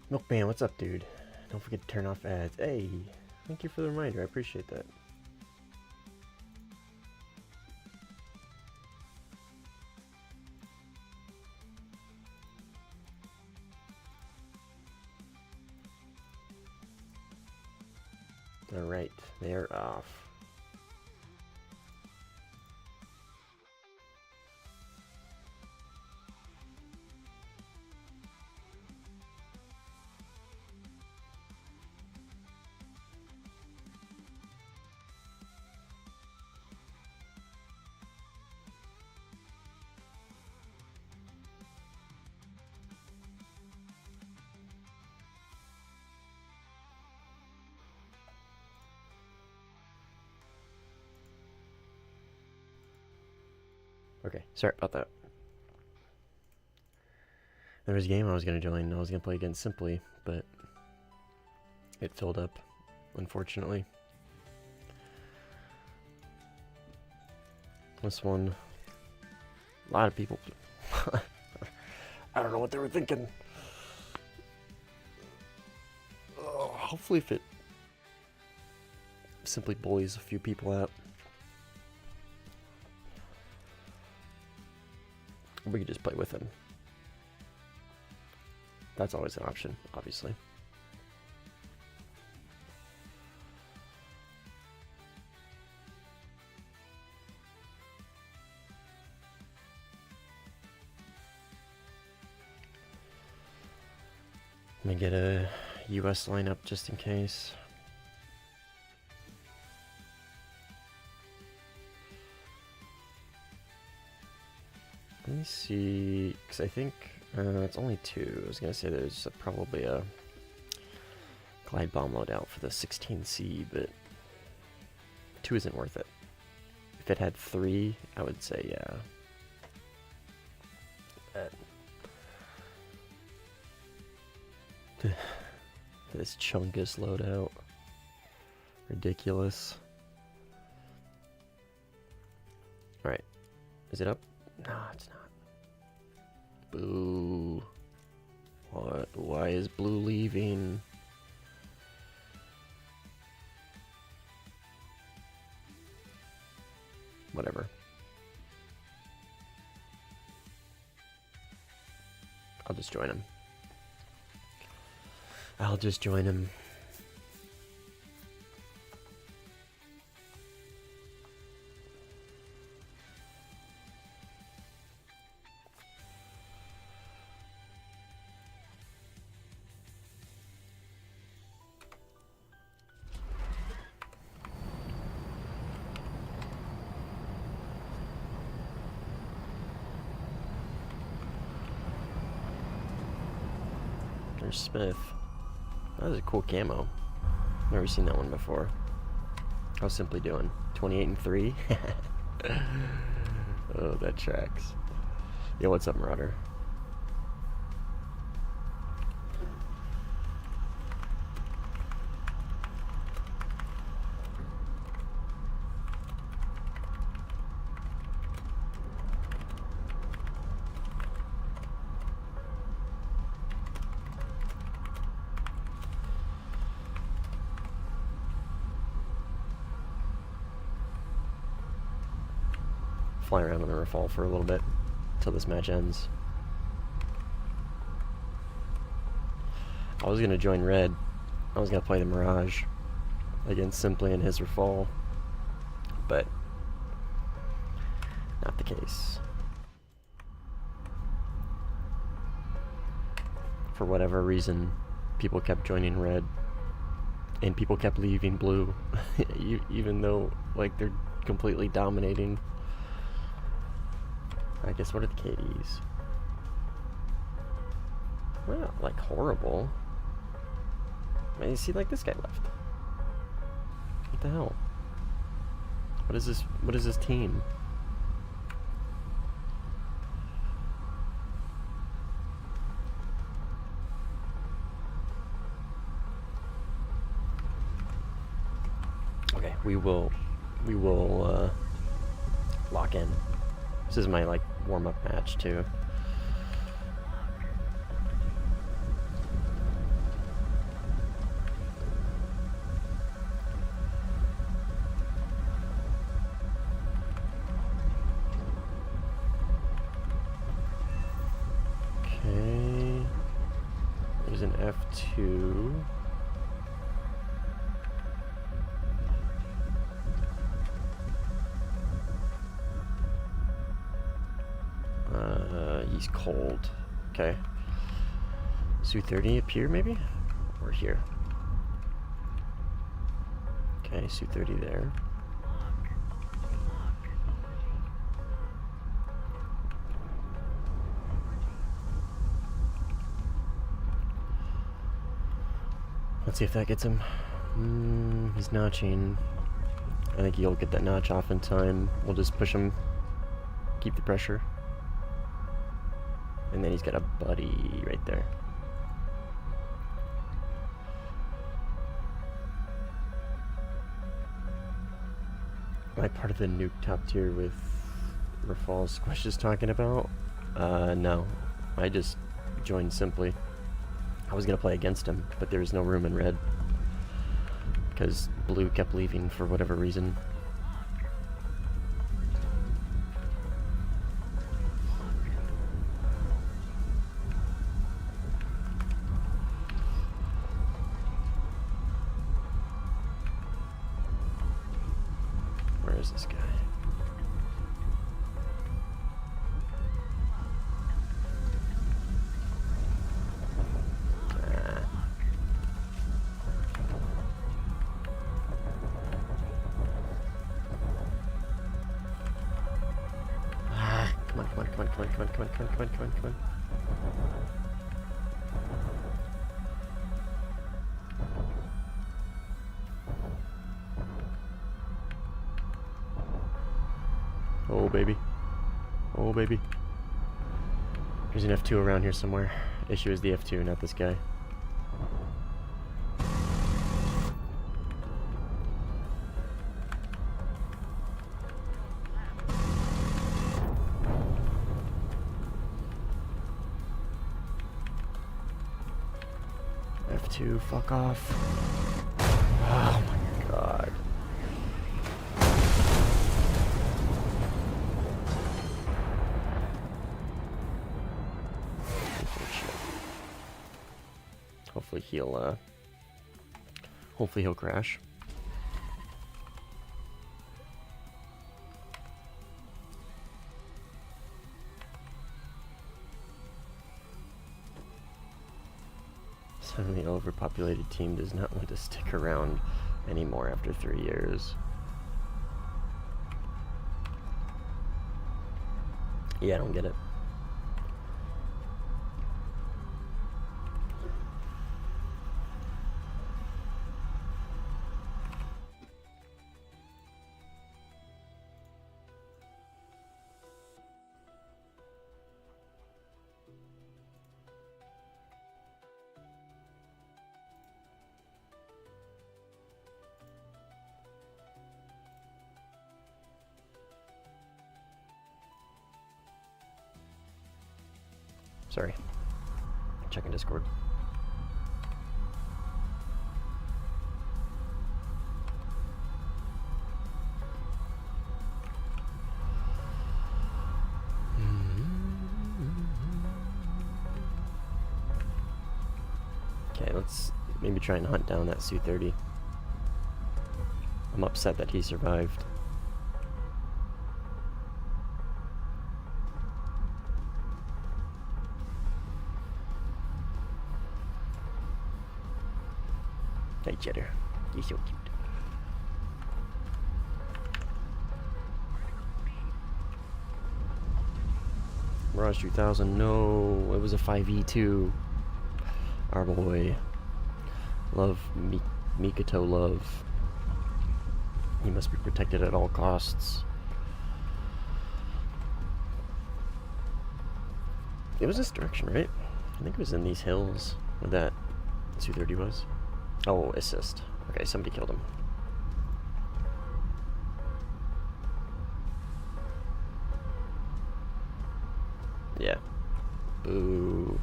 Milkman, what's up, dude? Don't forget to turn off ads. Hey, thank you for the reminder. I appreciate that. Alright, they're off. Okay, sorry about that. There was a game I was going to join. I was going to play against Simply, but it filled up, unfortunately. This one, a lot of people, I don't know what they were thinking. Oh, hopefully if it simply bullies a few people out, we could just play with him. That's always an option, obviously. Let me get a US lineup just in case. Let me see, because I think it's only 2. I was going to say there's probably a glide bomb loadout for the 16C, but 2 isn't worth it. If it had 3, I would say yeah. This Chungus loadout. Ridiculous. Alright. Is it up? No, it's not. Boo. What? Why is blue leaving? Whatever. I'll just join him. I'll just join him. There's Smith. That was a cool camo. Never seen that one before. How's Simply doing? 28 and 3? Oh, that tracks. Yo, what's up, Marauder? Fly around on the Rafale for a little bit until this match ends. I was gonna join Red. I was gonna play the Mirage against Simply and his Rafale, but not the case. For whatever reason, people kept joining Red, and people kept leaving Blue, even though like they're completely dominating. I guess what are the KDs? Well, not like horrible. I mean, you see, like this guy left. What the hell? What is this? What is this team? Okay, we will lock in. This is my like warm-up match too. Okay, there's an F2. He's cold. Okay. Su-30 up here, maybe? Or here. Okay, Su-30 there. Let's see if that gets him. He's notching. I think he'll get that notch off in time. We'll just push him. Keep the pressure. And then he's got a buddy right there. Am I part of the nuke top tier with Rafal Squish is talking about? No. I just joined simply. I was gonna play against him, but there was no room in red. Because blue kept leaving for whatever reason. Where is this guy? Come on. Oh, baby. Oh, baby. There's an F2 around here somewhere. Issue is the F2, not this guy. F2, fuck off. Oh my god. Hopefully he'll crash. Suddenly, overpopulated team does not want to stick around anymore after 3 years. Yeah, I don't get it. Sorry. Checking Discord. Okay, let's maybe try and hunt down that Su-30. I'm upset that he survived. Hey, Cheddar. You're so cute. Mirage 2000, no, it was a 5e2. Our boy. Love, Mikoto love. He must be protected at all costs. It was this direction, right? I think it was in these hills where that Su-30 was. Oh, assist. Okay, somebody killed him. Yeah. Boo.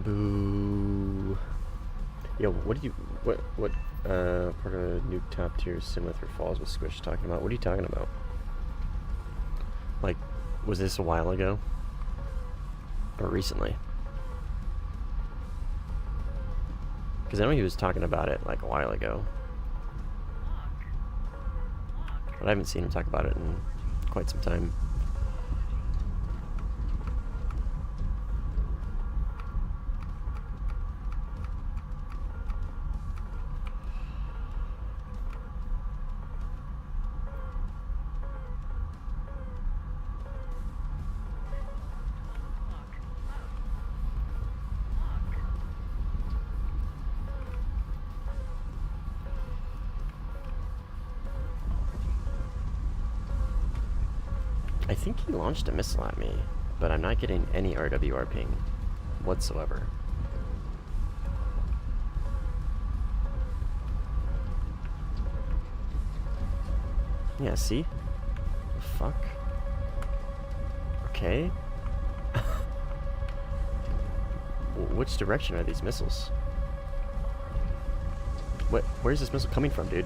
Boo. Yo, what do you, what part of nuke top tier similar through falls with Squish talking about? What are you talking about? Like, was this a while ago? Or recently? Because I know he was talking about it like a while ago. But I haven't seen him talk about it in quite some time. I think he launched a missile at me, but I'm not getting any RWR ping whatsoever. Yeah, see? The fuck? Okay. Which direction are these missiles? Where's this missile coming from, dude?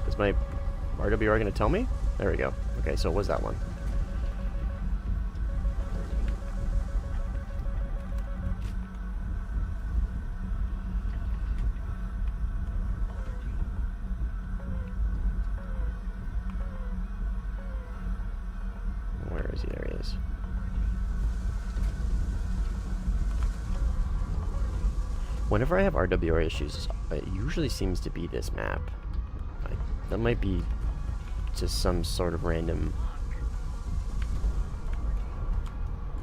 Is my RWR gonna tell me? There we go. Okay, so it was that one. Where is he? There he is. Whenever I have RWR issues, it usually seems to be this map. That might be just some sort of random,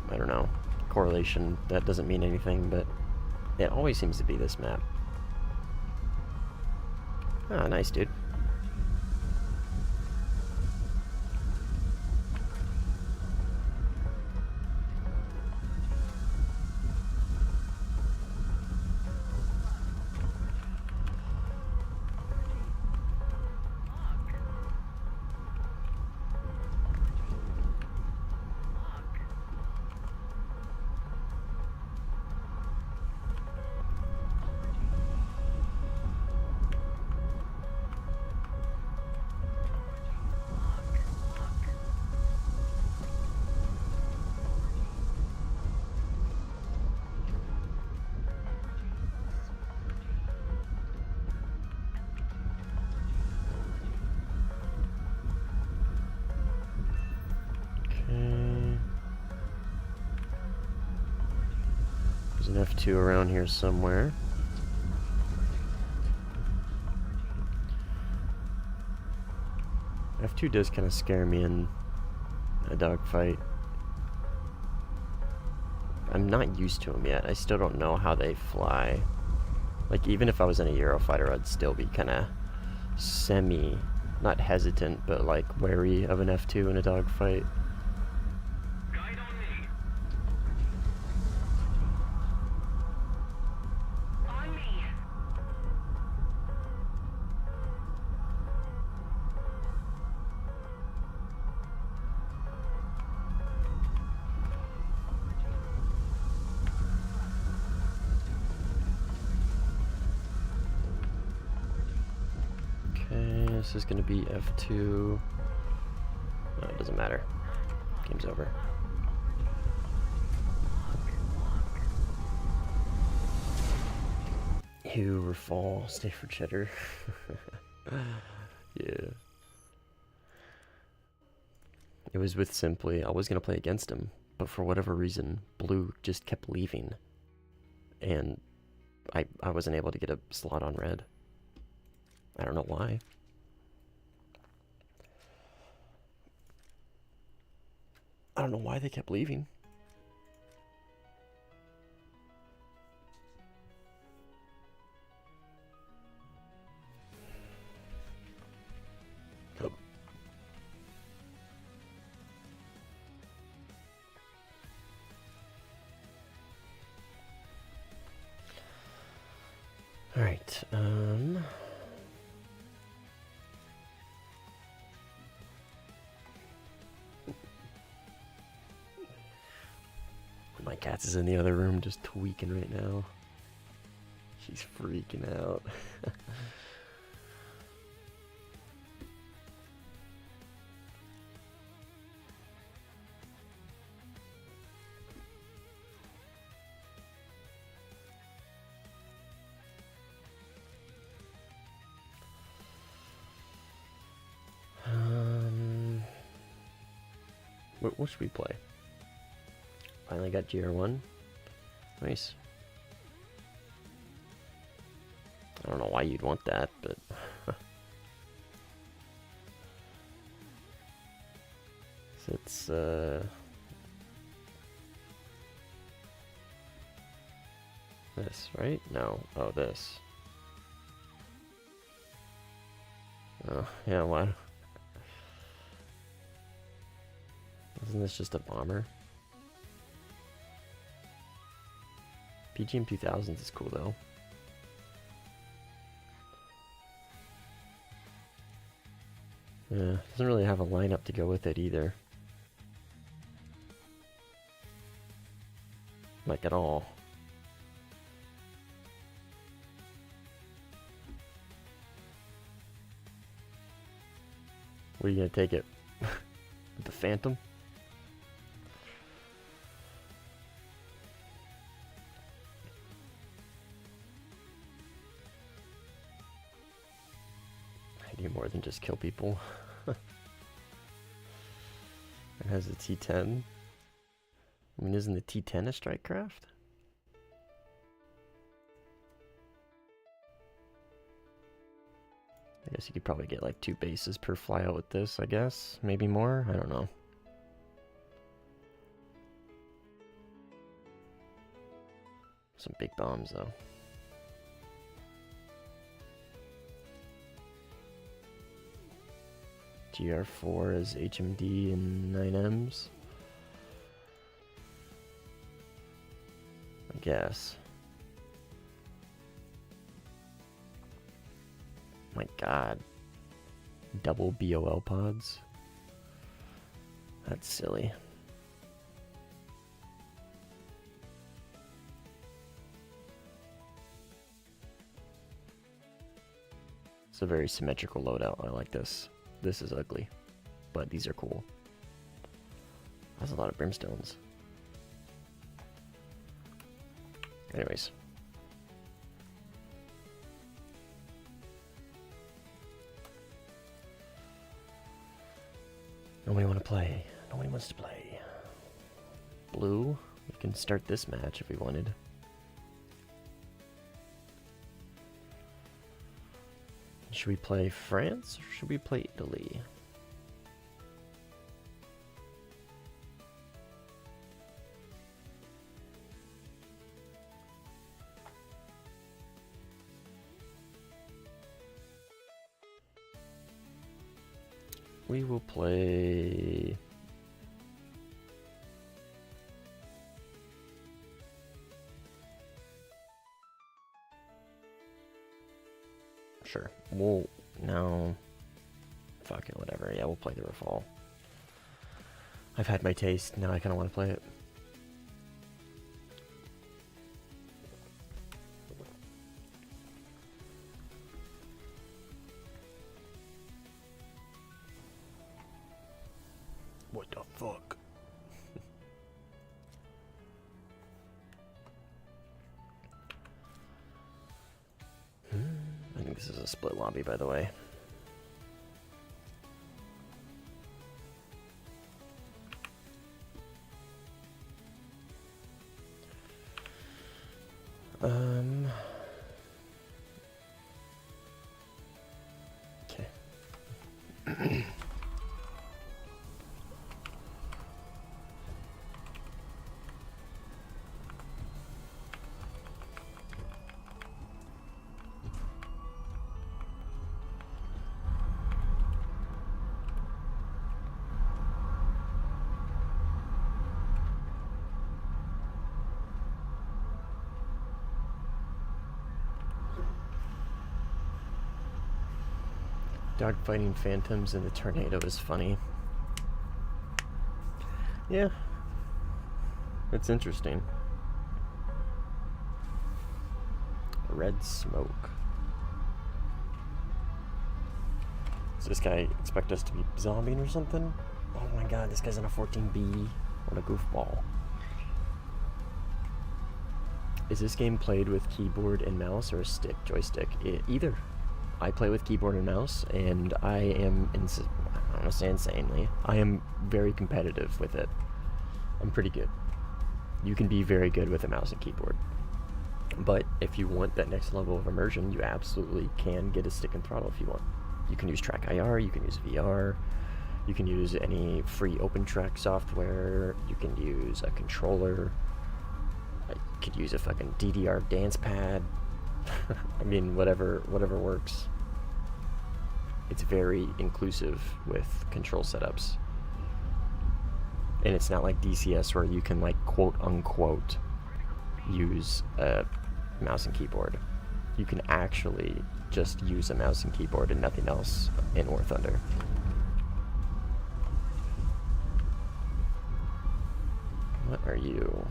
I don't know, correlation. That doesn't mean anything, but it always seems to be this map. Ah, nice, dude. There's an F2 around here somewhere. F2 does kind of scare me in a dogfight. I'm not used to them yet. I still don't know how they fly. Like, even if I was in a Eurofighter, I'd still be kind of not hesitant, but like wary of an F2 in a dogfight. This is going to be F2. No, it doesn't matter. Game's over. You refall, stay for cheddar. Yeah. It was with Simply. I was going to play against him, but for whatever reason, Blue just kept leaving. And I wasn't able to get a slot on red. I don't know why. I don't know why they kept leaving. All right. My cat's is in the other room just tweaking right now. She's freaking out. What should we play? Finally got GR1. Nice. I don't know why you'd want that, but... so it's, this, right? No. Oh, this. Oh, yeah, why? Isn't this just a bomber? PGM 2000s is cool though. Yeah, doesn't really have a lineup to go with it either. Like at all. Where are you gonna take it? With the Phantom? I do more than just kill people. It has a T10. I mean, isn't the T10 a strike craft? I guess you could probably get like 2 bases per flyout with this, I guess. Maybe more? I don't know. Some big bombs though. GR4 is HMD and 9Ms. I guess. My god. Double BOL pods? That's silly. It's a very symmetrical loadout. I like this. This is ugly, but these are cool. That's a lot of brimstones. Anyways. Nobody want to play. Nobody wants to play. Blue, we can start this match if we wanted. Should we play France or should we play Italy? We will play... Sure. We'll... No. Fuck it, whatever. Yeah, we'll play the Rafale. I've had my taste. Now I kind of want to play it. What the fuck? I think this is a split lobby, by the way. Dogfighting phantoms in the tornado is funny. Yeah. It's interesting. Red smoke. Does this guy expect us to be zombieing or something? Oh my god, this guy's on a 14B. What a goofball. Is this game played with keyboard and mouse or a joystick? Either. I play with keyboard and mouse, and I am, I don't want to say insanely, I am very competitive with it. I'm pretty good. You can be very good with a mouse and keyboard. But if you want that next level of immersion, you absolutely can get a stick and throttle if you want. You can use Track IR, you can use VR, you can use any free OpenTrack software, you can use a controller, you could use a fucking DDR dance pad. I mean, whatever works. It's very inclusive with control setups. And it's not like DCS where you can, like, quote unquote use a mouse and keyboard. You can actually just use a mouse and keyboard and nothing else in WarThunder. What are you?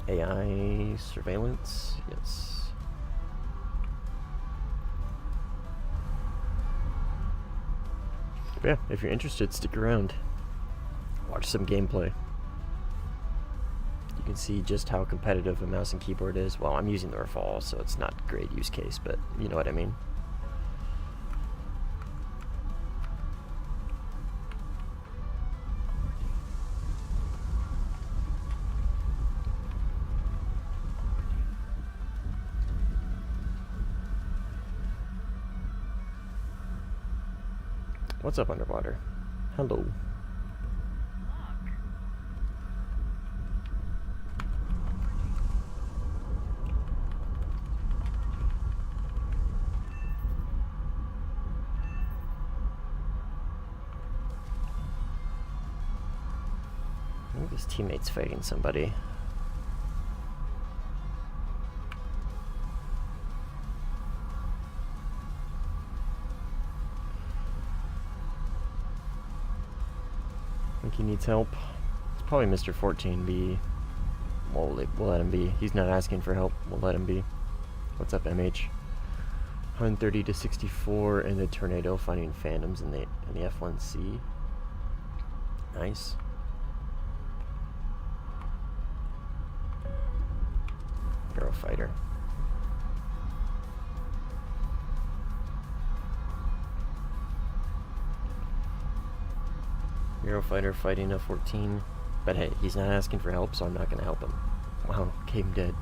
AI surveillance? Yes. But yeah, if you're interested, stick around. Watch some gameplay. You can see just how competitive a mouse and keyboard is. Well, I'm using the Rafale, so it's not a great use case, but you know what I mean. What's up, underwater? Hello. I think his teammate's fighting somebody. He needs help. It's probably Mr. 14B. We'll let him be. He's not asking for help. We'll let him be. What's up, MH? 130 to 64 in the tornado, finding phantoms in the F1C. Nice. Fighter. Eurofighter fighting a 14. But hey, he's not asking for help, so I'm not going to help him. Wow, came dead.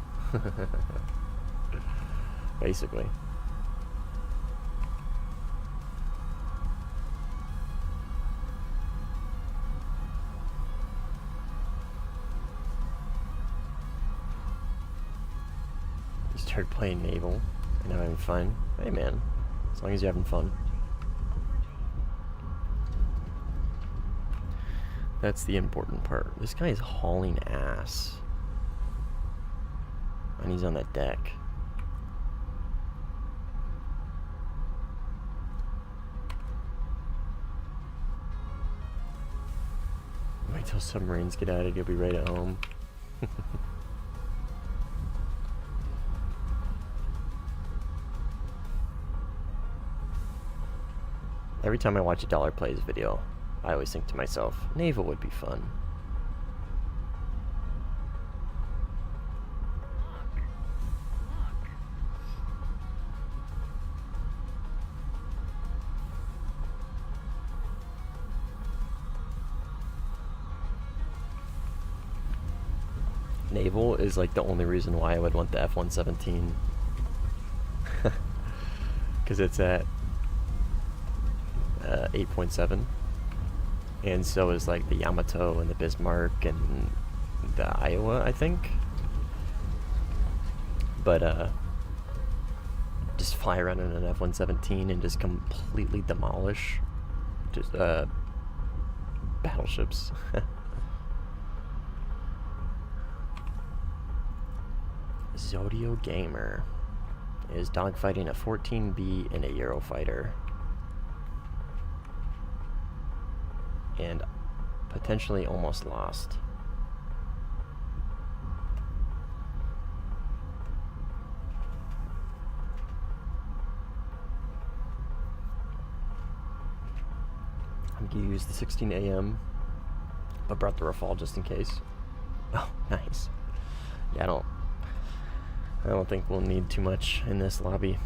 Basically. You started playing Naval, and now having fun. Hey man, as long as you're having fun. That's the important part. This guy is hauling ass. And he's on that deck. Wait till submarines get added, you'll be right at home. Every time I watch a Dollar Plays video, I always think to myself, Naval would be fun. Naval is like the only reason why I would want the F-117. Because it's at 8.7. And so is like the Yamato and the Bismarck and the Iowa, I think. But just fly around in an F-117 and just completely demolish just battleships. Zodio Gamer is dogfighting a 14B in a Eurofighter. And potentially almost lost. I'm gonna use the 16 AM, but brought the Rafale just in case. Oh, nice. Yeah, I don't think we'll need too much in this lobby.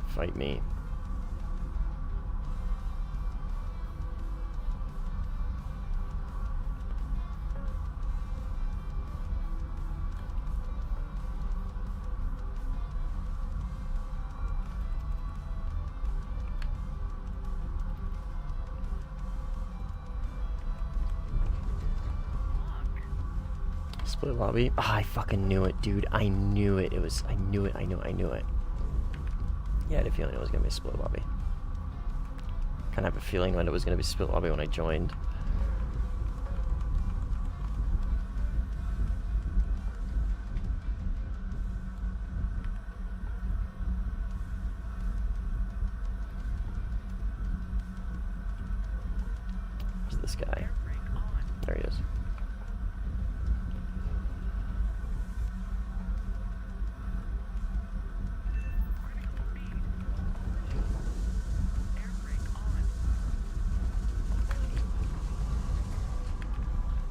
Fight me. Split lobby. Ah, I fucking knew it, dude. I knew it. I knew it. Yeah, I had a feeling it was gonna be a split lobby. Kind of have a feeling that it was gonna be a split lobby when I joined. Where's this guy? There he is.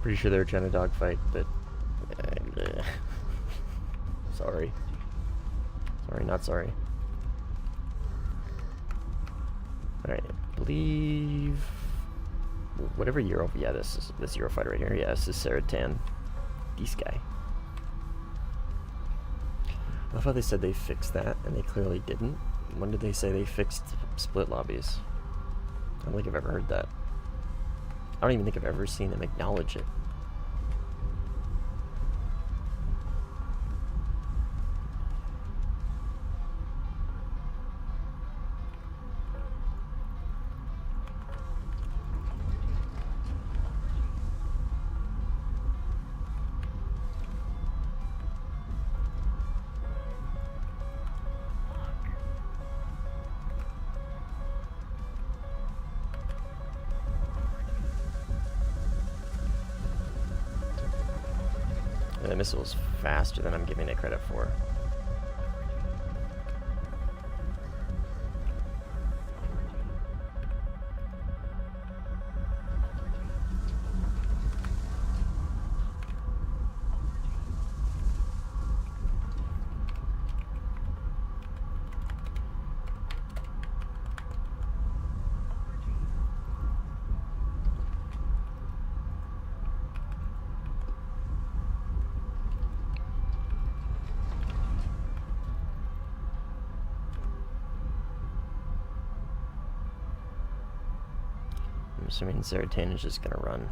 Pretty sure they were trying to dogfight, but sorry. Sorry, not sorry. Alright, I believe whatever Euro, yeah, this Eurofighter right here. Yeah, this is Saratan. This guy. I love how they said they fixed that, and they clearly didn't. When did they say they fixed split lobbies? I don't think I've ever heard that. I don't even think I've ever seen them acknowledge it. The missile's faster than I'm giving it credit for. I'm assuming Zaratan is just gonna run.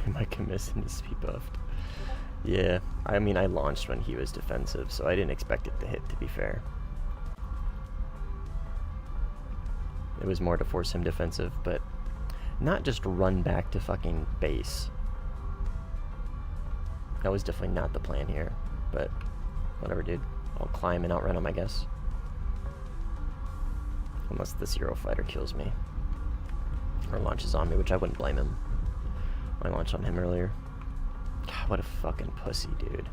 My commiss needs to be buffed. Yeah, I mean, I launched when he was defensive, so I didn't expect it to hit, to be fair. It was more to force him defensive, but not just run back to fucking base. That was definitely not the plan here, but whatever, dude. I'll climb and outrun him, I guess. Unless this Eurofighter kills me. Or launches on me, which I wouldn't blame him. I launched on him earlier. God, what a fucking pussy, dude.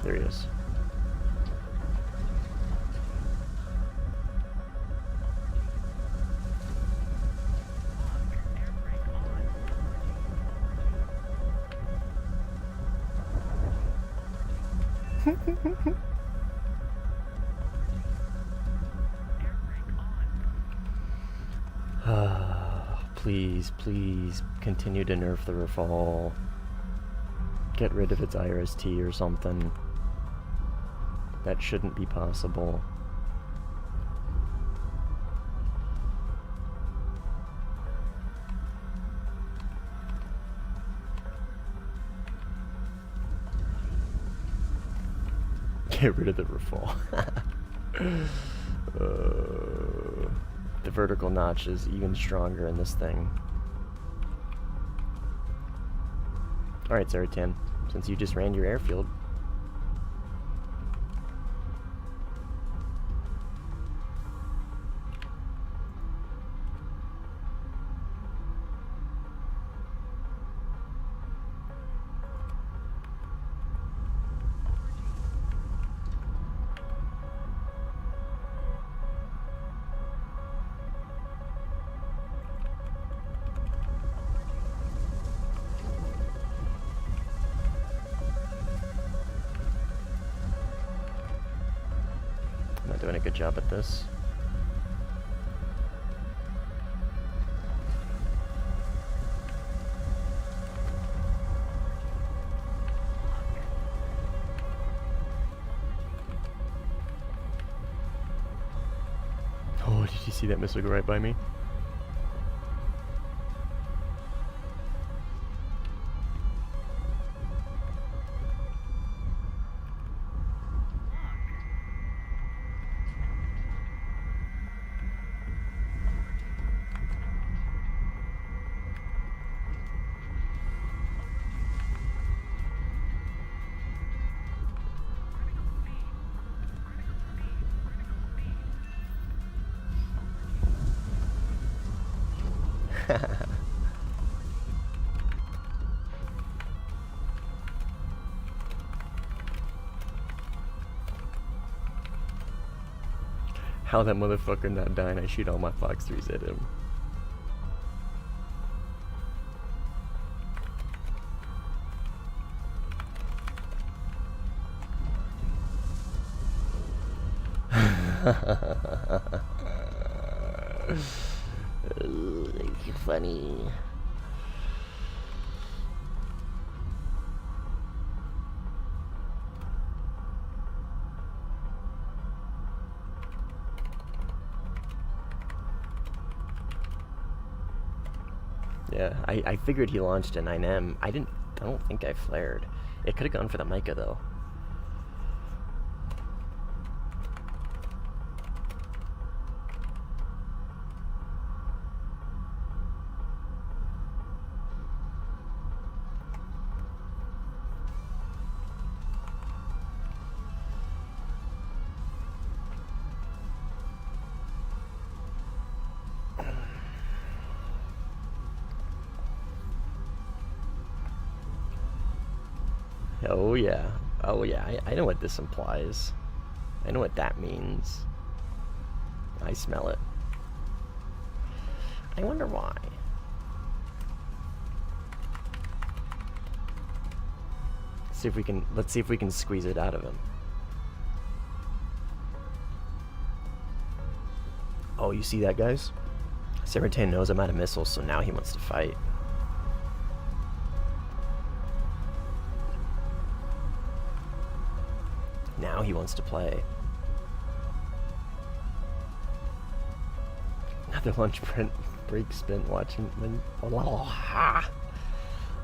There he is. Please, please continue to nerf the Rafale. Get rid of its IRST or something. That shouldn't be possible. Get rid of the Rafale. The vertical notch is even stronger in this thing. Alright, Zaratan, since you just ran your airfield. Not doing a good job at this. Oh, did you see that missile go right by me? How that motherfucker not dying, I shoot all my Fox 3s at him. It's funny. Yeah, I figured he launched a 9M. I don't think I flared. It could have gone for the Micah though. Oh yeah. Oh yeah, I know what this implies. I know what that means. I smell it. I wonder why. Let's see if we can squeeze it out of him. Oh, you see that, guys? Zaratan knows I'm out of missiles, so now he wants to fight. Now he wants to play. Another lunch break spent watching...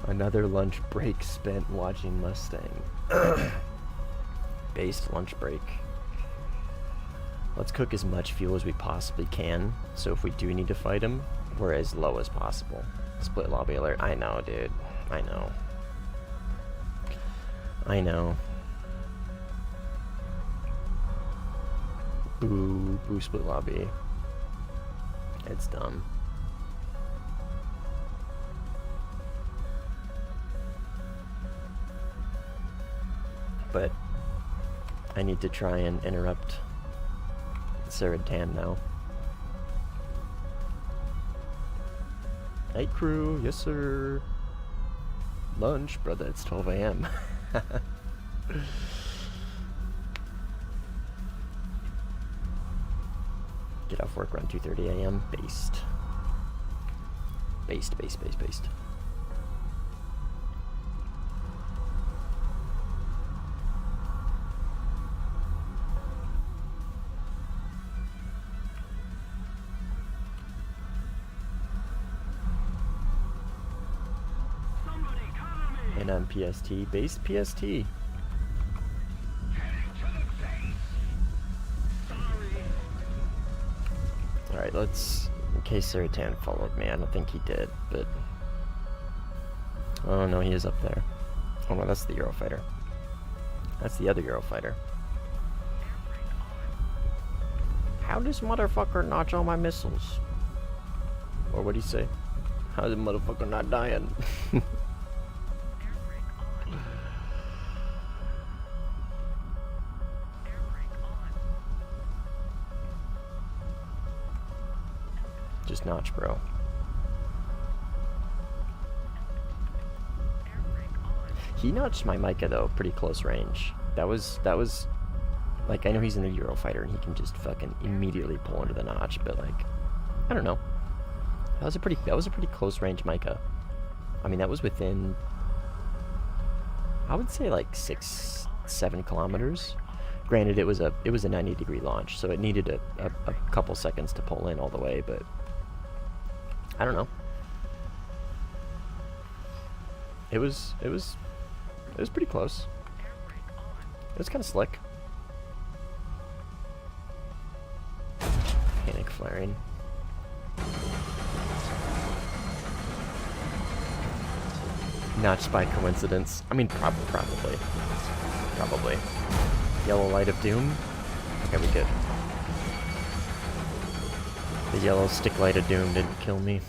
Another lunch break spent watching Mustang. Based lunch break. Let's cook as much fuel as we possibly can, so if we do need to fight him, we're as low as possible. Split lobby alert. I know, dude. I know. I know. Boo. Boo split lobby. It's dumb. But I need to try and interrupt Saratan now. Night crew, yes sir. Lunch, brother, it's 12 a.m. Get off work around 2:30 a.m. Based. Based. And I'm PST. Based PST. Alright, let's... In case Saratan followed me, I don't think he did, but... Oh no, he is up there. Oh no, that's the Eurofighter. That's the other Eurofighter. How does motherfucker notch all my missiles? Or what'd he say? How's the motherfucker not dying? Just notch, bro. He notched my Micah though, pretty close range. That was like, I know he's in the Eurofighter and he can just fucking immediately pull into the notch, but like, I don't know. That was a pretty close range Micah. I mean, that was within, I would say like 6-7 kilometers. Granted, it was a 90-degree launch, so it needed a couple seconds to pull in all the way, but I don't know. It was pretty close. It was kind of slick. Panic flaring. Not by coincidence. I mean, probably. Yellow light of doom. Okay, we good. The yellow stick light of doom didn't kill me.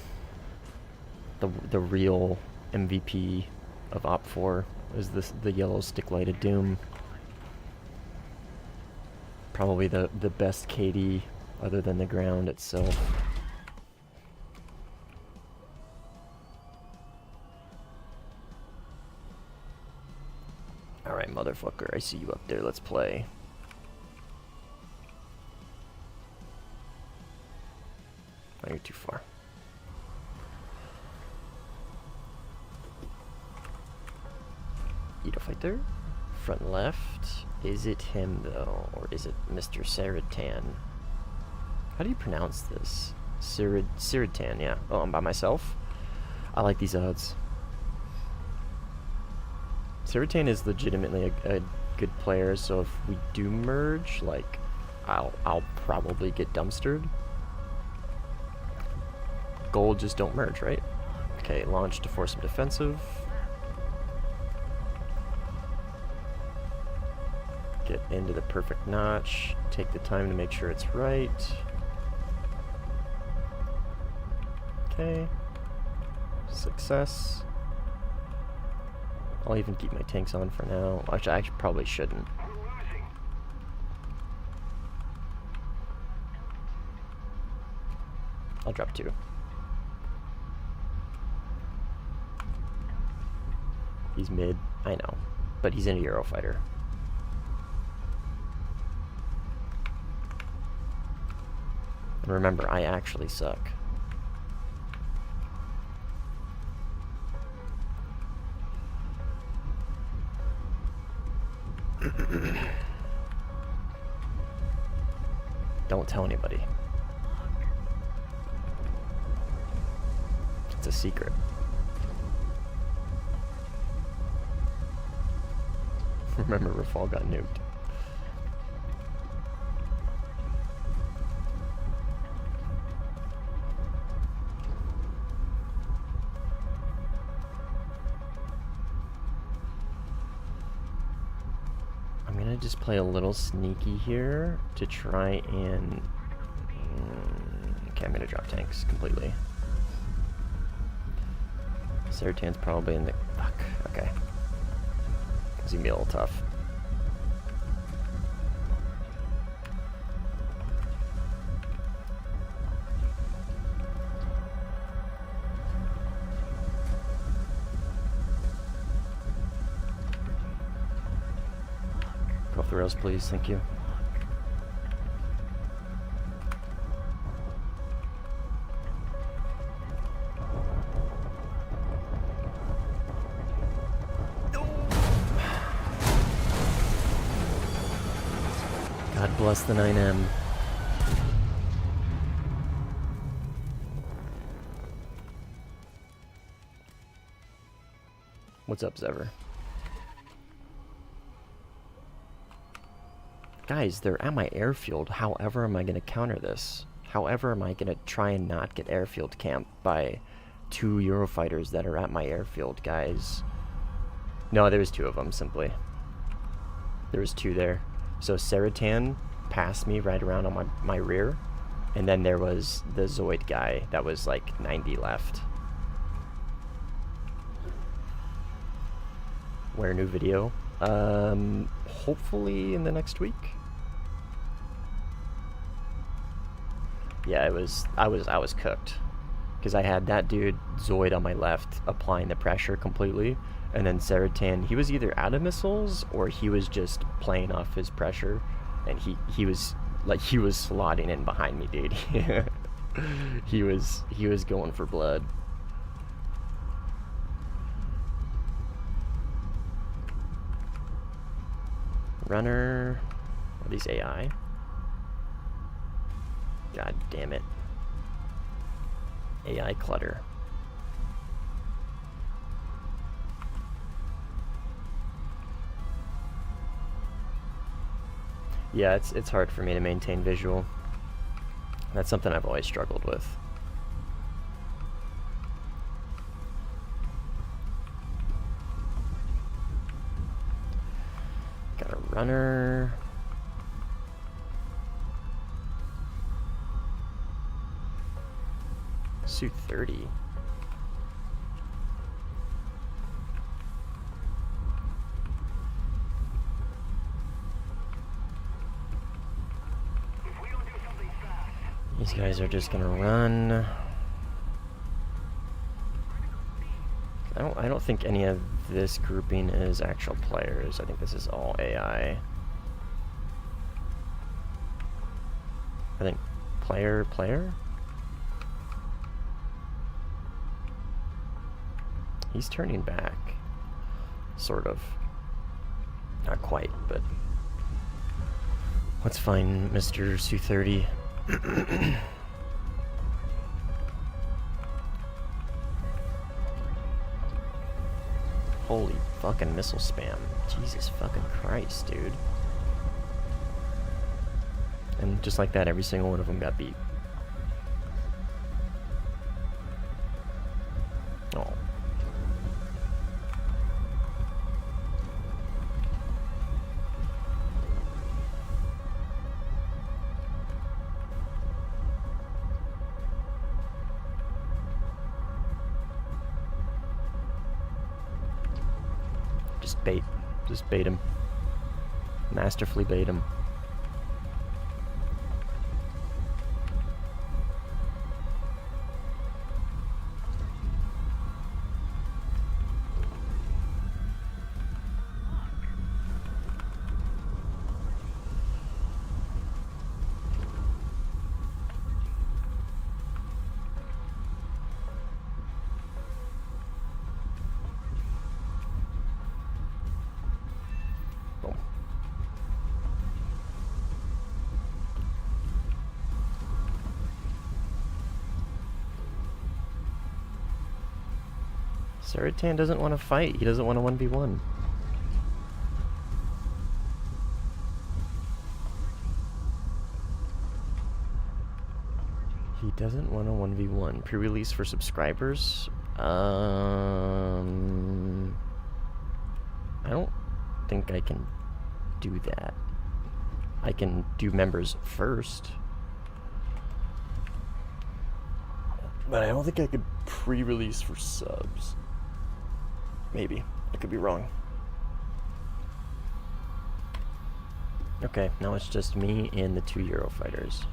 The real MVP of Op 4 is the yellow stick light of doom. Probably the best KD other than the ground itself. Alright, motherfucker, I see you up there, let's play. Oh, you're too far. Fighter, front left. Is it him though, or is it Mr. Saratan? How do you pronounce this? Saratan, yeah. Oh, I'm by myself. I like these odds. Saratan is legitimately a good player, so if we do merge, like, I'll probably get dumpstered. Gold, just don't merge, right? Okay, launch to force him defensive. Get into the perfect notch. Take the time to make sure it's right. Okay. Success. I'll even keep my tanks on for now. Actually, I probably shouldn't. I'll drop 2. He's mid, I know, but he's in a Eurofighter. And remember, I actually suck. Don't tell anybody. It's a secret. Remember, Rafal got nuked. just play a little sneaky here to try and... okay, I'm gonna drop tanks completely. Seratan's probably in the... fuck, okay. It's gonna be a little tough. Go off the rails, please, thank you. God bless the 9M. What's up, Zever? Guys, they're at my airfield. However am I going to counter this? However am I going to try and not get airfield camped by 2 Eurofighters that are at my airfield, guys? No, there was 2 of them, simply. There was 2 there. So Seratan passed me right around on my rear, and then there was the Zoid guy that was like 90 left. Where new video? Hopefully in the next week. Yeah, I was cooked, because I had that dude Zoid on my left applying the pressure completely, and then Seratan, he was either out of missiles or he was just playing off his pressure, and he was slotting in behind me, dude. he was going for blood. Runner, are these AI? God damn it. AI clutter. Yeah, it's hard for me to maintain visual. That's something I've always struggled with. Got a runner. Suit 30. These guys are just gonna run. I don't think any of this grouping is actual players. I think this is all AI. I think player. He's turning back. Sort of. Not quite, but let's find Mr. Su-30. Holy fucking missile spam. Jesus fucking Christ, dude. And just like that, every single one of them got beat. Oh. Just bait him. Masterfully bait him. Seratan doesn't want to fight. He doesn't want to 1v1. He doesn't want to 1v1. Pre-release for subscribers? I don't think I can do that. I can do members first. But I don't think I could pre-release for subs. Maybe. I could be wrong. Okay, now it's just me and the 2 Eurofighters.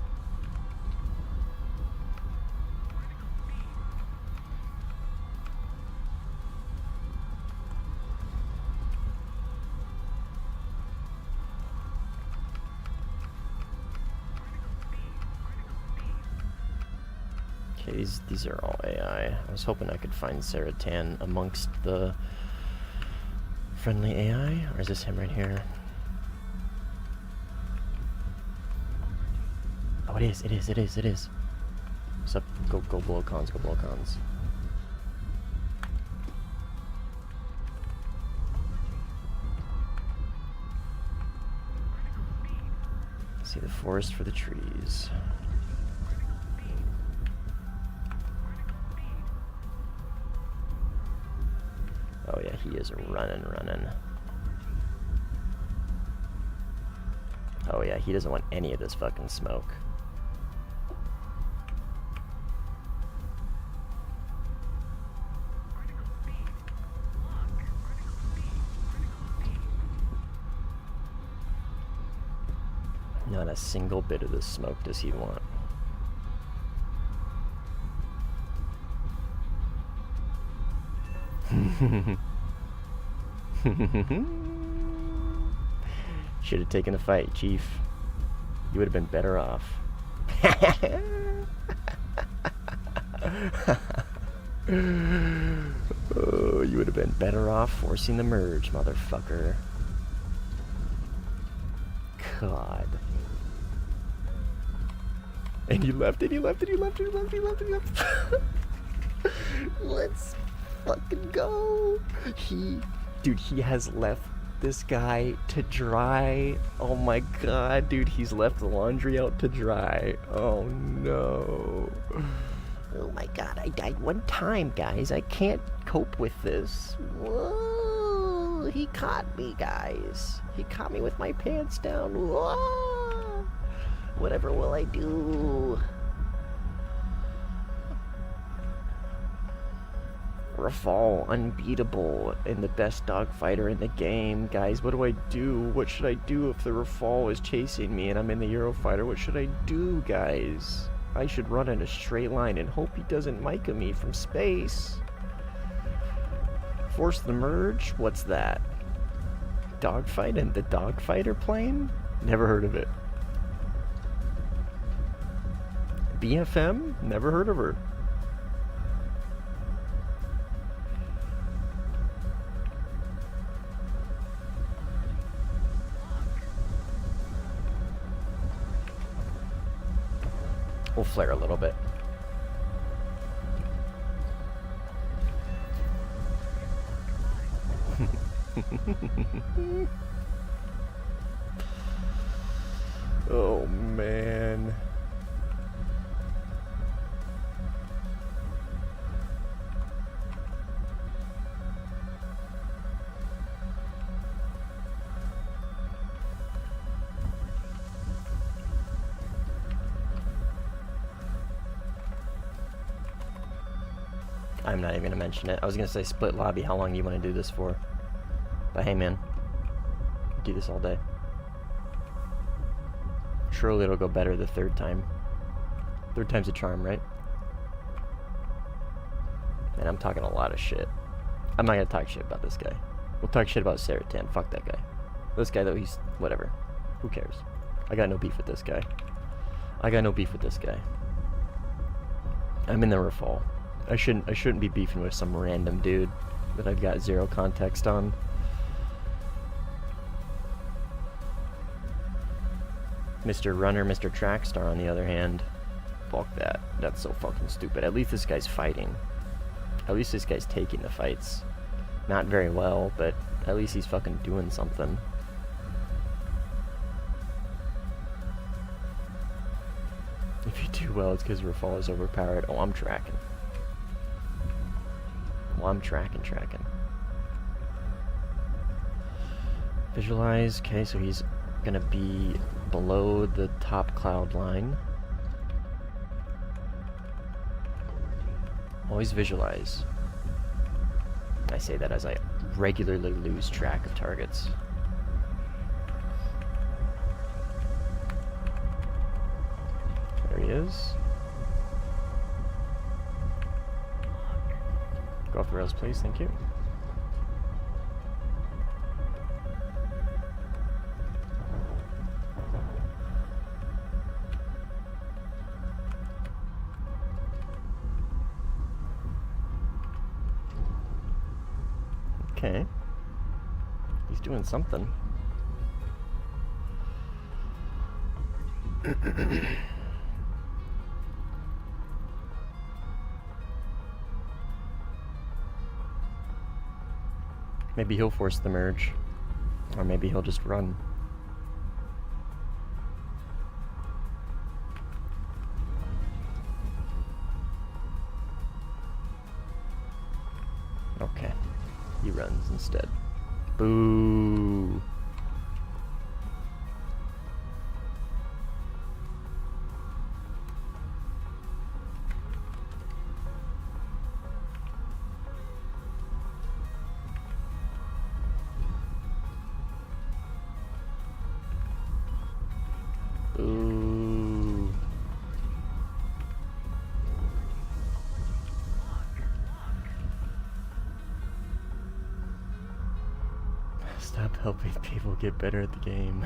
Okay, these are all AI. I was hoping I could find Saratan amongst the friendly AI, or is this him right here? Oh, it is. What's up? Go blow cons, go blow cons. See the forest for the trees. Oh yeah, he is running. Oh yeah, he doesn't want any of this fucking smoke. Not a single bit of this smoke does he want. Should have taken the fight, Chief. You would have been better off. Oh, you would have been better off forcing the merge, motherfucker. God. And you left. Let's fucking go. Dude, he has left this guy to dry. Oh my god, dude, he's left the laundry out to dry. Oh no. Oh my god, I died one time, guys. I can't cope with this. Whoa, he caught me, guys. He caught me with my pants down. Whoa. Whatever will I do? Rafal, unbeatable, and the best dogfighter in the game. Guys, what do I do? What should I do if the Rafal is chasing me and I'm in the Eurofighter? What should I do, guys? I should run in a straight line and hope he doesn't Micah me from space. Force the merge? What's that? Dogfight and the dogfighter plane? Never heard of it. BFM? Never heard of her. We'll flare a little bit. Oh man. I'm not even gonna mention it. I was gonna say split lobby. How long do you want to do this for? But hey, man, do this all day. Surely it'll go better the third time. Third time's a charm, right? And I'm talking a lot of shit. I'm not gonna talk shit about this guy. We'll talk shit about Saratan. Fuck that guy. This guy though, he's whatever. Who cares? I got no beef with this guy. I'm in the Rafal. I shouldn't be beefing with some random dude that I've got zero context on. Mr. Runner, Mr. Trackstar, on the other hand, fuck that. That's so fucking stupid. At least this guy's fighting. At least this guy's taking the fights. Not very well, but at least he's fucking doing something. If you do well, it's because Rafal is overpowered. Oh, I'm tracking. Well, I'm tracking. Visualize. Okay, so he's gonna be below the top cloud line. Always visualize. I say that as I regularly lose track of targets. There he is. Go off the rails, please. Thank you. Okay. He's doing something. Maybe he'll force the merge. Or maybe he'll just run. Okay. He runs instead. Boo! Boo! Stop helping people get better at the game.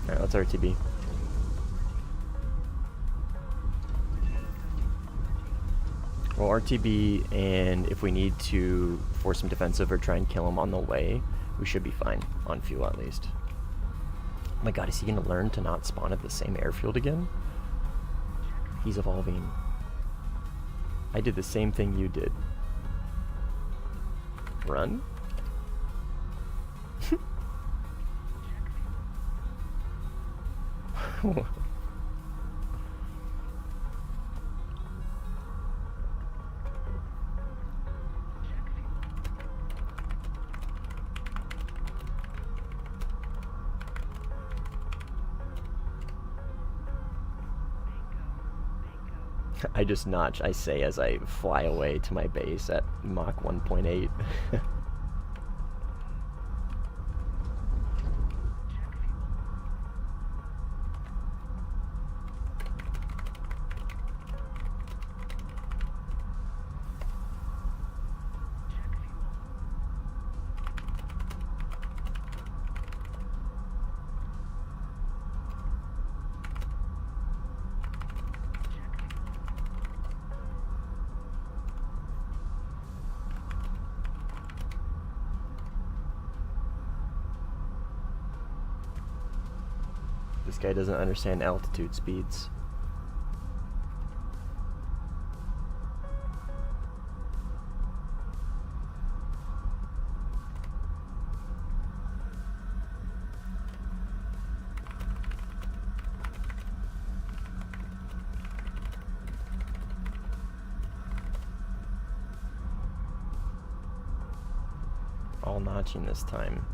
Alright, let's RTB. Well, RTB, and if we need to force him defensive or try and kill him on the way, we should be fine, on fuel at least. Oh my god, is he gonna learn to not spawn at the same airfield again? He's evolving. I did the same thing you did. Run? I just notch, I say as I fly away to my base at Mach 1.8. This guy doesn't understand altitude speeds. All notching this time.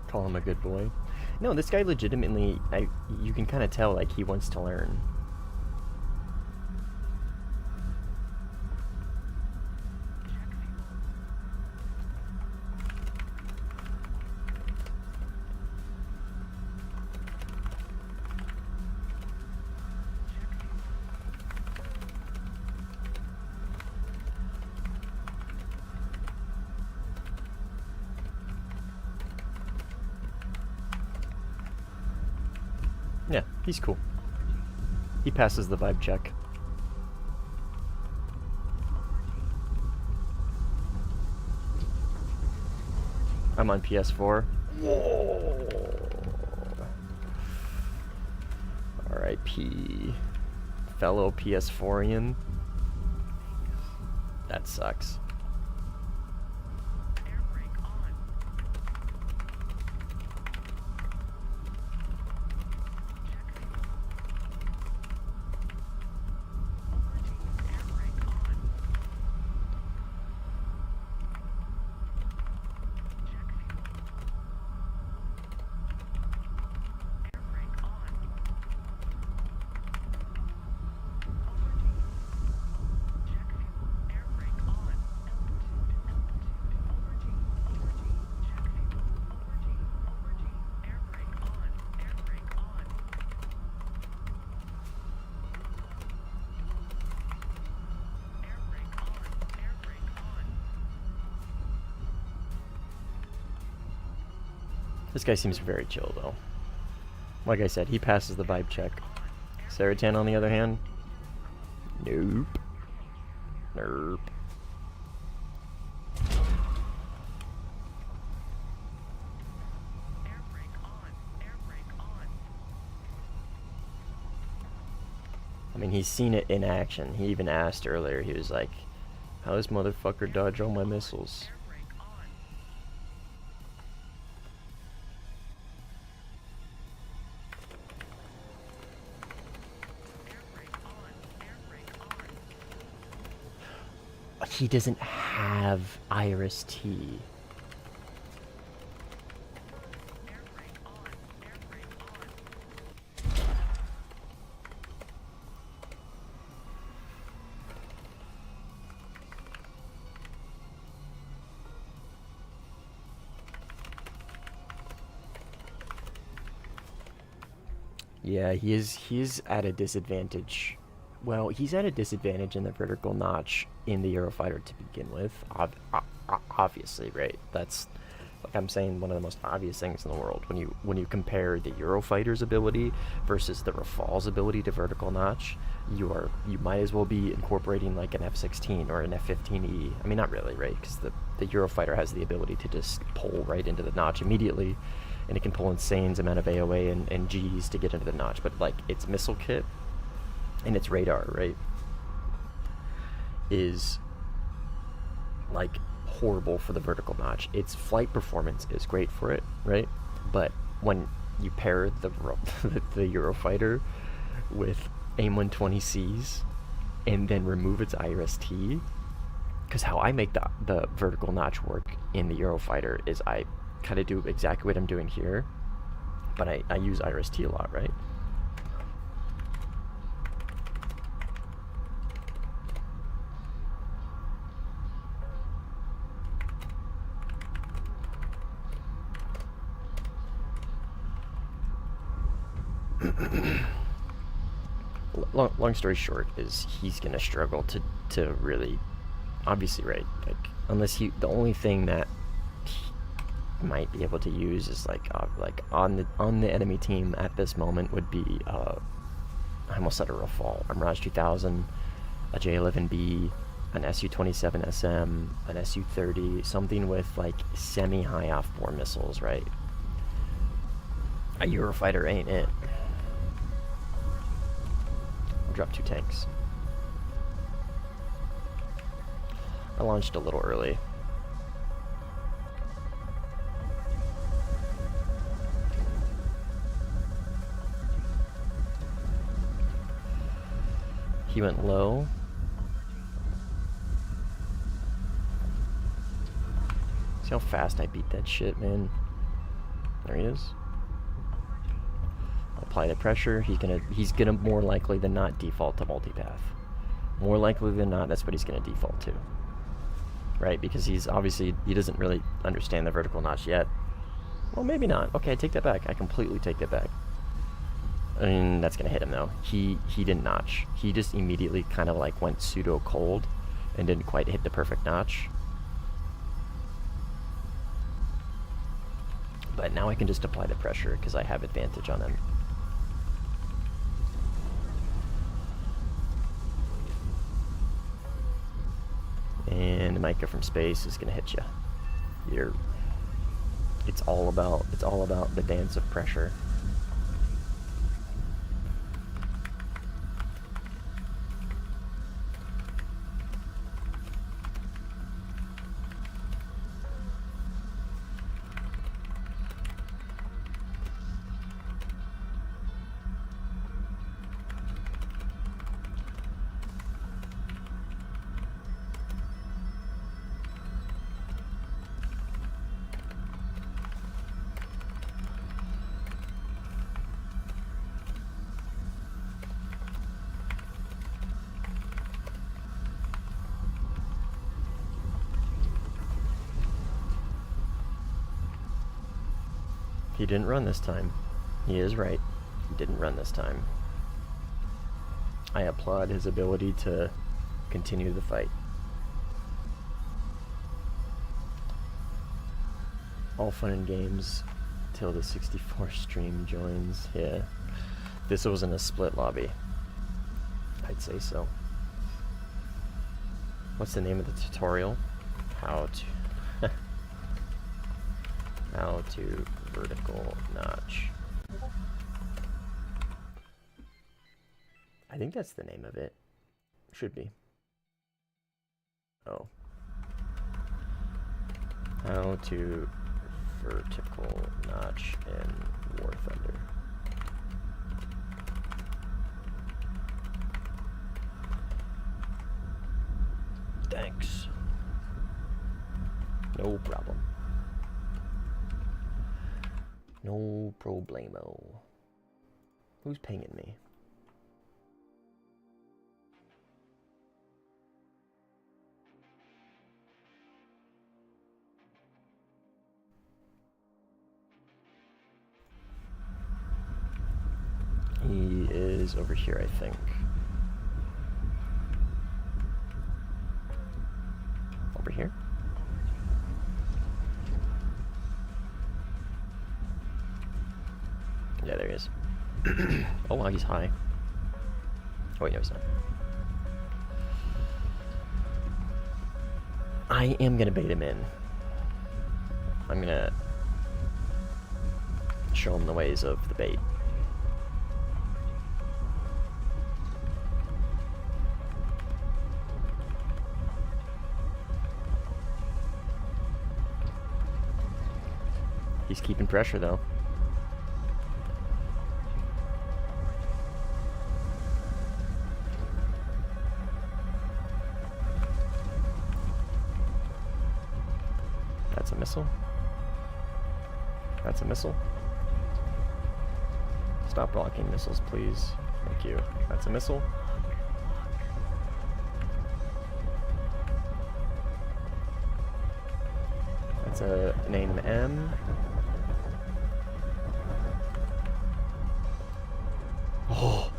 Call him a good boy. No, this guy legitimately, you can kind of tell like he wants to learn. Yeah, he's cool. He passes the vibe check. I'm on PS4. Whoa. R.I.P. fellow PS4ian. That sucks. This guy seems very chill, though. Like I said, he passes the vibe check. Saratan, on the other hand, nope. Nope. I mean, he's seen it in action. He even asked earlier, he was like, how does motherfucker dodge all my missiles? He doesn't have Iris T. Yeah, he is at a disadvantage. Well, he's at a disadvantage in the vertical notch in the Eurofighter to begin with. Obviously, right? That's, like I'm saying, one of the most obvious things in the world. When you compare the Eurofighter's ability versus the Rafale's ability to vertical notch, you might as well be incorporating like an F-16 or an F-15E. I mean, not really, right? Because the Eurofighter has the ability to just pull right into the notch immediately, and it can pull insane amount of AOA and Gs to get into the notch. But like its missile kit and its radar, right, is like horrible for the vertical notch. Its flight performance is great for it, right? But when you pair the Eurofighter with AIM-120Cs and then remove its IRST, because how I make the vertical notch work in the Eurofighter is I kind of do exactly what I'm doing here, but I use IRST a lot, right? Long story short is he's gonna struggle to really, obviously, right? Like, unless the only thing that he might be able to use is like on the enemy team at this moment would be I almost said a Rafale, a Mirage 2000, a J11B, an Su-27 SM, an Su-30, something with like semi-high off-bore missiles, right? A Eurofighter ain't it. Drop 2 tanks. I launched a little early. He went low. See how fast I beat that shit, man. There he is. Apply the pressure. He's gonna more likely than not default to multipath. More likely than not, that's what he's gonna default to, right? Because he doesn't really understand the vertical notch yet. Well, maybe not. Okay, I take that back. I completely take that back. I mean, that's gonna hit him though. He didn't notch. He just immediately kind of like went pseudo cold and didn't quite hit the perfect notch. But now I can just apply the pressure because I have advantage on him. And the Micah from space is going to hit you. it's all about the dance of pressure. He didn't run this time. He is right. He didn't run this time. I applaud his ability to continue the fight. All fun and games till the 64 stream joins. Yeah. This wasn't a split lobby. I'd say so. What's the name of the tutorial? How to vertical notch. I think that's the name of it. Should be. Oh. How to vertical notch in WarThunder. Thanks. No problem. No problemo. Who's pinging me? He is over here, I think. Over here? Yeah, there he is. Oh wow, he's high. Oh wait, no, he's not. I am gonna bait him in. I'm gonna show him the ways of the bait. He's keeping pressure though. That's a missile. That's a missile. Stop blocking missiles, please. Thank you. That's a missile. That's a name M. Oh.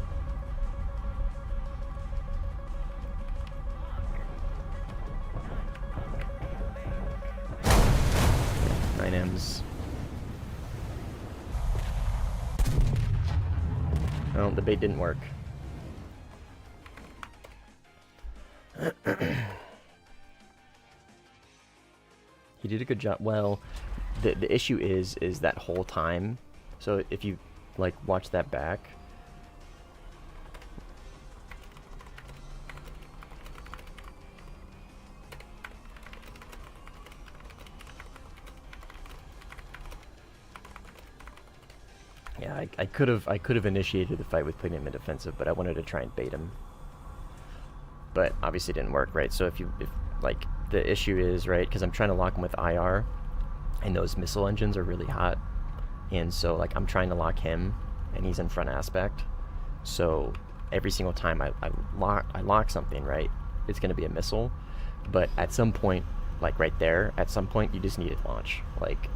Nine M's. Oh, the bait didn't work. He did a good job. Well, the issue is that whole time. So if you like watch that back. Yeah, I could have initiated the fight with putting him in defensive, but I wanted to try and bait him. But obviously it didn't work, right? So if like the issue is, right, because I'm trying to lock him with IR, and those missile engines are really hot, and so like I'm trying to lock him, and he's in front aspect. So every single time I lock something, right, it's gonna be a missile. But at some point, like right there, at some point you just need to launch, like.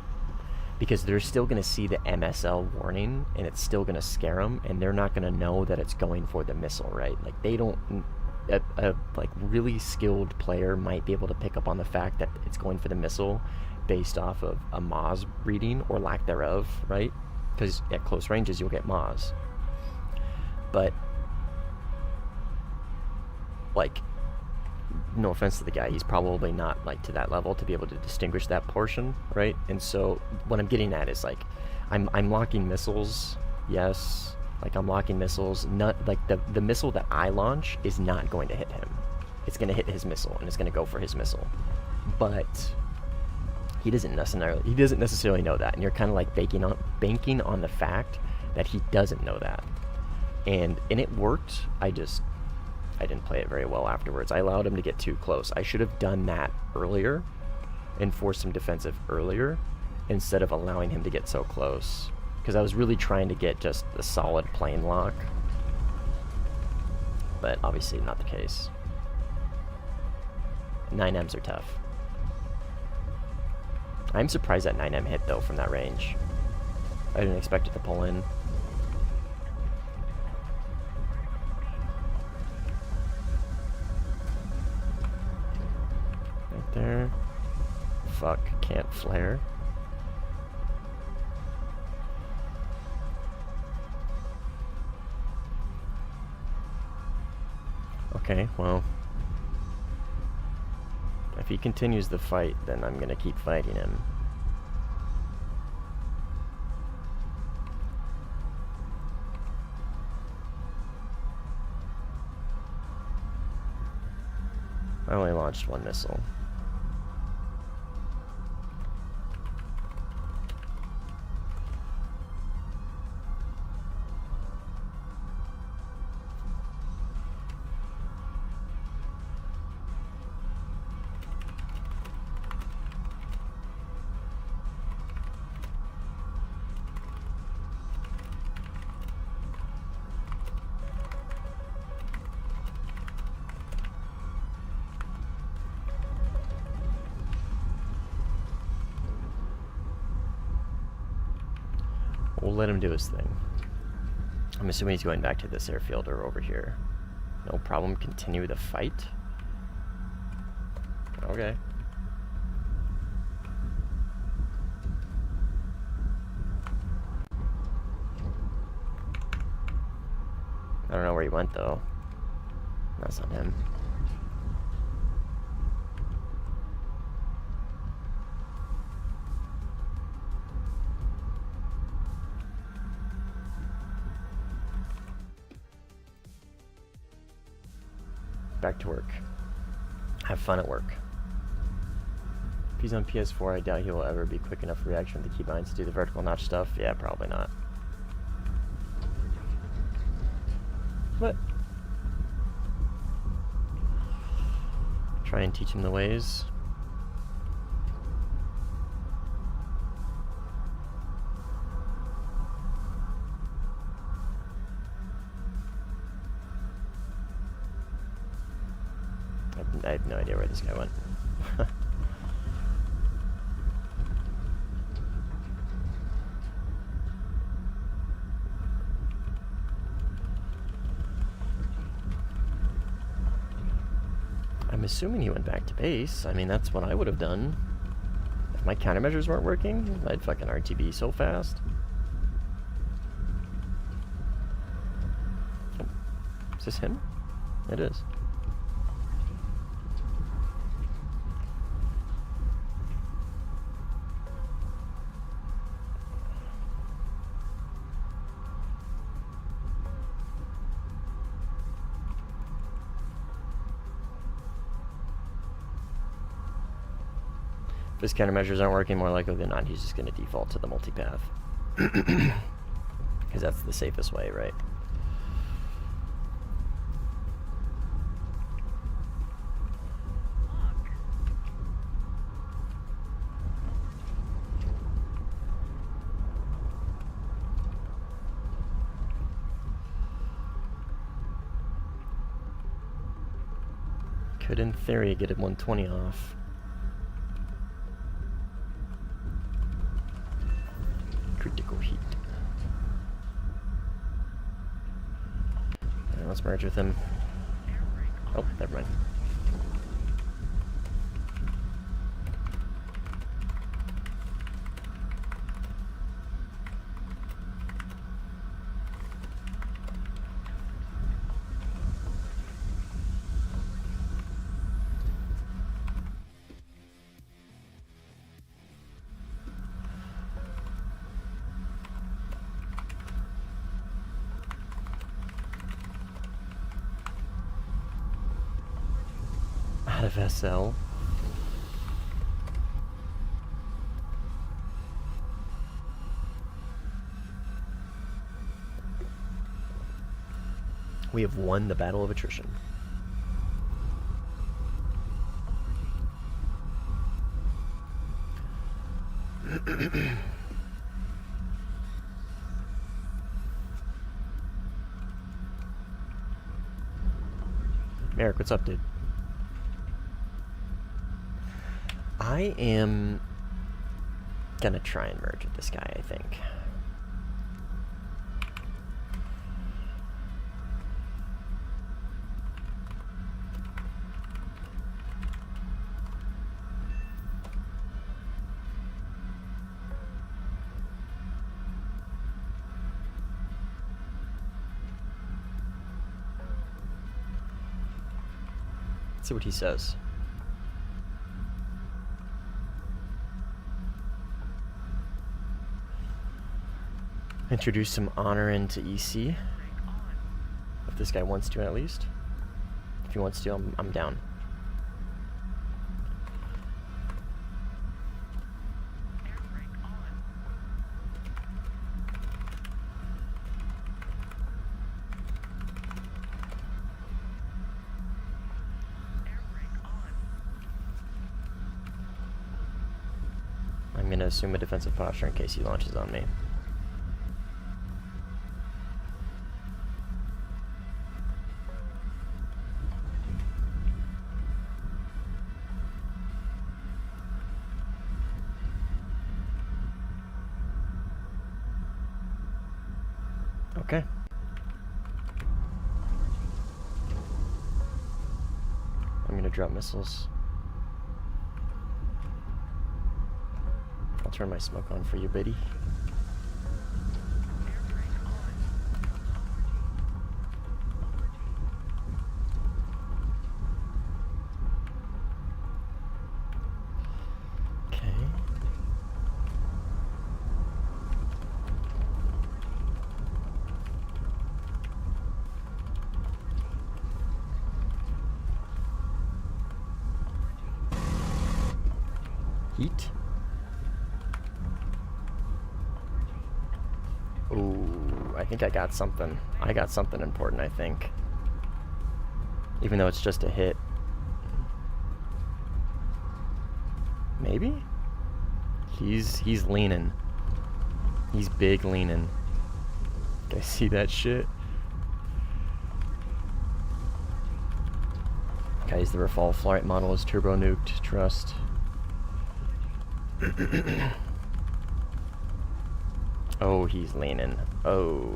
Because they're still going to see the MSL warning, and it's still going to scare them, and they're not going to know that it's going for the missile, right? Like, they don't... A like, really skilled player might be able to pick up on the fact that it's going for the missile based off of a Moz reading, or lack thereof, right? Because at close ranges, you'll get Moz. But... like... no offense to the guy, he's probably not like to that level to be able to distinguish that portion, right? And so what I'm getting at is like, I'm locking missiles, yes, like I'm locking missiles. Not like the missile that I launch is not going to hit him. It's going to hit his missile, and it's going to go for his missile. But he doesn't necessarily know that, and you're kind of like banking on the fact that he doesn't know that. And it worked. I didn't play it very well afterwards. I allowed him to get too close. I should have done that earlier and forced him defensive earlier instead of allowing him to get so close, because I was really trying to get just a solid plane lock, but obviously not the case. 9Ms are tough. I'm surprised that 9M hit though from that range. I didn't expect it to pull in. Right there. Fuck, can't flare. Okay, well, if he continues the fight, then I'm gonna keep fighting him. I only launched one missile. We'll let him do his thing. I'm assuming he's going back to this airfield or over here. No problem, continue the fight? Okay. I don't know where he went though. That's not him. Back to work. Have fun at work. If he's on PS4, I doubt he will ever be quick enough reaction with the keybinds to do the vertical notch stuff. Yeah, probably not. But try and teach him the ways. I have no idea where this guy went. I'm assuming he went back to base. I mean, that's what I would have done. If my countermeasures weren't working, I'd fucking RTB so fast. Oh. Is this him? It is. If his countermeasures aren't working, more likely than not, he's just going to default to the multipath. Because that's the safest way, right? Could, in theory, get a 120 off. Critical heat. Right, let's merge with him. Oh, never mind. FSL. We have won the battle of attrition. Eric, what's up, dude? I am gonna try and merge with this guy, I think. Let's see what he says. Introduce some honor into EC. If this guy wants to, at least. If he wants to, I'm down. I'm gonna assume a defensive posture in case he launches on me. Okay. I'm gonna drop missiles. I'll turn my smoke on for you, Biddy. Heat. Ooh, I think I got something. I got something important, I think. Even though it's just a hit. Maybe? He's leaning. He's big leaning. Guys, see that shit? Guys, the Rafale flight model is turbo nuked. Trust. Oh, he's leaning. Oh.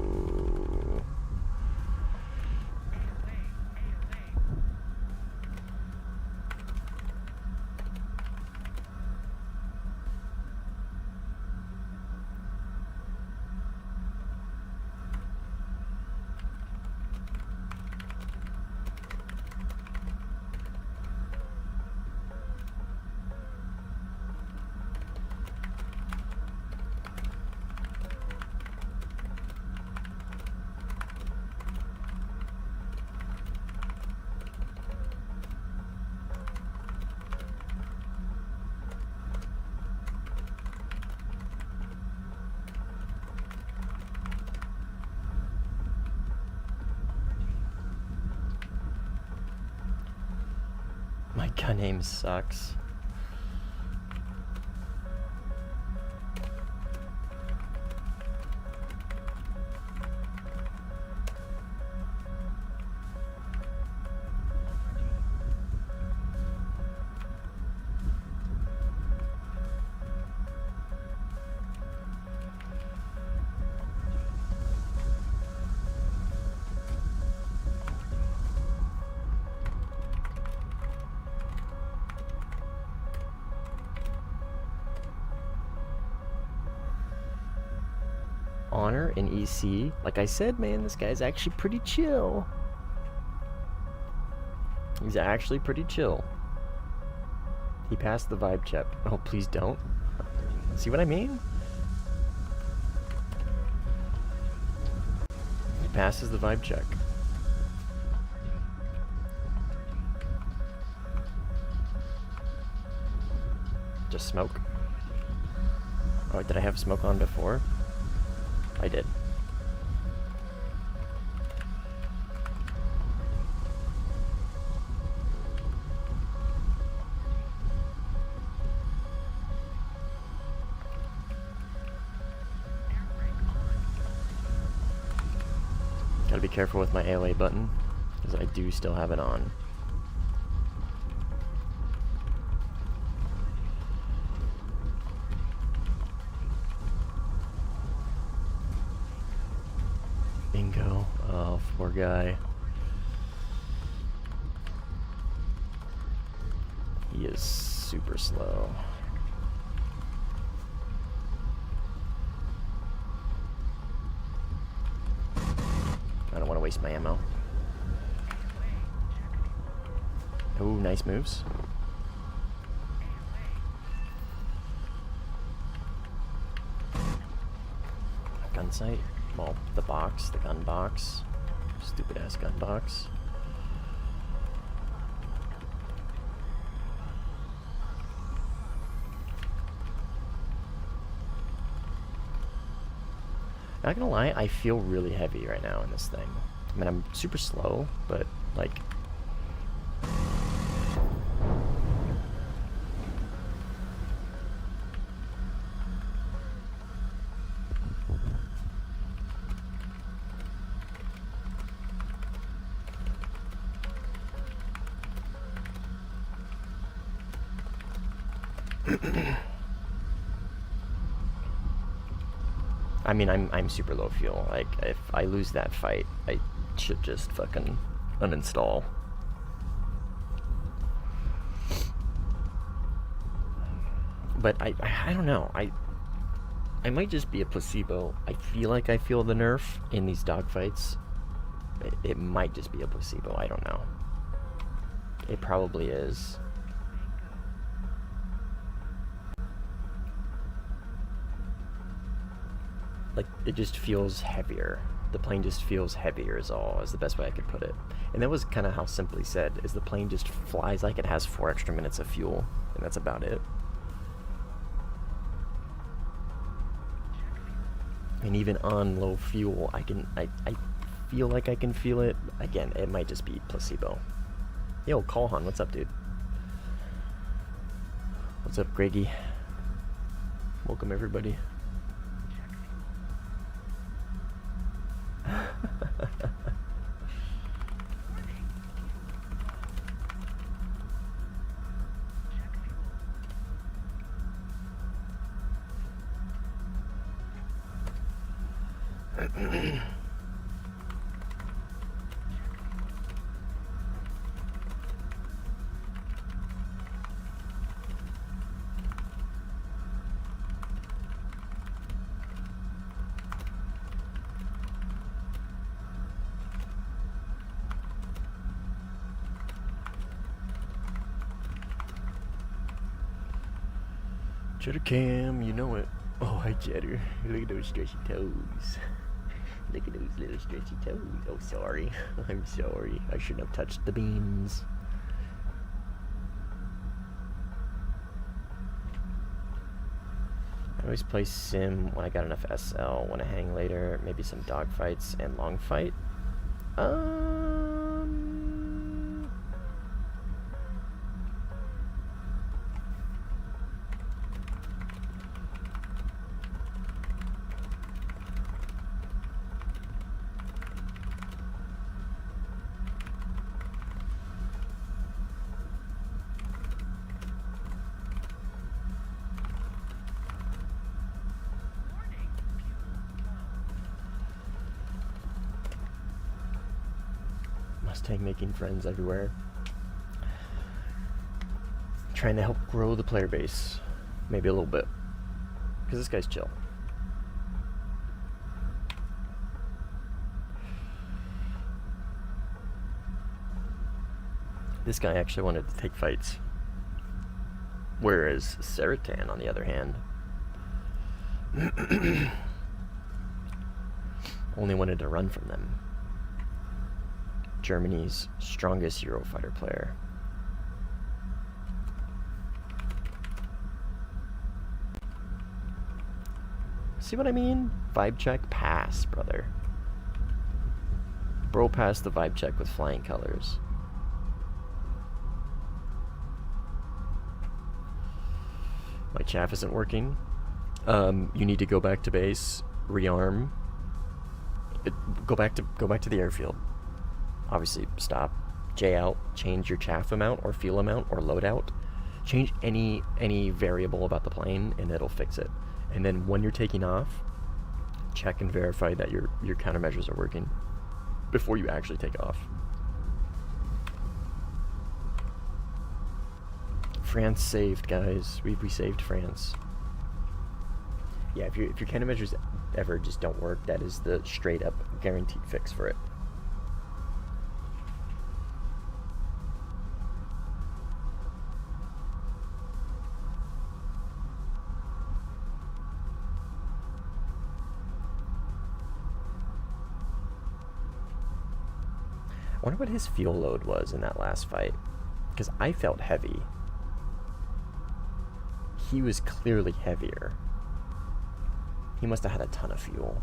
My gun aim sucks. Honor in EC. Like I said, man, this guy's actually pretty chill. He's actually pretty chill. He passed the vibe check. Oh, please don't. See what I mean? He passes the vibe check. Just smoke. Oh, did I have smoke on before? I did. Gotta be careful with my AOA button, because I do still have it on. Bingo. Oh, poor guy. He is super slow. I don't want to waste my ammo. Oh, nice moves. Gun sight. Well, the box, the gun box. Stupid ass gun box. Not gonna lie, I feel really heavy right now in this thing. I mean, I'm super slow, but like... I mean, I'm super low fuel. Like, if I lose that fight, I should just fucking uninstall. But I don't know. I might just be a placebo. I feel like I feel the nerf in these dogfights. It might just be a placebo. I don't know. It probably is. Like, it just feels heavier. The plane just feels heavier is the best way I could put it. And that was kind of how Simply said, is the plane just flies like it has 4 extra minutes of fuel, and that's about it. And even on low fuel, I feel like I can feel it. Again, it might just be placebo. Yo, Kalhan, what's up, dude? What's up, Greggy? Welcome, everybody. Cheddar Cam, you know it. Oh, hi, Cheddar. Look at those stretchy toes. Look at those little stretchy toes. Oh, sorry. I'm sorry. I shouldn't have touched the beans. I always play Sim when I got enough SL. Want to hang later, maybe some dogfights and long fight. Mustang making friends everywhere. Trying to help grow the player base. Maybe a little bit. Because this guy's chill. This guy actually wanted to take fights. Whereas Seratan, on the other hand, only wanted to run from them. Germany's strongest Eurofighter player. See what I mean? Vibe check, pass, brother. Bro passed the vibe check with flying colors. My chaff isn't working. You need to go back to base, rearm. Go back to the airfield. Obviously, stop. J out. Change your chaff amount or fuel amount or loadout. Change any variable about the plane, and it'll fix it. And then when you're taking off, check and verify that your countermeasures are working before you actually take off. France saved, guys. We saved France. Yeah, if your countermeasures ever just don't work, that is the straight up guaranteed fix for it. I wonder what his fuel load was in that last fight, because I felt heavy. He was clearly heavier. He must have had a ton of fuel.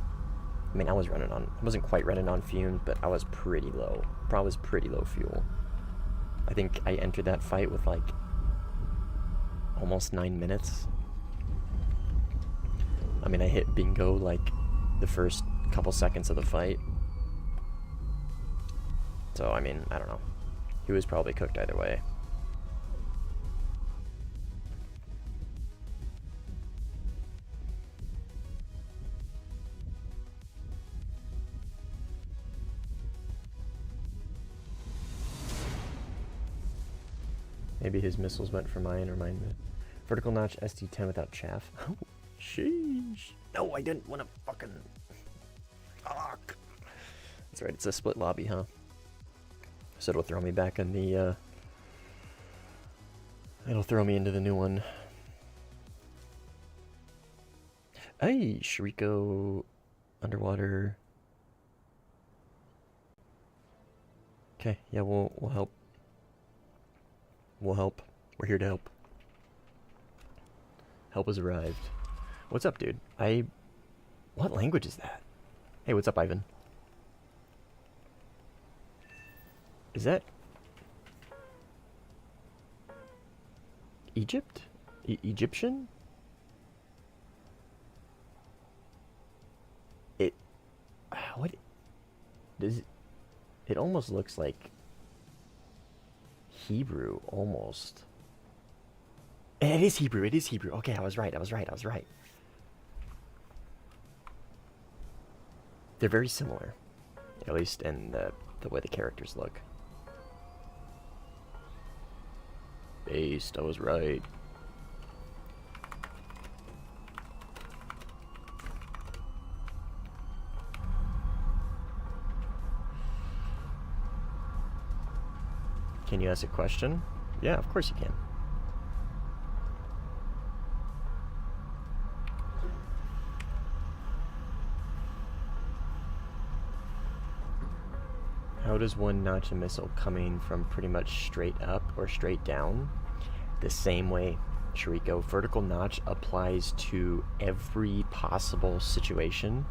I mean, I wasn't quite running on fumes, but I was pretty low. Probably was pretty low fuel. I think I entered that fight with like almost 9 minutes. I mean, I hit bingo like the first couple seconds of the fight. So, I mean, I don't know. He was probably cooked either way. Maybe his missiles went for mine or mine did. Vertical notch SD10 without chaff. Oh, sheesh. No, I didn't want to fucking... Fuck. That's right, it's a split lobby, huh? So it'll throw me back in the, it'll throw me into the new one. Hey, Shriko, underwater. Okay, yeah, we'll help. We'll help. We're here to help. Help has arrived. What's up, dude? What language is that? Hey, what's up, Ivan? Is that Egypt? Egyptian? What does it almost looks like Hebrew almost. It is Hebrew. Okay, I was right. They're very similar, at least in the way the characters look. Based, I was right. Can you ask a question? Yeah, of course you can. How does one notch a missile coming from pretty much straight up or straight down? The same way, Shariko. Vertical notch applies to every possible situation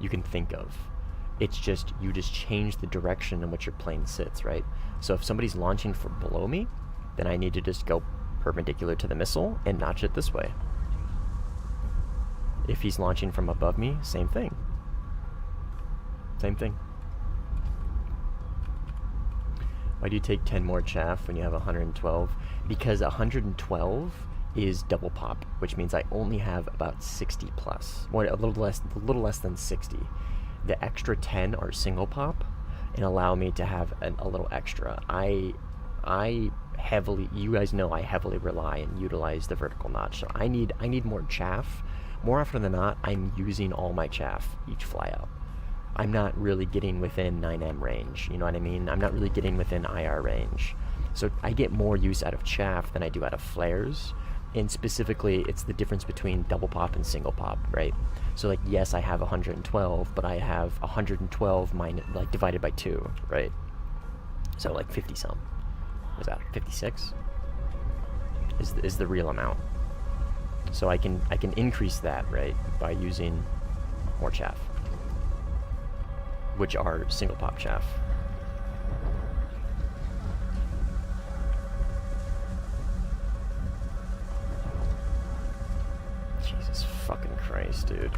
you can think of. It's just, you just change the direction in which your plane sits, right? So if somebody's launching from below me, then I need to just go perpendicular to the missile and notch it this way. If he's launching from above me, same thing. Same thing. Why do you take 10 more chaff when you have 112? Because 112 is double pop, which means I only have about 60 plus. Or a little less than 60. The extra 10 are single pop and allow me to have a little extra. I heavily, you guys know I heavily rely and utilize the vertical notch. So I need more chaff. More often than not, I'm using all my chaff each fly out. I'm not really getting within 9M range, you know what I mean? I'm not really getting within IR range. So I get more use out of chaff than I do out of flares. And specifically, it's the difference between double pop and single pop, right? So like, yes, I have 112, but I have 112 divided by 2, right? So like 50 some. What's that, 56? Is the real amount. So I can increase that, right, by using more chaff, which are single pop chaff. Jesus fucking Christ, dude.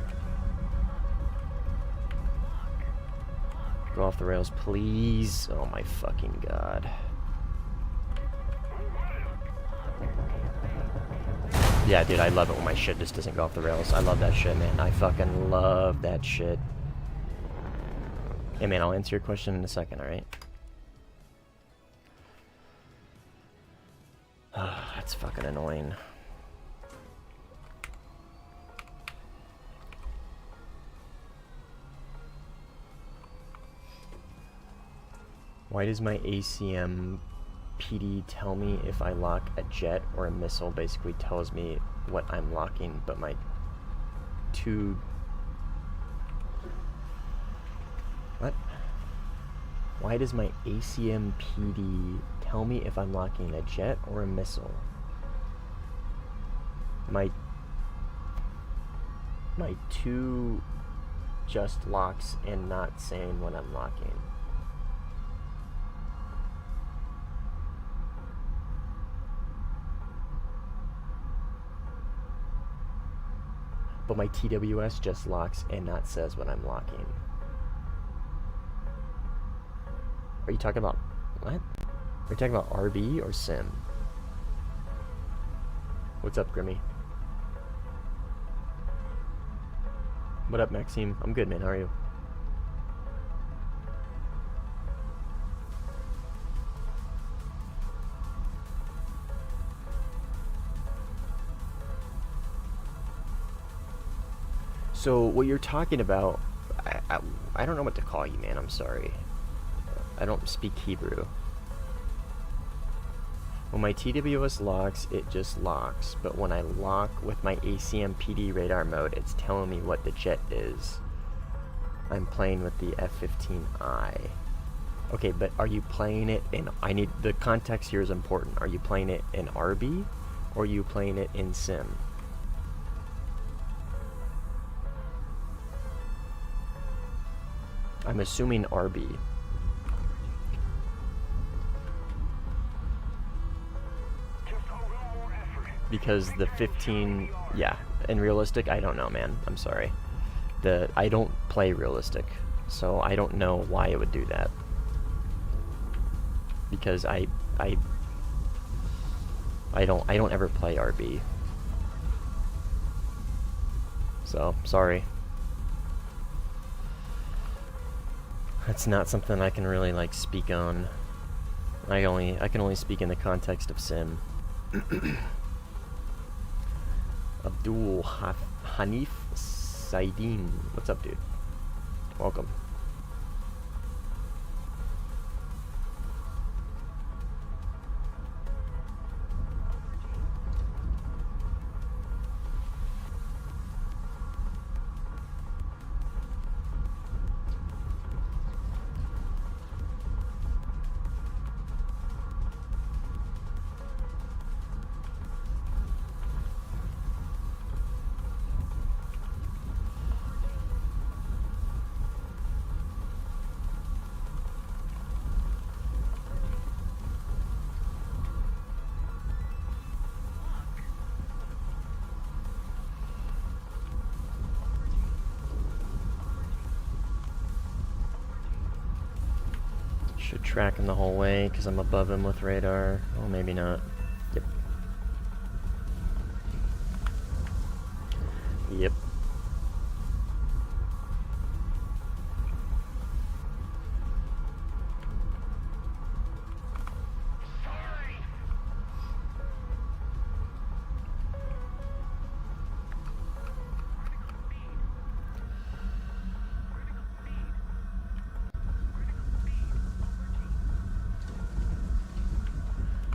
Go off the rails, please. Oh my fucking god. Yeah, dude, I love it when my shit just doesn't go off the rails. I love that shit, man. I fucking love that shit. Hey, man, I'll answer your question in a second, alright? That's fucking annoying. Why does my ACM PD tell me if I lock a jet or a missile? Basically tells me what I'm locking, but my What? Why does my ACM PD tell me if I'm locking a jet or a missile? My 2 just locks and not saying when I'm locking. But my TWS just locks and not says when I'm locking. Are you talking about what? Are you talking about RB or Sim? What's up, Grimmy? What up, Maxime? I'm good, man. How are you? So what you're talking about, I don't know what to call you, man. I'm sorry. I don't speak Hebrew. When my TWS locks, it just locks. But when I lock with my ACM PD radar mode, it's telling me what the jet is. I'm playing with the F-15I. Okay, but are you playing it in... the context here is important. Are you playing it in RB or are you playing it in Sim? I'm assuming RB. Because the 15, yeah, and realistic, I don't know, man. I'm sorry. I don't play realistic, so I don't know why it would do that. Because I don't ever play RB. So, sorry. That's not something I can really like speak on. I can only speak in the context of Sim. Abdul Hanif Saidin. What's up, dude? Welcome. Should track him the whole way because I'm above him with radar. Oh, maybe not. Yep. Yep.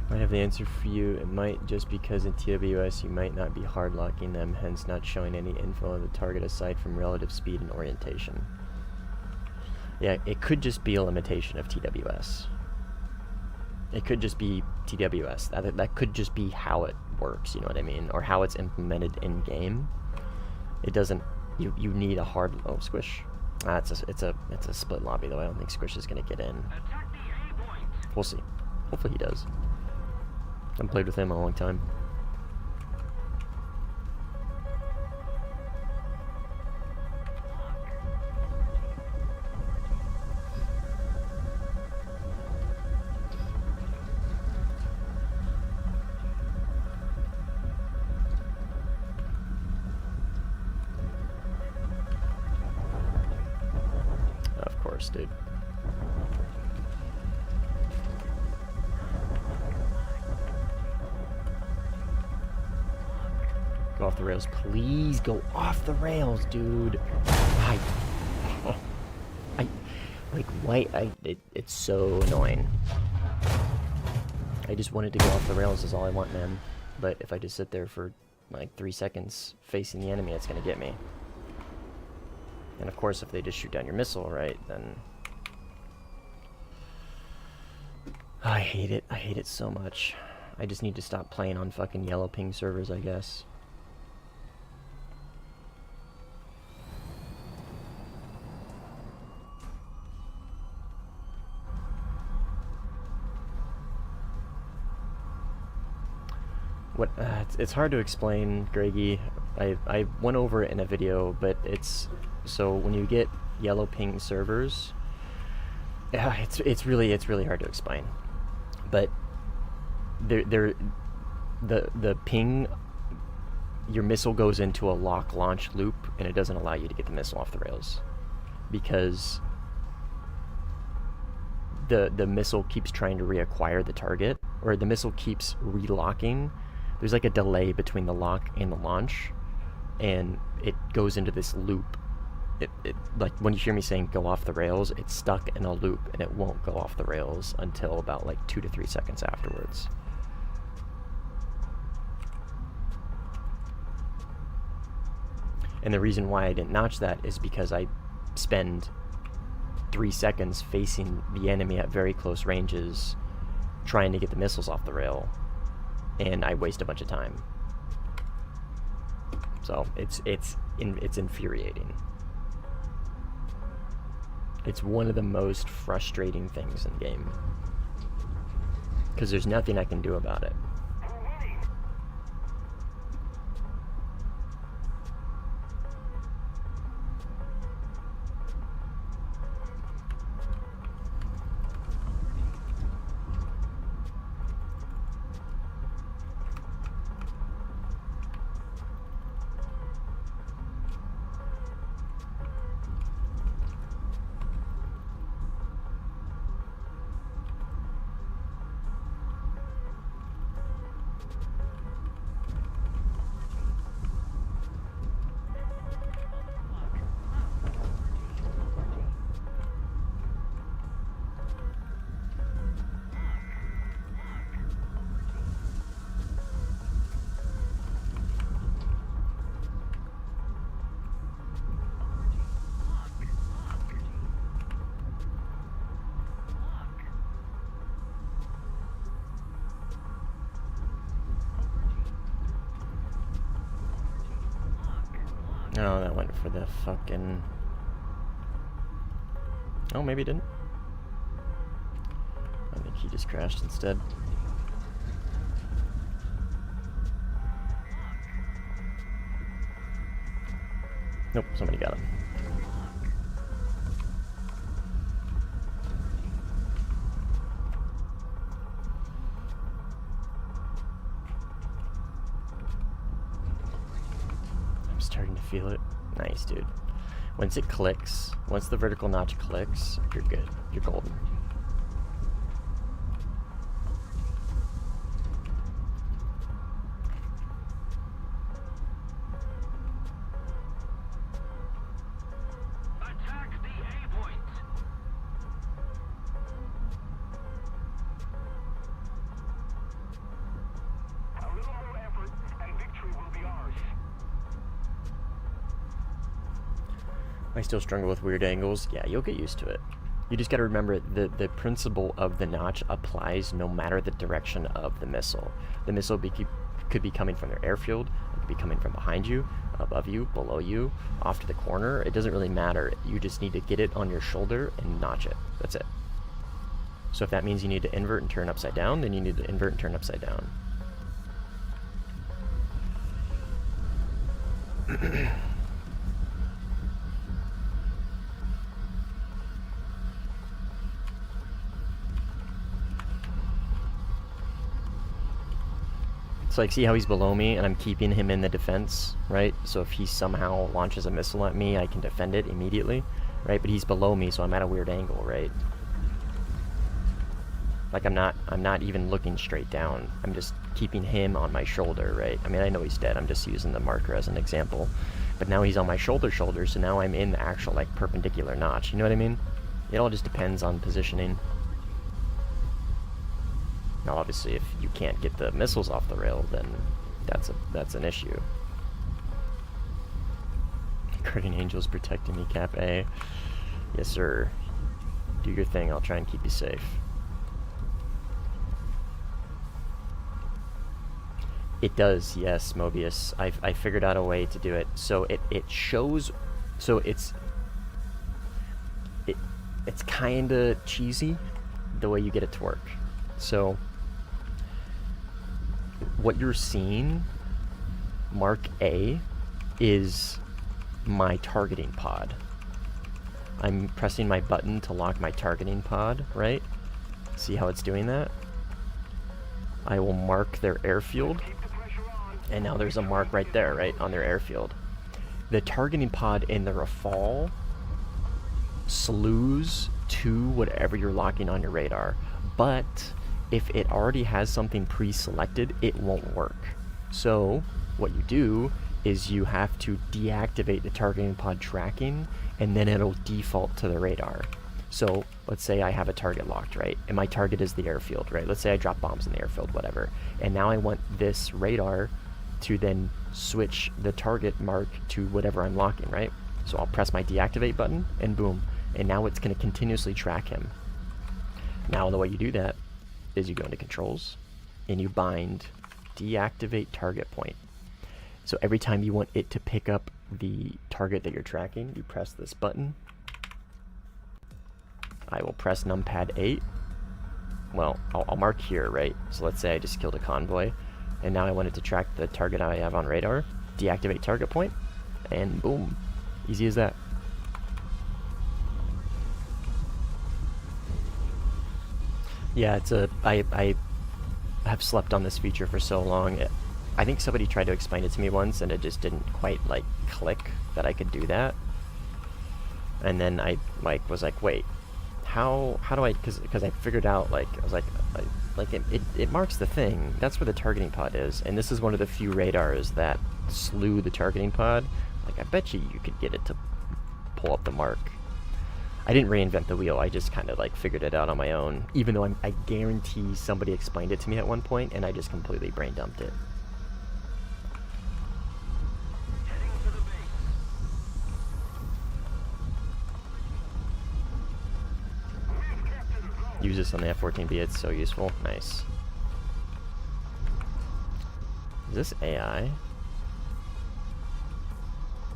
Might have the answer for you. It might just because in TWS you might not be hard locking them, hence not showing any info of the target aside from relative speed and orientation. Yeah, it could just be a limitation of TWS. It could just be TWS. That could just be how it works, you know what I mean? Or how it's implemented in game. It doesn't, you need a hard, oh, Squish. It's a split lobby though. I don't think Squish is gonna get in. We'll see. Hopefully he does. I haven't played with him in a long time. Of course, dude. Go off the rails. Please go off the rails, dude. Like, why? It's so annoying. I just wanted to go off the rails is all I want, man. But if I just sit there for like 3 seconds facing the enemy, it's gonna get me. And of course, if they just shoot down your missile, right, then... I hate it. I hate it so much. I just need to stop playing on fucking yellow ping servers, I guess. It's hard to explain, Greggy. I went over it in a video, but it's... So when you get yellow ping servers, it's really hard to explain. But the ping, your missile goes into a lock launch loop, and it doesn't allow you to get the missile off the rails because the missile keeps trying to reacquire the target, or the missile keeps relocking. There's like a delay between the lock and the launch, and it goes into this loop. It like when you hear me saying go off the rails, it's stuck in a loop and it won't go off the rails until about like 2 to 3 seconds afterwards. And the reason why I didn't notch that is because I spend 3 seconds facing the enemy at very close ranges trying to get the missiles off the rail, and I waste a bunch of time. So it's infuriating. It's one of the most frustrating things in the game, because there's nothing I can do about it. Oh, that went for the fucking... Oh, maybe it didn't. I think he just crashed instead. Nope, somebody got him. Starting to feel it. Nice, dude. Once it clicks, once the vertical notch clicks, you're good. You're golden. Attack the A point. A little more effort and victory will be ours. I still struggle with weird angles. Yeah, you'll get used to it. You just gotta remember the principle of the notch applies no matter the direction of the missile. The missile could be coming from their airfield, it could be coming from behind you, above you, below you, off to the corner. It doesn't really matter. You just need to get it on your shoulder and notch it. That's it. So if that means you need to invert and turn upside down, then you need to invert and turn upside down. So like, see how he's below me and I'm keeping him in the defense, right? So if he somehow launches a missile at me, I can defend it immediately, right? But he's below me, so I'm at a weird angle, right? Like I'm not even looking straight down. I'm just keeping him on my shoulder, right? I mean, I know he's dead. I'm just using the marker as an example. But now he's on my shoulder, so now I'm in the actual like perpendicular notch. You know what I mean? It all just depends on positioning. Now, obviously, if you can't get the missiles off the rail, then that's an issue. Guardian Angel's protecting me, Cap A. Yes, sir. Do your thing. I'll try and keep you safe. It does, yes, Mobius. I figured out a way to do it. So it shows. So it's kind of cheesy the way you get it to work. So what you're seeing, Mark A, is my targeting pod. I'm pressing my button to lock my targeting pod, right? See how it's doing that? I will mark their airfield, and now there's a mark right there, right, on their airfield. The targeting pod in the Rafale slews to whatever you're locking on your radar, but if it already has something pre-selected, it won't work. So what you do is you have to deactivate the targeting pod tracking, and then it'll default to the radar. So let's say I have a target locked, right? And my target is the airfield, right? Let's say I drop bombs in the airfield, whatever. And now I want this radar to then switch the target mark to whatever I'm locking, right? So I'll press my deactivate button, and boom. And now it's going to continuously track him. Now the way you do that is you go into controls and you bind deactivate target point. So every time you want it to pick up the target that you're tracking, you press this button. I will press numpad 8. Well, I'll mark here, right? So let's say I just killed a convoy, and now I want it to track the target I have on radar. Deactivate target point, and boom. Easy as that. Yeah, it's I have slept on this feature for so long. I think somebody tried to explain it to me once, and it just didn't quite like click that I could do that. And then I was like, wait, how do I? Because I figured out, like, I was like it marks the thing. That's where the targeting pod is, and this is one of the few radars that slew the targeting pod. Like, I bet you could get it to pull up the mark. I didn't reinvent the wheel. I just kind of like figured it out on my own, even though I guarantee somebody explained it to me at one point, and I just completely brain dumped it. Use this on the F-14B, it's so useful. Nice. Is this AI?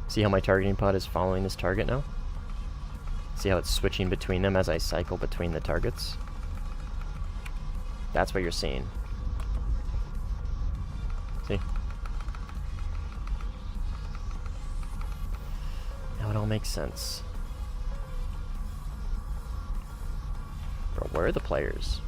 See how my targeting pod is following this target now? See how it's switching between them as I cycle between the targets? That's what you're seeing. See? Now it all makes sense. Bro, where are the players?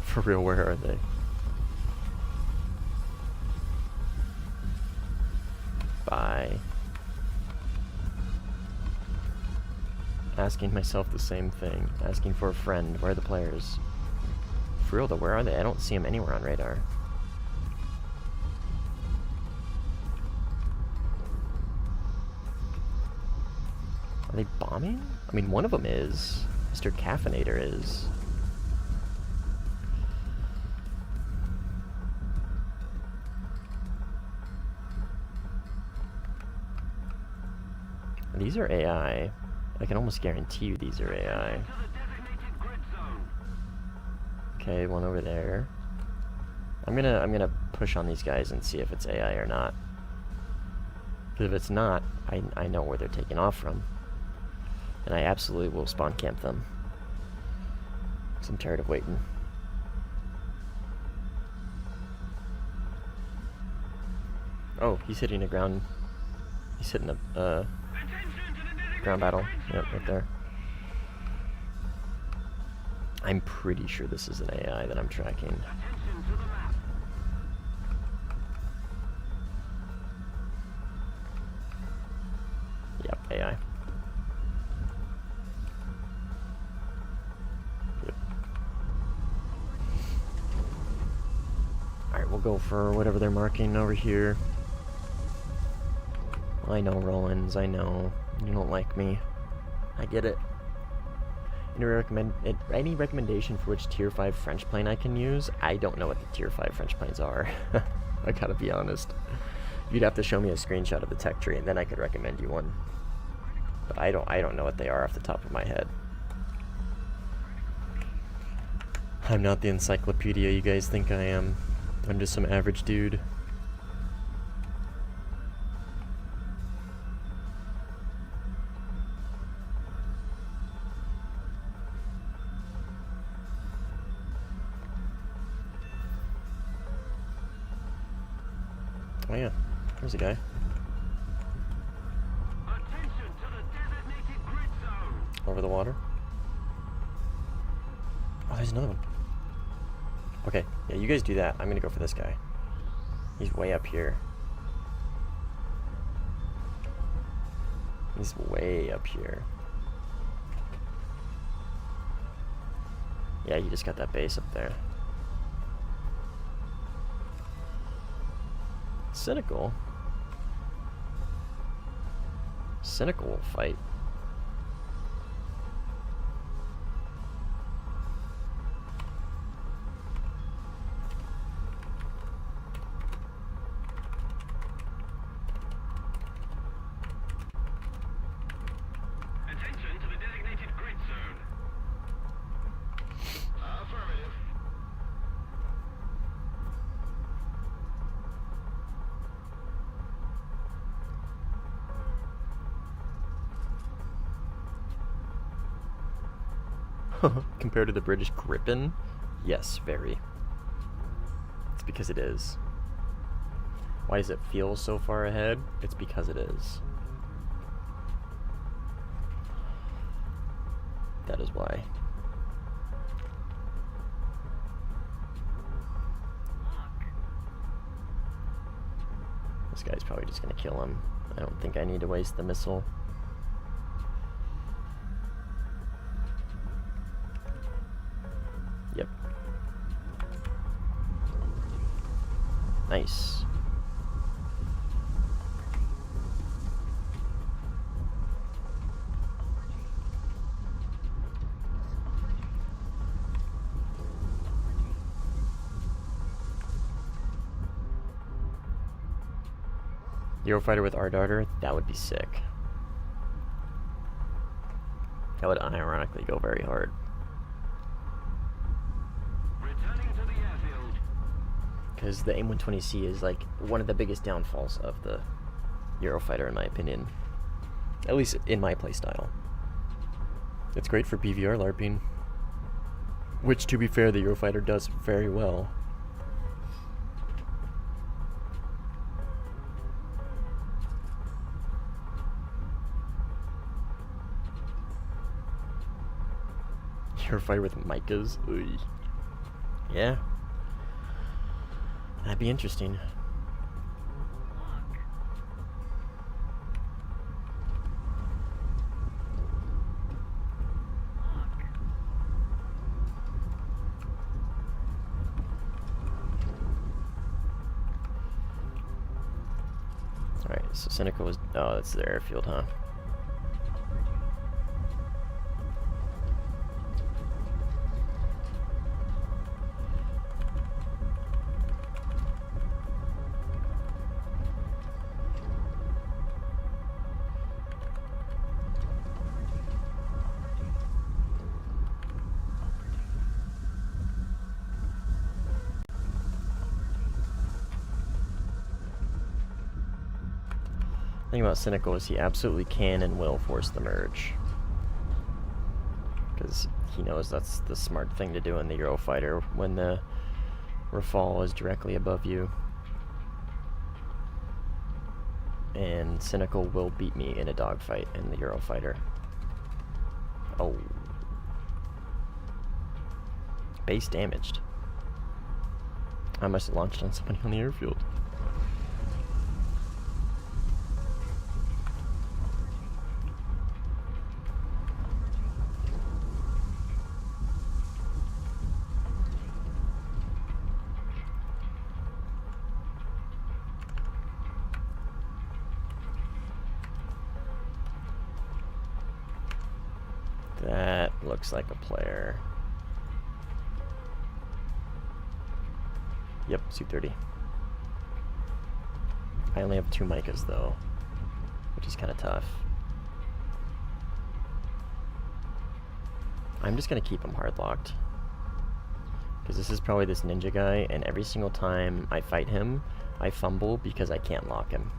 For real, where are they? Bye. Asking myself the same thing. Asking for a friend. Where are the players? For real though, where are they? I don't see them anywhere on radar. Are they bombing? I mean, one of them is. Mr. Caffeinator is. These are AI. I can almost guarantee you these are AI. Okay, one over there. I'm gonna push on these guys and see if it's AI or not. Because if it's not, I know where they're taking off from. And I absolutely will spawn camp them. Because I'm tired of waiting. Oh, he's hitting a ground... He's hitting a, ground battle. Yep, right there. I'm pretty sure this is an AI that I'm tracking. Yep, AI. Yep. Alright, we'll go for whatever they're marking over here. I know, Rollins, I know. You don't like me. I get it. Any recommendation for which Tier 5 French plane I can use? I don't know what the Tier 5 French planes are. I gotta be honest. You'd have to show me a screenshot of the tech tree, and then I could recommend you one. But I don't know what they are off the top of my head. I'm not the encyclopedia you guys think I am. I'm just some average dude. Oh yeah, there's a guy. Over the water. Oh, there's another one. Okay, yeah, you guys do that. I'm gonna go for this guy. He's way up here. He's way up here. Yeah, you just got that base up there. Cynical. Cynical will fight. Attention to the designated grid zone. Affirmative. Compared to the British Gripen? Yes, very. It's because it is. Why does it feel so far ahead? It's because it is. That is why. This guy's probably just gonna kill him. I don't think I need to waste the missile. Yep. Nice. Eurofighter with our darter? That would be sick. That would ironically go very hard. Returning to the airfield. Because the AIM-120C is like one of the biggest downfalls of the Eurofighter in my opinion. At least in my playstyle. It's great for PVR LARPing. Which, to be fair, the Eurofighter does very well. Eurofighter with micas? Oy. Yeah. That'd be interesting. Alright, so Seneca was... Oh, that's the airfield, huh? The thing about Cynical is he absolutely can and will force the merge. Because he knows that's the smart thing to do in the Eurofighter when the Rafale is directly above you. And Cynical will beat me in a dogfight in the Eurofighter. Oh. Base damaged. I must have launched on somebody on the airfield. That looks like a player. Yep, Su-30. I only have 2 Micas though, which is kind of tough. I'm just gonna keep him hard locked. Because this is probably this ninja guy, and every single time I fight him, I fumble because I can't lock him.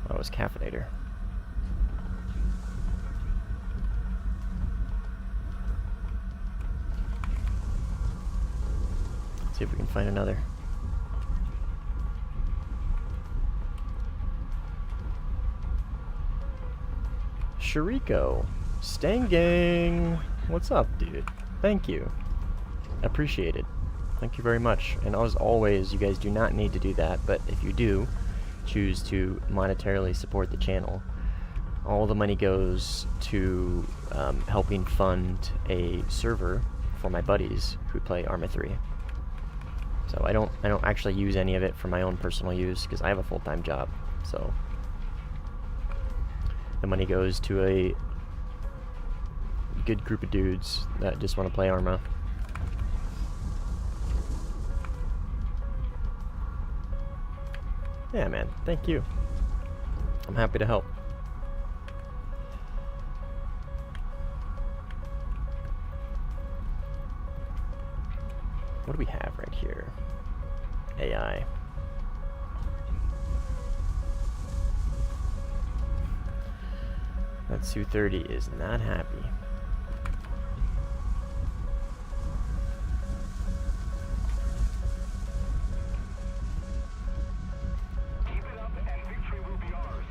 That was Caffeinator. See if we can find another. Shariko. Stangang! What's up, dude? Thank you. Appreciate it. Thank you very much. And as always, you guys do not need to do that, but if you do choose to monetarily support the channel, all the money goes to helping fund a server for my buddies who play Arma 3. So I don't actually use any of it for my own personal use because I have a full-time job. So the money goes to a good group of dudes that just want to play Arma. Yeah, man. Thank you. I'm happy to help. What do we have right here? AI. That Su-30 is not happy. Keep it up and victory will be ours.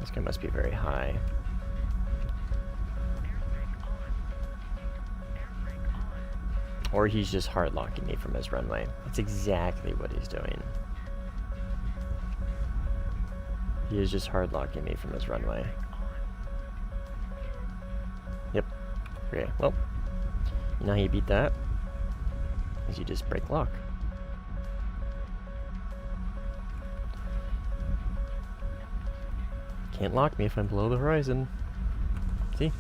This guy must be very high. Or he's just hard locking me from his runway. That's exactly what he's doing. He is just hard locking me from his runway. Yep. Okay, well, you know how you beat that? Is you just break lock. Can't lock me if I'm below the horizon. See?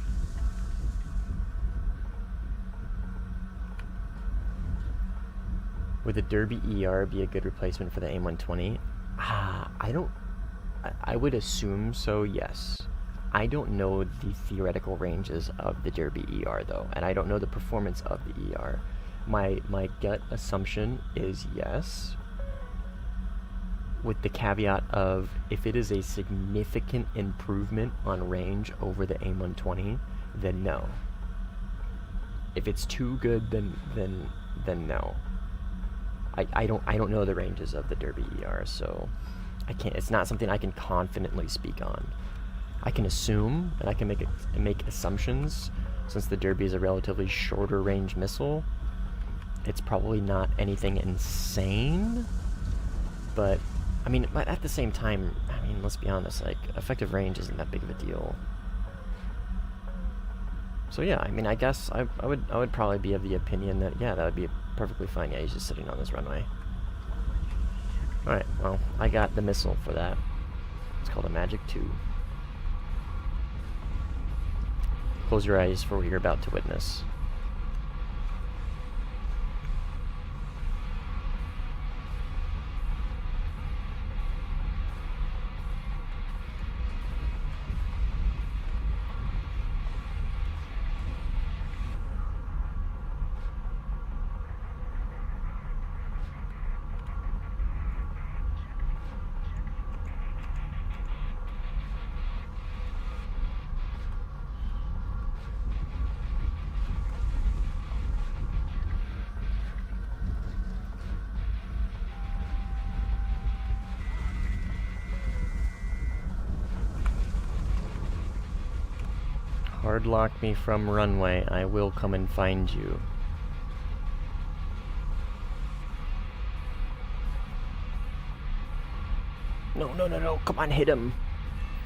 Would the Derby ER be a good replacement for the AIM-120? I would assume so, yes. I don't know the theoretical ranges of the Derby ER though, and I don't know the performance of the ER. My gut assumption is yes, with the caveat of if it is a significant improvement on range over the AIM-120, then no. If it's too good, then no. I don't know the ranges of the Derby ER, so I can't. It's not something I can confidently speak on. I can assume and I can make assumptions. Since the Derby is a relatively shorter range missile, it's probably not anything insane. But, I mean, at the same time, I mean, let's be honest, like, effective range isn't that big of a deal. So yeah, I mean, I guess I would probably be of the opinion that, yeah, that would be perfectly fine. Yeah, he's just sitting on this runway. Alright, well, I got the missile for that. It's called a Magic 2. Close your eyes for what you're about to witness. Hard lock me from runway. I will come and find you. No, no, no, no. Come on, hit him.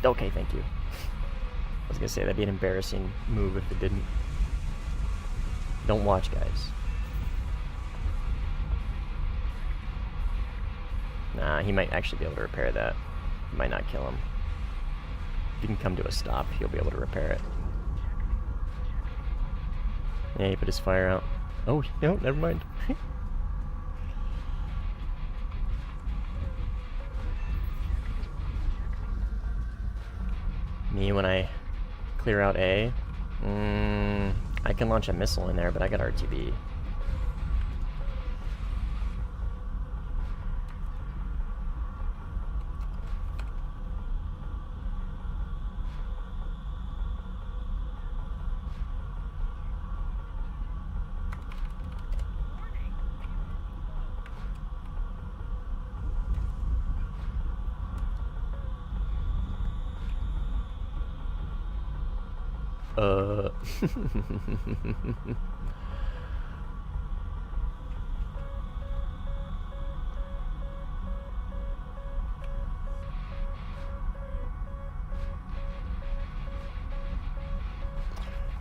Okay, thank you. I was gonna say, that'd be an embarrassing move if it didn't. Don't watch, guys. Nah, he might actually be able to repair that. Might not kill him. If he can come to a stop, he'll be able to repair it. Yeah, he put his fire out. Oh, no, never mind. Me, when I clear out A, I can launch a missile in there, but I got RTB.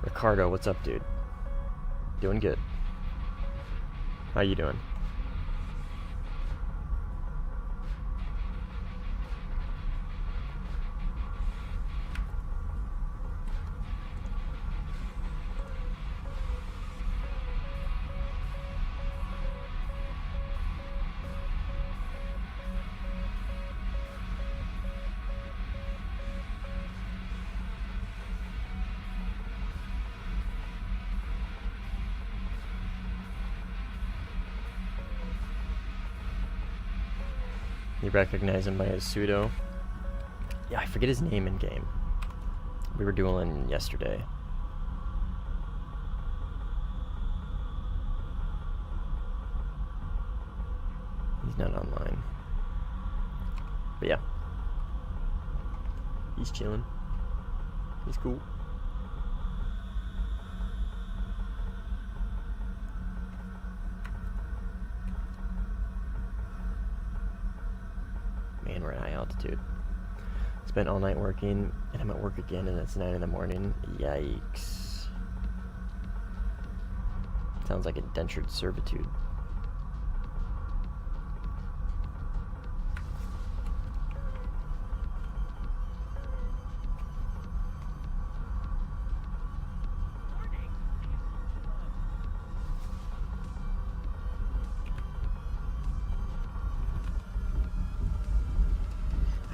Ricardo, what's up, dude? Doing good. How you doing? You recognize him by his pseudo? Yeah, I forget his name in game. We were dueling yesterday. He's not online. But yeah. He's chilling. He's cool. Man, we're at high altitude. Spent all night working, and I'm at work again, and it's 9 in the morning. Yikes. Sounds like indentured servitude.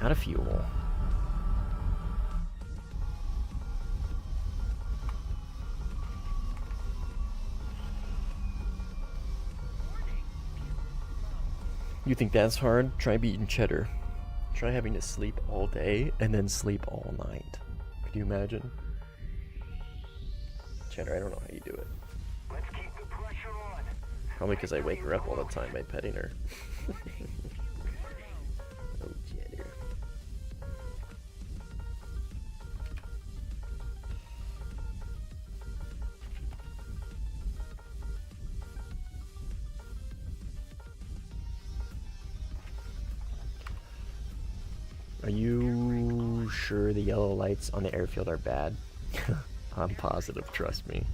Out of fuel. You think that's hard? Try beating cheddar. Try having to sleep all day and then sleep all night. Could you imagine? Cheddar, I don't know how you do it. Let's keep the pressure on. Probably because I wake her up all the time by petting her. Oh, cheddar. Are you sure the yellow lights on the airfield are bad? I'm positive, trust me.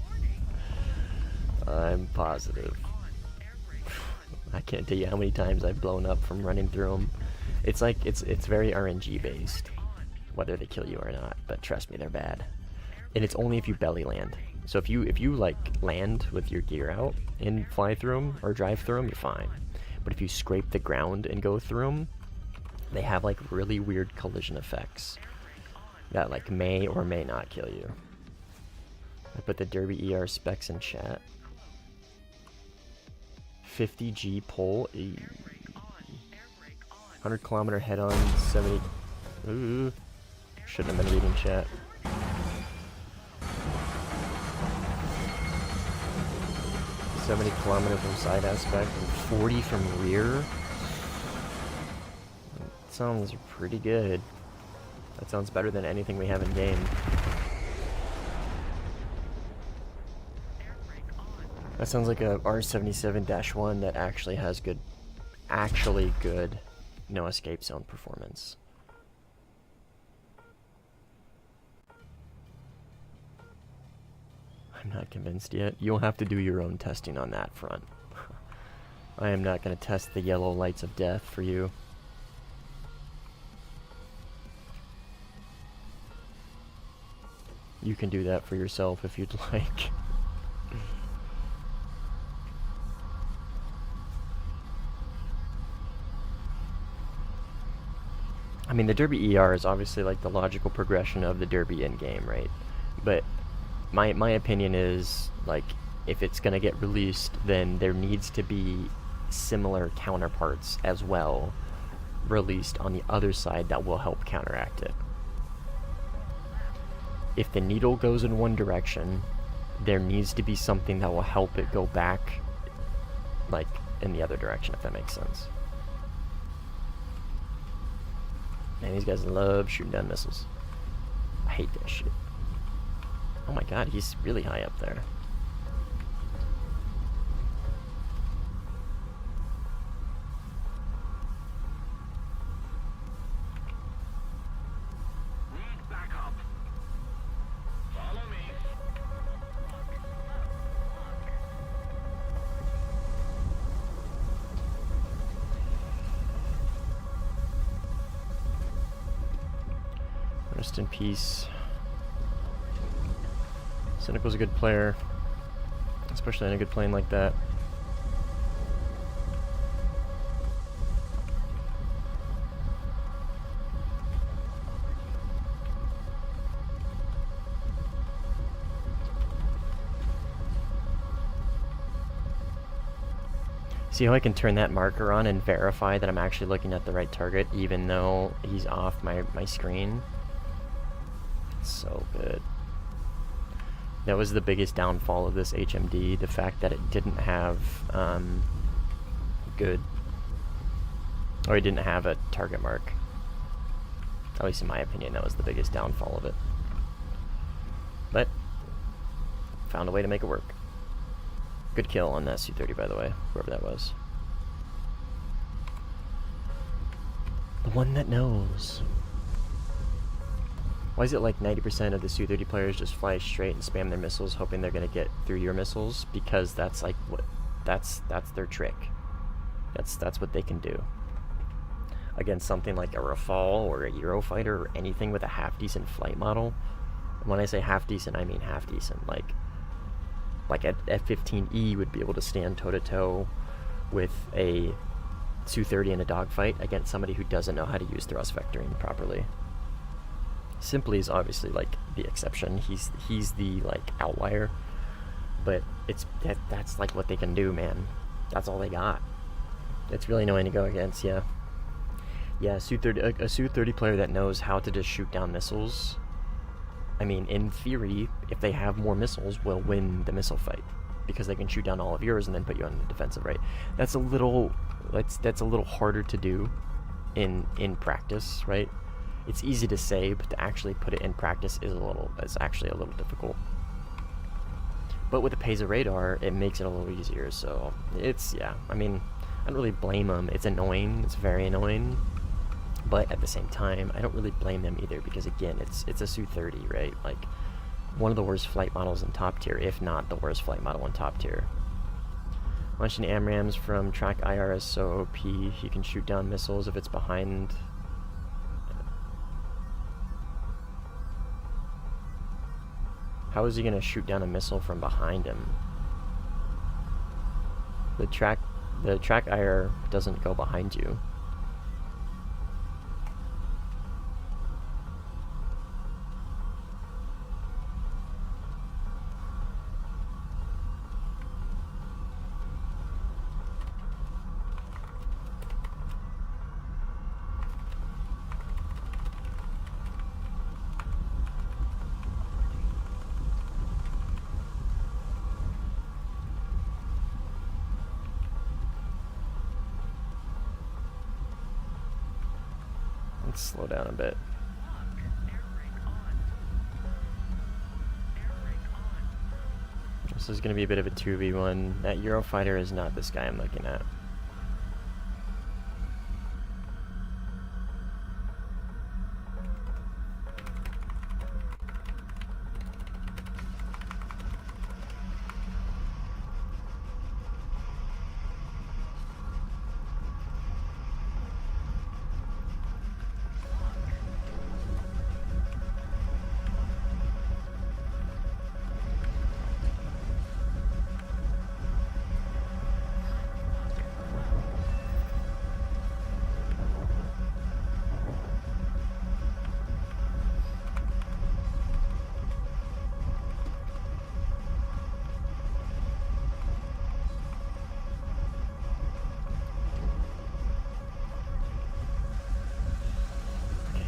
I'm positive. I can't tell you how many times I've blown up from running through them. It's like, it's very RNG based, whether they kill you or not, but trust me, they're bad. And it's only if you belly land. So if you like land with your gear out and fly through them or drive through them, you're fine. But if you scrape the ground and go through them, they have like really weird collision effects that like may or may not kill you. I put the Derby ER specs in chat. 50G pull, 100 kilometer head on, 70. Ooh, shouldn't have been reading chat. $70 kilometer from side aspect and 40 from rear. That sounds pretty good. That sounds better than anything we have in game. That sounds like a R77-1 that actually has good no escape zone performance. I'm not convinced yet. You'll have to do your own testing on that front. I am not going to test the yellow lights of death for you. You can do that for yourself if you'd like. I mean, the Derby ER is obviously like the logical progression of the Derby in-game, right? But my opinion is, like, if it's going to get released, then there needs to be similar counterparts as well released on the other side that will help counteract it. If the needle goes in one direction, there needs to be something that will help it go back, like, in the other direction, if that makes sense. Man, these guys love shooting down missiles. I hate that shit. Oh my god, he's really high up there. Need backup. Follow me. Rest in peace. Cynical's a good player, especially in a good plane like that. See how I can turn that marker on and verify that I'm actually looking at the right target even though he's off my screen? It's so good. That was the biggest downfall of this HMD, the fact that it didn't have it didn't have a target mark. At least in my opinion, that was the biggest downfall of it. But found a way to make it work. Good kill on that Su-30, by the way, whoever that was. The one that knows. Why is it like 90% of the Su-30 players just fly straight and spam their missiles, hoping they're gonna get through your missiles? Because that's like that's their trick. That's what they can do. Against something like a Rafale or a Eurofighter or anything with a half-decent flight model. And when I say half-decent, I mean half-decent. Like a F-15E would be able to stand toe-to-toe with a Su-30 in a dogfight against somebody who doesn't know how to use thrust vectoring properly. Simply is obviously like the exception. He's the like outlier, but that's like what they can do, man. That's all they got. It's really annoying to go against. Yeah, a Su-30 player that knows how to just shoot down missiles. I mean, in theory, if they have more missiles, will win the missile fight because they can shoot down all of yours and then put you on the defensive, right? That's a little harder to do in practice, right? It's easy to say, but to actually put it in practice is actually a little difficult. But with the Pesa radar, it makes it a little easier. So it's, yeah, I mean, I don't really blame them. It's annoying. It's very annoying. But at the same time, I don't really blame them either, because again, it's a Su-30, right? Like, one of the worst flight models in top tier, if not the worst flight model in top tier. Launching AMRAAMs from track IR is so OP. He can shoot down missiles if it's behind. How is he gonna shoot down a missile from behind him? The track IR doesn't go behind you. Let's slow down a bit. This is going to be a bit of a 2v1. That Eurofighter is not this guy I'm looking at.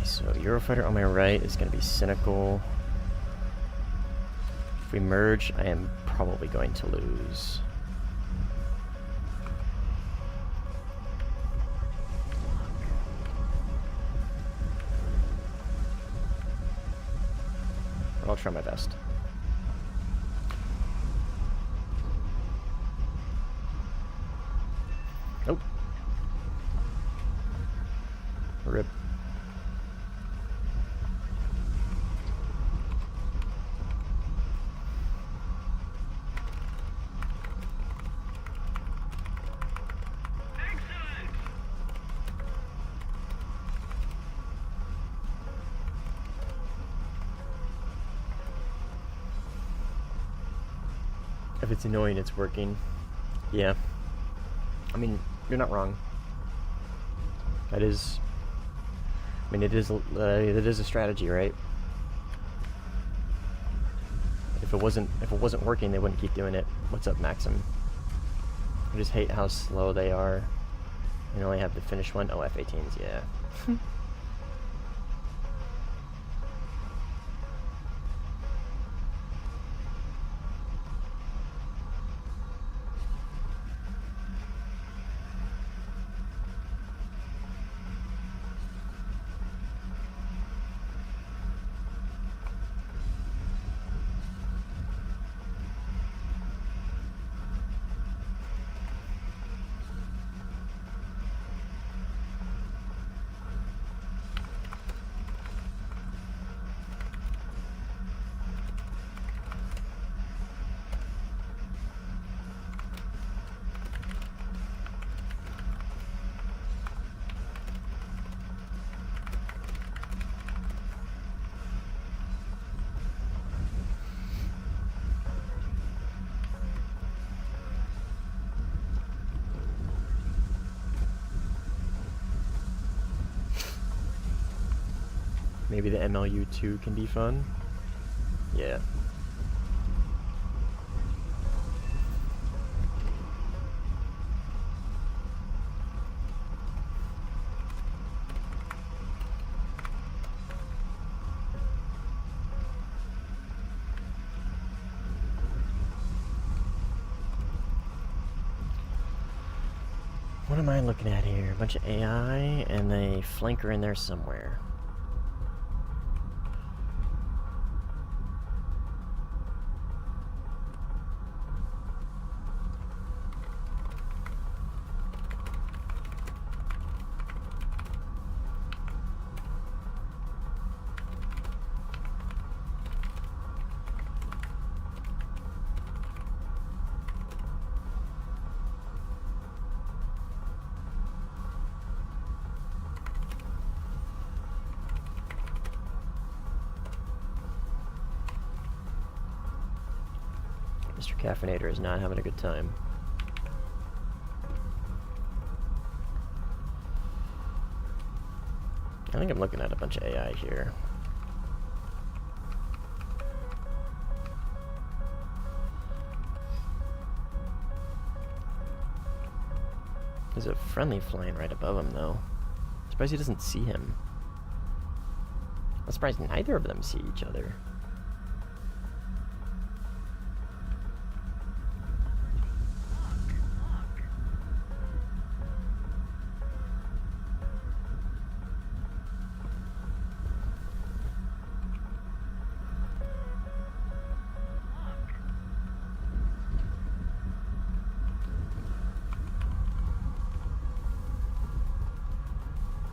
So Eurofighter on my right is going to be cynical. If we merge, I am probably going to lose. But I'll try my best. Nope. Rip. If it's annoying, it's working. Yeah. I mean, you're not wrong. That is... I mean, it is a strategy, right? If it wasn't working, they wouldn't keep doing it. What's up, Maxim? I just hate how slow they are. You only have to finish one. Oh, F-18s, yeah. Maybe the MLU-2 can be fun. Yeah. What am I looking at here? A bunch of AI and a flanker in there somewhere. Mr. Caffeinator is not having a good time. I think I'm looking at a bunch of AI here. There's a friendly flying right above him, though. I'm surprised he doesn't see him. I'm surprised neither of them see each other.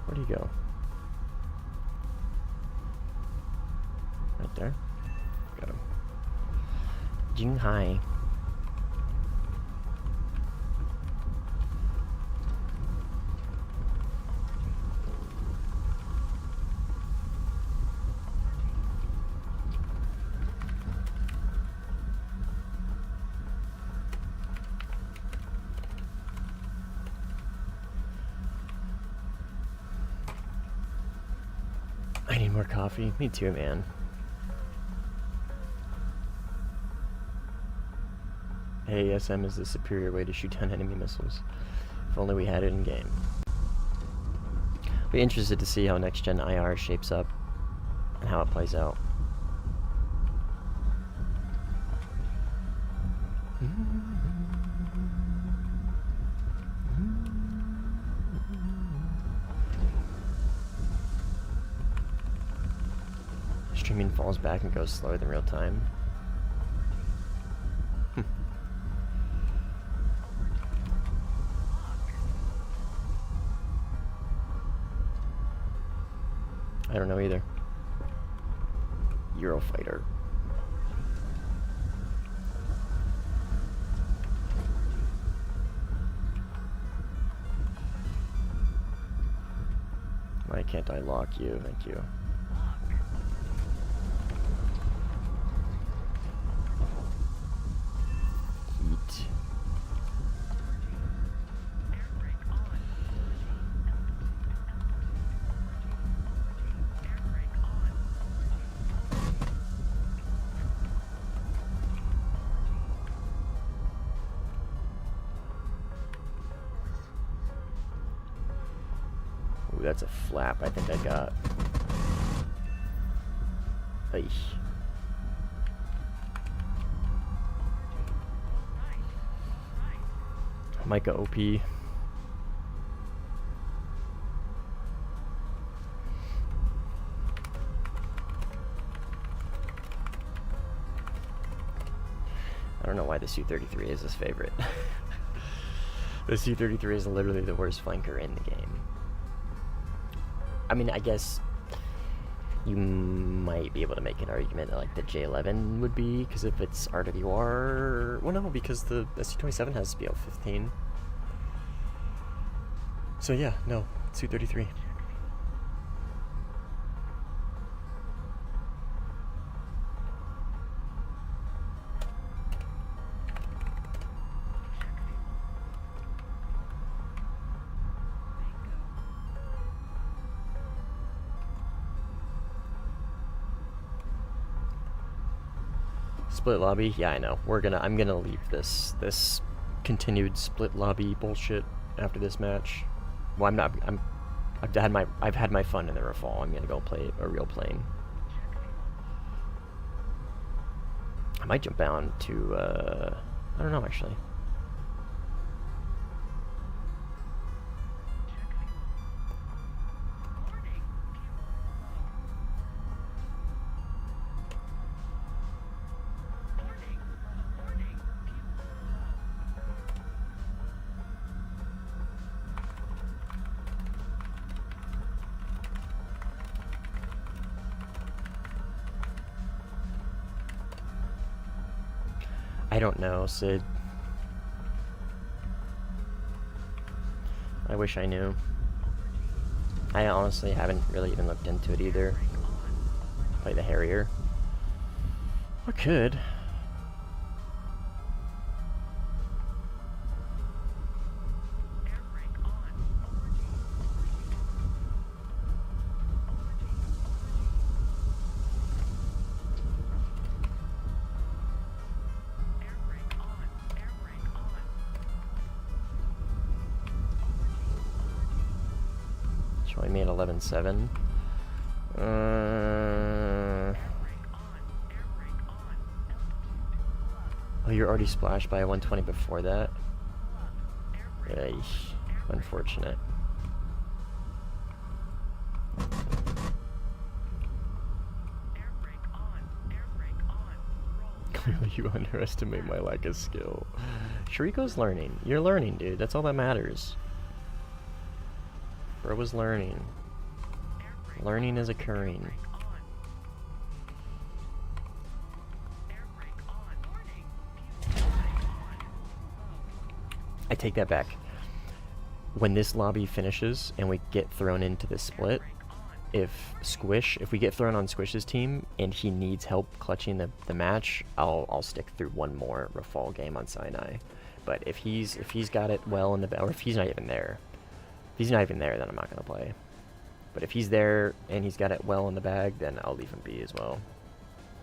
Where'd he go? Right there. Got him. Jing Hai. I need more coffee. Me too, man. ASM is the superior way to shoot down enemy missiles. If only we had it in game. Be interested to see how next gen IR shapes up and how it plays out. Streaming falls back and goes slower than real time. I don't know either. Eurofighter. Why can't I lock you? Thank you. Heat. Ooh, that's a flap I think I got. Eesh. Micah OP. I don't know why the Su-33 is his favorite. The Su-33 is literally the worst flanker in the game. I mean, I guess you might be able to make an argument that like the J11 would be, because if it's RWR, well no, because the Su-27 has SPL-15. So yeah, no, Su-33. Split lobby? Yeah, I know. I'm gonna leave this continued split lobby bullshit after this match. Well, I've had my fun in the Rafale. I'm gonna go play a real plane. I might jump down to I don't know actually. I don't know, Sid. I wish I knew. I honestly haven't really even looked into it either. Play the Harrier. I could. So I made 11-7. Oh, you're already splashed by a 120 before that? Eesh, unfortunate. Clearly you underestimate my lack of skill. Shariko's learning. You're learning, dude. That's all that matters. Bro was learning. Learning is occurring. I take that back. When this lobby finishes and we get thrown into this split, if we get thrown on Squish's team and he needs help clutching the match, I'll stick through one more Rafal game on Sinai. But if he's got it well in the bag, or if he's not even there, then I'm not gonna play. But if he's there and he's got it well in the bag, then I'll leave him be as well.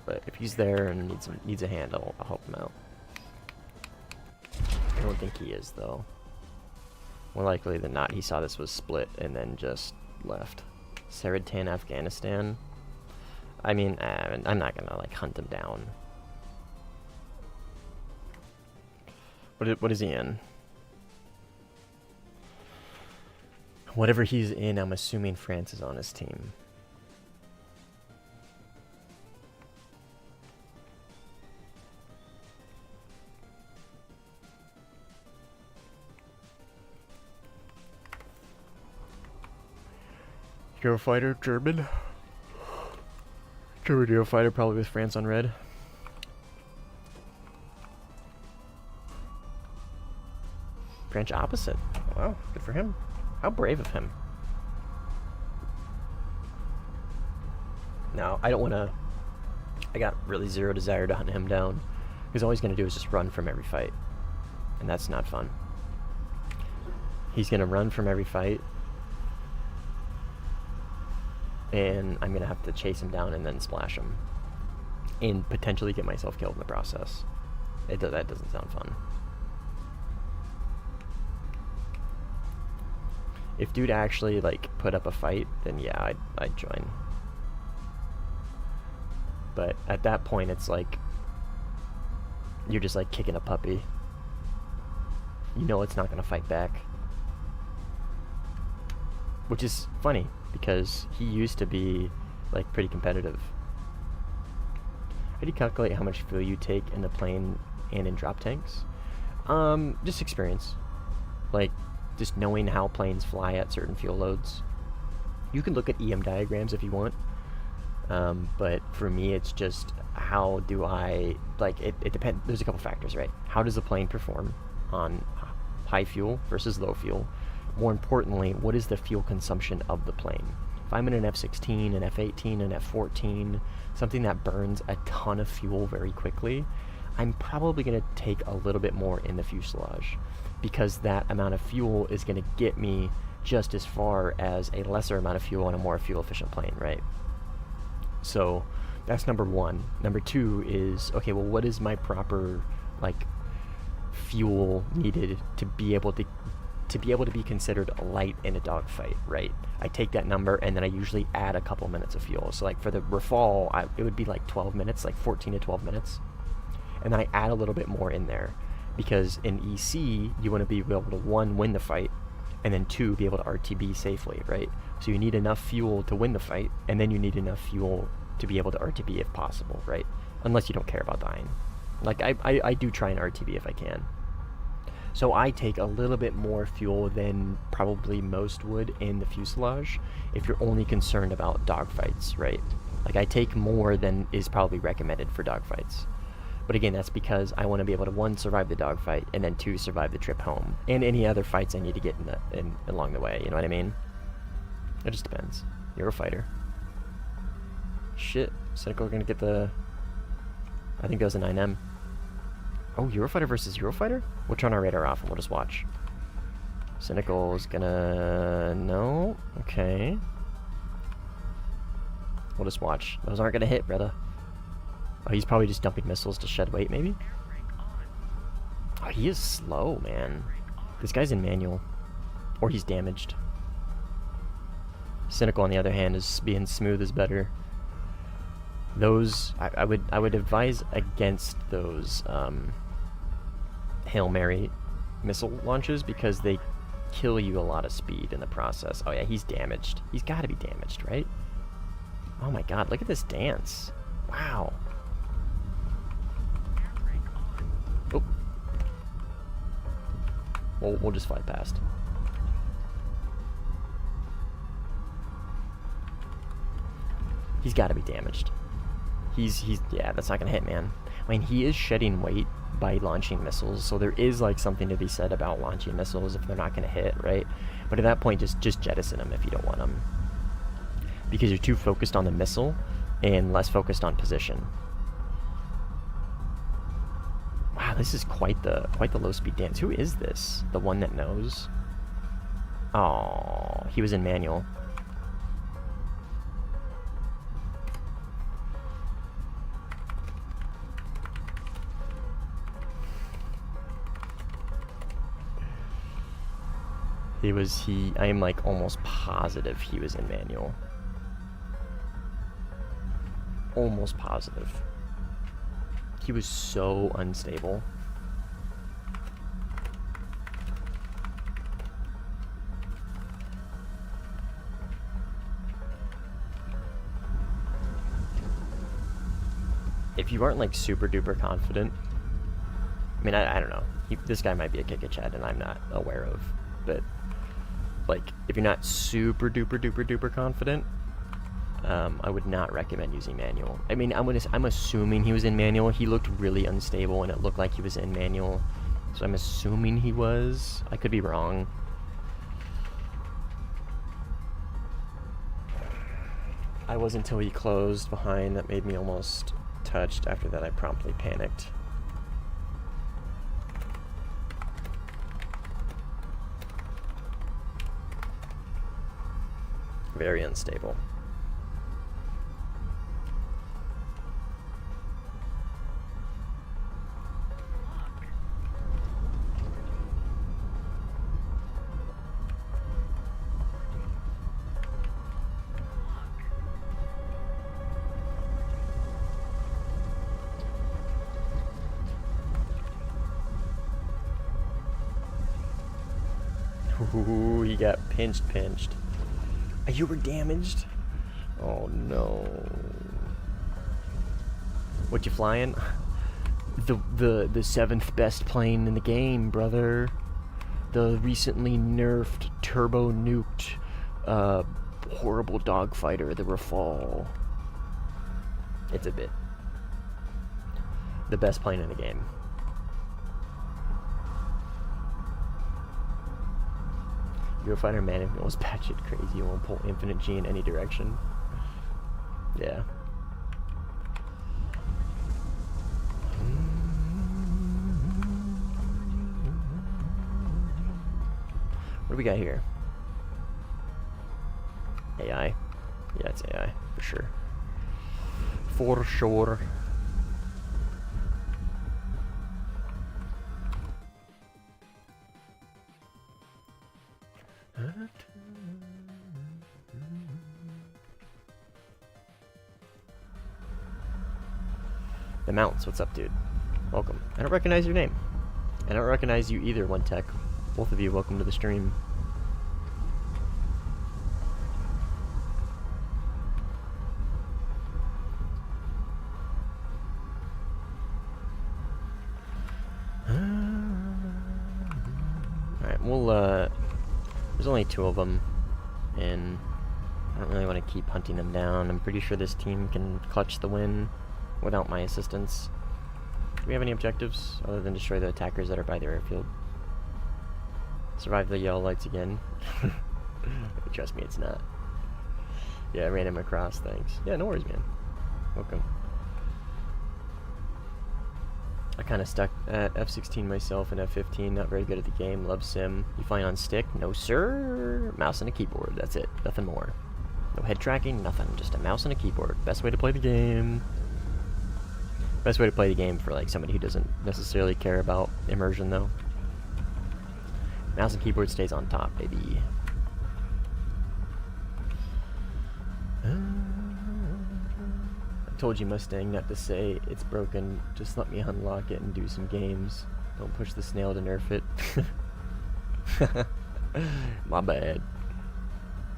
But if he's there and needs a hand, I'll help him out. I don't think he is, though. More likely than not, he saw this was split and then just left. Saratan, Afghanistan. I mean, I'm not gonna like hunt him down. What is he in? Whatever he's in, I'm assuming France is on his team. Eurofighter, German. German Eurofighter, probably with France on red. French opposite. Wow, good for him. How brave of him. Now, I don't want to... I got really zero desire to hunt him down. Because all he's going to do is just run from every fight. And that's not fun. He's going to run from every fight. And I'm going to have to chase him down and then splash him. And potentially get myself killed in the process. That doesn't sound fun. If dude actually, like, put up a fight, then yeah, I'd join. But at that point, it's like, you're just like kicking a puppy. You know it's not going to fight back. Which is funny, because he used to be, like, pretty competitive. How do you calculate how much fuel you take in the plane and in drop tanks? Just experience. Like, just knowing how planes fly at certain fuel loads. You can look at EM diagrams if you want. But for me, it's just how do I, like, it depends. There's a couple factors, right? How does the plane perform on high fuel versus low fuel? More importantly, what is the fuel consumption of the plane? If I'm in an F-16, an F-18, an F-14, something that burns a ton of fuel very quickly, I'm probably going to take a little bit more in the fuselage, because that amount of fuel is going to get me just as far as a lesser amount of fuel on a more fuel-efficient plane, right? So that's number one. Number two is, okay, well, what is my proper, like, fuel needed to be able to be considered light in a dogfight, right? I take that number and then I usually add a couple minutes of fuel. So like for the Rafale, it would be like 12 minutes, like 14 to 12 minutes. And then I add a little bit more in there, because in EC, you want to be able to, one, win the fight, and then two, be able to RTB safely, right? So you need enough fuel to win the fight, and then you need enough fuel to be able to RTB if possible, right? Unless you don't care about dying. Like, I do try and RTB if I can. So I take a little bit more fuel than probably most would in the fuselage if you're only concerned about dogfights, right? Like, I take more than is probably recommended for dogfights. But again, that's because I want to be able to, one, survive the dogfight, and then two, survive the trip home, and any other fights I need to get in along the way. You know what I mean? It just depends. You're a fighter. Shit, Cynical gonna get the... I think that was a 9M. Oh, Eurofighter versus Eurofighter? We'll turn our radar off and we'll just watch. Cynical's gonna... No? Okay. We'll just watch. Those aren't gonna hit, brother. Oh, he's probably just dumping missiles to shed weight, maybe? Oh, he is slow, man. This guy's in manual. Or he's damaged. Cynical, on the other hand, is being smooth is better. Those, I would advise against those Hail Mary missile launches because they kill you a lot of speed in the process. Oh yeah, he's damaged. He's got to be damaged, right? Oh my god, look at this dance. Wow. Oh. We'll just fly past. He's got to be damaged. Yeah, that's not gonna hit, man. I mean, he is shedding weight by launching missiles, so there is like something to be said about launching missiles if they're not gonna hit, right? But at that point, just jettison them if you don't want them, because you're too focused on the missile and less focused on position. Wow, this is quite the low speed dance. Who is this? The one that knows? Oh, he was in manual. I am like almost positive he was in manual. Almost positive. He was so unstable. If you aren't like super duper confident, I mean, I don't know. This guy might be a kick-a-chat and I'm not aware of, but like, if you're not super duper duper duper confident, I would not recommend using manual. I mean, I'm assuming he was in manual. He looked really unstable, and it looked like he was in manual, so I'm assuming he was. I could be wrong. I was until he closed behind. That made me almost touched. After that, I promptly panicked. Very unstable. Ooh, he got pinched. You were damaged? Oh no. What you flying? The 7th best plane in the game, brother. The recently nerfed, turbo nuked, horrible dogfighter, the Rafale. It's a bit. The best plane in the game. Eurofighter management was batshit crazy. You won't pull infinite G in any direction. Yeah. What do we got here? AI. Yeah, it's AI, for sure. For sure. The Mounts, what's up, dude? Welcome. I don't recognize your name. I don't recognize you either, One Tech. Both of you, welcome to the stream. Alright, we'll, there's only 2 of them, and I don't really want to keep hunting them down. I'm pretty sure this team can clutch the win without my assistance. Do we have any objectives other than destroy the attackers that are by the airfield? Survive the yellow lights again. Trust me, it's not. Yeah, I ran him across, thanks. Yeah, no worries, man. Welcome. I kind of stuck at F16 myself and F15, not very good at the game. Love sim. You flying on stick? No, sir. Mouse and a keyboard, that's it. Nothing more. No head tracking, nothing. Just a mouse and a keyboard. Best way to play the game. Best way to play the game for like somebody who doesn't necessarily care about immersion, though. Mouse and keyboard stays on top, baby. Told you Mustang not to say it's broken. Just let me unlock it and do some games. Don't push the snail to nerf it. My bad.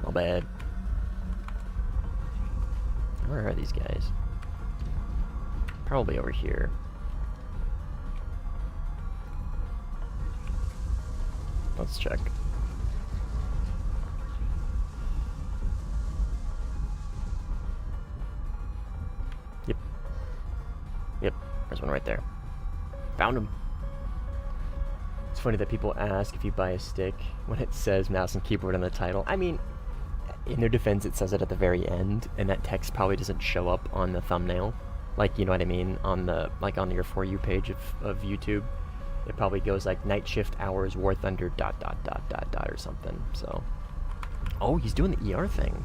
My bad. Where are these guys? Probably over here. Let's check. Yep. Yep, there's one right there. Found him. It's funny that people ask if you buy a stick when it says mouse and keyboard on the title. I mean, in their defense, it says it at the very end, and that text probably doesn't show up on the thumbnail. Like, you know what I mean? On the, like, on your For You page of YouTube. It probably goes like night shift hours, WarThunder ... or something. So, oh, he's doing the ER thing.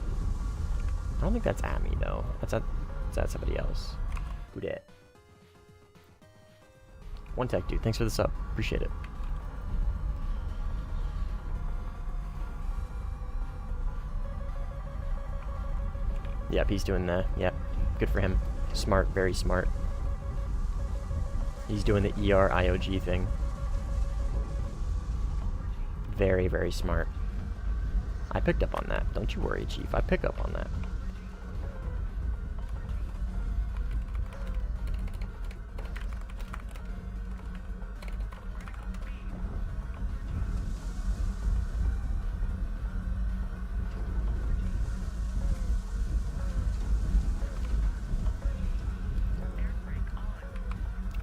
I don't think that's at me though. That's at somebody else. Who dat? One tech dude. Thanks for the sub. Appreciate it. Yep, he's doing that. Yep, good for him. Smart, very smart. He's doing the ER IOG thing. Very, very smart. I picked up on that. Don't you worry, Chief. I pick up on that.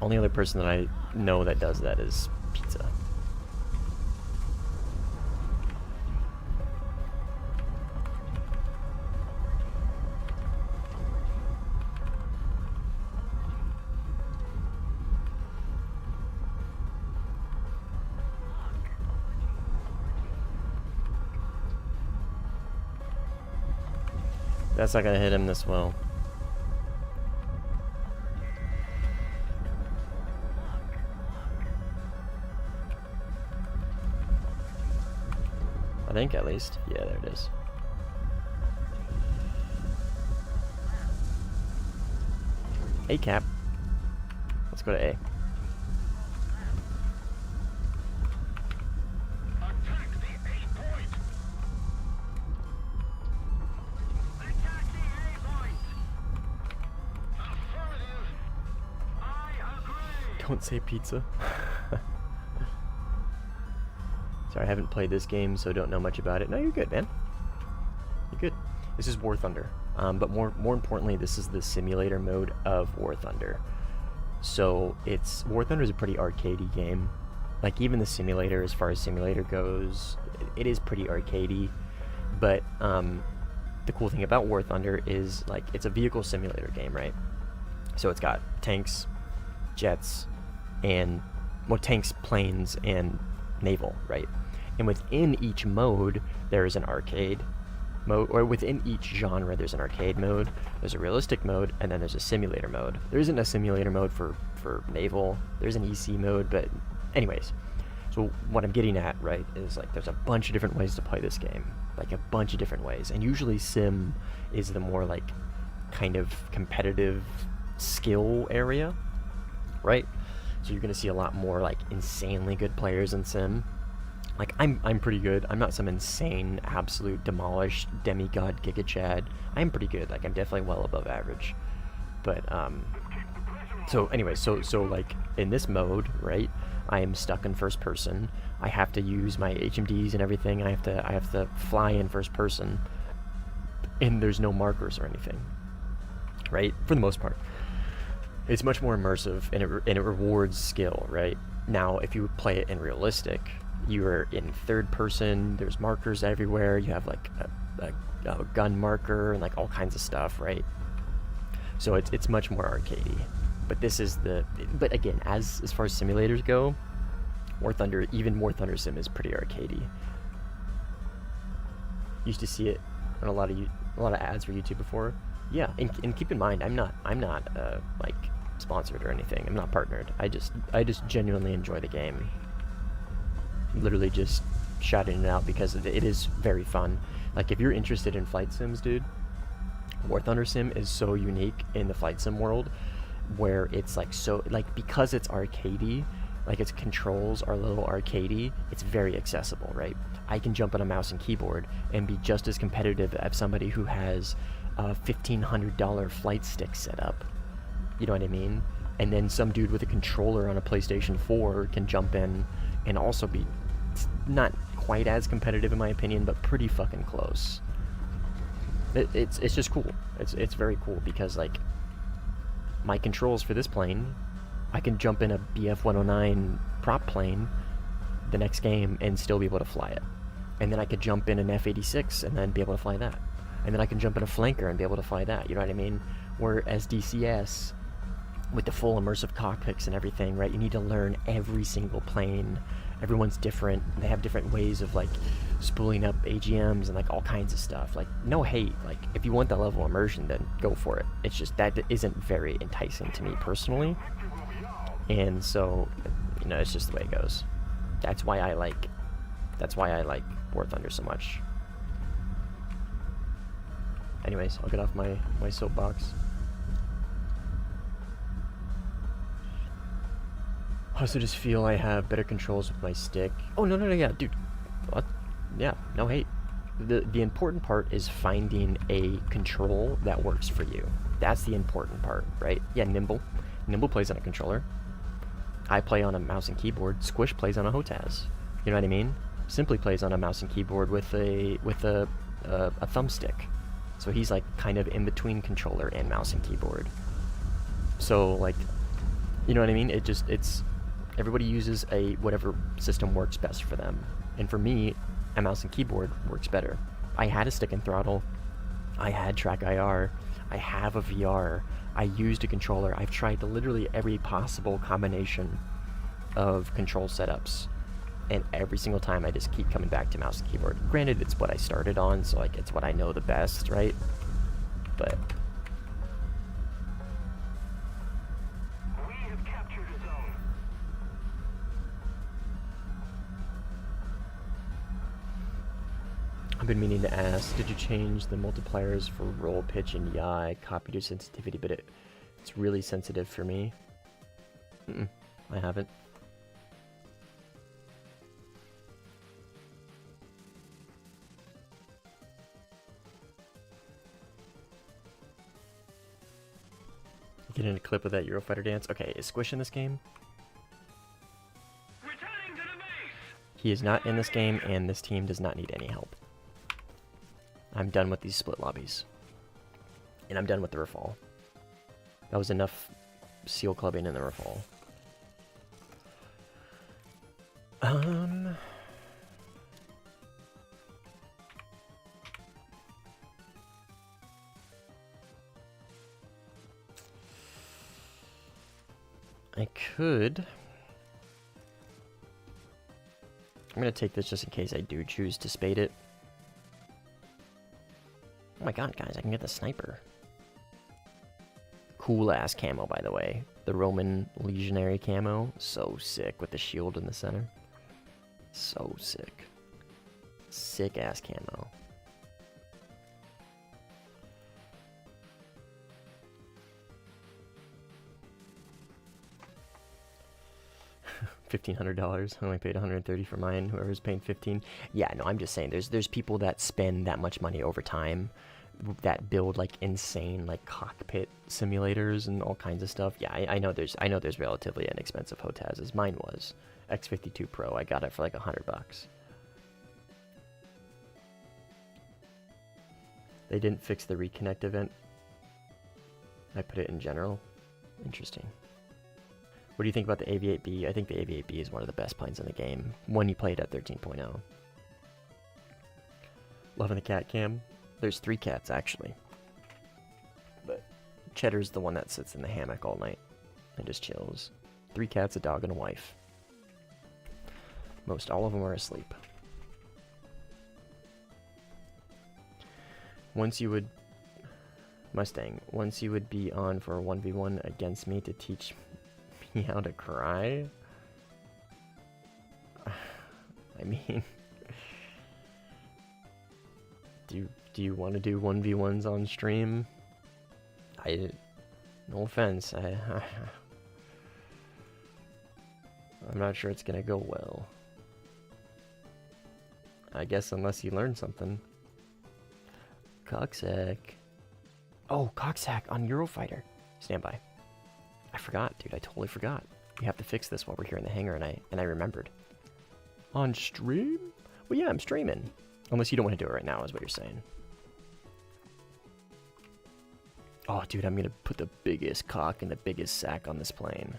Only other person that I know that does that is Pizza. That's not gonna hit him this well. I think, at least. Yeah, there it is. A cap. Let's go to A. Attack the A point. Attack the A point. Affirmative. I agree. Don't say pizza. Sorry, I haven't played this game, so don't know much about it. No, you're good, man. You're good. This is WarThunder. But more importantly, this is the simulator mode of WarThunder. So WarThunder is a pretty arcadey game. Like, even the simulator, as far as simulator goes, it is pretty arcadey. But the cool thing about WarThunder is, like, it's a vehicle simulator game, right? So it's got tanks, jets, and, well, tanks, planes, and naval, right? And within each mode, there is an arcade mode, or within each genre, there's an arcade mode, there's a realistic mode, and then there's a simulator mode. There isn't a simulator mode for naval. There's an EC mode, but anyways. So what I'm getting at, right, is like there's a bunch of different ways to play this game, like a bunch of different ways, and usually sim is the more like kind of competitive skill area, right? So you're gonna see a lot more like insanely good players in sim. Like I'm pretty good. I'm not some insane, absolute demolished demigod Giga Chad. I'm pretty good. Like I'm definitely well above average. But so anyway, so like in this mode, right? I am stuck in first person. I have to use my HMDs and everything. I have to fly in first person, and there's no markers or anything, right? For the most part. It's much more immersive, and it rewards skill, right? Now, if you play it in realistic, you're in third person, there's markers everywhere, you have like a gun marker and like all kinds of stuff, right? So it's much more arcadey. But this is but again, as far as simulators go, even WarThunder Sim is pretty arcadey. Used to see it on a lot of ads for YouTube before. Yeah, and keep in mind, I'm not like sponsored or anything. I'm not partnered. I just genuinely enjoy the game. Literally just shouting it out because it is very fun. Like if you're interested in flight sims, dude, War Thunder Sim is so unique in the flight sim world, where it's like so like because it's arcadey, like its controls are a little arcadey, it's very accessible, right? I can jump on a mouse and keyboard and be just as competitive as somebody who has a $1,500 flight stick set up. You know what I mean? And then some dude with a controller on a PlayStation 4 can jump in and also be not quite as competitive in my opinion, but pretty fucking close. It's just cool. It's very cool because like my controls for this plane, I can jump in a BF-109 prop plane the next game and still be able to fly it. And then I could jump in an F-86 and then be able to fly that. And then I can jump in a flanker and be able to fly that, you know what I mean? Whereas DCS, with the full immersive cockpits and everything, right, you need to learn every single plane. Everyone's different. They have different ways of, like, spooling up AGMs and, like, all kinds of stuff. Like, no hate. Like, if you want that level of immersion, then go for it. It's just that isn't very enticing to me personally. And so, you know, it's just the way it goes. That's why I like War Thunder so much. Anyways, I'll get off my soapbox. I also just feel I have better controls with my stick. Oh, no, yeah, dude. What? Yeah, no hate. The important part is finding a control that works for you. That's the important part, right? Yeah, Nimble. Nimble plays on a controller. I play on a mouse and keyboard. Squish plays on a HOTAS. You know what I mean? Simply plays on a mouse and keyboard with a thumbstick. So he's like kind of in between controller and mouse and keyboard. So like, you know what I mean? It's everybody uses whatever system works best for them. And for me, a mouse and keyboard works better. I had a stick and throttle. I had track IR. I have a VR. I used a controller. I've tried literally every possible combination of control setups. And every single time I just keep coming back to mouse and keyboard. Granted, it's what I started on, so like it's what I know the best, right? But We have captured a zone. I've been meaning to ask, did you change the multipliers for roll, pitch, and yaw? I copied your sensitivity, but it's really sensitive for me. I haven't. Getting a clip of that Eurofighter dance. Okay, is Squish in this game? Returning to the base. He is not in this game, and this team does not need any help. I'm done with these split lobbies. And I'm done with the Rafale. That was enough seal clubbing in the Rafale. I could. I'm gonna take this just in case I do choose to spade it. Oh my god, guys, I can get the sniper. Cool ass camo, by the way. The Roman legionary camo. So sick with the shield in the center. So sick. Sick ass camo. $1,500. I only paid $130 for mine. Whoever's paying $15. Yeah, no, I'm just saying. There's people that spend that much money over time, that build like insane like cockpit simulators and all kinds of stuff. Yeah, I know there's relatively inexpensive HOTASs. Mine was X52 Pro. I got it for like $100. They didn't fix the reconnect event. I put it in general. Interesting. What do you think about the AV-8B? I think the AV-8B is one of the best planes in the game when you play it at 13.0. Loving the cat cam. There's 3 cats, actually. But Cheddar's the one that sits in the hammock all night and just chills. 3 cats, a dog, and a wife. Most all of them are asleep. Once you would be on for a 1v1 against me to teach me how to cry? I mean, Do you want to do 1v1s on stream? No offense, I'm not sure it's gonna go well. I guess unless you learn something. Cocksack. Oh, Cocksack on Eurofighter. Stand by. I forgot, dude. I totally forgot. We have to fix this while we're here in the hangar, and I remembered. On stream? Well, yeah, I'm streaming. Unless you don't want to do it right now, is what you're saying. Oh, dude, I'm gonna put the biggest cock and the biggest sack on this plane.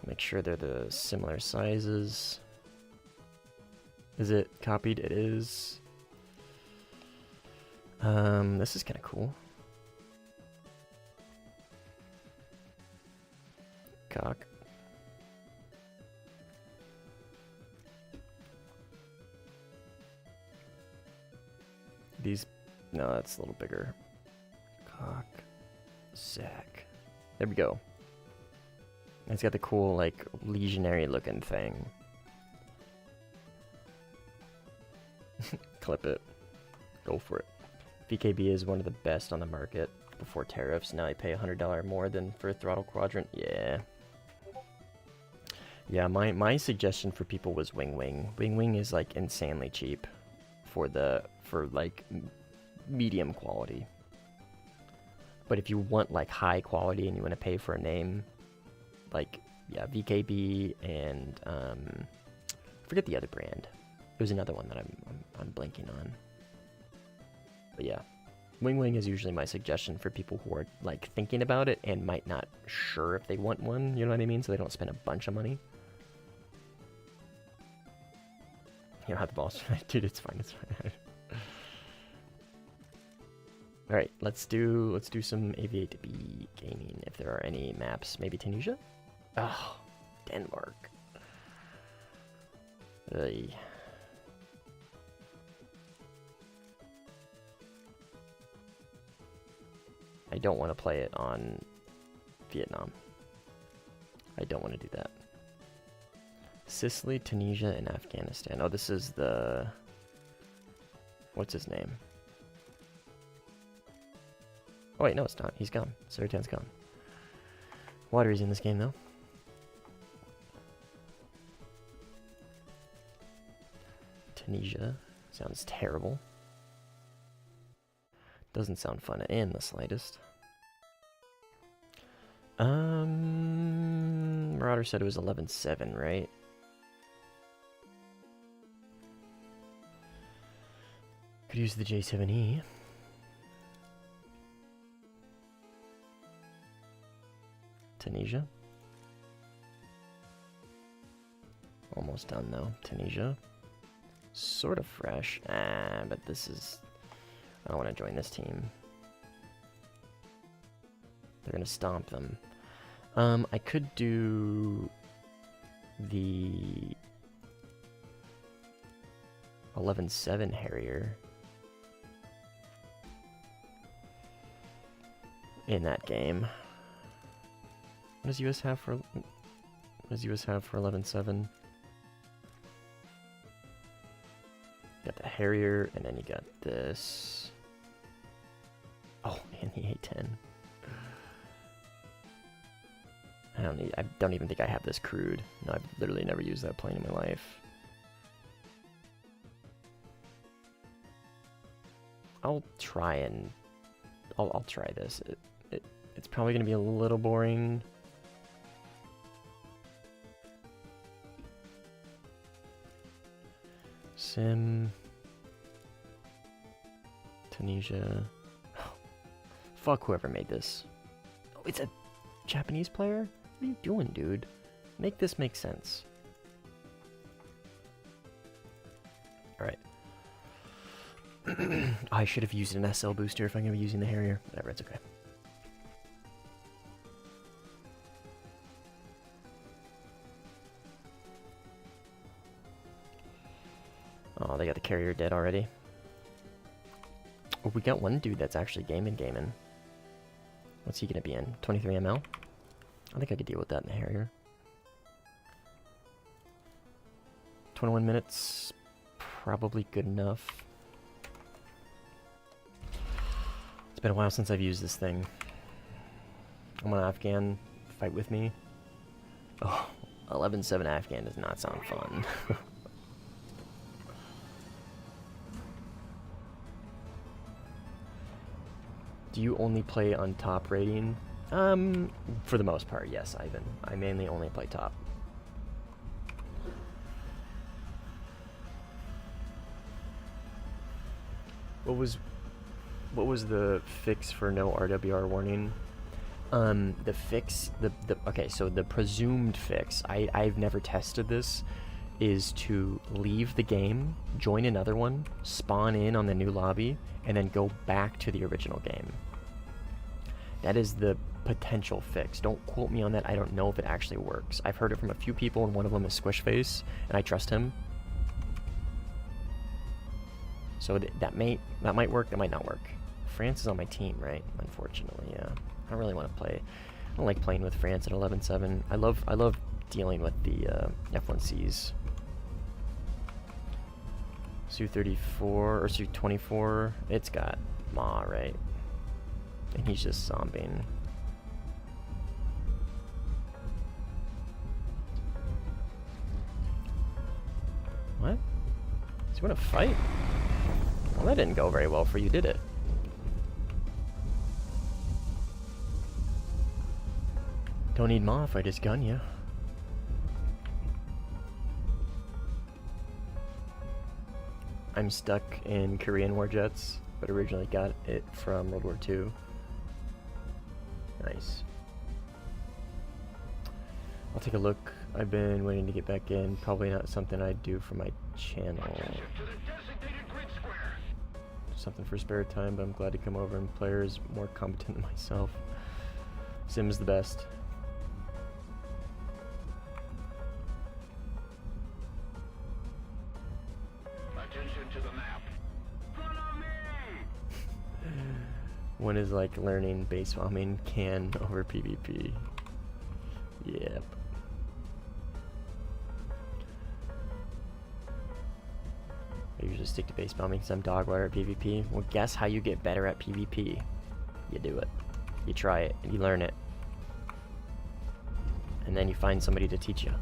Make sure they're the similar sizes. Is it copied? It is. This is kind of cool. Cock. These, no, that's a little bigger. Cock, sack. There we go. It's got the cool, like, legionary looking thing. Clip it. Go for it. VKB is one of the best on the market before tariffs. Now I pay $100 more than for a throttle quadrant. Yeah. Yeah, my suggestion for people was Wing Wing. Wing Wing is like insanely cheap for like medium quality. But if you want like high quality and you want to pay for a name, like yeah, VKB and forget the other brand. There's another one that I'm blanking on. But yeah, Wing Wing is usually my suggestion for people who are like thinking about it and might not sure if they want one. You know what I mean? So they don't spend a bunch of money. You don't have the balls, dude. It's fine. It's fine. All right, let's do some Aviate-B gaming. If there are any maps, maybe Tunisia. Oh, Denmark. Ugh. I don't want to play it on Vietnam. I don't want to do that. Sicily, Tunisia, and Afghanistan. Oh, this is the... What's his name? Oh wait, no it's not. He's gone. Sertan's gone. Water is in this game though. Tunisia. Sounds terrible. Doesn't sound fun in the slightest. Marauder said it was 11-7, right? Could use the J7E. Tunisia. Almost done though. Tunisia. Sort of fresh. But this is... I don't want to join this team. They're going to stomp them. I could do the 11-7 Harrier in that game. What does US have for 11-7? Got the Harrier, and then you got this. Oh, and the A-10. I don't even think I have this crewed. No, I've literally never used that plane in my life. I'll try and... I'll try this. It's probably going to be a little boring. Sim... Tunisia... Fuck whoever made this. Oh, it's a Japanese player? What are you doing, dude? Make this make sense. Alright. I should have used an SL booster if I'm going to be using the Harrier. Whatever, it's okay. Oh, they got the carrier dead already. Oh, we got one dude that's actually gaming. What's he gonna be in? 23 ml? I think I could deal with that in the Harrier. 21 minutes, probably good enough. It's been a while since I've used this thing. I'm on Afghan, fight with me. Oh, 11-7 Afghan does not sound fun. Do you only play on top rating? For the most part, yes, Ivan. I mainly only play top. What was the fix for no RWR warning? The fix, okay, so the presumed fix, I've never tested this, is to leave the game, join another one, spawn in on the new lobby, and then go back to the original game. That is the potential fix. Don't quote me on that. I don't know if it actually works. I've heard it from a few people, and one of them is Squishface, and I trust him. So that might work, that might not work. France is on my team, right? Unfortunately, yeah. I don't really want to play. I don't like playing with France at 11-7. I love dealing with the F1Cs. Su-34 or Su-24. It's got Ma, right? And he's just zombieing. What? Does he want to fight? Well, that didn't go very well for you, did it? Don't need Ma if I just gun you. I'm stuck in Korean war jets, but originally got it from World War II. Nice. I'll take a look. I've been waiting to get back in. Probably not something I'd do for my channel. Something for spare time, but I'm glad to come over and players more competent than myself. Sim is the best. Attention to the map. Follow me! One is like learning base bombing can over PvP. Yep. I usually stick to base bombing because I'm dog water at PvP. Well, guess how you get better at PvP? You do it. You try it, and you learn it. And then you find somebody to teach you.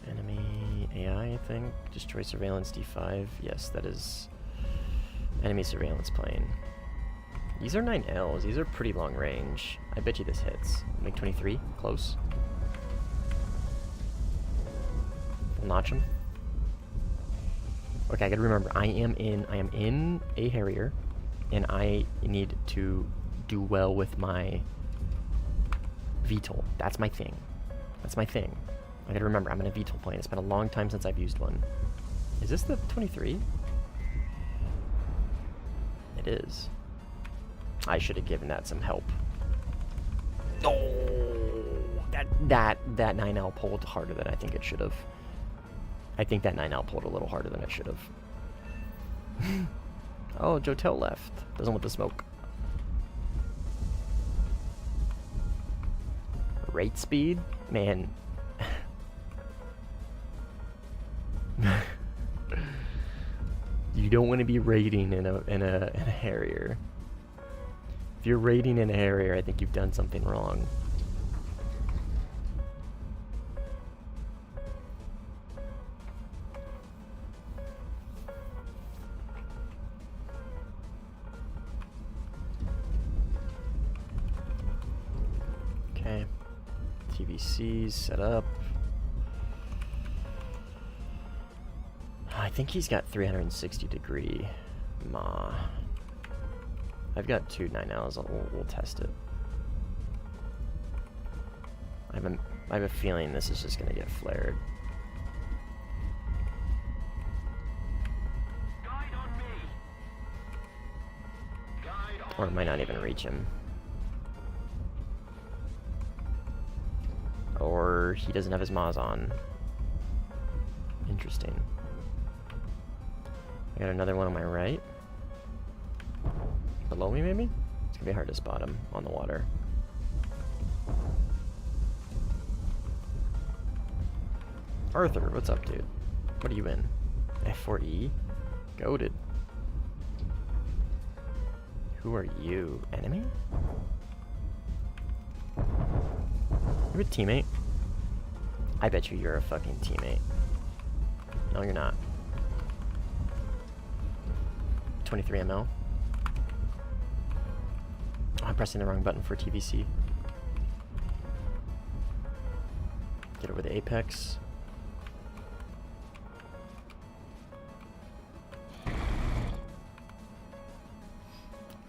Enemy AI, I think. Destroy surveillance D5. Yes, that is enemy surveillance plane. These are 9Ls. These are pretty long range. I bet you this hits. MiG-23, close. We'll notch him. Okay, I gotta remember, I am in a Harrier, and I need to do well with my VTOL. That's my thing. That's my thing. I gotta remember, I'm in a VTOL plane. It's been a long time since I've used one. Is this the 23? It is. I should have given that some help. Oh, that 9L pulled harder than I think it should have. I think that 9L pulled a little harder than it should have. Oh, Jotel left. Doesn't want the smoke. Rate speed? Man. You don't want to be raiding in a Harrier. If you're raiding in a Harrier, I think you've done something wrong. Okay. TVC's set up. I think he's got 360 degree Ma. I've got 2 9Ls. We'll test it. I have a feeling this is just gonna get flared. Guide on me. Guide on Or it might not even reach him. Or he doesn't have his Maz on. Interesting. I got another one on my right. Below me, maybe? It's gonna be hard to spot him on the water. Arthur, what's up, dude? What are you in? F4E? Goated. Who are you? Enemy? You're a teammate? I bet you're a fucking teammate. No, you're not. 23 ml. Oh, I'm pressing the wrong button for TVC. Get over the apex.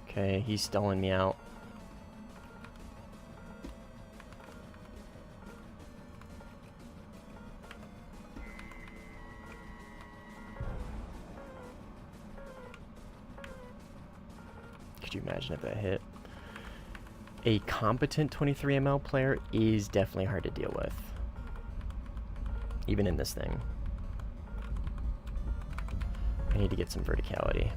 Okay, he's stalling me out. Could you imagine if that hit? A competent 23 ml player is definitely hard to deal with. Even in this thing. I need to get some verticality.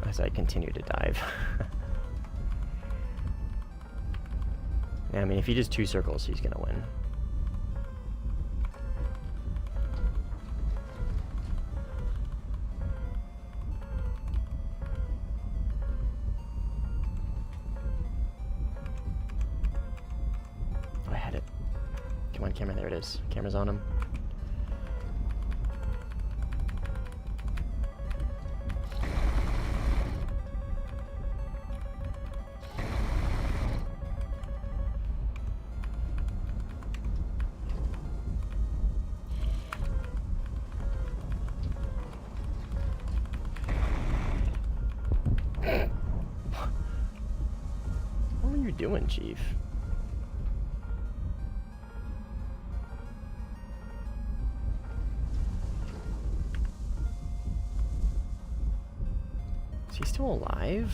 As I continue to dive. Yeah, I mean, if he does 2 circles, he's gonna win. Oh, I had it. Come on, camera, there it is. Camera's on him. What are you doing, Chief? Is he still alive?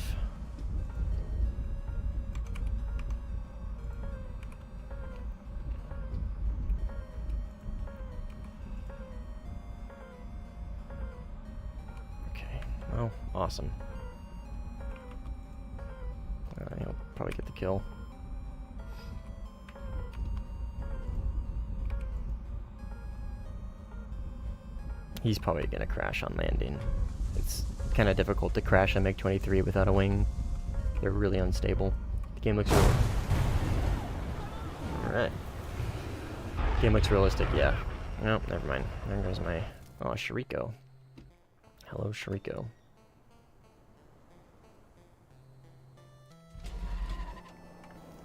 Okay, well, awesome. He'll probably get the kill. He's probably gonna crash on landing. It's kind of difficult to crash a MiG-23 without a wing. They're really unstable. The game looks real. Alright. Game looks realistic, yeah. No, never mind. There goes my... Oh, Shiriko. Hello, Shiriko.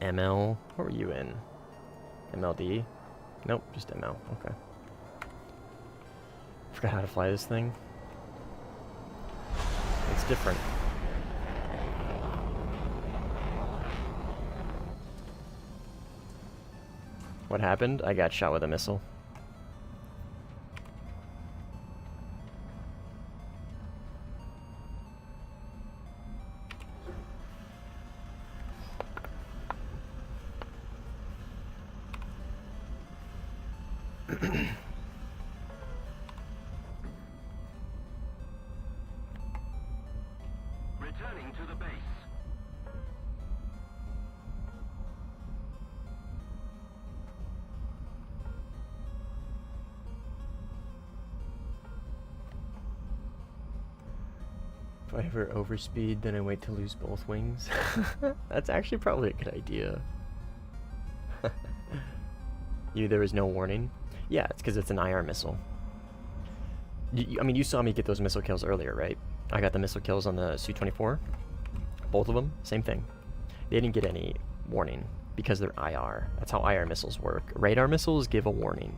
ML? What were you in? MLD? Nope, just ML. Okay. Forgot how to fly this thing. It's different. What happened? I got shot with a missile. Returning to the base. If I ever overspeed, then I wait to lose both wings. That's actually probably a good idea. There is no warning? Yeah, it's because it's an IR missile. I mean, you saw me get those missile kills earlier, right? I got the missile kills on the Su-24. Both of them, same thing. They didn't get any warning because they're IR. That's how IR missiles work. Radar missiles give a warning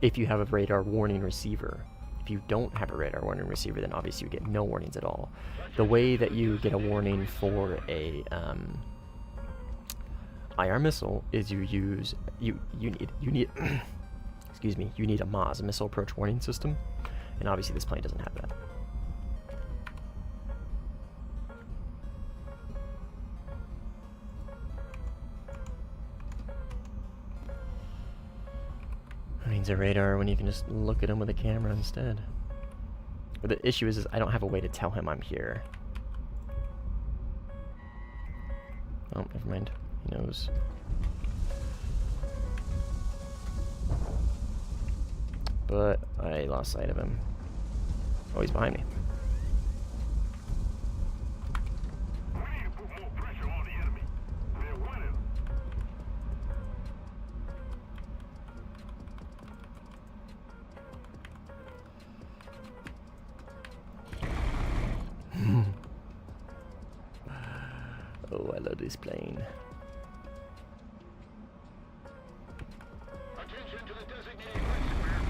if you have a radar warning receiver. If you don't have a radar warning receiver, then obviously you get no warnings at all. The way that you get a warning for a IR missile is you use you need excuse me, you need a MAS, a missile approach warning system, and obviously this plane doesn't have that. Who needs a radar when you can just look at him with a camera instead? But the issue is I don't have a way to tell him I'm here. Oh, never mind. He knows. But I lost sight of him. Oh, he's behind me. We need to put more pressure on the enemy. They're winning. Oh, I love this plane. Attention to the designated red square.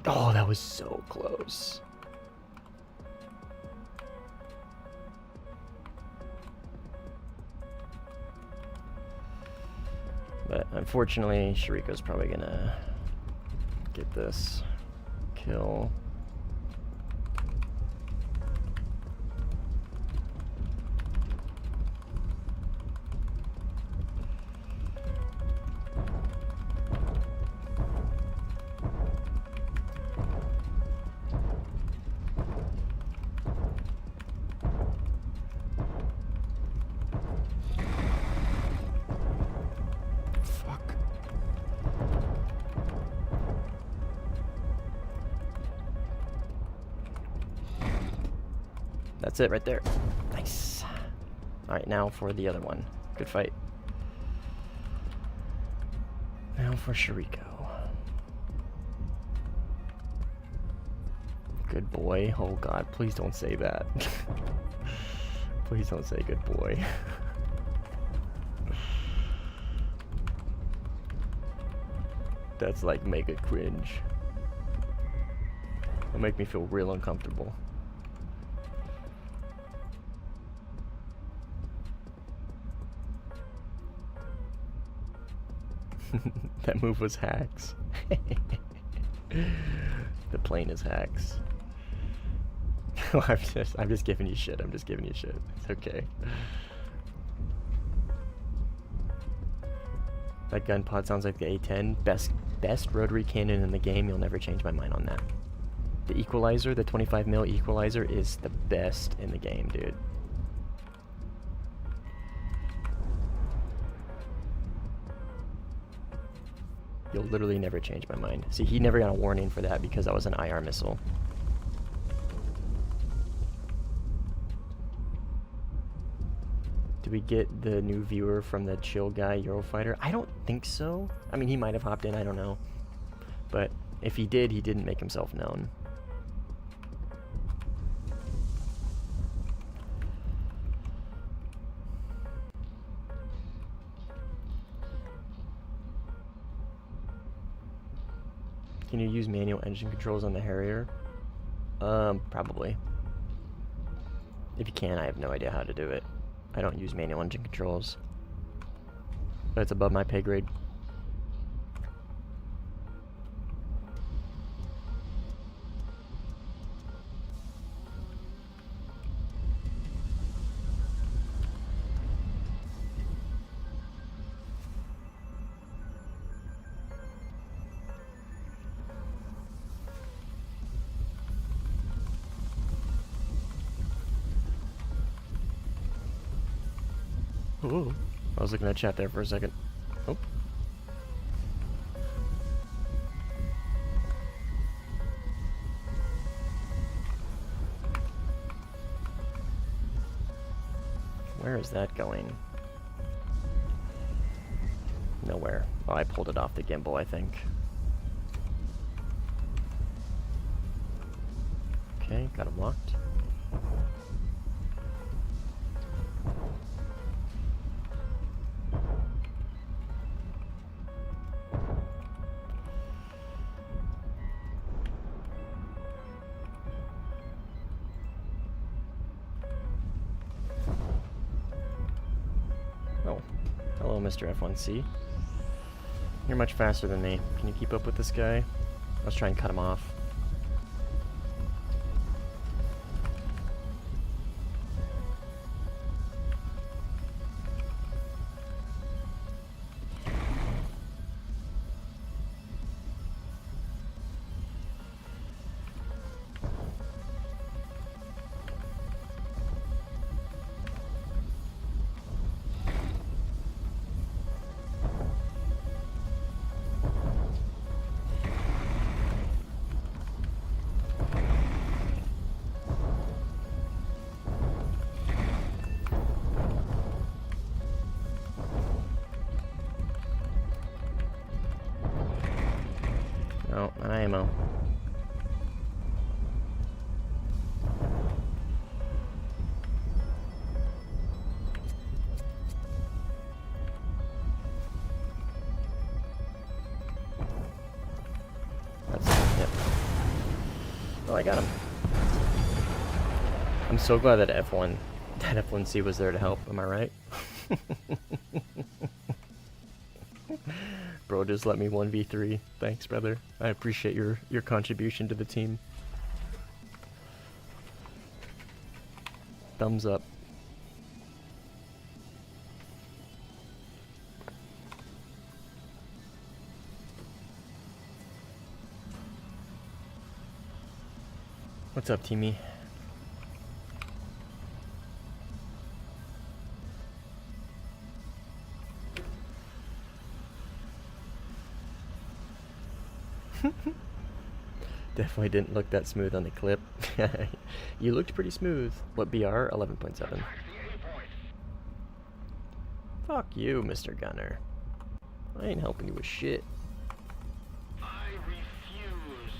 Oh, that was so close. But unfortunately, Shariko's probably gonna get this kill. Fuck. That's it right there. Nice. Alright, now for the other one. Good fight. Now for Shariko. Good boy. Oh god, please don't say that. Please don't say good boy. That's like mega cringe. It'll make me feel real uncomfortable. That move was hacks. The plane is hacks. I'm just giving you shit. I'm just giving you shit. It's okay. That gun pod sounds like the A10. Best rotary cannon in the game. You'll never change my mind on that. The equalizer, the 25mm equalizer, is the best in the game, dude. You'll literally never change my mind. See, he never got a warning for that because that was an IR missile. Did we get the new viewer from the chill guy Eurofighter? I don't think so. I mean, he might have hopped in, I don't know. But if he did, he didn't make himself known. Can you use manual engine controls on the Harrier? Probably. If you can, I have no idea how to do it. I don't use manual engine controls. That's above my pay grade. Ooh, I was looking at chat there for a second. Oh. Where is that going? Nowhere. Oh, I pulled it off the gimbal, I think. Okay, got him locked. Hello, Mr. F1C. You're much faster than me. Can you keep up with this guy? Let's try and cut him off. Oh, I got him. I'm so glad that that F1C was there to help. Am I right? Bro, just let me 1v3. Thanks, brother. I appreciate your contribution to the team. Thumbs up. What's up, Timmy? Definitely didn't look that smooth on the clip. You looked pretty smooth. What BR? 11.7. Fuck you, Mr. Gunner. I ain't helping you with shit. I refuse.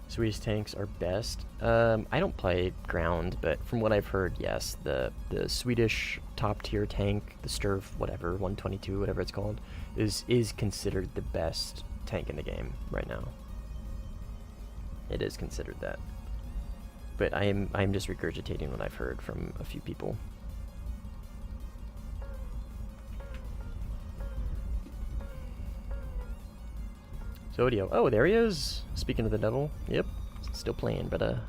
Swedish tanks are best. I don't play ground, but from what I've heard, yes, the Swedish top tier tank, the Sturv, whatever, 122, whatever it's called, is considered the best tank in the game right now. It is considered that. But I'm just regurgitating what I've heard from a few people. Zodio. Oh, there he is. Speaking of the devil. Yep. Still playing, but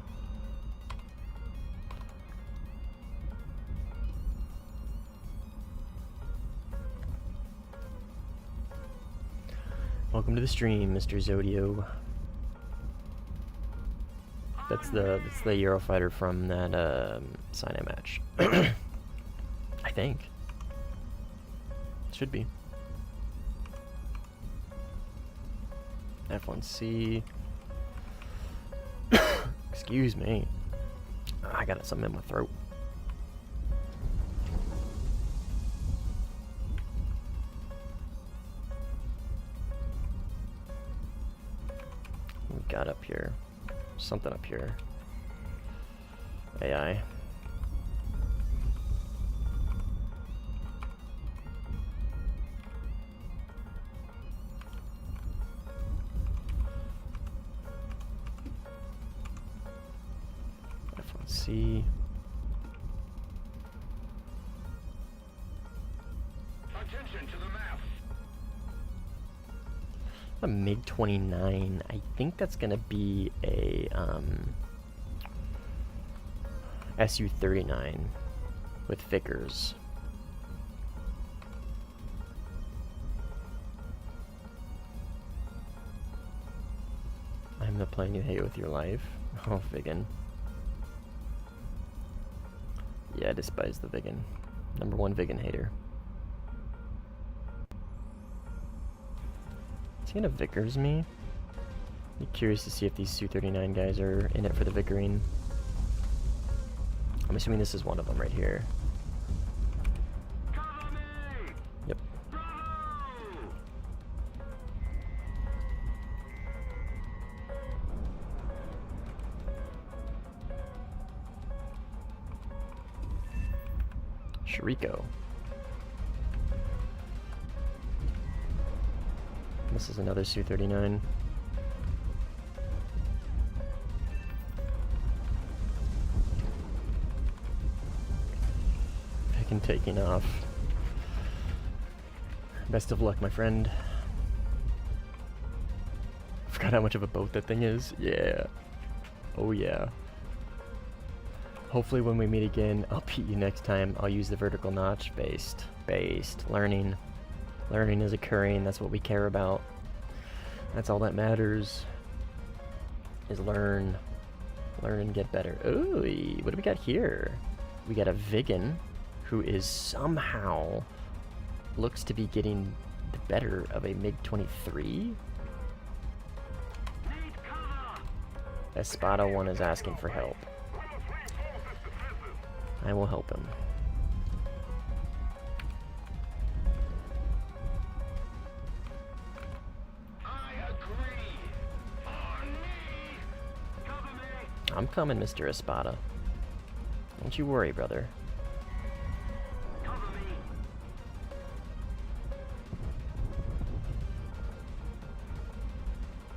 welcome to the stream, Mr. Zodio. That's the Eurofighter from that Sinai match. I think. Should be. F1C. Excuse me. I got something in my throat. What we got up here? Something up here. AI. F1C. Attention to the map. A MiG-29. I think that's gonna be a Su-39 with Vickers. I'm the plane you hate with your life. Oh, Vigan. Yeah, I despise the Vigan. #1 Vigan hater. Is he gonna Vickers me? Be curious to see if these Su-39 guys are in it for the Vickering. I'm assuming this is one of them right here. Cover me! Yep. Bravo! Shiriko. This is another Su-39. Picking taking off. Best of luck, my friend. Forgot how much of a boat that thing is. Yeah. Oh yeah. Hopefully when we meet again, I'll beat you next time. I'll use the vertical notch. Based. Learning. Learning is occurring. That's what we care about. That's all that matters. Is learn. Learn and get better. Ooh, what do we got here? We got a Vigan who is somehow looks to be getting the better of a MiG-23. Need cover! Espada 1 is asking for help. I will help him. I agree. On me! Cover me! I'm coming, Mr. Espada. Don't you worry, brother. Cover me!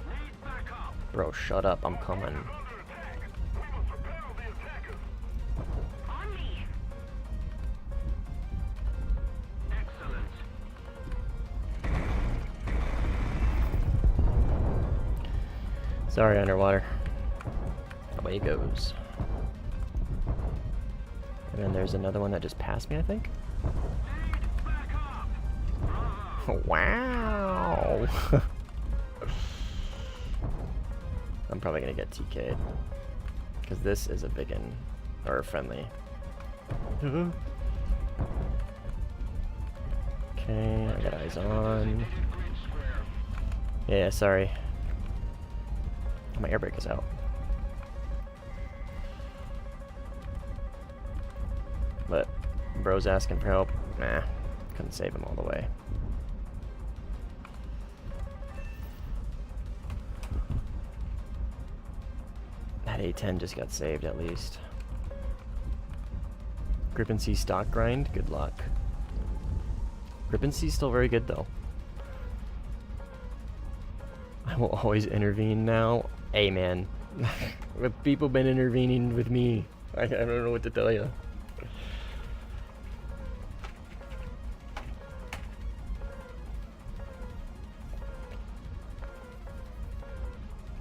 Need backup! Bro, shut up, I'm coming. Under attack. We must repel the attackers. On me. Excellent. Sorry, underwater. Away it goes. And then there's another one that just passed me, I think. Need backup. Bravo. Wow! I'm probably gonna get TK'd. Because this is a biggin. Or a friendly. Okay, I got eyes on. Yeah, sorry. My air brake is out. But bro's asking for help. Nah, couldn't save him all the way. That A10 just got saved at least. Grip and C stock grind, good luck. Grip and C's still very good though. I will always intervene now. Hey man, people been intervening with me. I don't know what to tell you.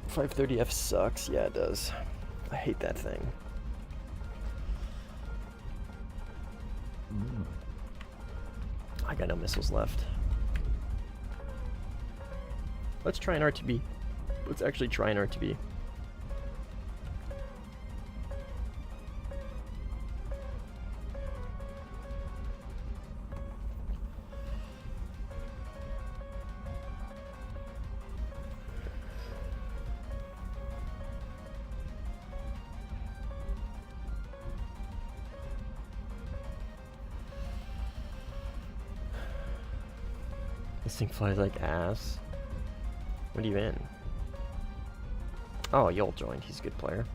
.530F sucks. Yeah, it does. I hate that thing. I got no missiles left. Let's try an RTB. Let's actually try an RTB. This thing flies like ass. What are you in? Oh, Yoel joined. He's a good player.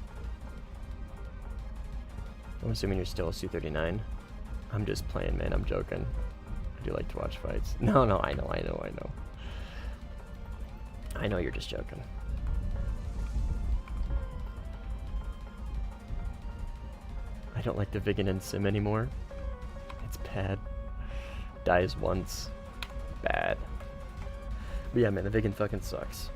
I'm assuming you're still a Su-39. I'm just playing, man. I'm joking. I do like to watch fights. No, I know. I know you're just joking. I don't like the Vigan and Sim anymore. It's bad. Dies once. Bad. But yeah, man, the Vigan fucking sucks.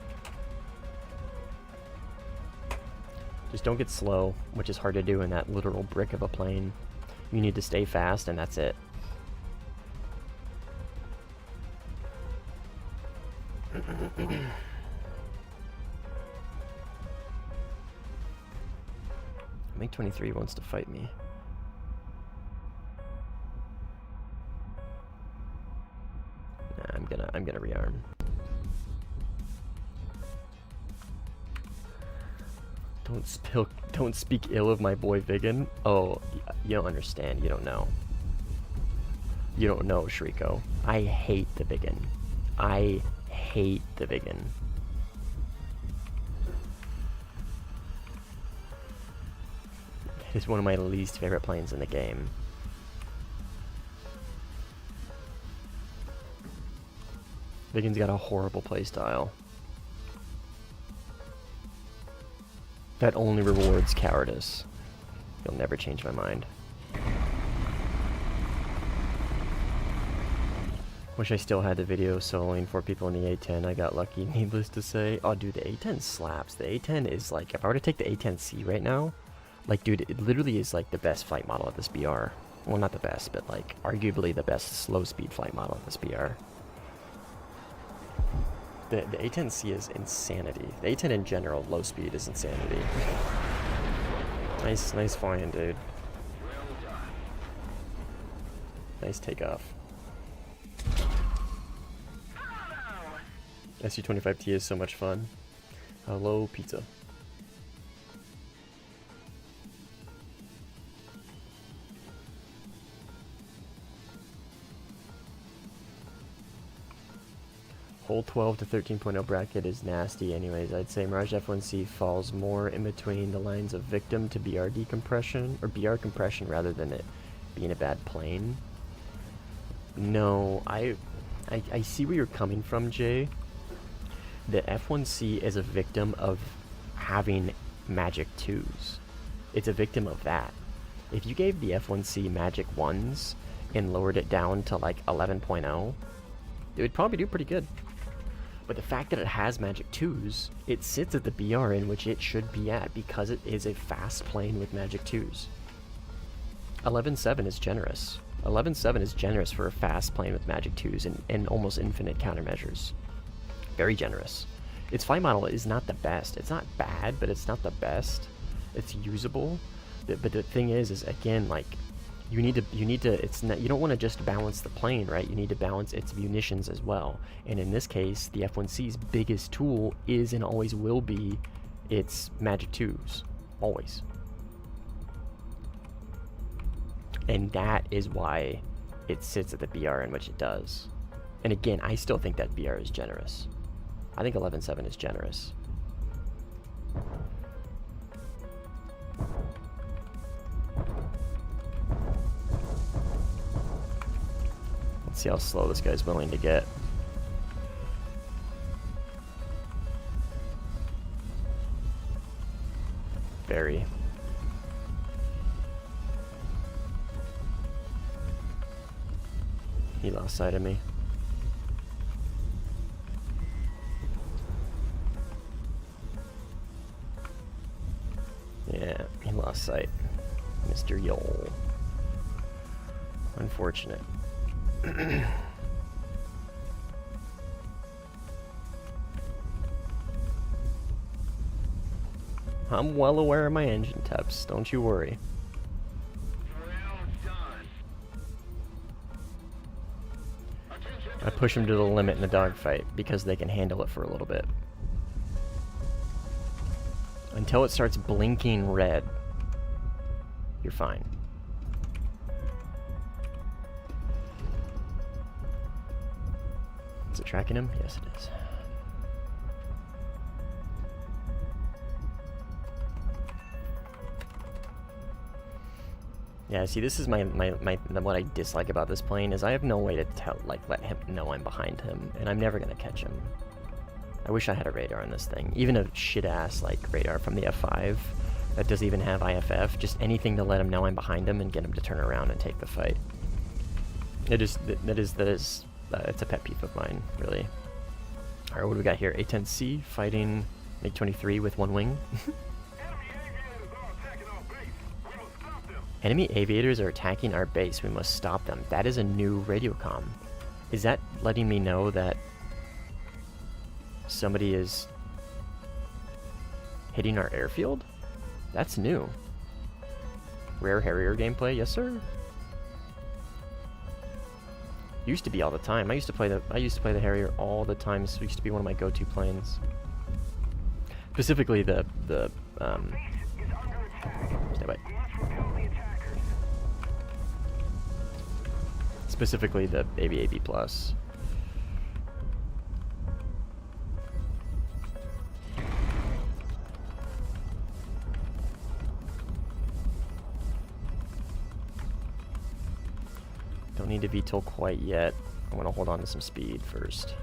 Just don't get slow, which is hard to do in that literal brick of a plane. You need to stay fast, and that's it. MiG-23 wants to fight me. Nah, I'm gonna rearm. Don't speak ill of my boy Vigan. Oh, you don't understand. You don't know. You don't know, Shriko. I hate the Vigan. I hate the Vigan. It's one of my least favorite planes in the game. Vigan's got a horrible playstyle that only rewards cowardice. You'll never change my mind. Wish I still had the video soloing 4 people in the A10. I got lucky, needless to say. Oh, dude, the A10 slaps. The A10 is like, if I were to take the A10C right now, like, dude, it literally is like the best flight model of this BR. Well, not the best, but like, arguably the best slow-speed flight model of this BR. The A10C is insanity. The A10 in general, low speed, is insanity. Nice flying, dude. Nice takeoff. SU-25T is so much fun. Hello, pizza. Whole 12 to 13.0 bracket is nasty anyways. I'd say Mirage F1C falls more in between the lines of victim to BR decompression, or BR compression rather than it being a bad plane. No, I see where you're coming from, Jay. The F1C is a victim of having magic 2s. It's a victim of that. If you gave the F1C magic 1s and lowered it down to like 11.0, it would probably do pretty good. But the fact that it has magic 2s, it sits at the BR in which it should be at because it is a fast plane with magic 2s. 11.7 is generous. 11.7 is generous for a fast plane with magic 2s and almost infinite countermeasures. Very generous. Its flight model is not the best. It's not bad, but it's not the best. It's usable. But the thing is again, like, you need to, it's not, you don't want to just balance the plane, right? You need to balance its munitions as well. And in this case, the F1C's biggest tool is and always will be its magic 2s. Always. And that is why it sits at the BR in which it does. And again, I still think that BR is generous. I think 11.7 is generous. Let's see how slow this guy's willing to get. Very. He lost sight of me. Yeah, he lost sight. Mr. Yole. Unfortunate. I'm well aware of my engine temps, don't you worry. I push them to the limit in a dogfight because they can handle it for a little bit. Until it starts blinking red, you're fine. Is it tracking him? Yes, it is. Yeah, see, this is what I dislike about this plane is I have no way to tell, like, let him know I'm behind him, and I'm never gonna catch him. I wish I had a radar on this thing, even a shit-ass like radar from the F5 that doesn't even have IFF. Just anything to let him know I'm behind him and get him to turn around and take the fight. It's a pet peeve of mine, really. All right, what do we got here? A-10C fighting MiG-23 with one wing. Enemy aviators are attacking our base. We must stop them. That is a new radio comm. Is that letting me know that somebody is hitting our airfield? That's new. Rare Harrier gameplay, yes sir. Used to be all the time. I used to play the Harrier all the time. This used to be one of my go-to planes. Specifically the stay by. Specifically the ABAB Plus. Don't need to VTOL quite yet. I want to hold on to some speed first.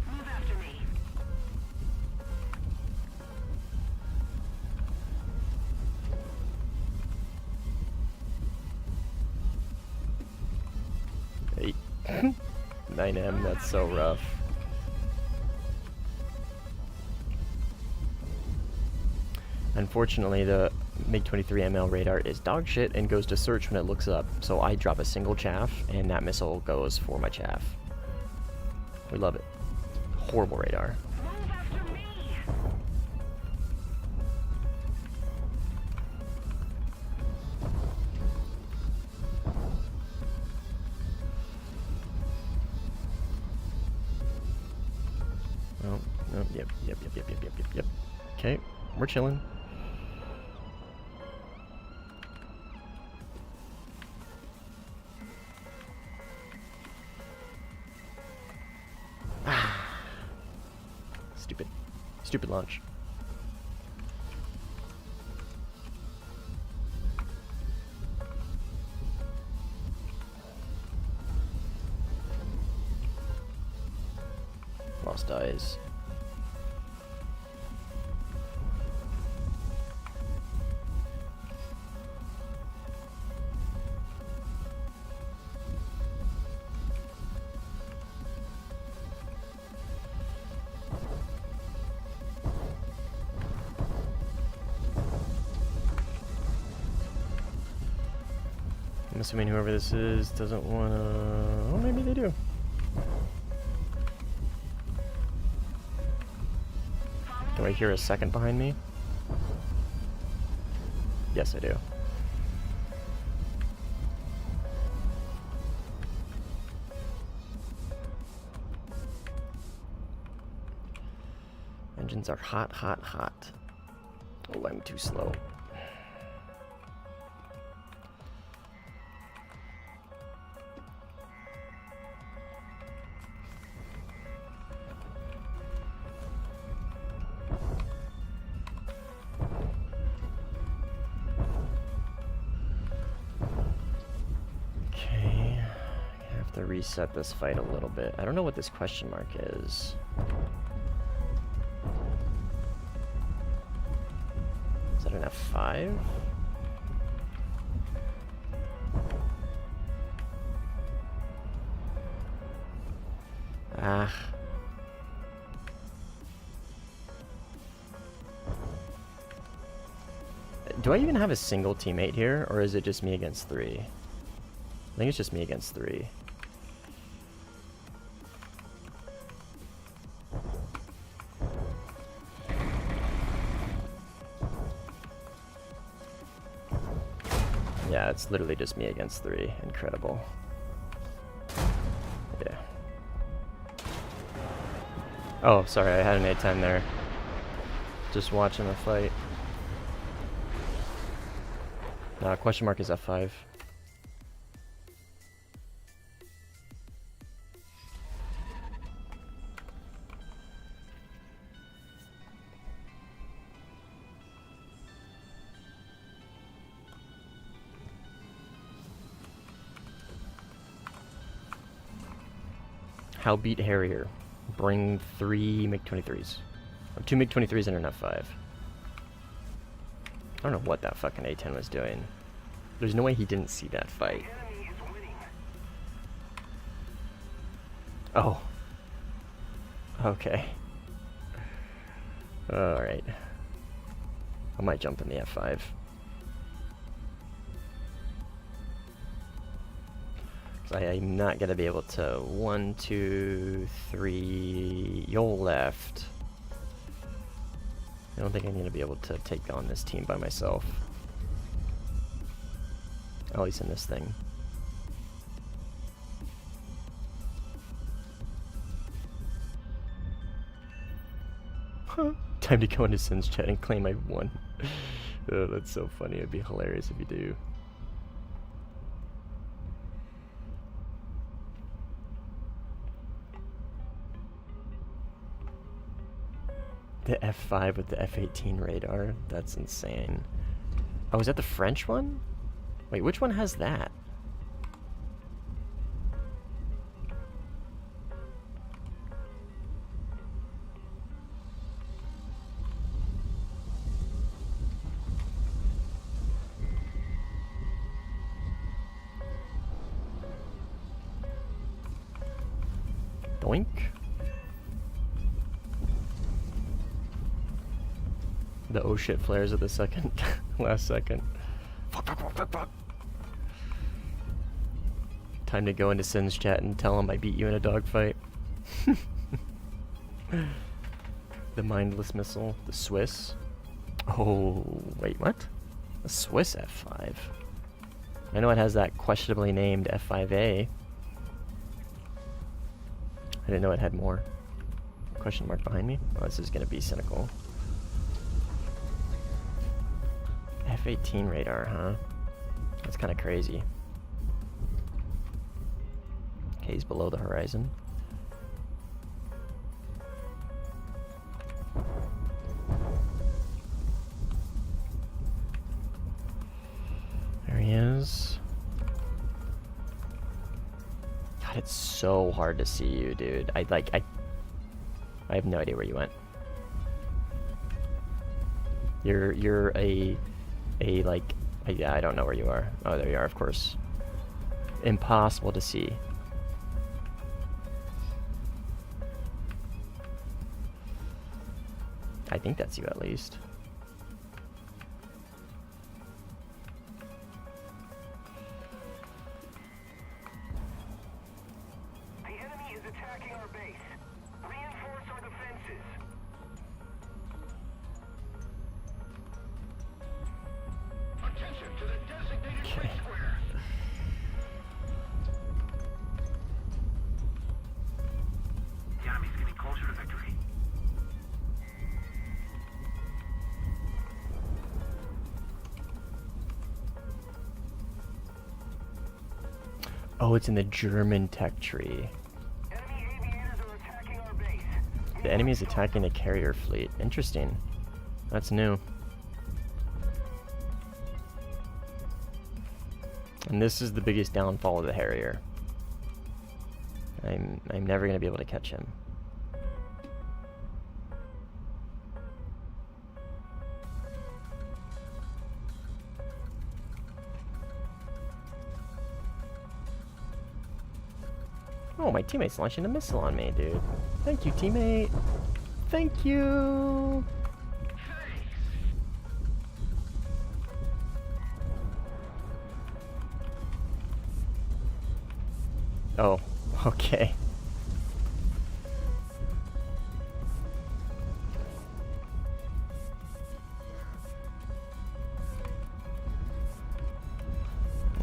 Move after me. Eight. 9M, that's so rough. Unfortunately, the MiG-23 ML radar is dog shit and goes to search when it looks up, so I drop a single chaff and that missile goes for my chaff. We love it. Horrible radar. Move after me. Oh, no, yep. Okay, we're chilling. Stupid launch. Lost eyes. I'm assuming whoever this is doesn't want to... Oh, maybe they do. Do I hear a second behind me? Yes, I do. Engines are hot, hot, hot. Oh, I'm too slow. Reset this fight a little bit. I don't know what this question mark is. Is that an F5? Ah. Do I even have a single teammate here, or is it just me against 3? I think it's just me against 3. Yeah, it's literally just me against 3. Incredible. Yeah. Oh, sorry, I had an A10 there. Just watching the fight. Question mark is F5. How beat Harrier? Bring 3 MiG-23s. Or 2 MiG-23s and an F5. I don't know what that fucking A-10 was doing. There's no way he didn't see that fight. Oh. Okay. Alright. I might jump in the F5. I'm not gonna be able to 1, 2, 3, yo left. I don't think I'm gonna be able to take on this team by myself. At least in this thing. Time to go into Sin's chat and claim I won. Oh, that's so funny. It'd be hilarious if you do. The F5 with the F18 radar? That's insane. Oh, is that the French one? Wait, which one has that? Doink. The oh shit flares at the second, last second. Fuck, fuck, fuck, fuck, fuck. Time to go into Sin's chat and tell him I beat you in a dogfight. The mindless missile, the Swiss. Oh, wait, what? The Swiss F5. I know it has that questionably named F5A. I didn't know it had more. Question mark behind me? Oh, this is gonna be cynical. F-18 radar, huh? That's kind of crazy. Okay, he's below the horizon. It's so hard to see you, dude. I have no idea where you went. You're a like, yeah, I don't know where you are. Oh, there you are, of course. Impossible to see. I think that's you at least. The enemy is attacking our base. Reinforce our defenses. Attention to the designated Okay. red square. The enemy's getting closer to victory. Oh, it's in the German tech tree. Enemy aviators are attacking our base. The enemy is attacking the carrier fleet. Interesting. That's new. And this is the biggest downfall of the Harrier. I'm never gonna be able to catch him. Oh, my teammate's launching a missile on me, dude. Thank you, teammate. Thank you. Oh, okay.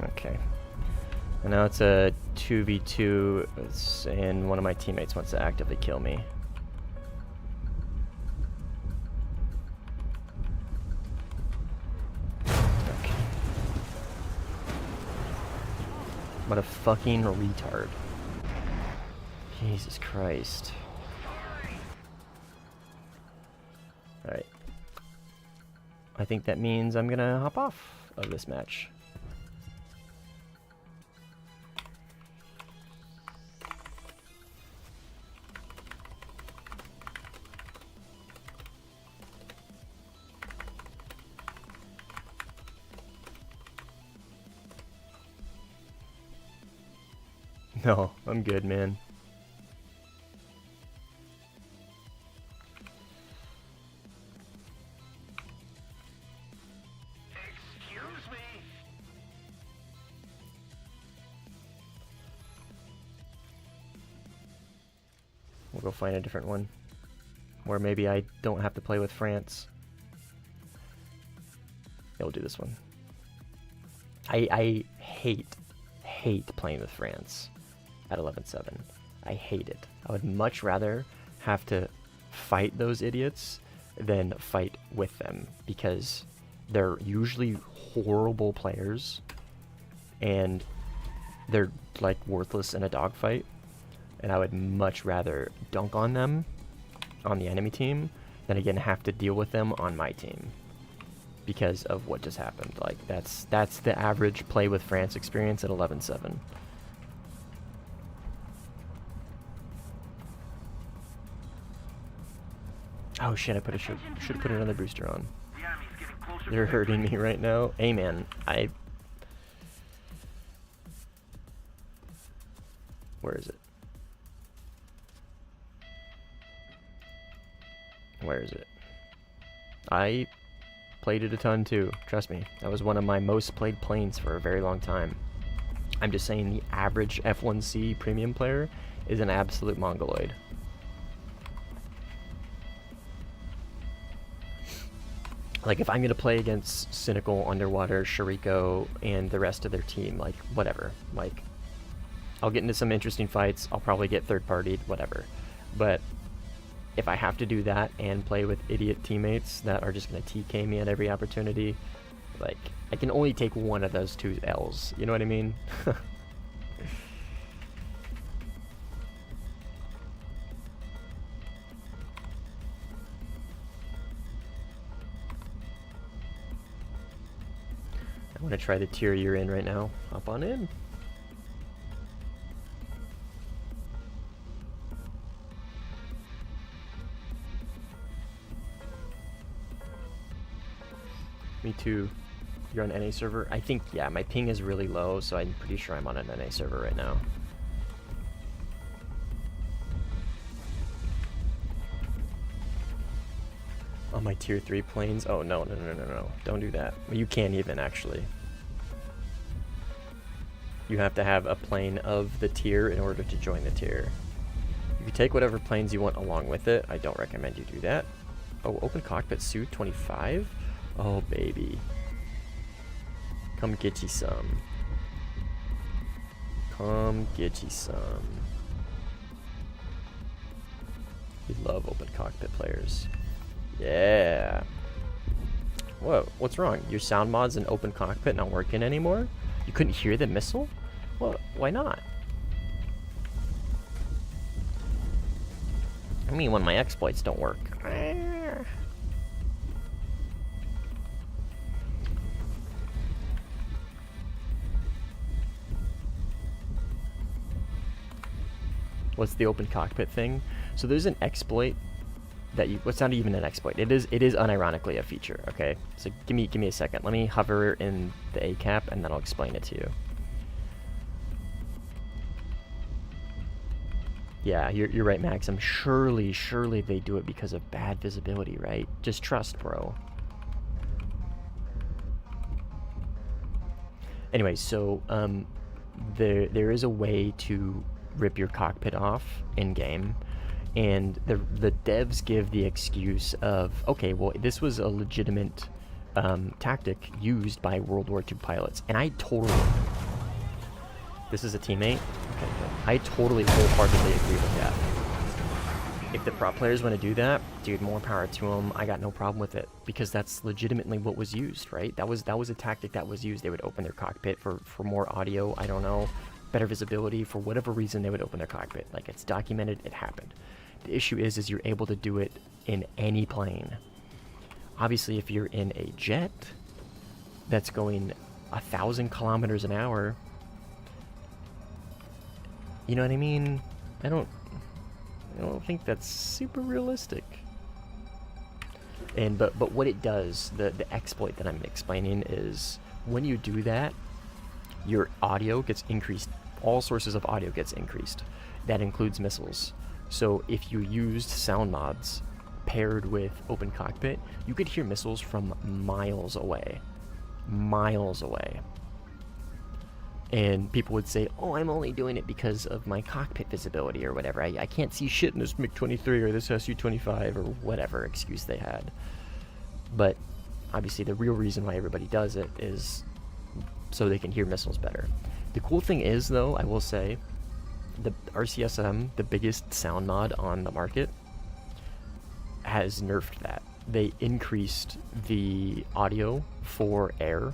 Okay. And now it's a 2v2, and one of my teammates wants to actively kill me. Okay. What a fucking retard. Jesus Christ. Alright. I think that means I'm gonna hop off of this match. No, I'm good, man. Excuse me. We'll go find a different one. Where maybe I don't have to play with France. Yeah, we'll do this one. I hate playing with France at 11-7. I hate it. I would much rather have to fight those idiots than fight with them, because they're usually horrible players and they're like worthless in a dogfight, and I would much rather dunk on them on the enemy team than again have to deal with them on my team because of what just happened. Like that's the average play with France experience at 11-7. Oh shit, I should have put another booster on. The enemy's getting closer. They're hurting me right now. Hey man, where is it? Where is it? I played it a ton too, trust me. That was one of my most played planes for a very long time. I'm just saying the average F1C premium player is an absolute mongoloid. Like, if I'm going to play against Cynical, Underwater, Shiriko, and the rest of their team, like, whatever. Like, I'll get into some interesting fights, I'll probably get third-partied, whatever. But if I have to do that and play with idiot teammates that are just going to TK me at every opportunity, like, I can only take one of those two L's. You know what I mean? I want to try the tier you're in right now. Hop on in. Me too. You're on NA server? I think, yeah, my ping is really low, so I'm pretty sure I'm on an NA server right now. On my tier 3 planes? Oh, no. Don't do that. Well, you can't even, actually. You have to have a plane of the tier in order to join the tier. You can take whatever planes you want along with it. I don't recommend you do that. Oh, open cockpit suit 25? Oh, baby. Come get you some. Come get you some. We love open cockpit players. Yeah. Whoa, what's wrong? Your sound mods in open cockpit not working anymore? You couldn't hear the missile? Well, why not? I mean, when my exploits don't work. What's the open cockpit thing? So there's an exploit that you, what's not even an exploit. It is unironically a feature, okay? So give me a second. Let me hover in the ACAP and then I'll explain it to you. Yeah, you're right, Maxim. Surely they do it because of bad visibility, right? Just trust, bro. Anyway, so there is a way to rip your cockpit off in game, and the devs give the excuse of, okay, well, this was a legitimate tactic used by World War II pilots, and I totally. This is a teammate. Okay, good. I totally wholeheartedly agree with that. If the prop players want to do that, dude, more power to them. I got no problem with it because that's legitimately what was used, right? That was a tactic that was used. They would open their cockpit for more audio. I don't know, better visibility. For whatever reason, they would open their cockpit. Like, it's documented. It happened. The issue is you're able to do it in any plane. Obviously, if you're in a jet that's going 1,000 kilometers an hour. You know what I mean? I don't think that's super realistic. And but what it does, the exploit that I'm explaining is when you do that, your audio gets increased. All sources of audio gets increased. That includes missiles. So if you used sound mods paired with open cockpit, you could hear missiles from miles away. Miles away. And people would say, oh, I'm only doing it because of my cockpit visibility or whatever. I can't see shit in this MiG-23 or this Su-25 or whatever excuse they had. But obviously the real reason why everybody does it is so they can hear missiles better. The cool thing is, though, I will say, the RCSM, the biggest sound mod on the market, has nerfed that. They increased the audio for air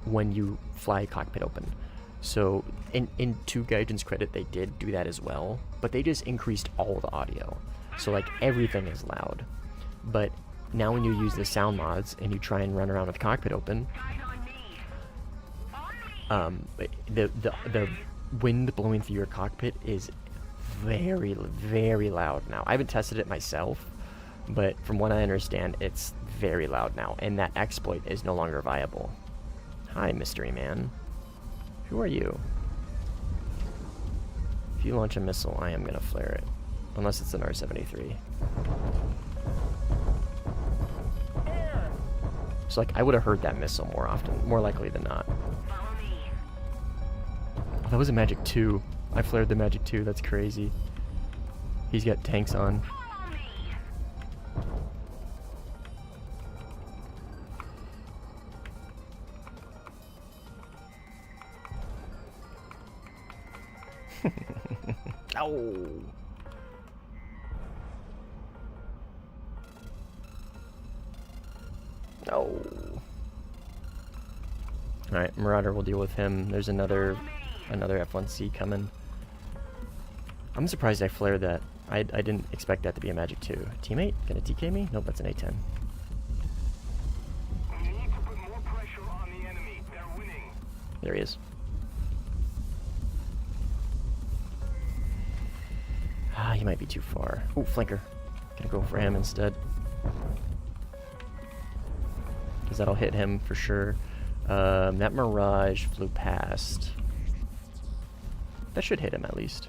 when you fly cockpit open. So in to Gaijin's credit, they did do that as well, but they just increased all the audio. So like everything is loud. But now when you use the sound mods and you try and run around with cockpit open, the wind blowing through your cockpit is very, very loud now. I haven't tested it myself, but from what I understand, it's very loud now, and that exploit is no longer viable. Hi, mystery man. Who are you? If you launch a missile, I am gonna flare it. Unless it's an R-73. So like, I would have heard that missile more often, more likely than not. Oh, that was a Magic 2. I flared the Magic 2, that's crazy. He's got tanks on. Oh. No. Alright, Marauder will deal with him. There's another F1C coming. I'm surprised I flared that. I didn't expect that to be a Magic 2. Teammate? Gonna TK me? Nope, that's an A10. We need to put more pressure on the enemy. They're winning. There he is. Ah, he might be too far. Oh, flanker. Gonna go for him instead. because that'll hit him for sure. That Mirage flew past. That should hit him at least.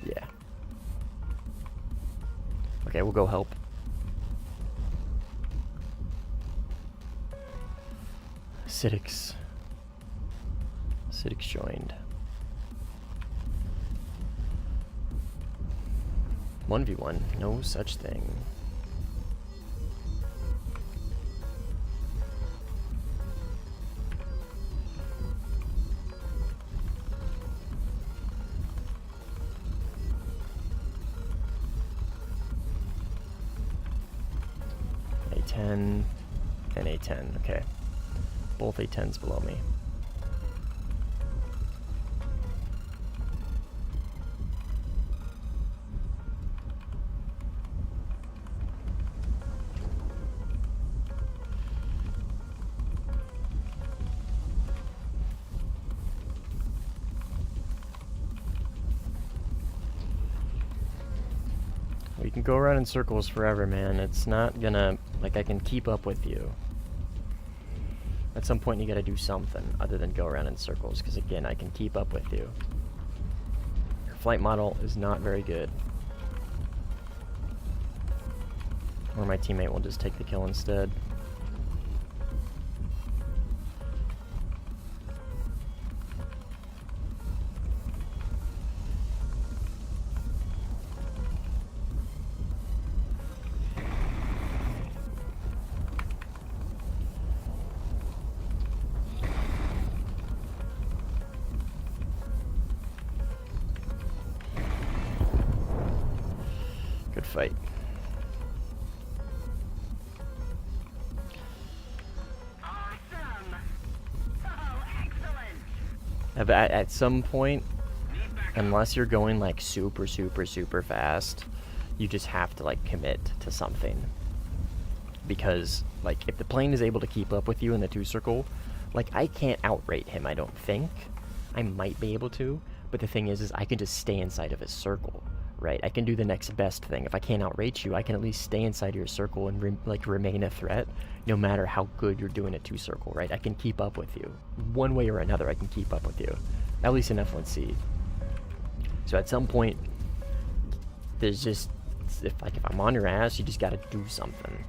Yeah. Okay, we'll go help. Acidic's joined. 1v1, no such thing. A10 and A10, okay. Both A10s below me. We can go around in circles forever, man. It's not gonna, like, I can keep up with you. At some point, you gotta do something other than go around in circles, because again, I can keep up with you. Your flight model is not very good. Or my teammate will just take the kill instead. Good fight. Awesome. Oh, excellent. At some point, unless you're going like super fast, you just have to like commit to something. Because like if the plane is able to keep up with you in the 2 circle, like I can't outrate him, I don't think. I might be able to, but the thing is I can just stay inside of his circle. Right, I can do the next best thing. If I can't outrate you, I can at least stay inside your circle and remain a threat, no matter how good you're doing at 2 circle. Right, I can keep up with you, one way or another. I can keep up with you, at least in F1C. So at some point, there's just if I'm on your ass, you just got to do something.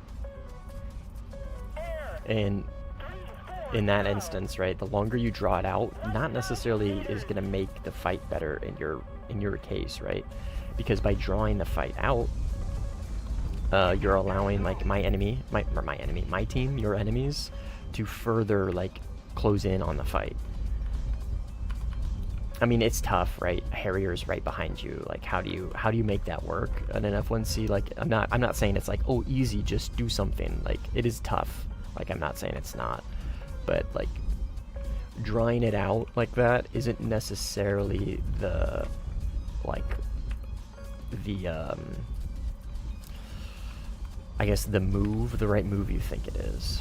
And in that instance, right, the longer you draw it out, not necessarily is gonna make the fight better in your case, right? Because by drawing the fight out, you're allowing like my team, your enemies, to further like close in on the fight. I mean, it's tough, right? Harrier's right behind you. Like, how do you make that work in an F1C? Like, I'm not saying it's like, oh, easy, just do something. Like, it is tough. Like, I'm not saying it's not, but like drawing it out like that isn't necessarily the I guess the right move you think it is.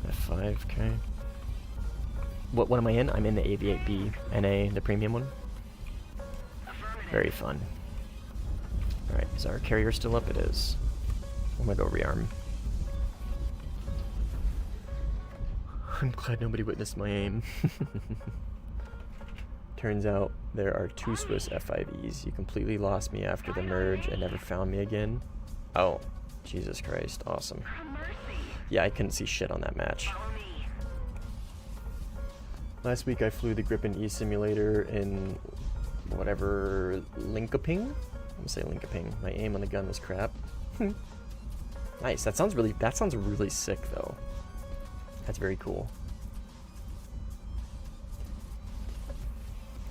F5, okay. What am I in? I'm in the AV8B NA, the premium one. Very fun. Alright, is our carrier still up? It is. I'm gonna go rearm. I'm glad nobody witnessed my aim. Turns out there are 2 Swiss F5Es. You completely lost me after the merge and never found me again. Oh, Jesus Christ, awesome. Yeah, I couldn't see shit on that match. Last week I flew the Gripen E simulator in whatever, Linkoping? I'm gonna say Linkoping. My aim on the gun was crap. Nice, that sounds really sick though. That's very cool.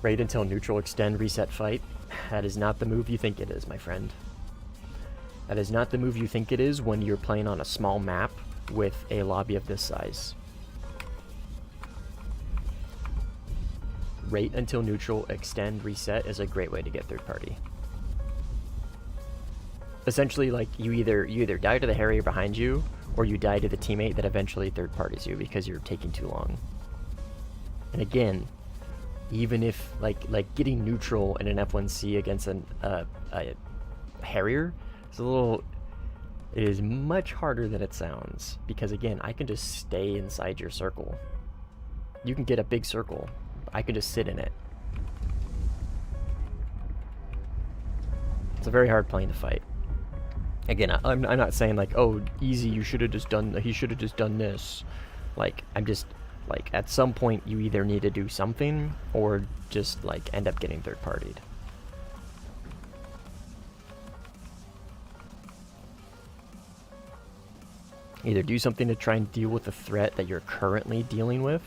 Raid until neutral, extend, reset, fight. That is not the move you think it is, my friend. That is not the move you think it is when you're playing on a small map with a lobby of this size. Rate until neutral, extend, reset is a great way to get third party. Essentially, like, you either die to the Harrier behind you, or you die to the teammate that eventually third parties you because you're taking too long. And again, even if like getting neutral in an F1C against a Harrier is a little, It is much harder than it sounds, because again, I can just stay inside your circle. You can get a big circle. I can just sit in it. It's a very hard plane to fight. Again, I'm not saying like, oh, easy, you should have just done, he should have just done this. Like, I'm just, like, at some point you either need to do something or just, like, end up getting third-partied. Either do something to try and deal with the threat that you're currently dealing with,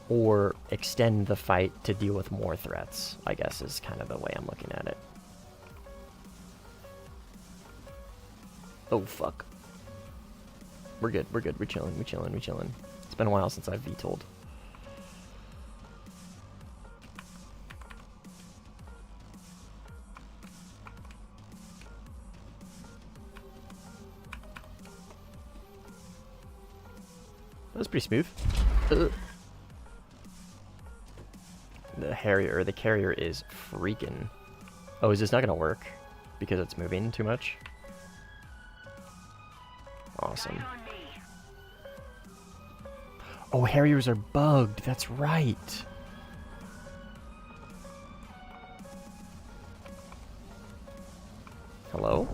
or extend the fight to deal with more threats, I guess is kind of the way I'm looking at it. Oh, fuck. We're good, we're good, we're chilling, we're chilling, we're chilling. It's been a while since I've VTOL'd. That was pretty smooth. The carrier is freaking. Oh, is this not gonna work? Because it's moving too much? Awesome. Oh, Harriers are bugged. That's right. Hello?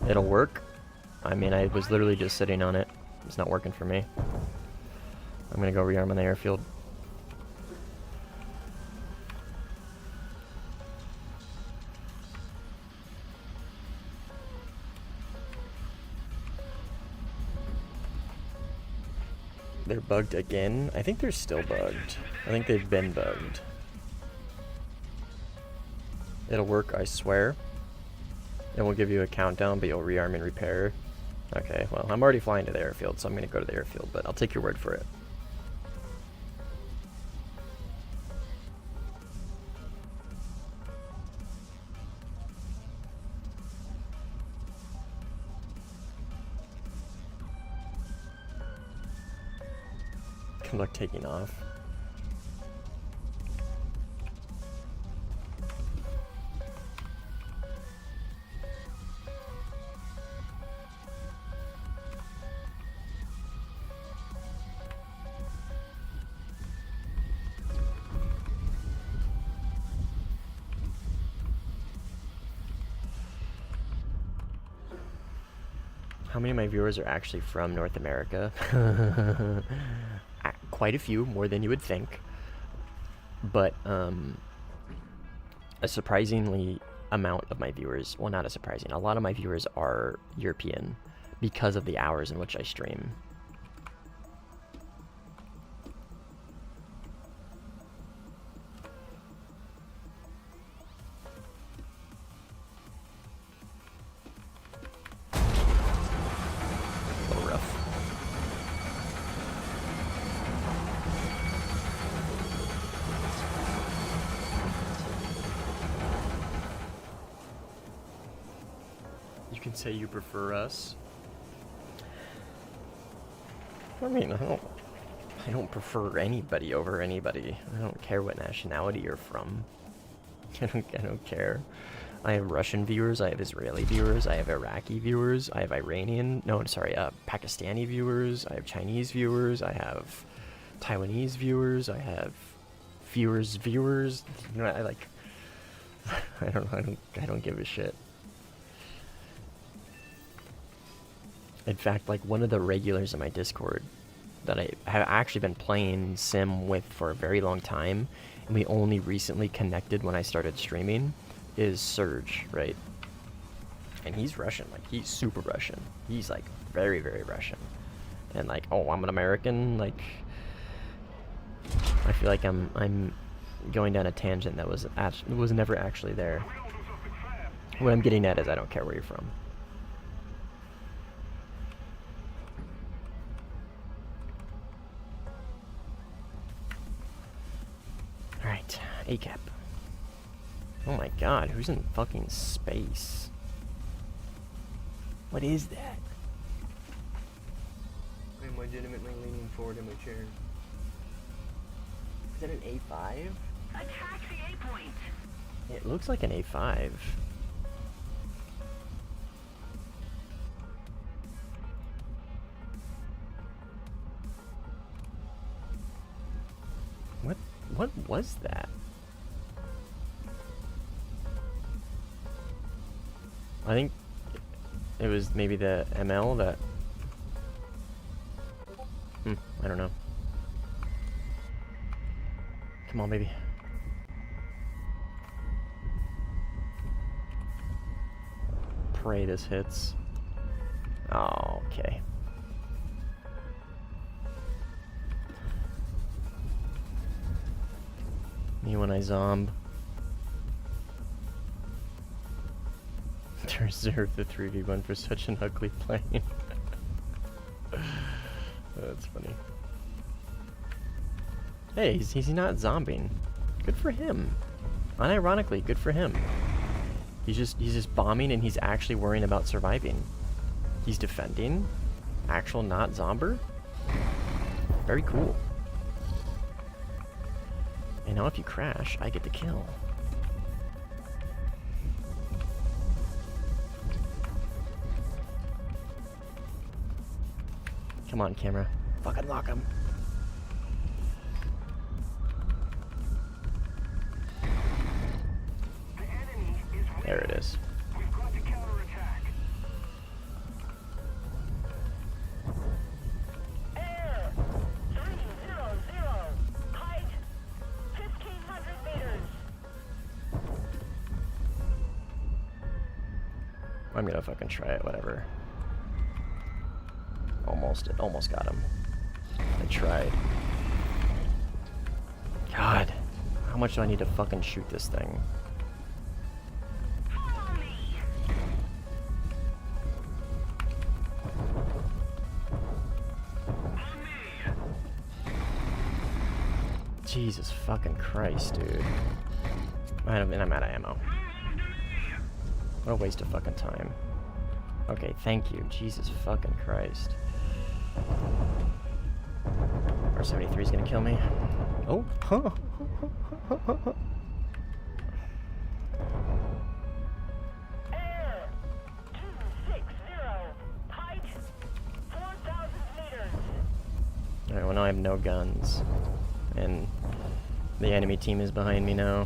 It'll work. I mean, I was literally just sitting on it. It's not working for me. I'm gonna go rearm on the airfield. They're bugged again? I think they're still bugged. I think they've been bugged. It'll work, I swear. And we'll give you a countdown, but you'll rearm and repair. Okay, well, I'm already flying to the airfield, so I'm gonna go to the airfield, but I'll take your word for it. Good luck taking off. How many of my viewers are actually from North America? Quite a few, more than you would think. But a surprisingly amount of my viewers, well, not a surprising, a lot of my viewers are European because of the hours in which I stream. Say you prefer us. I mean, I don't prefer anybody over anybody. I don't care what nationality you're from. I don't care. I have Russian viewers, I have Israeli viewers, I have Iraqi viewers, I have Pakistani viewers, I have Chinese viewers, I have Taiwanese viewers, I have viewers. You know, I don't give a shit. In fact, like, one of the regulars in my Discord that I have actually been playing Sim with for a very long time, and we only recently connected when I started streaming, is Surge, right? And he's Russian, like, he's super Russian. He's, like, very, very Russian. And, like, oh, I'm an American, like, I feel like I'm going down a tangent that was never actually there. What I'm getting at is I don't care where you're from. Alright, ACAP. Oh my god, who's in fucking space? What is that? I'm legitimately leaning forward in my chair. Is that an A5? Attack the A point. It looks like an A5. What was that? I think it was maybe the ML that... I don't know. Come on, baby. Pray this hits. Oh, okay. Me when I zomb. To reserve the 3v1 for such an ugly plane. That's funny. Hey, he's not zombing. Good for him. Unironically, good for him. He's just bombing and he's actually worrying about surviving. He's defending. Actual not zomber. Very cool. And now if you crash, I get the kill. Come on, camera. Fucking lock him. There it is. We've got to counterattack. Air 300. Height 1,500 meters. I'm gonna fucking try it, whatever. Almost got him. I tried. God, how much do I need to fucking shoot this thing? Follow me. Jesus fucking Christ, dude. I'm out of ammo. What a waste of fucking time. Okay, thank you. Jesus fucking Christ. R73 is gonna kill me. Oh. Air 260. Height 4,000 meters. Alright, well now I have no guns. And the enemy team is behind me now.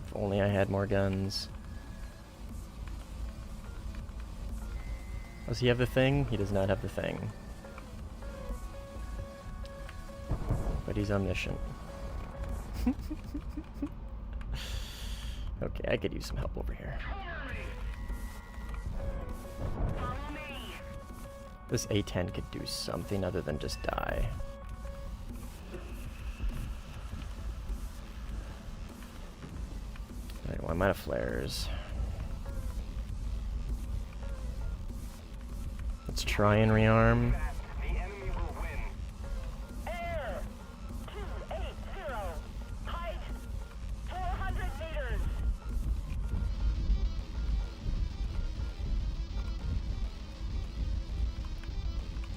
If only I had more guns. Does he have the thing? He does not have the thing. But he's omniscient. Okay, I could use some help over here. Follow me. This A10 could do something other than just die. Alright, well, I'm out of flares. Let's try and rearm. The enemy will win. Air 280. Height 400 meters.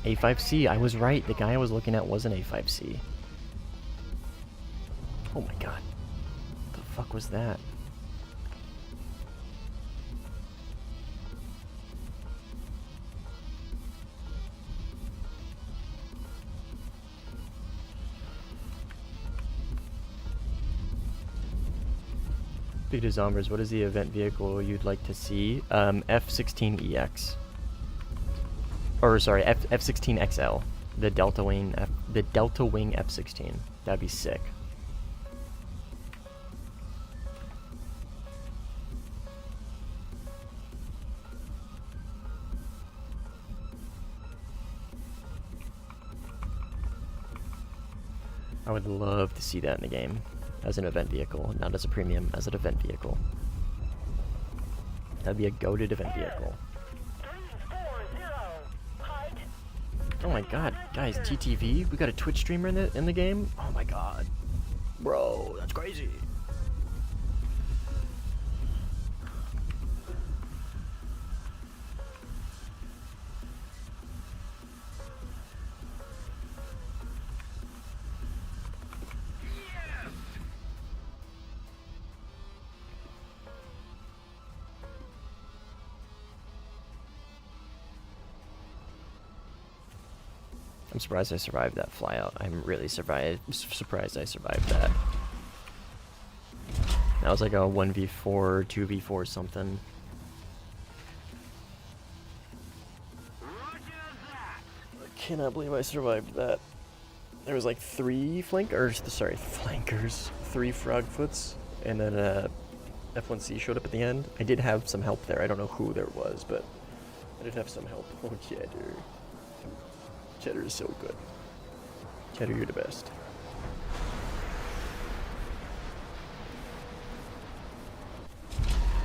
A5C, I was right. The guy I was looking at was an A5C. Oh my god. What the fuck was that? Speaking of Zombers, what is the event vehicle you'd like to see? F-16EX. Or sorry, F-16XL. The Delta Wing F-16. That'd be sick. I would love to see that in the game. As an event vehicle, not as a premium, as an event vehicle. That'd be a goated event vehicle. 340. Height. Oh my god, guys, TTV? We got a Twitch streamer in the game? Oh my god. Bro, that's crazy. I'm surprised I survived that flyout. I'm really surprised I survived that. That was like a 1v4, 2v4 something. I cannot believe I survived that. There was like 3 flankers, 3 frogfoots, and then F1C showed up at the end. I did have some help there. I don't know who there was, but I did have some help. Oh, Cheddar. Cheddar is so good. Cheddar, you're the best.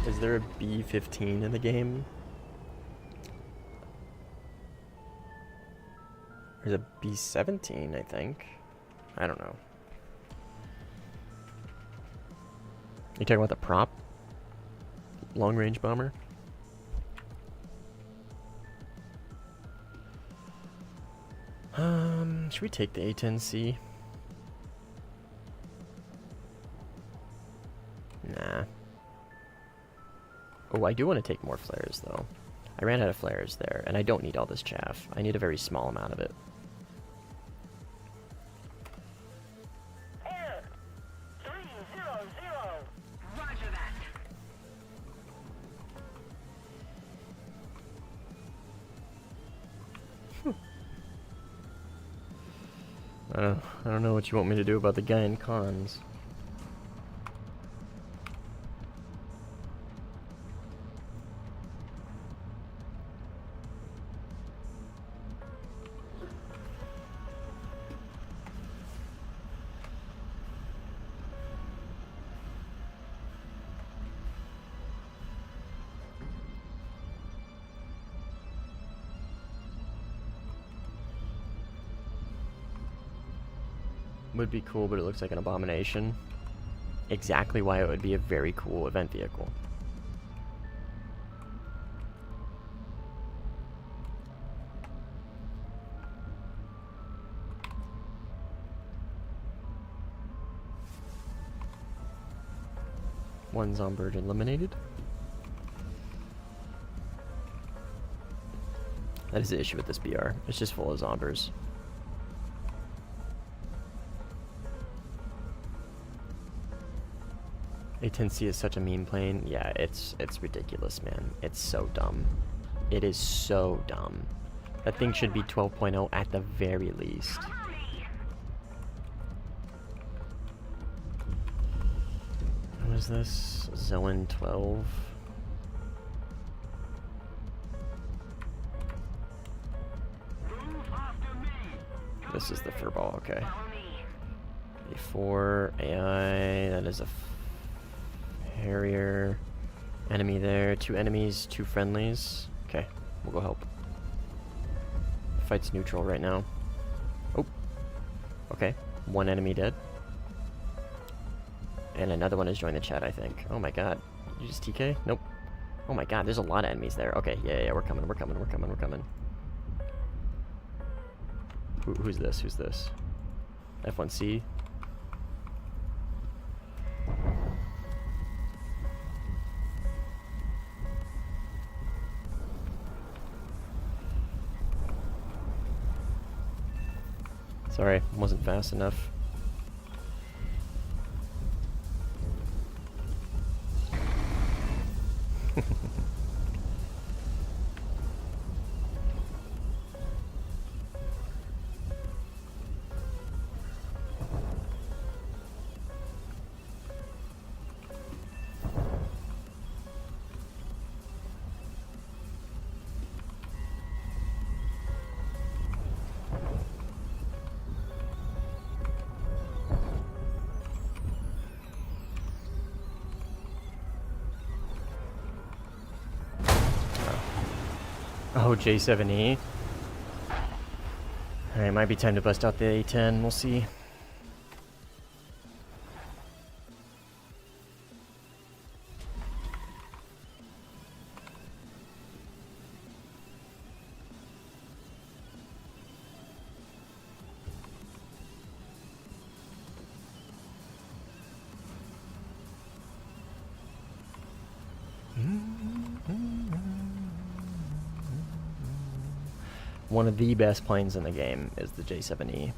Is there a B-15 in the game? There's a B-17, I think. I don't know. You talking about the prop? Long-range bomber? Should we take the A-10C? Nah. Oh, I do want to take more flares, though. I ran out of flares there, and I don't need all this chaff. I need a very small amount of it. Air 300. Roger that. I don't know what you want me to do about the guy in cons. Would be cool, but it looks like an abomination. Exactly why it would be a very cool event vehicle. One Zombird eliminated. That is the issue with this BR. It's just full of Zombers. A-10C is such a meme plane. Yeah, it's ridiculous, man. It's so dumb. It is so dumb. That thing should be 12.0 at the very least. What is this? Zoan 12. This is the furball, okay. A4, AI, that is a Harrier. Enemy there, 2 enemies, 2 friendlies. Okay, we'll go help. Fight's neutral right now. Oh, okay. 1 enemy dead. And another one has joined the chat, I think. Oh my god. Did you just TK? Nope. Oh my god, there's a lot of enemies there. Okay, yeah, we're coming. Who's this? Who's this? F1C? Sorry, wasn't fast enough. Oh, J7E. Alright, might be time to bust out the A10, we'll see. One of the best planes in the game is the J7E.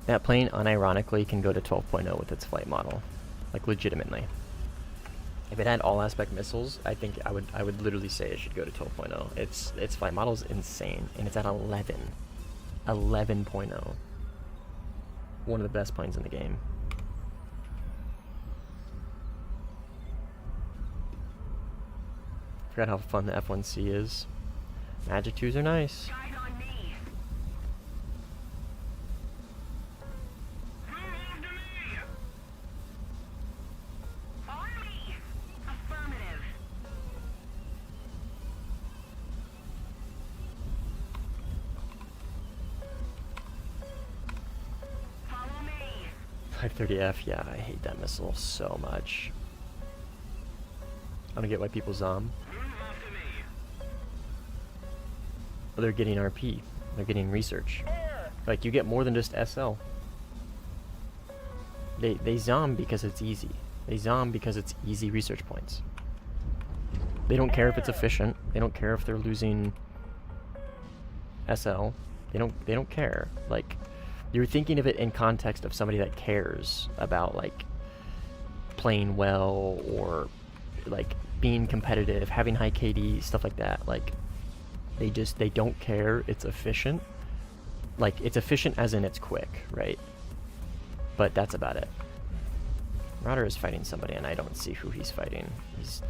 That plane, unironically, can go to 12.0 with its flight model. Like, legitimately. If it had all-aspect missiles, I think I would literally say it should go to 12.0. Its flight model is insane, and it's at 11. 11.0. One of the best planes in the game. Forgot how fun the F1C is. Magic 2s are nice. Guide on me. Move after me! On me. Affirmative. Follow me. 530F, yeah, I hate that missile so much. I don't get why people zom. Move after me! Well, they're getting RP. They're getting research. Like, you get more than just SL. They zom because it's easy. They zom because it's easy research points. They don't care if it's efficient. They don't care if they're losing SL. They don't care. Like, you're thinking of it in context of somebody that cares about, like, playing well or, like, being competitive, having high KD, stuff like that. Like, they don't care. It's efficient. Like, it's efficient as in it's quick, right? But that's about it. Marauder is fighting somebody, and I don't see who he's fighting. He's...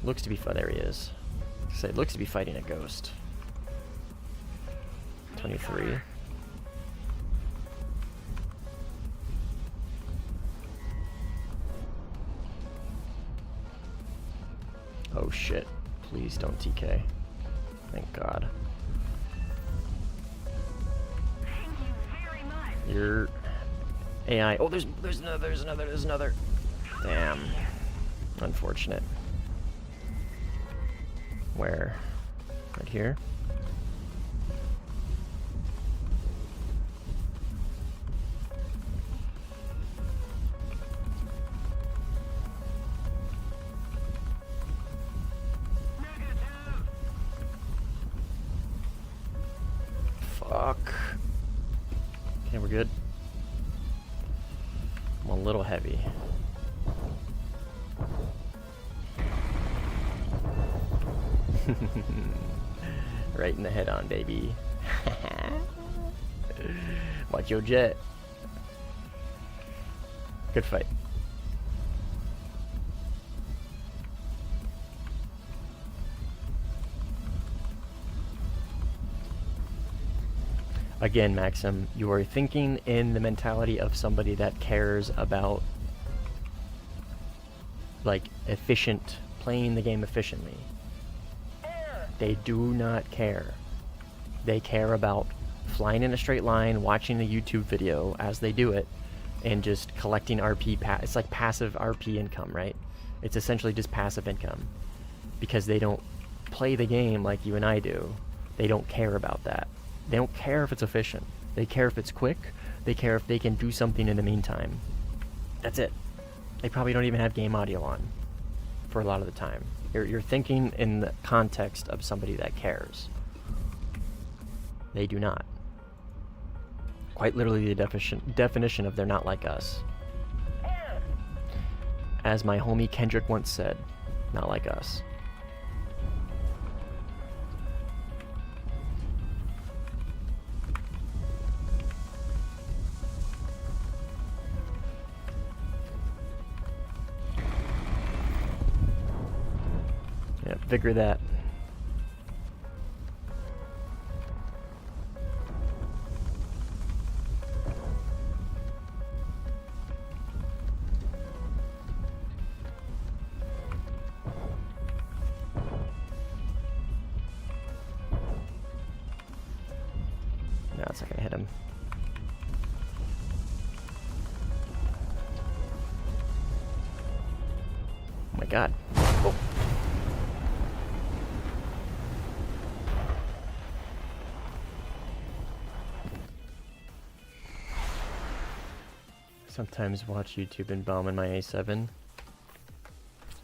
looks to be... there he is. So it looks to be fighting a ghost. 23. Oh shit. Please don't TK. Thank God. Thank you very much. Your AI... oh, there's another. Damn. Unfortunate. Where? Right here? Fuck. Okay, we're good. I'm a little heavy. Right in the head on, baby. Watch your jet. Good fight. Again, Maxim, you are thinking in the mentality of somebody that cares about, like, efficient, playing the game efficiently. They do not care. They care about flying in a straight line, watching a YouTube video as they do it, and just collecting RP. It's like passive RP income, right? It's essentially just passive income. Because they don't play the game like you and I do. They don't care about that. They don't care if it's efficient. They care if it's quick. They care if they can do something in the meantime. That's it. They probably don't even have game audio on for a lot of the time. You're thinking in the context of somebody that cares. They do not. Quite literally the definition of they're not like us. As my homie Kendrick once said, not like us. Yeah, figure that. No, it's not gonna hit him. Oh my god. Oh. Sometimes watch YouTube and bomb in my A7.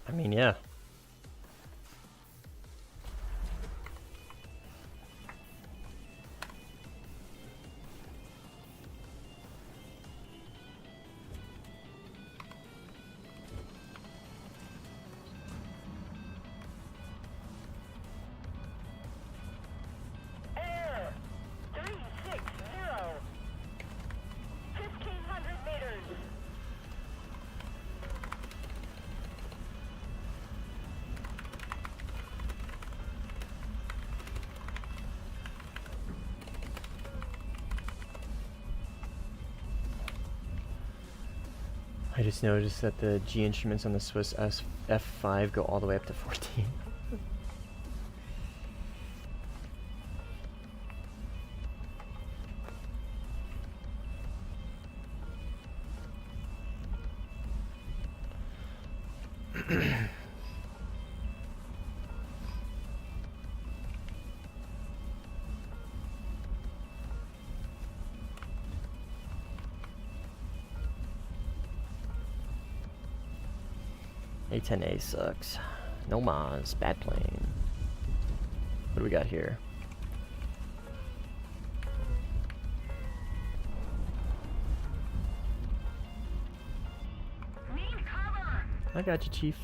I mean, yeah. I just noticed that the G instruments on the Swiss F5 go all the way up to 14. A10A sucks. No Maz, bad plane. What do we got here? Need cover. I got you, Chief.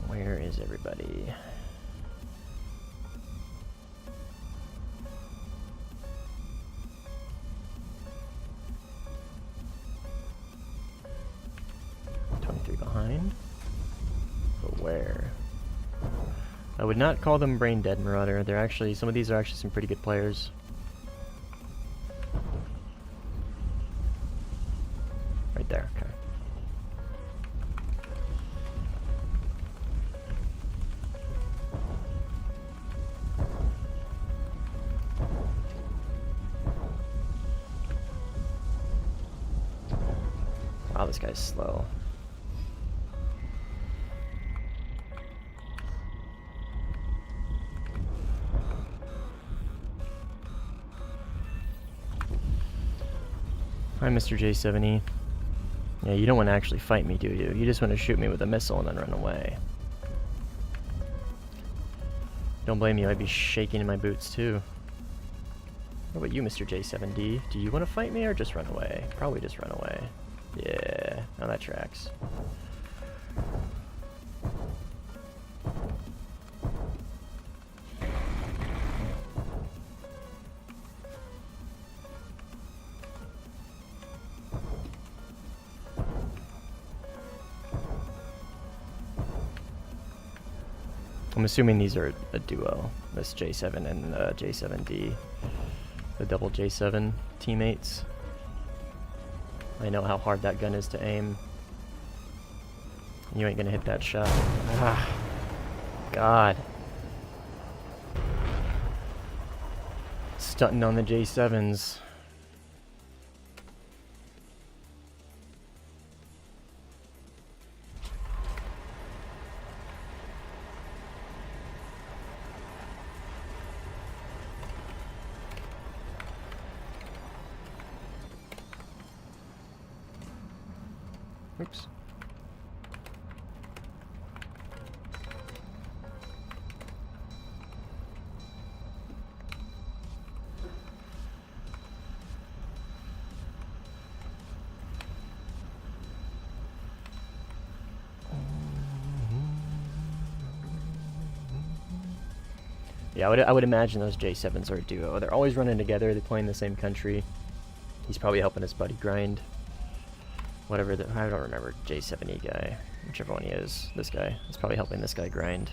Where is everybody? Behind? But where? I would not call them brain dead, Marauder. They're actually, some of these are actually some pretty good players. Right there, okay. Wow, this guy's slow. Hi, Mr. J7E. Yeah, you don't want to actually fight me, do you? You just want to shoot me with a missile and then run away. Don't blame you, I'd be shaking in my boots too. What about you, Mr. J7D? Do you want to fight me or just run away? Probably just run away. Yeah, now that tracks. I'm assuming these are a duo, this J7 and J7D, the double J7 teammates. I know how hard that gun is to aim. You ain't gonna hit that shot. Ah, God. Stunting on the J7s. Oops. Yeah, I would imagine those J7s are a duo. They're always running together. They play in the same country. He's probably helping his buddy grind. Whatever the, I don't remember, J7E guy, whichever one he is. This guy is probably helping this guy grind.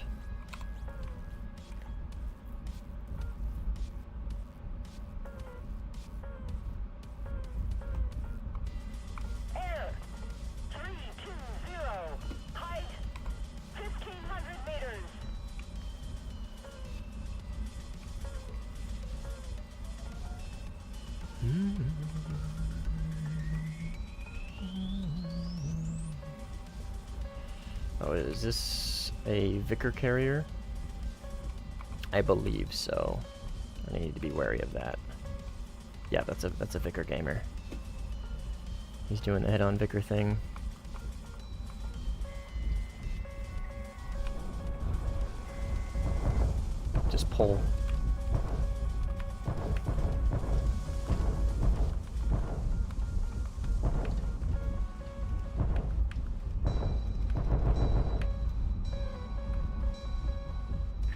Air 320, height 1,500 meters. Oh, is this a Vicar carrier? I believe so. I need to be wary of that. Yeah, that's a Vicar gamer. He's doing the head-on Vicar thing. Just pull.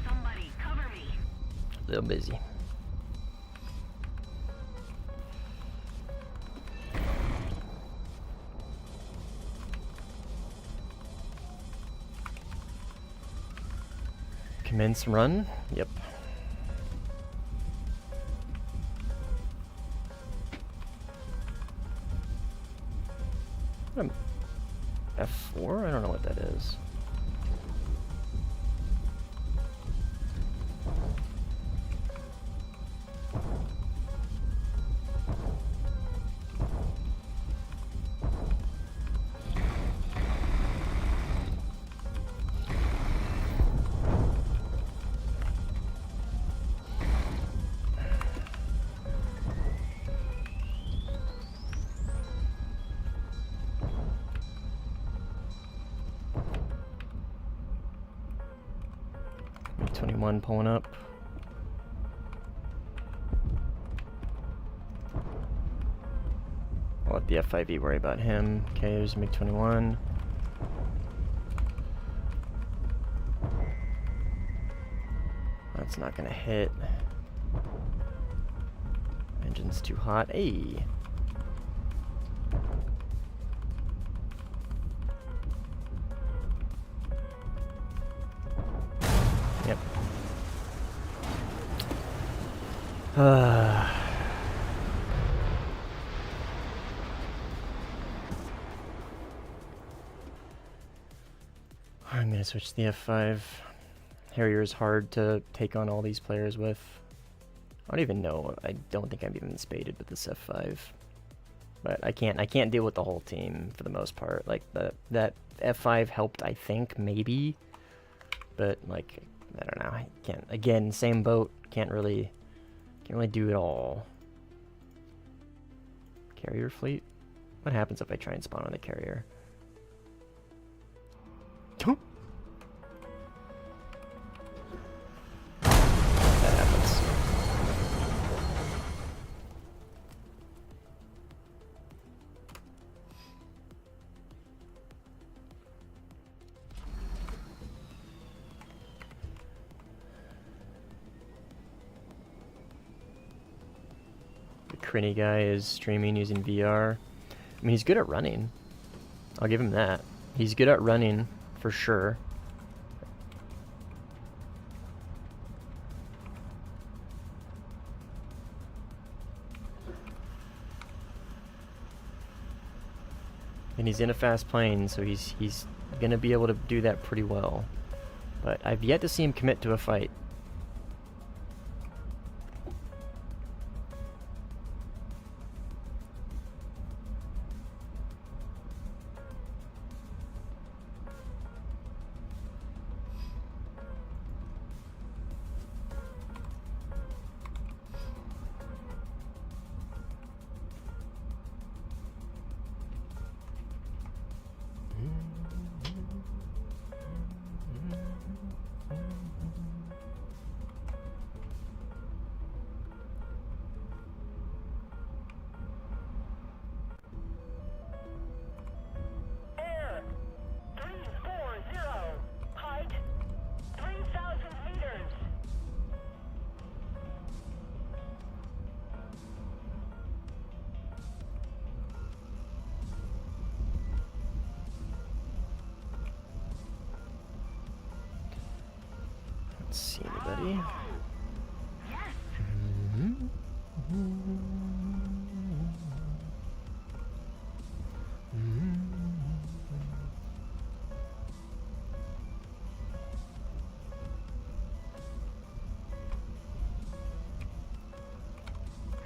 Somebody cover me. little busy. Commence run? Yep. F4? I don't know what that is. MiG-21 pulling up. I'll let the F5E worry about him. Okay, there's MiG-21. That's not gonna hit. Engine's too hot. Hey! Yep. I'm gonna switch to the F5. Harrier is hard to take on all these players with. I don't even know. I don't think I'm even spaded with this F5. But I can't deal with the whole team for the most part. Like that F5 helped, I think, maybe. But like, I don't know. I can't. Again, same boat. Can't really do it all. Carrier fleet. What happens if I try and spawn on the carrier? That happens. The Crinny guy is streaming using VR. I mean, he's good at running. I'll give him that. He's good at running, for sure. And he's in a fast plane, so he's gonna be able to do that pretty well. But I've yet to see him commit to a fight. Air 340. Height 3,000 meters. Let's see anybody.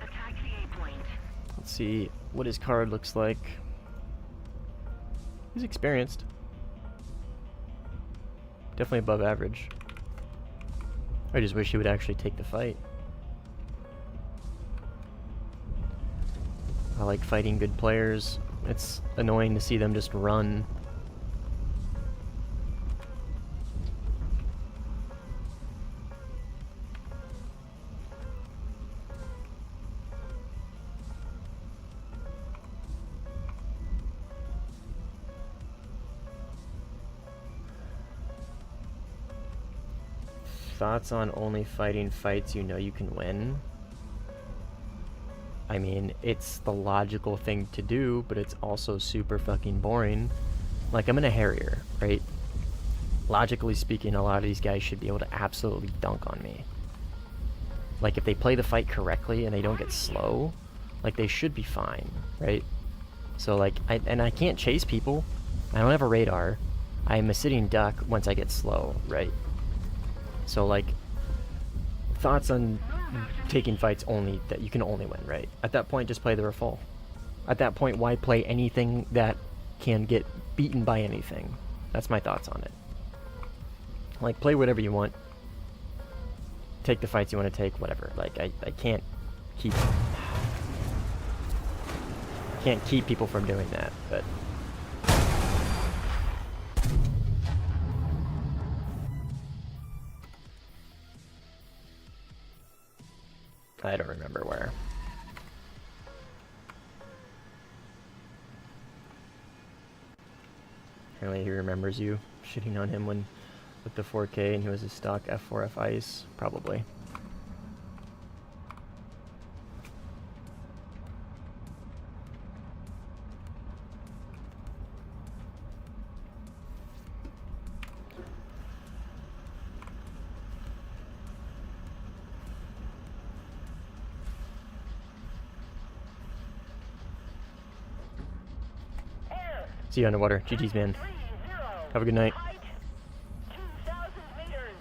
Attack the A point. Let's see what his card looks like. He's experienced. Definitely above average. I just wish he would actually take the fight. I like fighting good players. It's annoying to see them just run. thoughts on only fighting fights you know you can win? I mean, it's the logical thing to do, but it's also super fucking boring. Like, I'm in a Harrier, right? Logically speaking, a lot of these guys should be able to absolutely dunk on me. Like, if they play the fight correctly and they don't get slow, like, they should be fine, right? So, like, I can't chase people. I don't have a radar. I'm a sitting duck once I get slow, right? So, like, thoughts on taking fights only that you can only win, right? At that point, just play the Rafale. At that point, why play anything that can get beaten by anything? That's my thoughts on it. Like, play whatever you want. Take the fights you want to take, whatever. Like, I can't keep people from doing that, but I don't remember where. Apparently he remembers you shitting on him when with the 4K and he was a stock F4F ice, probably. See you underwater. GG's, man. Have a good night. Height 2,000 meters.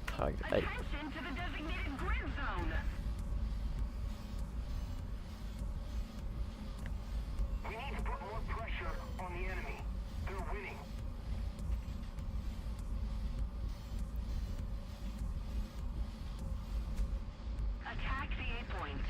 Attention to the designated grid zone. We need to put more pressure on the enemy. They're winning. Attack the A point.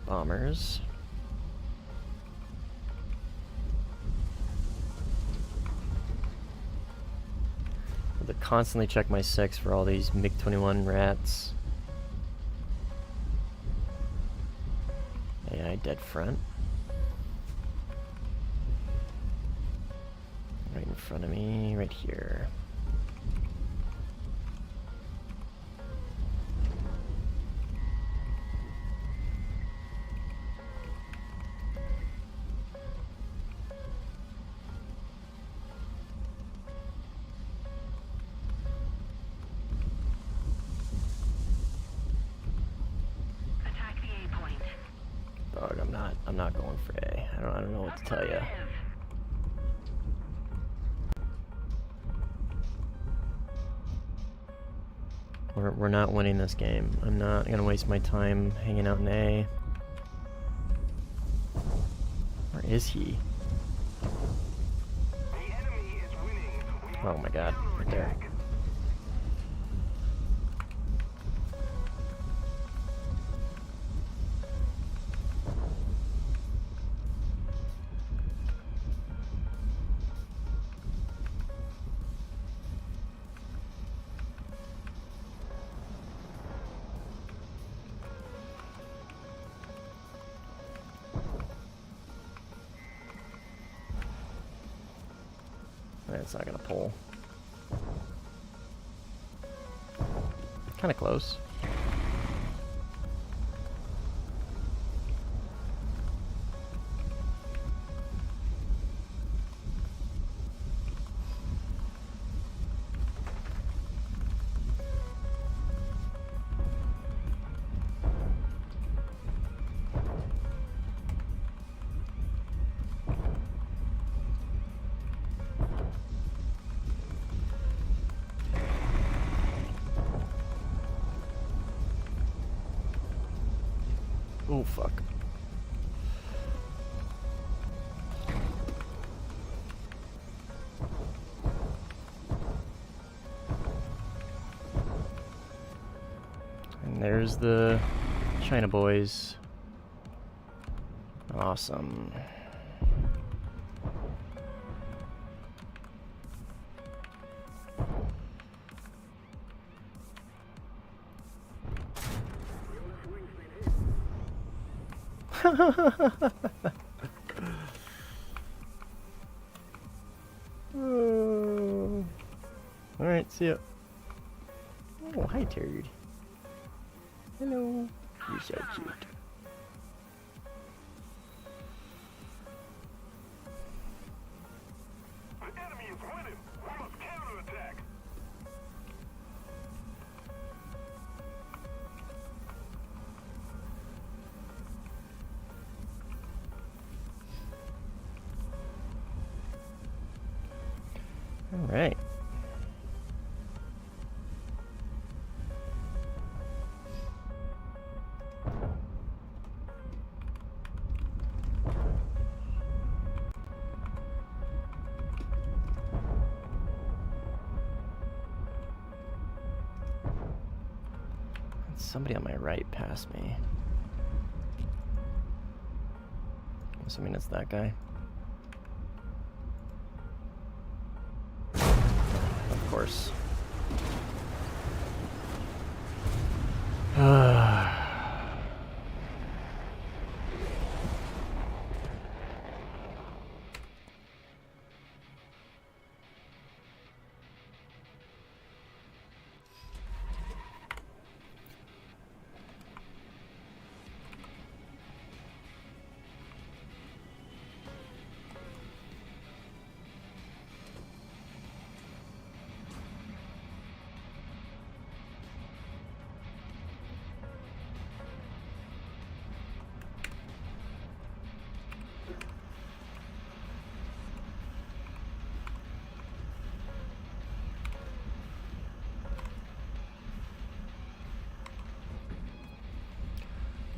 Bombers. I have to constantly check my 6 for all these MiG-21 rats. AI dead front. Right in front of me, right here. Attack the A point. Dog, I'm not going for A. I don't know what to tell you. Affirmative. We're not winning this game. I'm not gonna waste my time hanging out in A. Where is he? The enemy is winning. We Oh my god, right there. counterattack. It's not gonna pull. Kinda close. Oh, fuck. And there's the China boys. Awesome. Oh. Alright, see ya. Oh, hi, turd. Hello. You're so cute. The enemy is winning. We must counterattack. Alright. Somebody on my right passed me. Assuming it's that guy. Of course.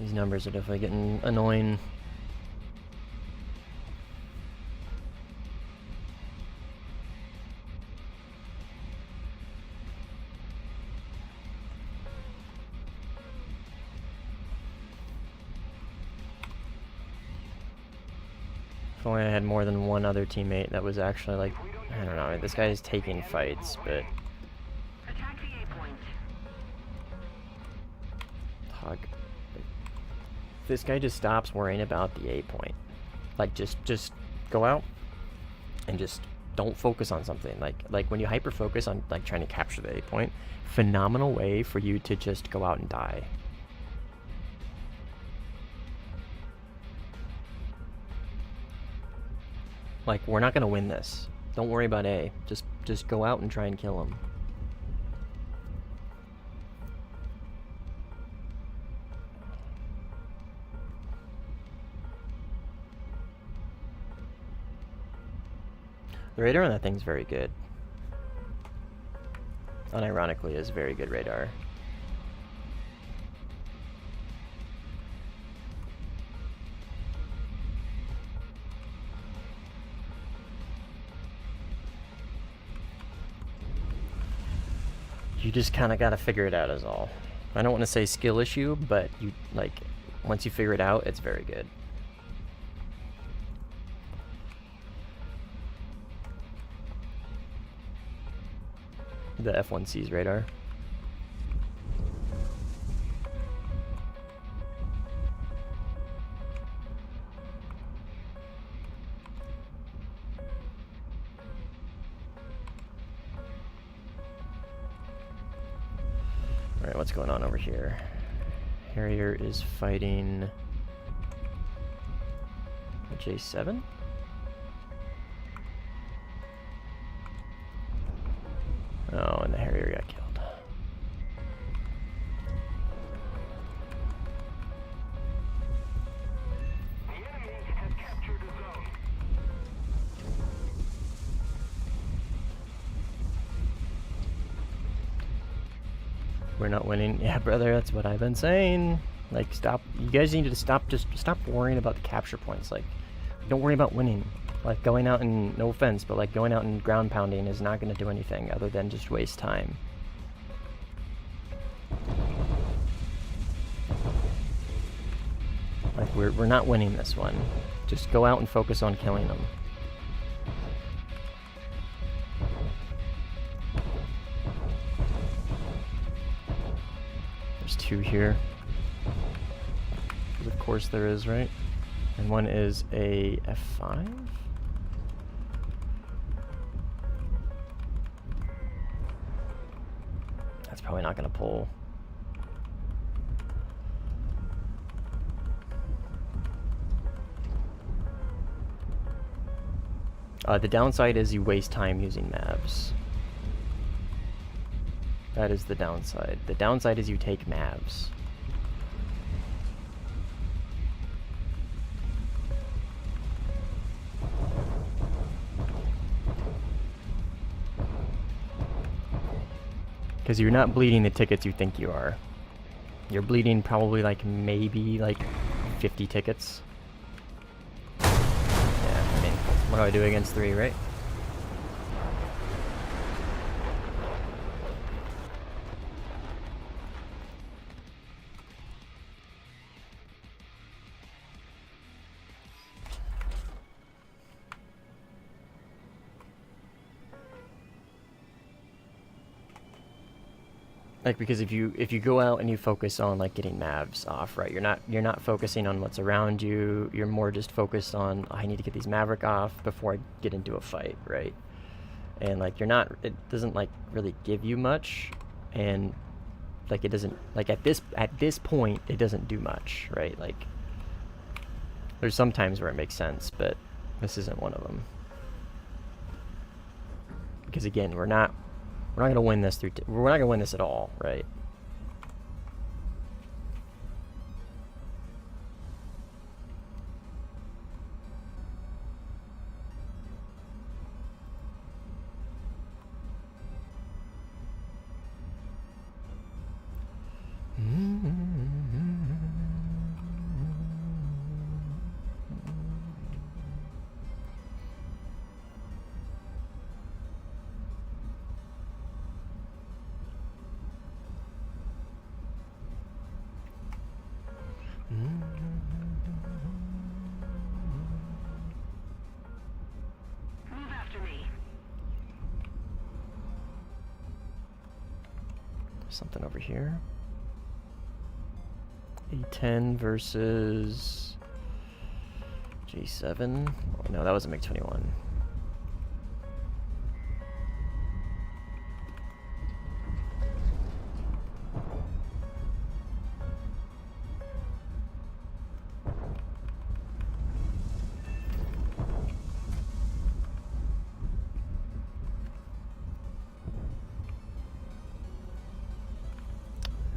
These numbers are definitely getting annoying. If only I had more than one other teammate that was actually like, I don't know, this guy is taking fights, but Attack the A point. Hog. This guy just stops worrying about the A point. Like just go out and just don't focus on something. Like when you hyper focus on like trying to capture the A point, phenomenal way for you to just go out and die. Like, we're not gonna win this. Don't worry about A. Just go out and try and kill him. The radar on that thing's very good. Unironically, is very good radar. You just kind of got to figure it out is all. I don't want to say skill issue, but you like once you figure it out, it's very good. The F1C's radar. Alright, what's going on over here? Harrier is fighting a J7? Oh, and the Harrier got killed. The enemy has captured the zone. We're not winning. Yeah, brother, that's what I've been saying. Like, stop. You guys need to stop. Just stop worrying about the capture points. Like, don't worry about winning. Like, going out and, no offense, but like going out and ground pounding is not going to do anything other than just waste time. Like, we're not winning this one. Just go out and focus on killing them. There's 2 here. Of course there is, right? And one is a F5? That's probably not going to pull. The downside is you waste time using Mavs. That is the downside. The downside is you take Mavs. Because you're not bleeding the tickets you think you are. You're bleeding probably like maybe like 50 tickets. Yeah, I mean, what do I do against 3, right? Like, because if you go out and you focus on like getting Mavs off, right? You're not focusing on what's around you. You're more just focused on, I need to get these Maverick off before I get into a fight, right? And like it doesn't like really give you much, and like it doesn't, like at this point it doesn't do much, right? Like there's some times where it makes sense, but this isn't one of them. Because again, we're not gonna win this we're not gonna win this at all, right? Move after me. Something over here. A10 versus G7. Oh, no, that was a MiG-21.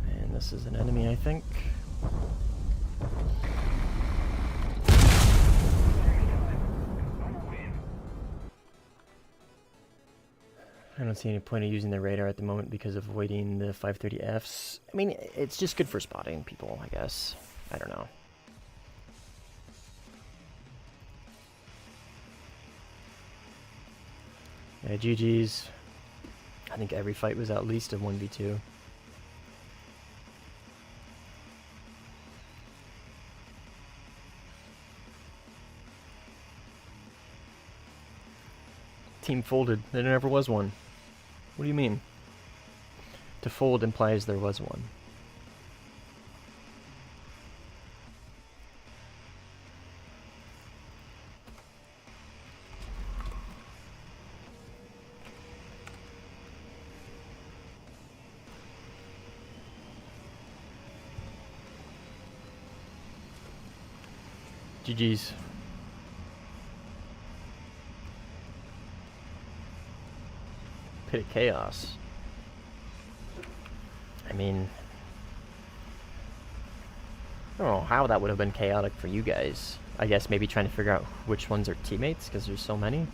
And this is an enemy, I think. I don't see any point of using the radar at the moment because of avoiding the 530Fs. I mean, it's just good for spotting people, I guess. I don't know. Yeah, GG's. I think every fight was at least a 1v2. Team folded. There never was one. What do you mean? To fold implies there was one. GG's. Pit of Chaos. I mean, I don't know how that would have been chaotic for you guys. I guess maybe trying to figure out which ones are teammates, because there's so many.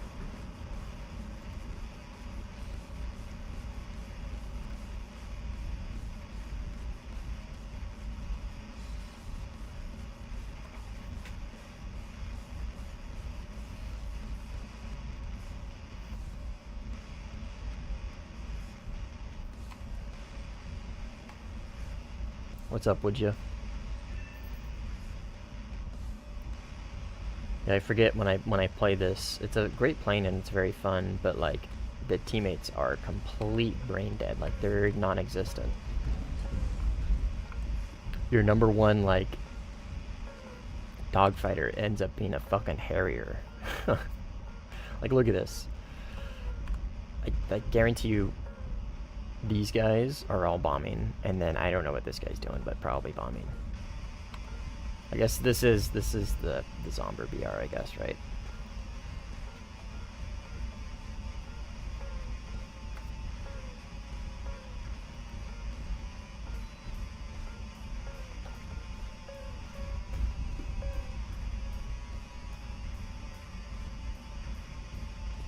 What's up, would you? Yeah, I forget when I play this. It's a great plane and it's very fun, but like the teammates are complete brain dead. Like they're non-existent. Your number one like dogfighter ends up being a fucking Harrier. Like look at this. I guarantee you these guys are all bombing, and then I don't know what this guy's doing, but probably bombing. I guess this is the Zomber BR, I guess, right?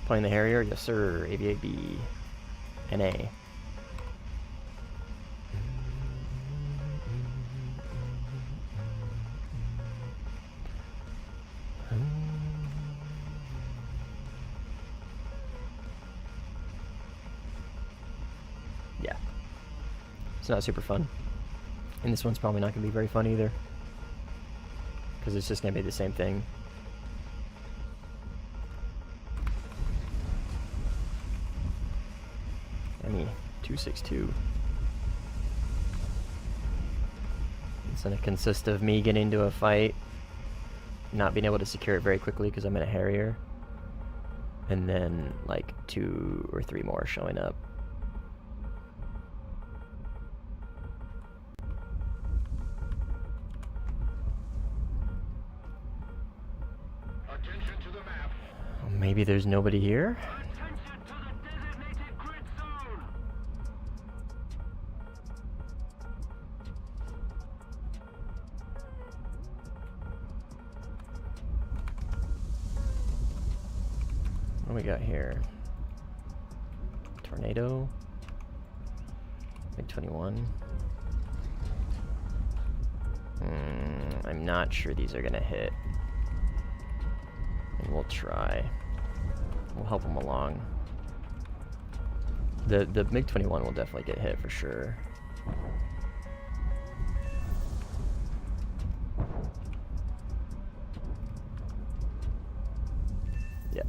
Playing the Harrier? Yes, sir. AVAB. NA. Yeah. It's not super fun. And this one's probably not going to be very fun either. Because it's just going to be the same thing. I mean, 262. It's going to consist of me getting into a fight, not being able to secure it very quickly because I'm in a Harrier, and then like 2 or 3 more showing up. Attention to the map. Maybe there's nobody here? Attention to the designated grid zone. What do we got here? Tornado. MiG-21. I'm not sure these are gonna hit. And we'll try. We'll help them along. The MiG-21 will definitely get hit for sure. Yep.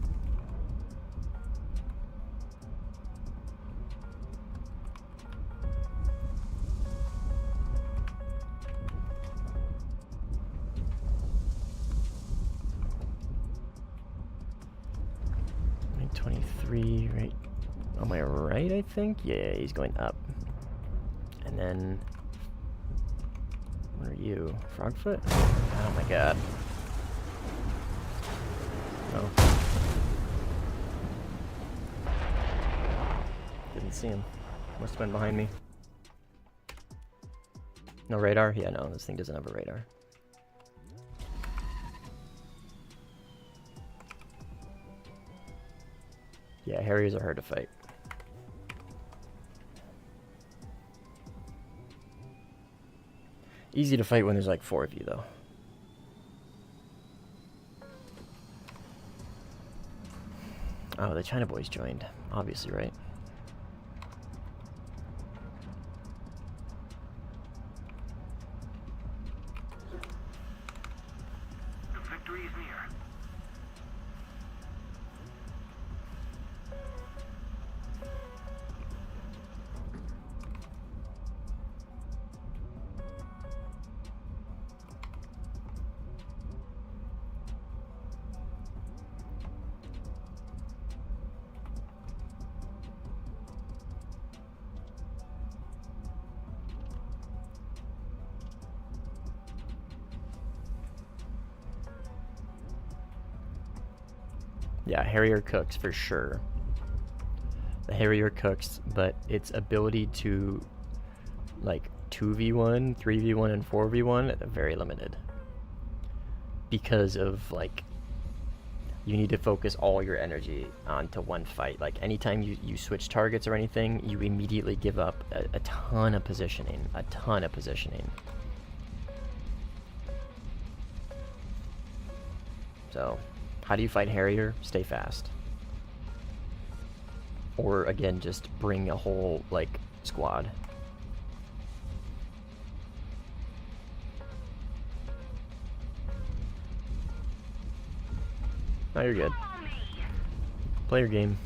MiG-23 right on my right, I think? Yeah, he's going up. And then... what are you? Frogfoot? Oh my god. Oh. Didn't see him. Must have been behind me. No radar? Yeah, no, this thing doesn't have a radar. Yeah, Harriers are hard to fight. Easy to fight when there's like 4 of you, though. Oh, the China boys joined. Obviously, right? The victory is near. Yeah, Harrier cooks for sure. The Harrier cooks, but its ability to like 2v1, 3v1, and 4v1 very limited. Because of like you need to focus all your energy onto one fight. Like anytime you switch targets or anything, you immediately give up a ton of positioning. A ton of positioning. So how do you fight Harrier? Stay fast. Or again, just bring a whole like squad. No, you're good. Follow me. Play your game.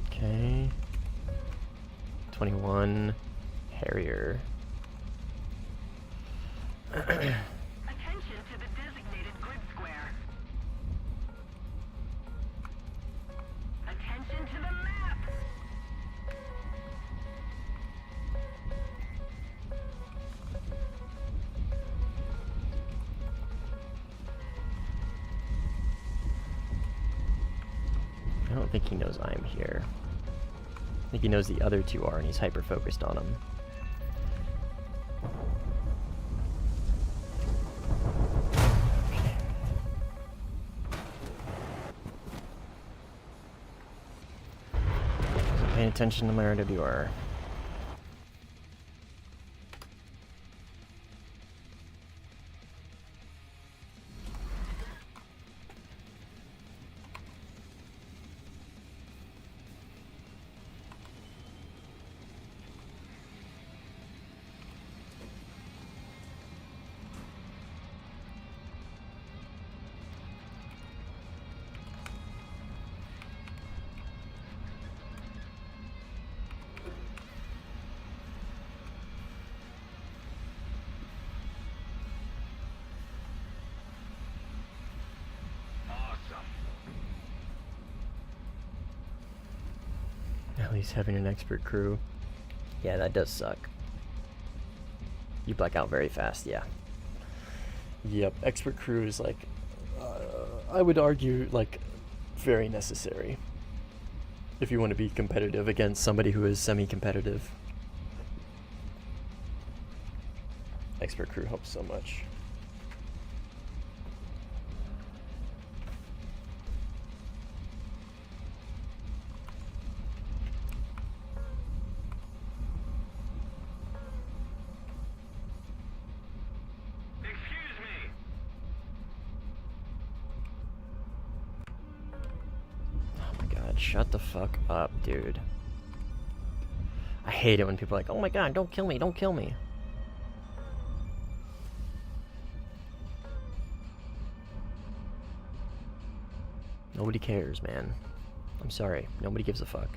Okay. 21. Harrier. Attention to the designated grid square. Attention to the map. I don't think he knows I'm here. I think he knows the other two are, and he's hyper-focused on them. Okay. So paying attention to my RWR. Awesome. At least having an expert crew. Yeah, that does suck. You black out very fast, yeah. Yep, expert crew is like, I would argue, like, very necessary. If you want to be competitive against somebody who is semi-competitive. Expert crew helps so much. Excuse me. Oh my god, shut the fuck up, dude. I hate it when people are like, oh my god, don't kill me, don't kill me. Nobody cares, man. I'm sorry, nobody gives a fuck.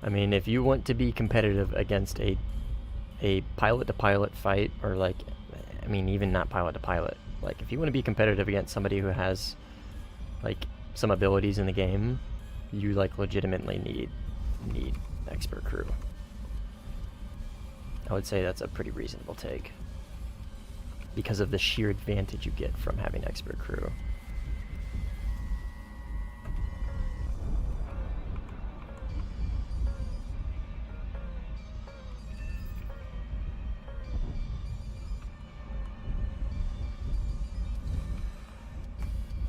I mean, if you want to be competitive against a pilot-to-pilot fight, or like, I mean, even not pilot-to-pilot, like, if you want to be competitive against somebody who has, like, some abilities in the game, you, like, legitimately need expert crew. I would say that's a pretty reasonable take, because of the sheer advantage you get from having expert crew.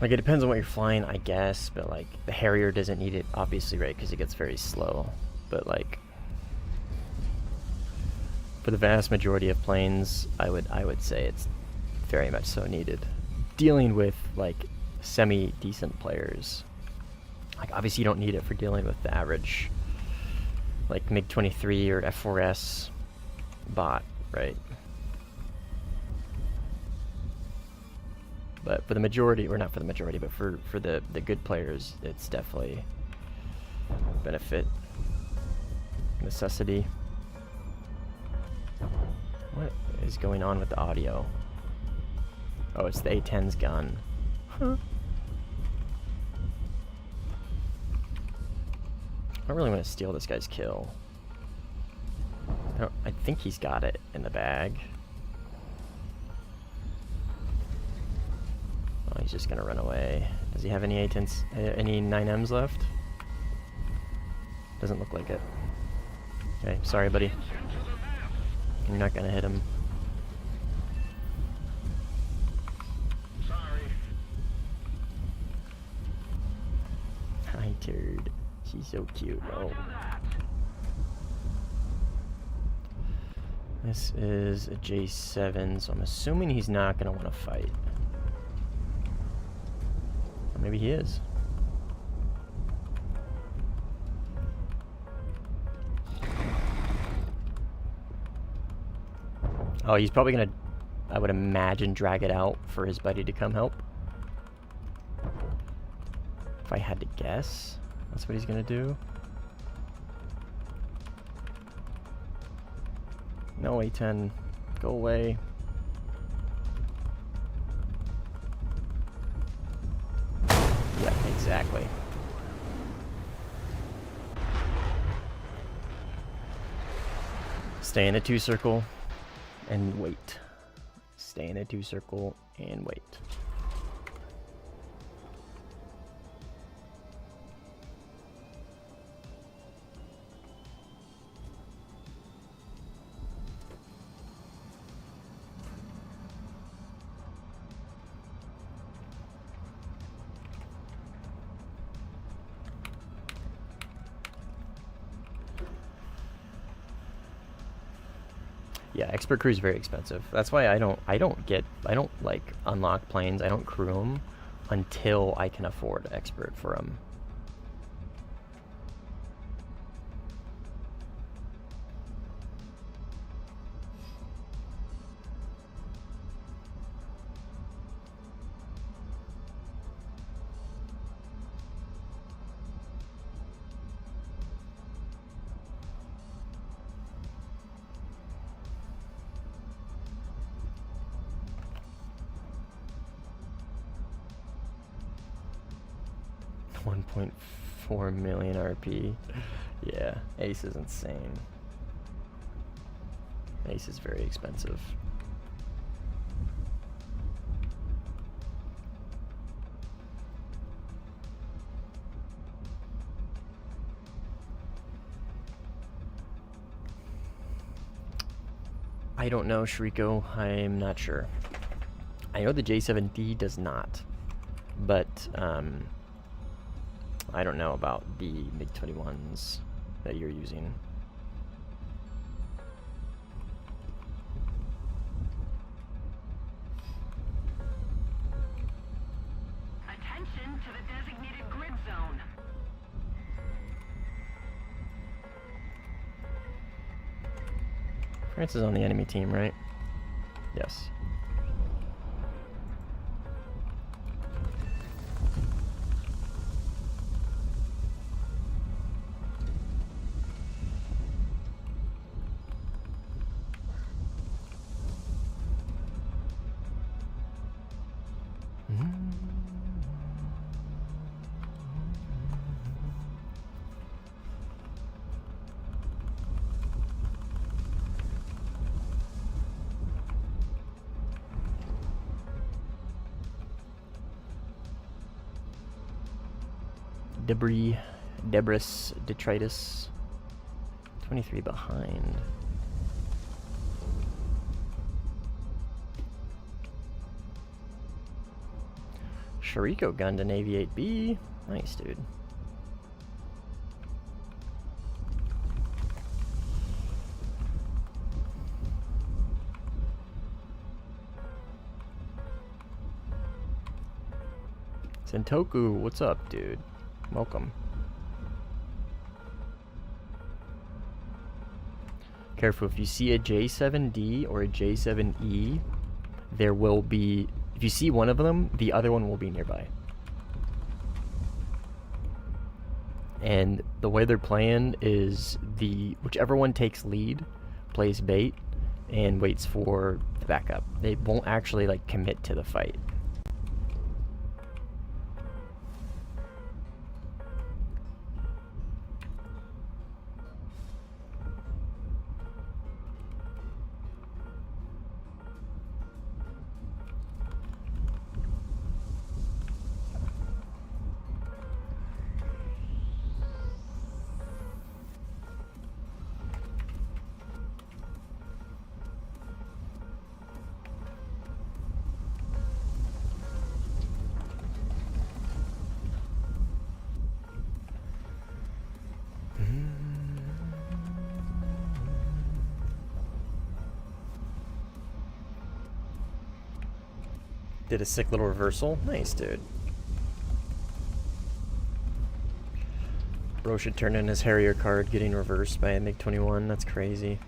Like, it depends on what you're flying, I guess, but, like, the Harrier doesn't need it, obviously, right, because it gets very slow. But, like, for the vast majority of planes, I would say it's very much so needed. Dealing with, like, semi-decent players. Like, obviously you don't need it for dealing with the average, like, MiG-23 or F4S bot, right? But for the majority, or not for the majority, but for the good players, it's definitely benefit, necessity. What is going on with the audio? Oh, it's the A-10's gun. Huh. I don't really want to steal this guy's kill. I think he's got it in the bag. Oh, he's just gonna run away. Does he have any A-10s, any 9Ms left? Doesn't look like it. Okay, sorry, buddy. You're not gonna hit him. Sorry. turd. She's so cute. Oh. This is a J7, so I'm assuming he's not going to want to fight. Or maybe he is. Oh, he's probably going to, I would imagine, drag it out for his buddy to come help. If I had to guess, that's what he's going to do. No, A10. Go away. Yeah, exactly. Stay in a 2 circle and wait. Stay in a 2 circle and wait. Yeah, expert crew is very expensive. That's why I don't like unlock planes. I don't crew them until I can afford expert for them. $1.4 million RP. Yeah, Ace is insane. Ace is very expensive. I don't know, Shriko. I'm not sure. I know the J7D does not, but I don't know about the MiG-21s that you're using. Attention to the designated grid zone. France is on the enemy team, right? Yes. Debris, detritus. 23 behind. Shariko gunned an AV-8B. Nice, dude. Sentoku, what's up, dude? Welcome. Careful, if you see a J7D or a J7E, there will be, if you see one of them, the other one will be nearby. And the way they're playing is whichever one takes lead plays bait and waits for the backup. They won't actually like commit to the fight. Did a sick little reversal. Nice, dude. Bro should turn in his Harrier card getting reversed by a MiG-21. That's crazy.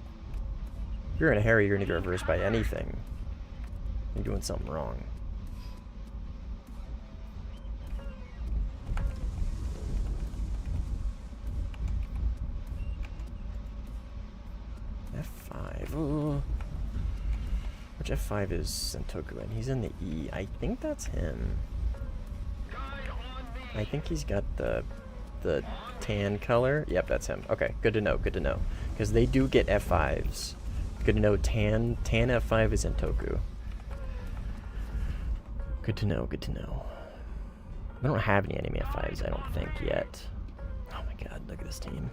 If you're in a Harrier, you're gonna get reversed by anything. You're doing something wrong. F5. Ooh. Which F5 is Sentoku in? He's in the E. I think that's him. I think he's got the tan color. Yep, that's him. Okay, good to know, good to know. Because they do get F5s. Good to know tan F5 is Sentoku. Good to know, good to know. We don't have any enemy F5s, I don't think, yet. Oh my god, look at this team.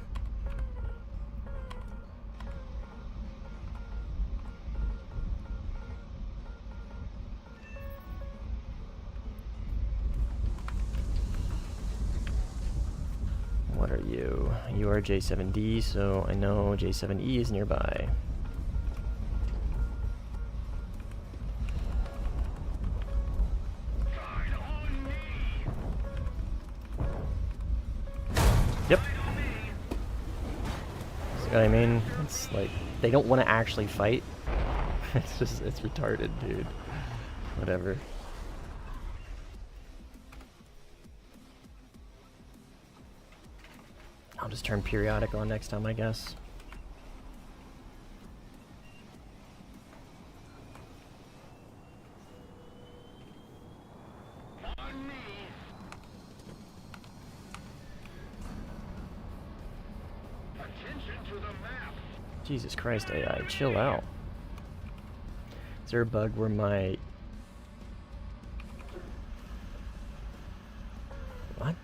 What are you? You are J7D, so I know J7E is nearby. Yep. See what I mean? It's like, they don't want to actually fight. It's just, it's retarded, dude. Whatever. I'll just turn periodic on next time, I guess. On me. Attention to the map. Jesus Christ, AI, chill out. Is there a bug where my... What?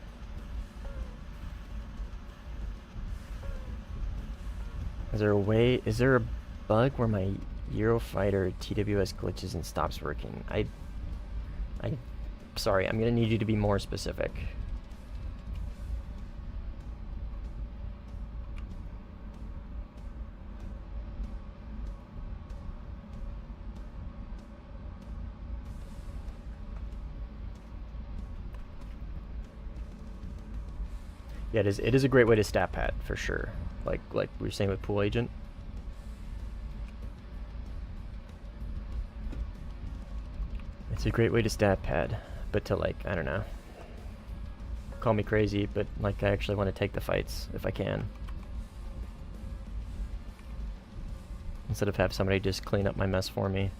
Is there a bug where my Eurofighter TWS glitches and stops working? Sorry, I'm gonna need you to be more specific. Yeah, it is a great way to stat pad, for sure. Like we were saying with Pool Agent. It's a great way to stat pad, but to, like, I don't know. Call me crazy, but like I actually want to take the fights if I can. Instead of have somebody just clean up my mess for me.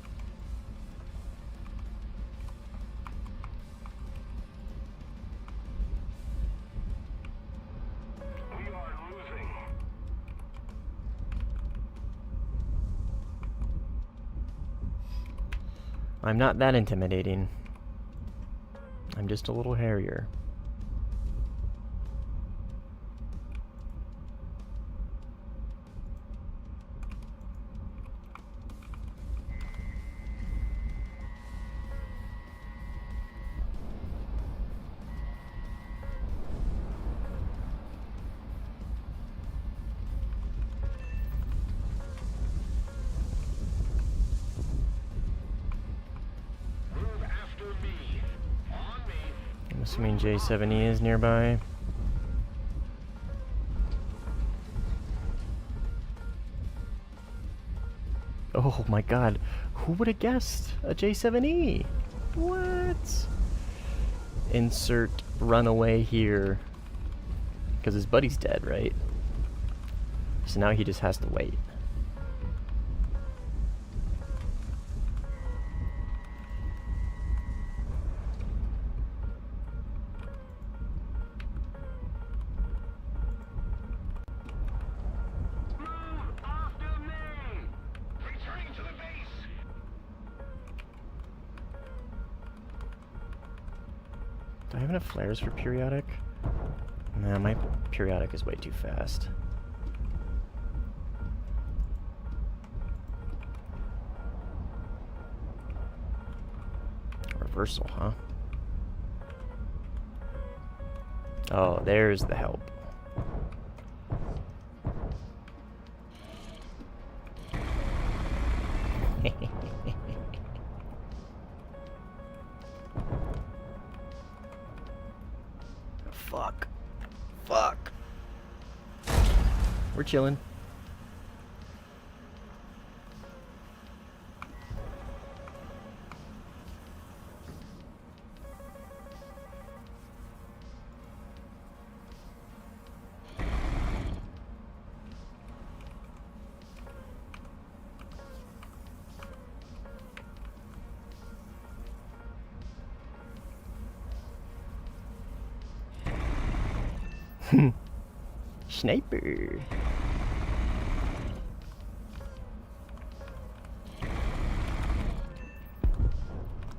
I'm not that intimidating. I'm just a little Harrier. I'm assuming J7E is nearby. Oh my god, who would have guessed a J7E? What? Insert runaway here. Because his buddy's dead, right? So now he just has to wait. Do I have enough flares for periodic? Nah, my periodic is way too fast. Reversal, huh? Oh, there's the help. We're chilling. Sniper.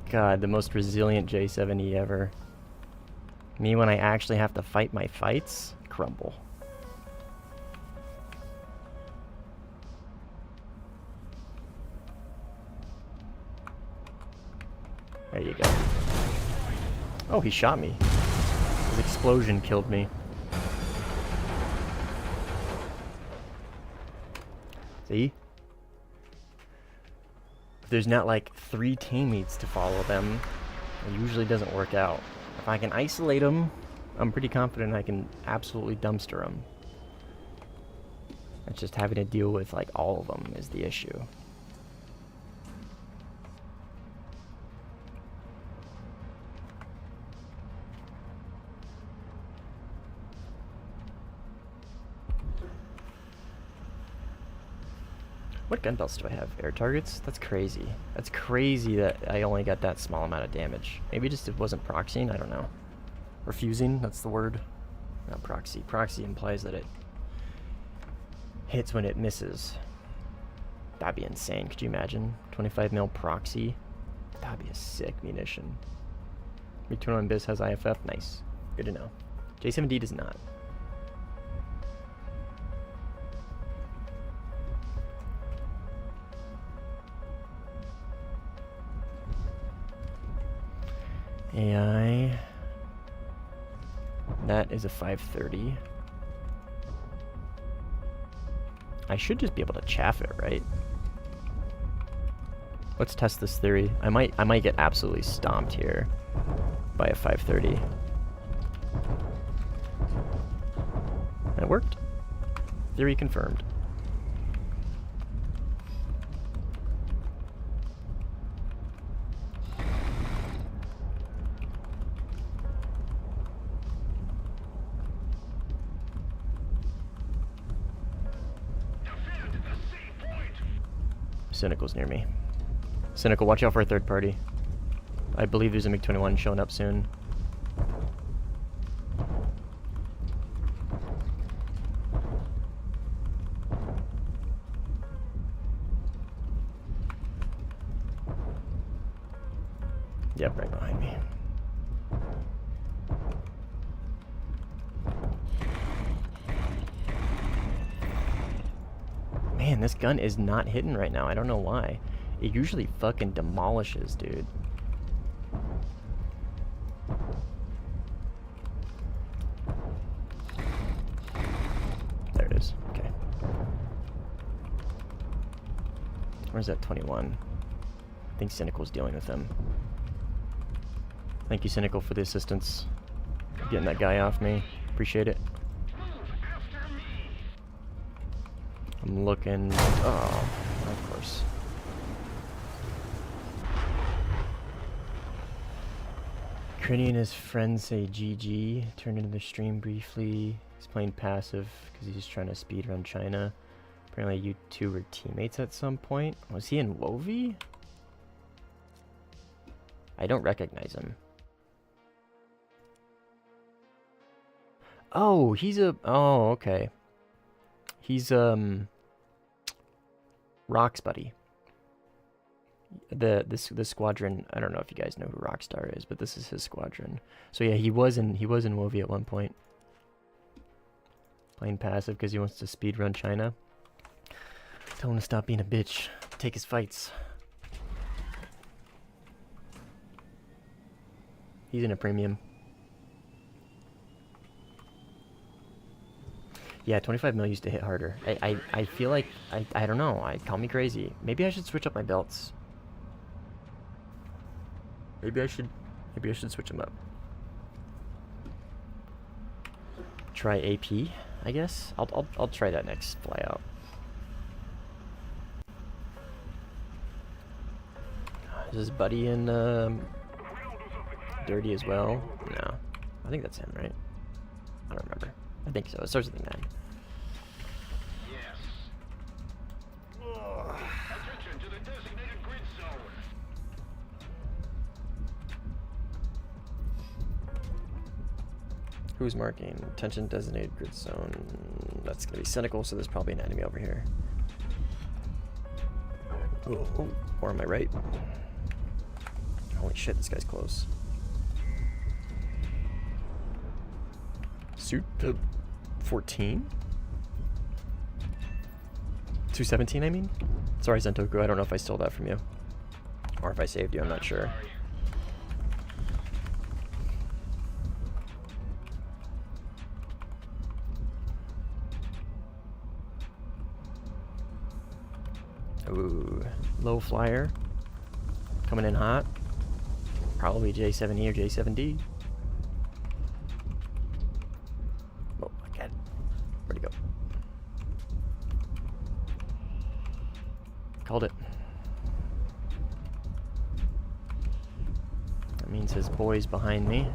God, the most resilient J70 ever. Me when I actually have to fight my fights, crumble. There you go. Oh, he shot me. His explosion killed me. See? If there's not like 3 teammates to follow them, it usually doesn't work out. If I can isolate them, I'm pretty confident I can absolutely dumpster them. It's just having to deal with like all of them is the issue. What gun belts do I have? Air targets? That's crazy. That's crazy that I only got that small amount of damage. Maybe just it wasn't proxying, I don't know. Or fusing, that's the word. Not proxy. Proxy implies that it hits when it misses. That'd be insane. Could you imagine? 25 mil proxy? That'd be a sick munition. Return on Biz has IFF. Nice. Good to know. J7D does not. AI. That is a 530. I should just be able to chaff it, right? Let's test this theory. I might get absolutely stomped here by a 530. That worked. Theory confirmed. Cynical's near me. Cynical, watch out for a third party. I believe there's a MiG-21 showing up soon. Yep, right behind me. Man, this gun is not hitting right now. I don't know why. It usually fucking demolishes, dude. There it is. Okay. Where's that 21? I think Cynical's dealing with him. Thank you, Cynical, for the assistance. Getting that guy off me. Appreciate it. I'm looking. Oh, of course. Critty and his friends say GG. Turned into the stream briefly. He's playing passive because he's trying to speedrun China. Apparently, you two were teammates at some point. Was he in Wovi? I don't recognize him. Oh, he's a. Oh, okay. He's Rock's buddy. The squadron. I don't know if you guys know who Rockstar is, but this is his squadron. So yeah, he was in Wovi at one point. Playing passive because he wants to speedrun China. Tell him to stop being a bitch. Take his fights. He's in a premium. Yeah, 25 mil used to hit harder. I feel like, I don't know, call me crazy. Maybe I should switch up my belts. Maybe I should switch them up. Try AP. I guess. I'll try that next fly out. Is his buddy in dirty as well? No. I think that's him, right? I don't remember. I think so. It starts with a 9. Yes. Attention to the designated grid zone. Who's marking? Attention designated grid zone. That's gonna be cynical, so there's probably an enemy over here. Oh, or am I right? Holy shit, this guy's close. Suit 14? 217, I mean? Sorry, Zentoku, I don't know if I stole that from you. Or if I saved you, I'm not sure. Ooh, low flyer. Coming in hot. Probably J7E or J7D. Oh, my God. Where'd he go? Called it. That means his boy's behind me.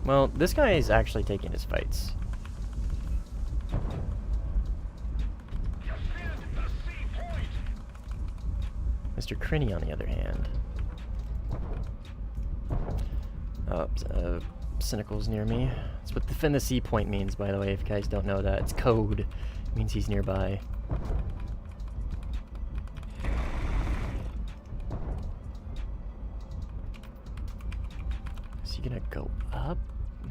Well, this guy is actually taking his fights. Mr. Crinny, on the other hand. Cynical's near me. That's what defend the C point means, by the way, if you guys don't know that. It's code. It means he's nearby. Is he gonna go up?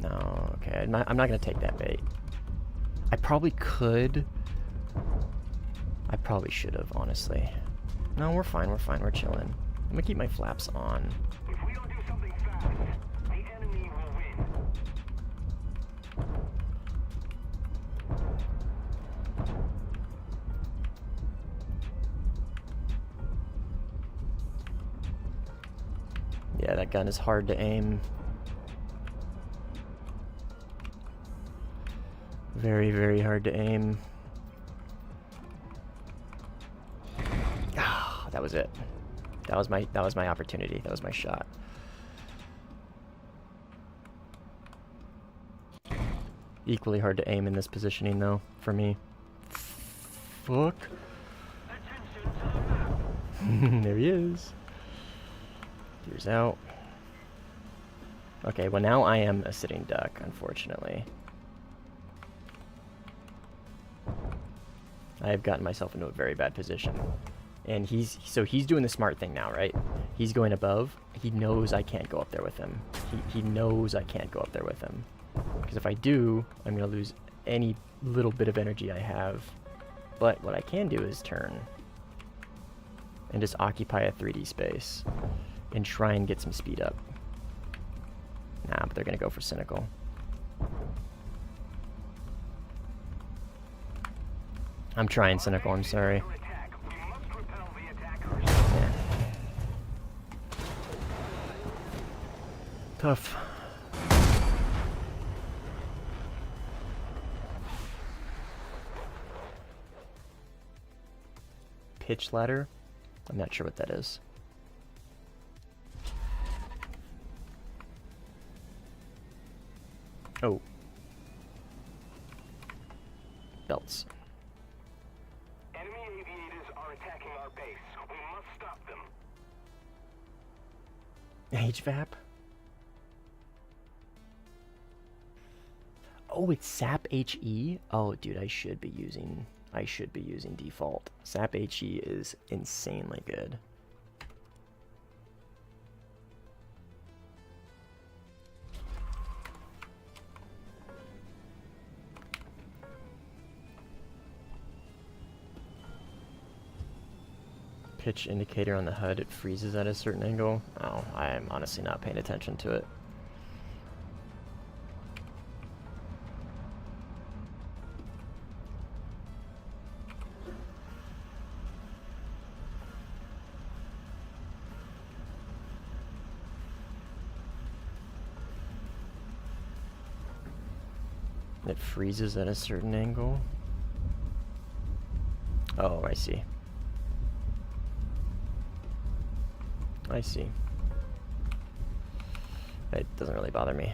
No, okay. I'm not gonna take that bait. I probably could. I probably should have, honestly. No, we're fine, we're chilling. I'm gonna keep my flaps on. If we don't do something fast, the enemy will win. Yeah, that gun is hard to aim. Very, very hard to aim. Ah, that was it. That was my opportunity. That was my shot. Equally hard to aim in this positioning though, for me. Fuck. There he is. Gears out. Okay, well now I am a sitting duck, unfortunately. I have gotten myself into a very bad position. And he's doing the smart thing now, right? He's going above. He knows I can't go up there with him. He knows I can't go up there with him. Because if I do, I'm going to lose any little bit of energy I have. But what I can do is turn. And just occupy a 3D space. And try and get some speed up. Nah, but they're going to go for cynical. I'm trying cynical, I'm sorry. Yeah. Tough. Pitch ladder? I'm not sure what that is. Oh. Belts. Enemy aviators are attacking our base. We must stop them. HVAP? Oh, it's SAP HE? Oh, dude, I should be using default. SAP HE is insanely good. Pitch indicator on the HUD, it freezes at a certain angle. Oh, I'm honestly not paying attention to it. It freezes at a certain angle. Oh, I see. I see. It doesn't really bother me.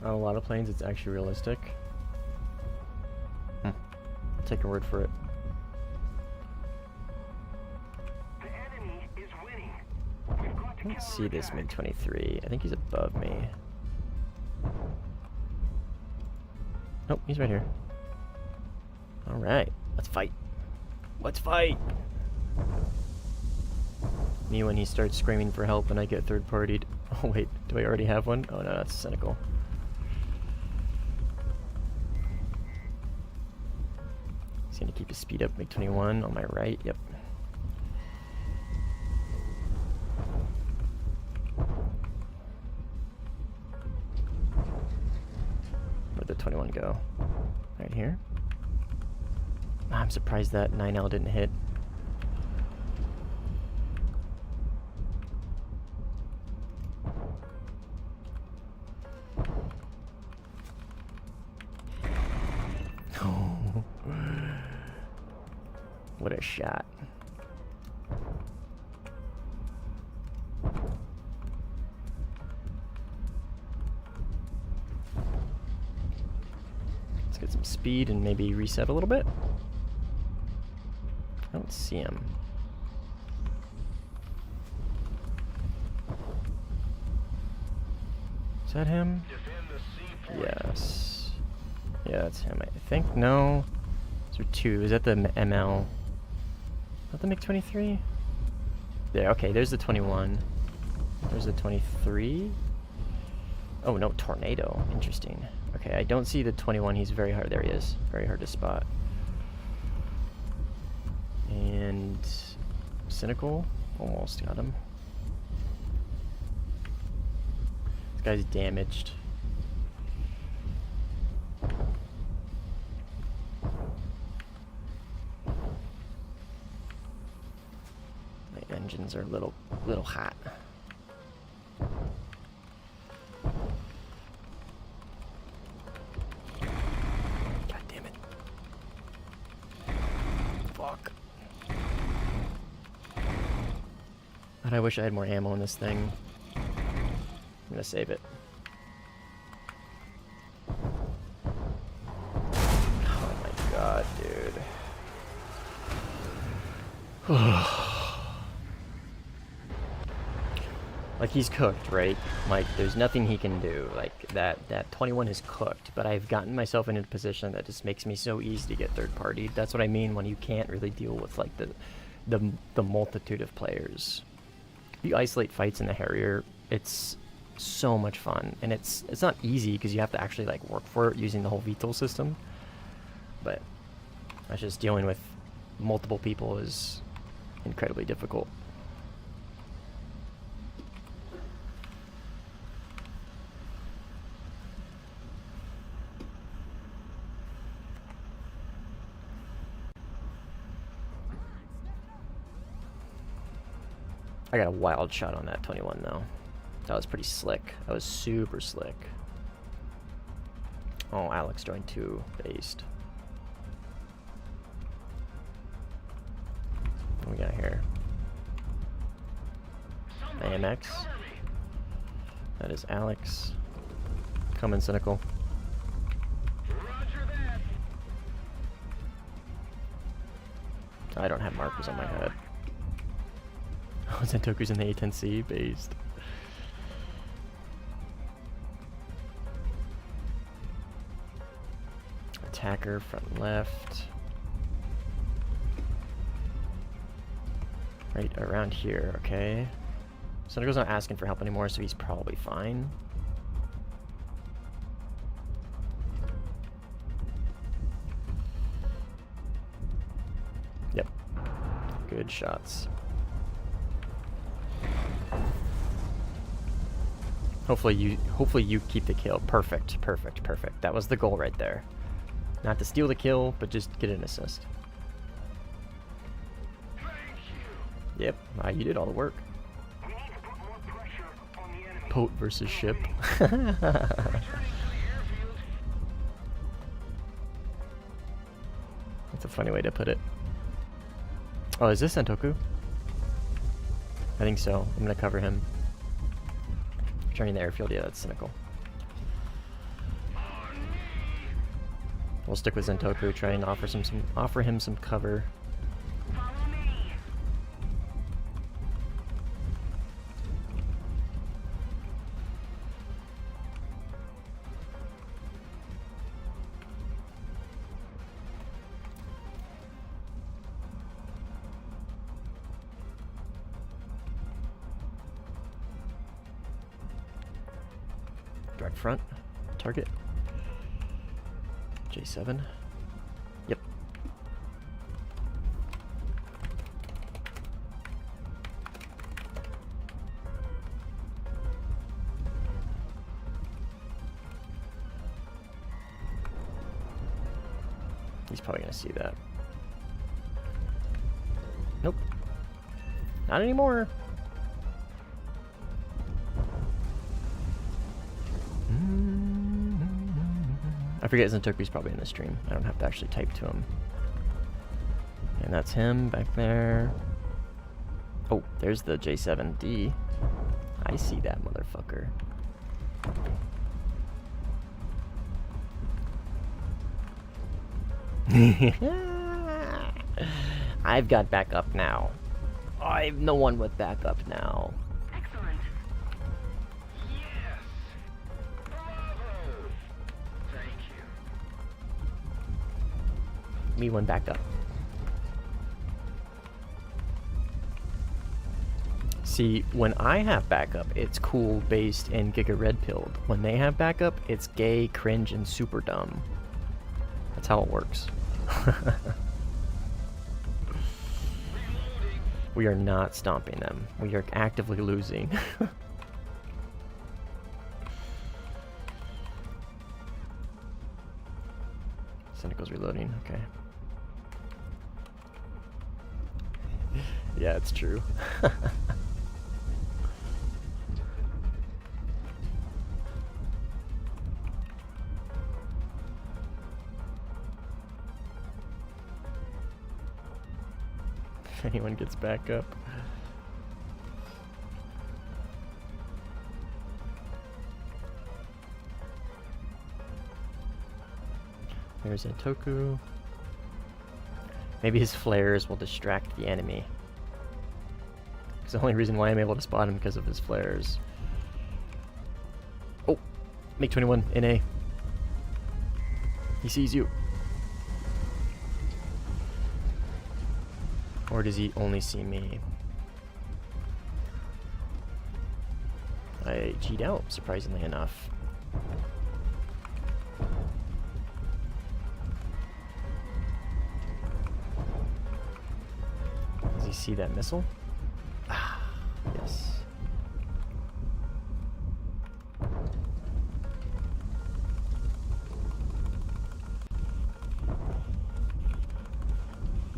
On a lot of planes, it's actually realistic. Take your word for it. The enemy is winning. We've got to Let's see this counterattack. MiG-23. I think he's above me. Nope, he's right here. Alright, let's fight. Let's fight! Me when he starts screaming for help and I get third-partied. Oh wait, do I already have one? Oh no, that's cynical. He's gonna keep his speed up, MiG-21 on my right, yep. Where'd the 21 go? Right here? I'm surprised that 9L didn't hit. What a shot. Let's get some speed and maybe reset a little bit. I don't see him. Is that him? Defend the C-point. Yes. Yeah, that's him, I think. No. Those are two. Is that the ML? Is that the MiG-23? There, okay, there's the 21. There's the 23. Oh, no, Tornado. Interesting. Okay, I don't see the 21. He's very hard. There he is. Very hard to spot. And Cynical. Almost got him. This guy's damaged. My engines are a little hot. God damn it. Fuck. God, I wish I had more ammo in this thing. I'm gonna save it. Oh my god, dude. Like, he's cooked, right? Like, there's nothing he can do. Like, that 21 is cooked, but I've gotten myself in a position that just makes me so easy to get third-partied. That's what I mean when you can't really deal with, like, the multitude of players. You isolate fights in the Harrier, it's so much fun. And it's not easy, because you have to actually, like, work for it using the whole VTOL system. But that's just dealing with multiple people is incredibly difficult. I got a wild shot on that 21 though. That was pretty slick. That was super slick. Oh, Alex joined 2 based. What we got here? AMX. That is Alex. Coming Cynical. Roger that. I don't have markers on my head. Oh, Zentoku's in the A10C based. Attacker front left. Right around here, okay. Cynical's not asking for help anymore, so he's probably fine. Yep. Good shots. Hopefully you keep the kill. Perfect, perfect, perfect. That was the goal right there. Not to steal the kill, but just get an assist. Yep, you did all the work. We need to put more pressure on the enemy. Pote versus ship. Returning to the airfield. That's a funny way to put it. Oh, is this Sentoku? I think so. I'm gonna cover him. Returning the airfield, yeah, that's cynical. We'll stick with Sentoku, try and offer him some cover. Follow me. Direct front. Target. J7. Yep. He's probably gonna see that. Nope. Not anymore. I forget Zentoku's probably in the stream. I don't have to actually type to him. And that's him back there. Oh, there's the J7D. I see that motherfucker. I've got backup now. I've no one with backup now. Excellent. Yes! Bravo! Thank you. Me one backup. See, when I have backup, it's cool, based, and Giga Red Pilled. When they have backup, it's gay, cringe, and super dumb. That's how it works. We are not stomping them. We are actively losing. Cynical's reloading, okay. Yeah, it's true. If anyone gets back up. There's Zentoku. Maybe his flares will distract the enemy. It's the only reason why I'm able to spot him, because of his flares. Oh! MiG-21, NA. He sees you. Or does he only see me? I G'd out, surprisingly enough. Does he see that missile? Ah, yes.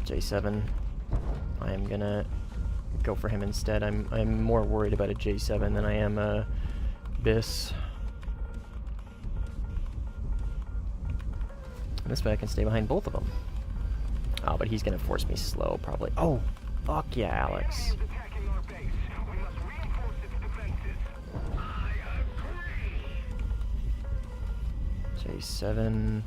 J7. I am gonna go for him instead. I'm more worried about a J7 than I am a BIS. And this way I can stay behind both of them. Oh, but he's gonna force me slow, probably. Oh, fuck yeah, Alex. Aliens attacking our base. We must reinforce its defenses. I agree. J7.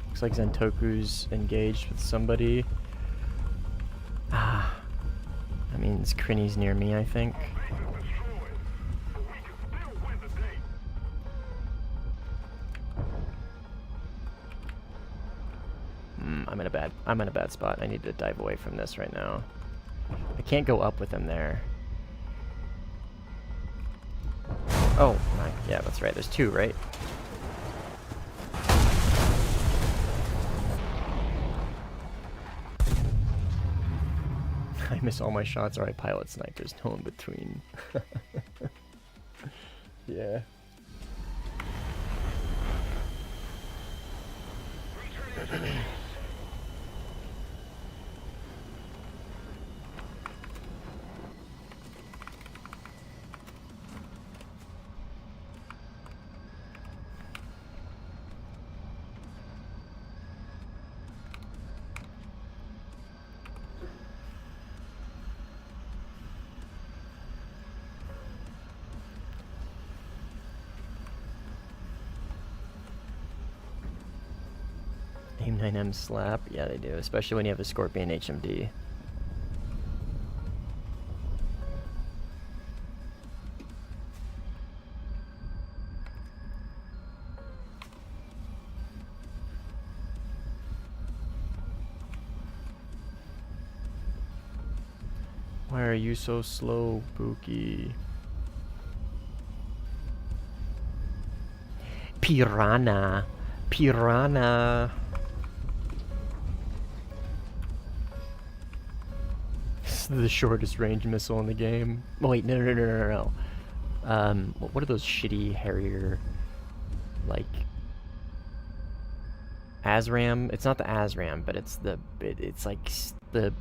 Looks like Zentoku's engaged with somebody. Ah, that means Crinny's near me, I think. I'm in a bad spot. I need to dive away from this right now. I can't go up with him there. Oh, my, yeah, that's right. There's two, right? I miss all my shots or I pilot snipe. There's no in between. Yeah. Aim 9M slap? Yeah, they do, especially when you have a Scorpion HMD. Why are you so slow, Pookie? Piranha. Piranha. This is the shortest range missile in the game. Oh, wait, no. What are those shitty Harrier, like, ASRAM? It's not the ASRAM, but it's it's like the,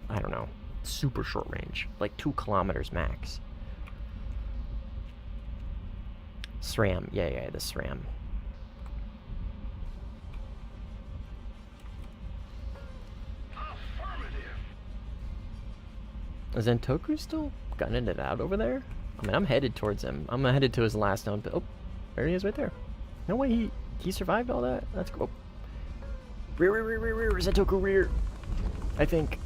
I don't know, super short range, like 2 kilometers max. SRAM, yeah, the SRAM. Is Zentoku still gunning it out over there? I mean, I'm headed towards him. I'm headed to his last node. Oh, there he is right there. No way, he survived all that? That's cool. Rear, Zentoku rear. I think.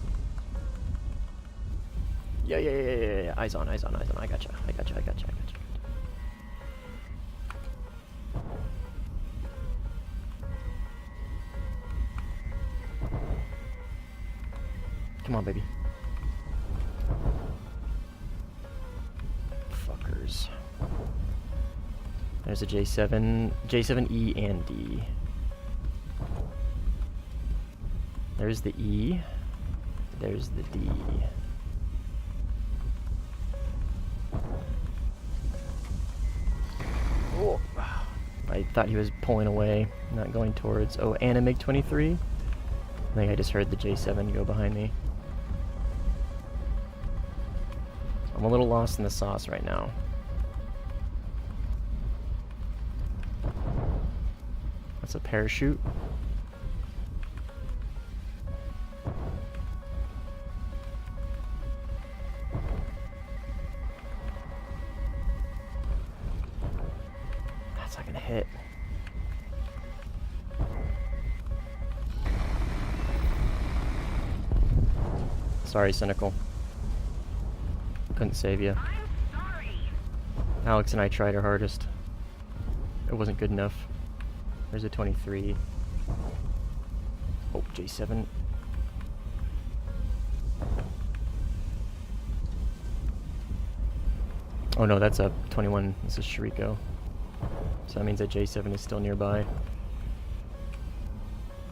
Yeah. Eyes on. I gotcha. Come on, baby. Fuckers. There's a J7, J7E and D. There's the E. There's the D. Oh. I thought he was pulling away, not going towards. Oh, and a MiG-23. I think I just heard the J7 go behind me. I'm a little lost in the sauce right now. That's a parachute. That's not gonna hit. Sorry, Cynical. Couldn't save you. Alex and I tried our hardest. It wasn't good enough. There's a 23. Oh, J7. Oh no, that's a 21. This is Shiriko. So that means that J7 is still nearby.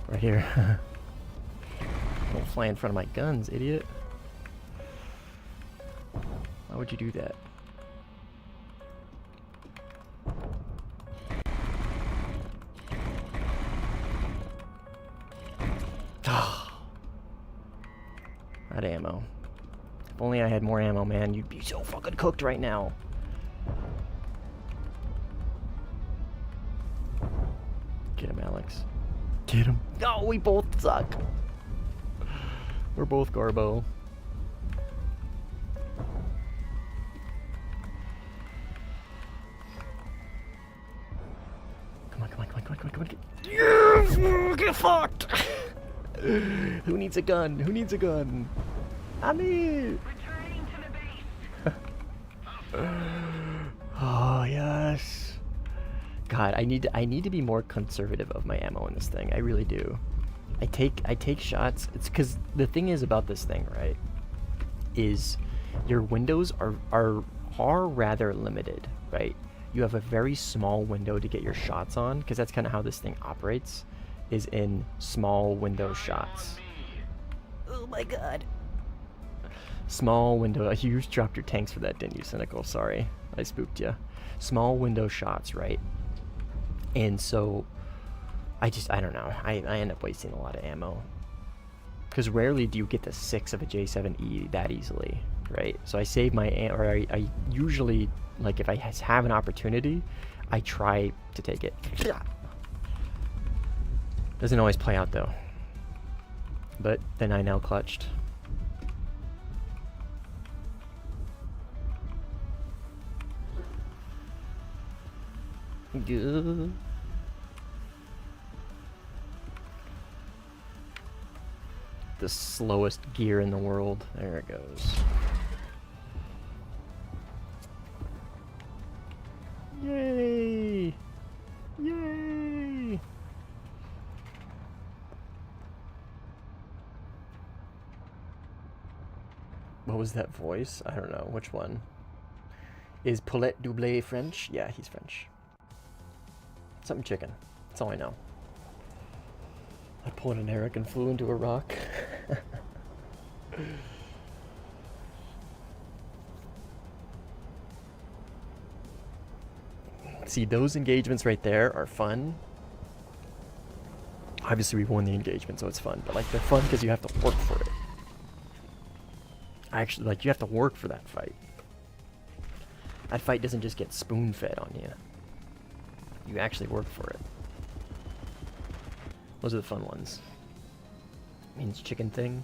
Right here. Don't fly in front of my guns, idiot. Why would you do that? That ammo. If only I had more ammo, man, you'd be so fucking cooked right now. Get him, Alex. Get him. No, we both suck. We're both Garbo. Come on. Get fucked! Who needs a gun? I need. Returning to the base. Oh yes. God, I need to be more conservative of my ammo in this thing. I really do. I take shots. It's because the thing is about this thing, right? Is your windows are rather limited, right? You have a very small window to get your shots on, because that's kind of how this thing operates, is in small window shots. Oh my god. Small window. You dropped your tanks for that, didn't you, Cynical? Sorry, I spooked you. Small window shots, right? And so, I don't know. I end up wasting a lot of ammo. Because rarely do you get the 6 of a J7E that easily, right? So I save my or I usually, like, if I have an opportunity, I try to take it. Doesn't always play out though. But then I now clutched. Good. The slowest gear in the world. There it goes. Yay! Yay! What was that voice? I don't know. Which one? Is Paulette Doublé French? Yeah, he's French. Something chicken. That's all I know. I pulled an Eric and flew into a rock. See, those engagements right there are fun. Obviously, we won the engagement, so it's fun. But, like, they're fun because you have to work for it. Actually, like, you have to work for that fight. That fight doesn't just get spoon-fed on you. You actually work for it. Those are the fun ones. Means chicken thing?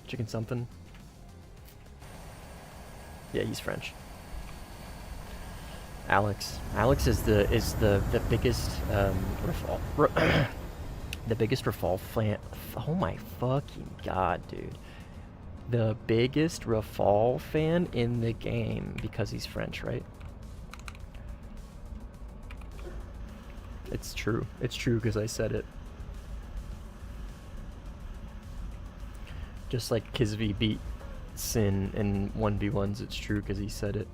Chicken something? Yeah, he's French. Alex. Alex is the biggest the biggest Rafal fan. Oh my fucking god, dude. The biggest Rafal fan in the game because he's French, right? It's true. It's true because I said it. Just like Kizvi beat Sin in 1v1s, it's true because he said it.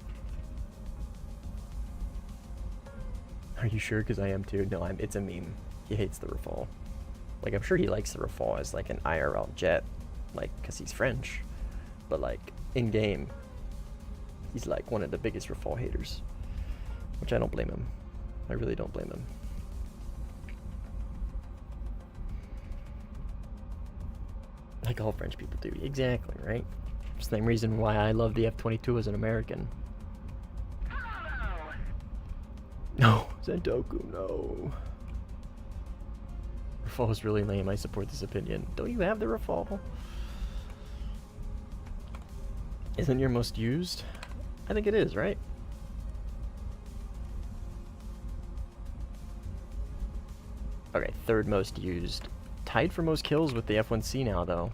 Are you sure? Because I am too. No, it's a meme. He hates the Rafale. Like, I'm sure he likes the Rafale as like an IRL jet, like, because he's French. But like, in-game, he's like one of the biggest Rafale haters. Which I don't blame him. I really don't blame him. Like all French people do. Exactly, right? Same reason why I love the F-22 as an American. No, Zentoku, no. Rafale is really lame. I support this opinion. Don't you have the Rafale? Isn't your most used? I think it is, right? Okay, third most used. Tied for most kills with the F1C now, though.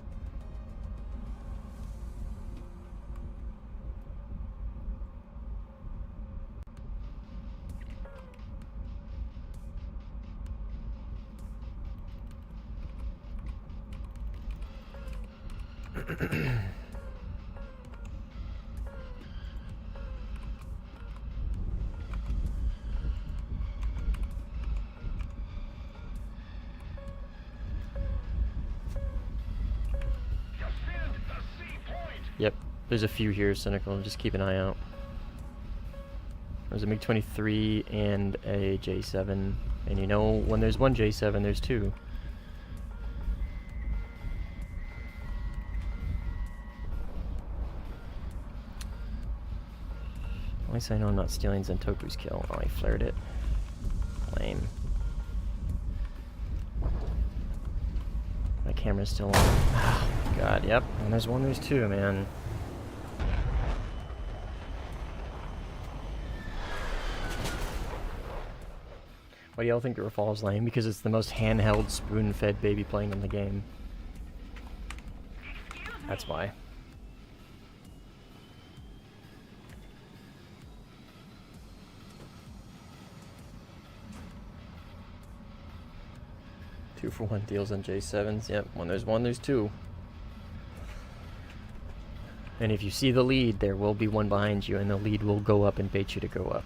Yep, there's a few here, Cynical. Just keep an eye out. There's a MiG-23 and a J7. And you know, when there's one J7, there's two. At least I know I'm not stealing Zentoku's kill. Oh, I flared it. Lame. My camera's still on. Oh, God, yep. And there's one, there's two, man. Why do y'all think the Rafale's lame? Because it's the most handheld, spoon-fed baby plane in the game. That's why. Two-for-one deals on J7s. Yep, when there's one, there's two. And if you see the lead, there will be one behind you, and the lead will go up and bait you to go up.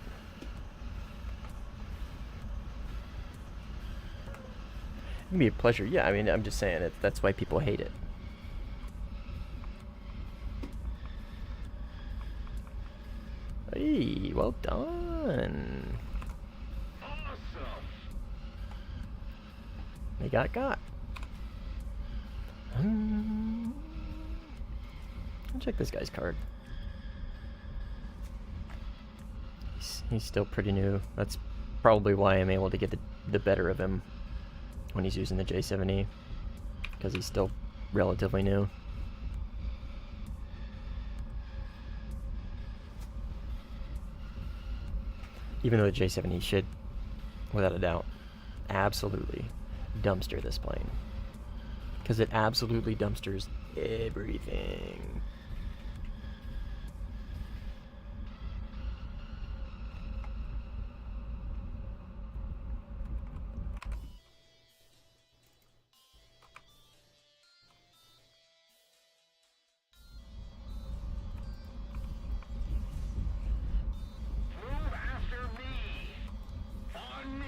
It can be a pleasure. Yeah, I mean, I'm just saying it. That's why people hate it. Hey, well done. Awesome. They got. I'll check this guy's card. He's still pretty new. That's probably why I'm able to get the better of him when he's using the J7E, because he's still relatively new. Even though the J7E should, without a doubt, absolutely dumpster this plane. Because it absolutely dumpsters everything. Move after me. On me.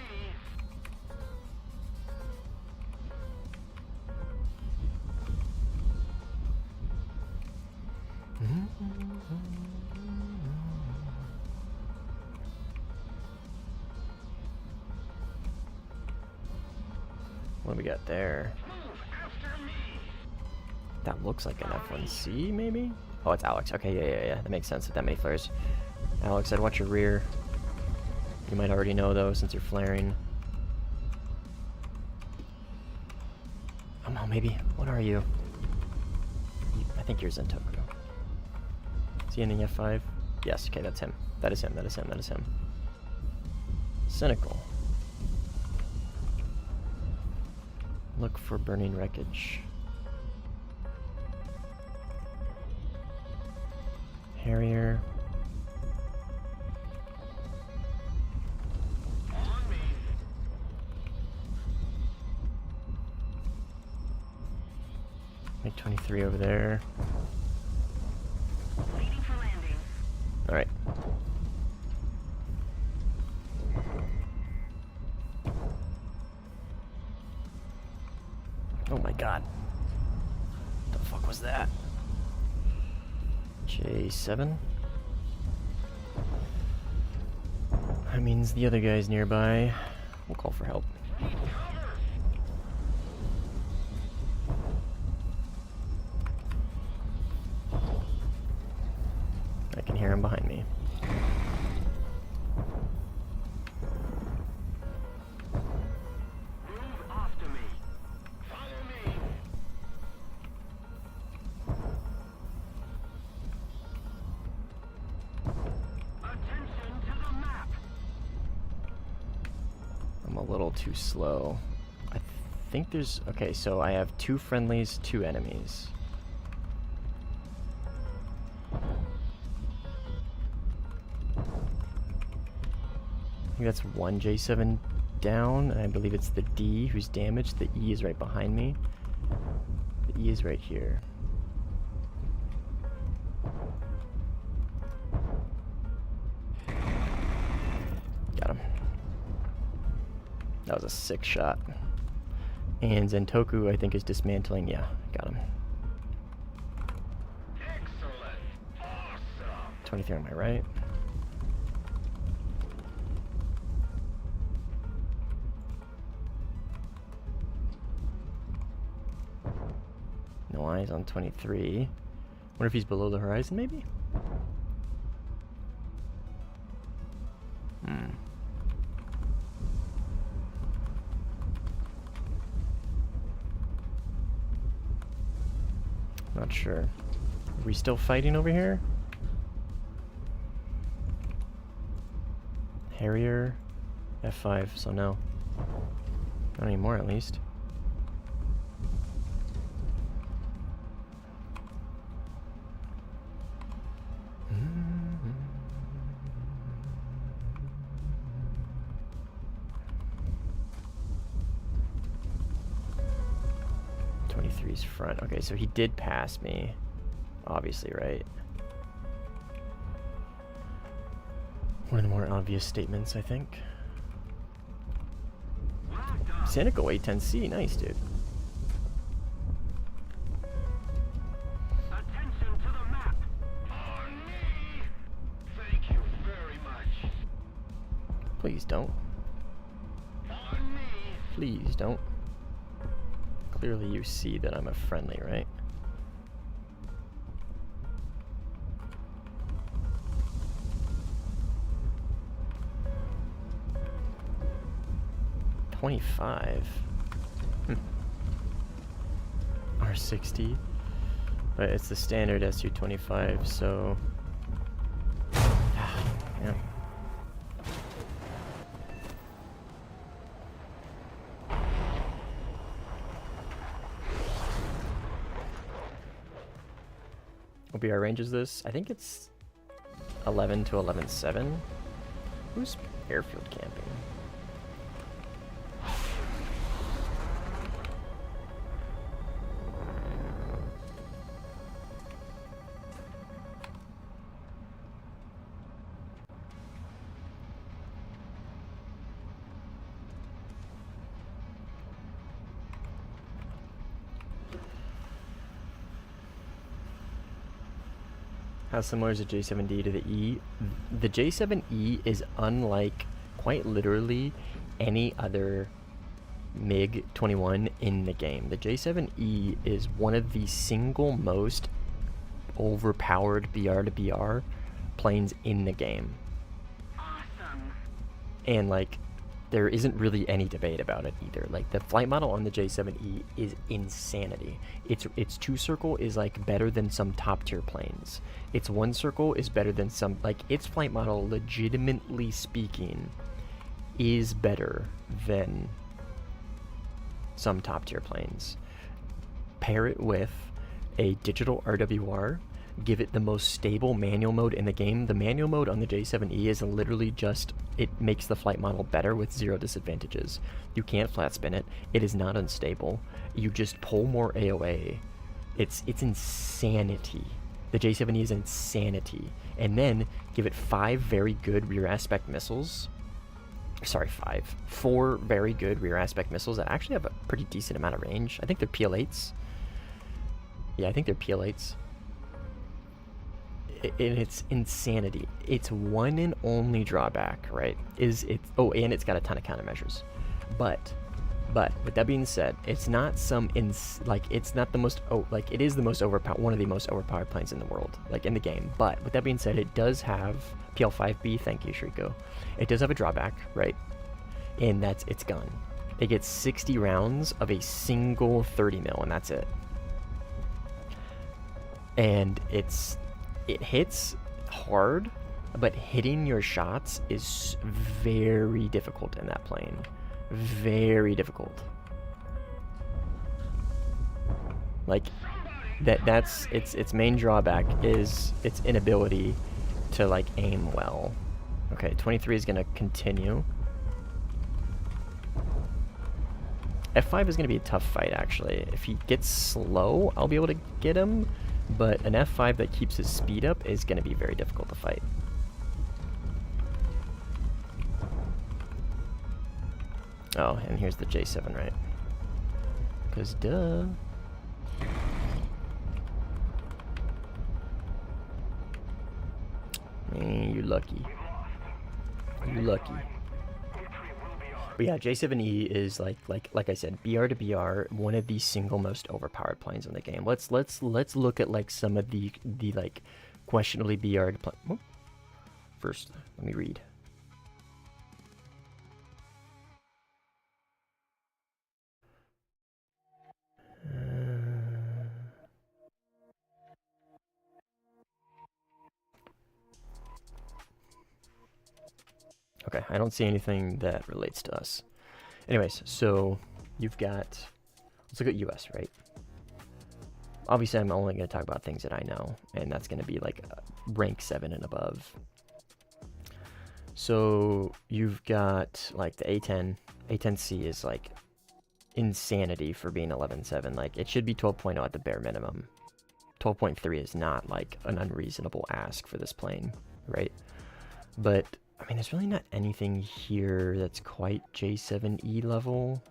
What do we got there? Move after me. That looks like an F1C, maybe? Oh, it's Alex. Okay, yeah. That makes sense with that many flares. Alex, I'd watch your rear. You might already know, though, since you're flaring. Oh, maybe. What are you? I think you're Zentoku. Is he in the F5? Yes, okay, that's him. That is him. Cynical. Look for burning wreckage. Harrier. On me. Make 23 over there. Waiting for landing. Alright. Oh my god. What the fuck was that? J7? That means the other guy's nearby. We'll call for help. Need cover. I can hear him behind me. Move after me. Follow me. Attention to the map. I'm a little too slow. I think there's... Okay, so I have 2 friendlies, 2 enemies. I think that's 1 J7 down, and I believe it's the D who's damaged. The E is right behind me. The E is right here. Got him. That was a sick shot. And Zentoku, I think, is dismantling. Yeah, got him. Excellent. Awesome. 23 on my right. No eyes on 23. Wonder if he's below the horizon, maybe? Not sure. Are we still fighting over here? Harrier, F5, so no. Not anymore, at least. Front. Okay, so he did pass me, obviously, right? One of the more obvious statements, I think. Well done. Cynical A10C, nice, dude. Attention to the map. On me. Thank you Please don't. Please don't. Clearly you see that I'm a friendly, right? $25. R60. But it's the standard SU-25, so... yeah. What BR range is this? I think it's 11 to 11.7. Who's airfield camping? How similar is the J7D to the E? The J7E is unlike, quite literally, any other MiG-21 in the game. The J7E is one of the single most overpowered BR to BR planes in the game. Awesome. And, like, there isn't really any debate about it either. Like, the flight model on the J7E is insanity. Its 2-circle is, like, better than some top-tier planes. Its 1-circle is better than some... Like, its flight model, legitimately speaking, is better than some top-tier planes. Pair it with a digital RWR, give it the most stable manual mode in the game. The manual mode on the J7E is literally just, it makes the flight model better with 0 disadvantages. You can't flat spin it. It is not unstable. You just pull more AOA. It's insanity. The J7E is insanity. And then give it 5 very good rear aspect missiles. Sorry, 4 very good rear aspect missiles that actually have a pretty decent amount of range. I think they're PL8s. Yeah, I think they're PL8s. And it's insanity. Its one and only drawback, right, is it... Oh, and it's got a ton of countermeasures. But with that being said, it's not some it's not the most... Oh, like, it is the most overpowered... One of the most overpowered planes in the world, like, in the game. But with that being said, it does have PL5B. Thank you, Shriko. It does have a drawback, right? And that's its gun. It gets 60 rounds of a single 30 mil, and that's it. And it hits hard, but hitting your shots is very difficult in that plane. Very difficult. Like, that's its main drawback is its inability to, like, aim well. Okay, 23 is gonna continue. F5 is gonna be a tough fight, actually. If he gets slow, I'll be able to get him. But an F5 that keeps his speed up is going to be very difficult to fight. Oh, and here's the J7, right? Because duh. Man, you're lucky. You're lucky. But yeah, J7E is like I said, BR to BR, one of the single most overpowered planes in the game. Let's look at, like, some of the like questionably BR to plane. First, let me read. Okay, I don't see anything that relates to us. Anyways, so you've got, let's look at US, right? Obviously, I'm only going to talk about things that I know, and that's going to be like rank 7 and above. So you've got like the A10. A10C is like insanity for being 11.7. Like, it should be 12.0 at the bare minimum. 12.3 is not like an unreasonable ask for this plane, right? But I mean, there's really not anything here that's quite J7E level.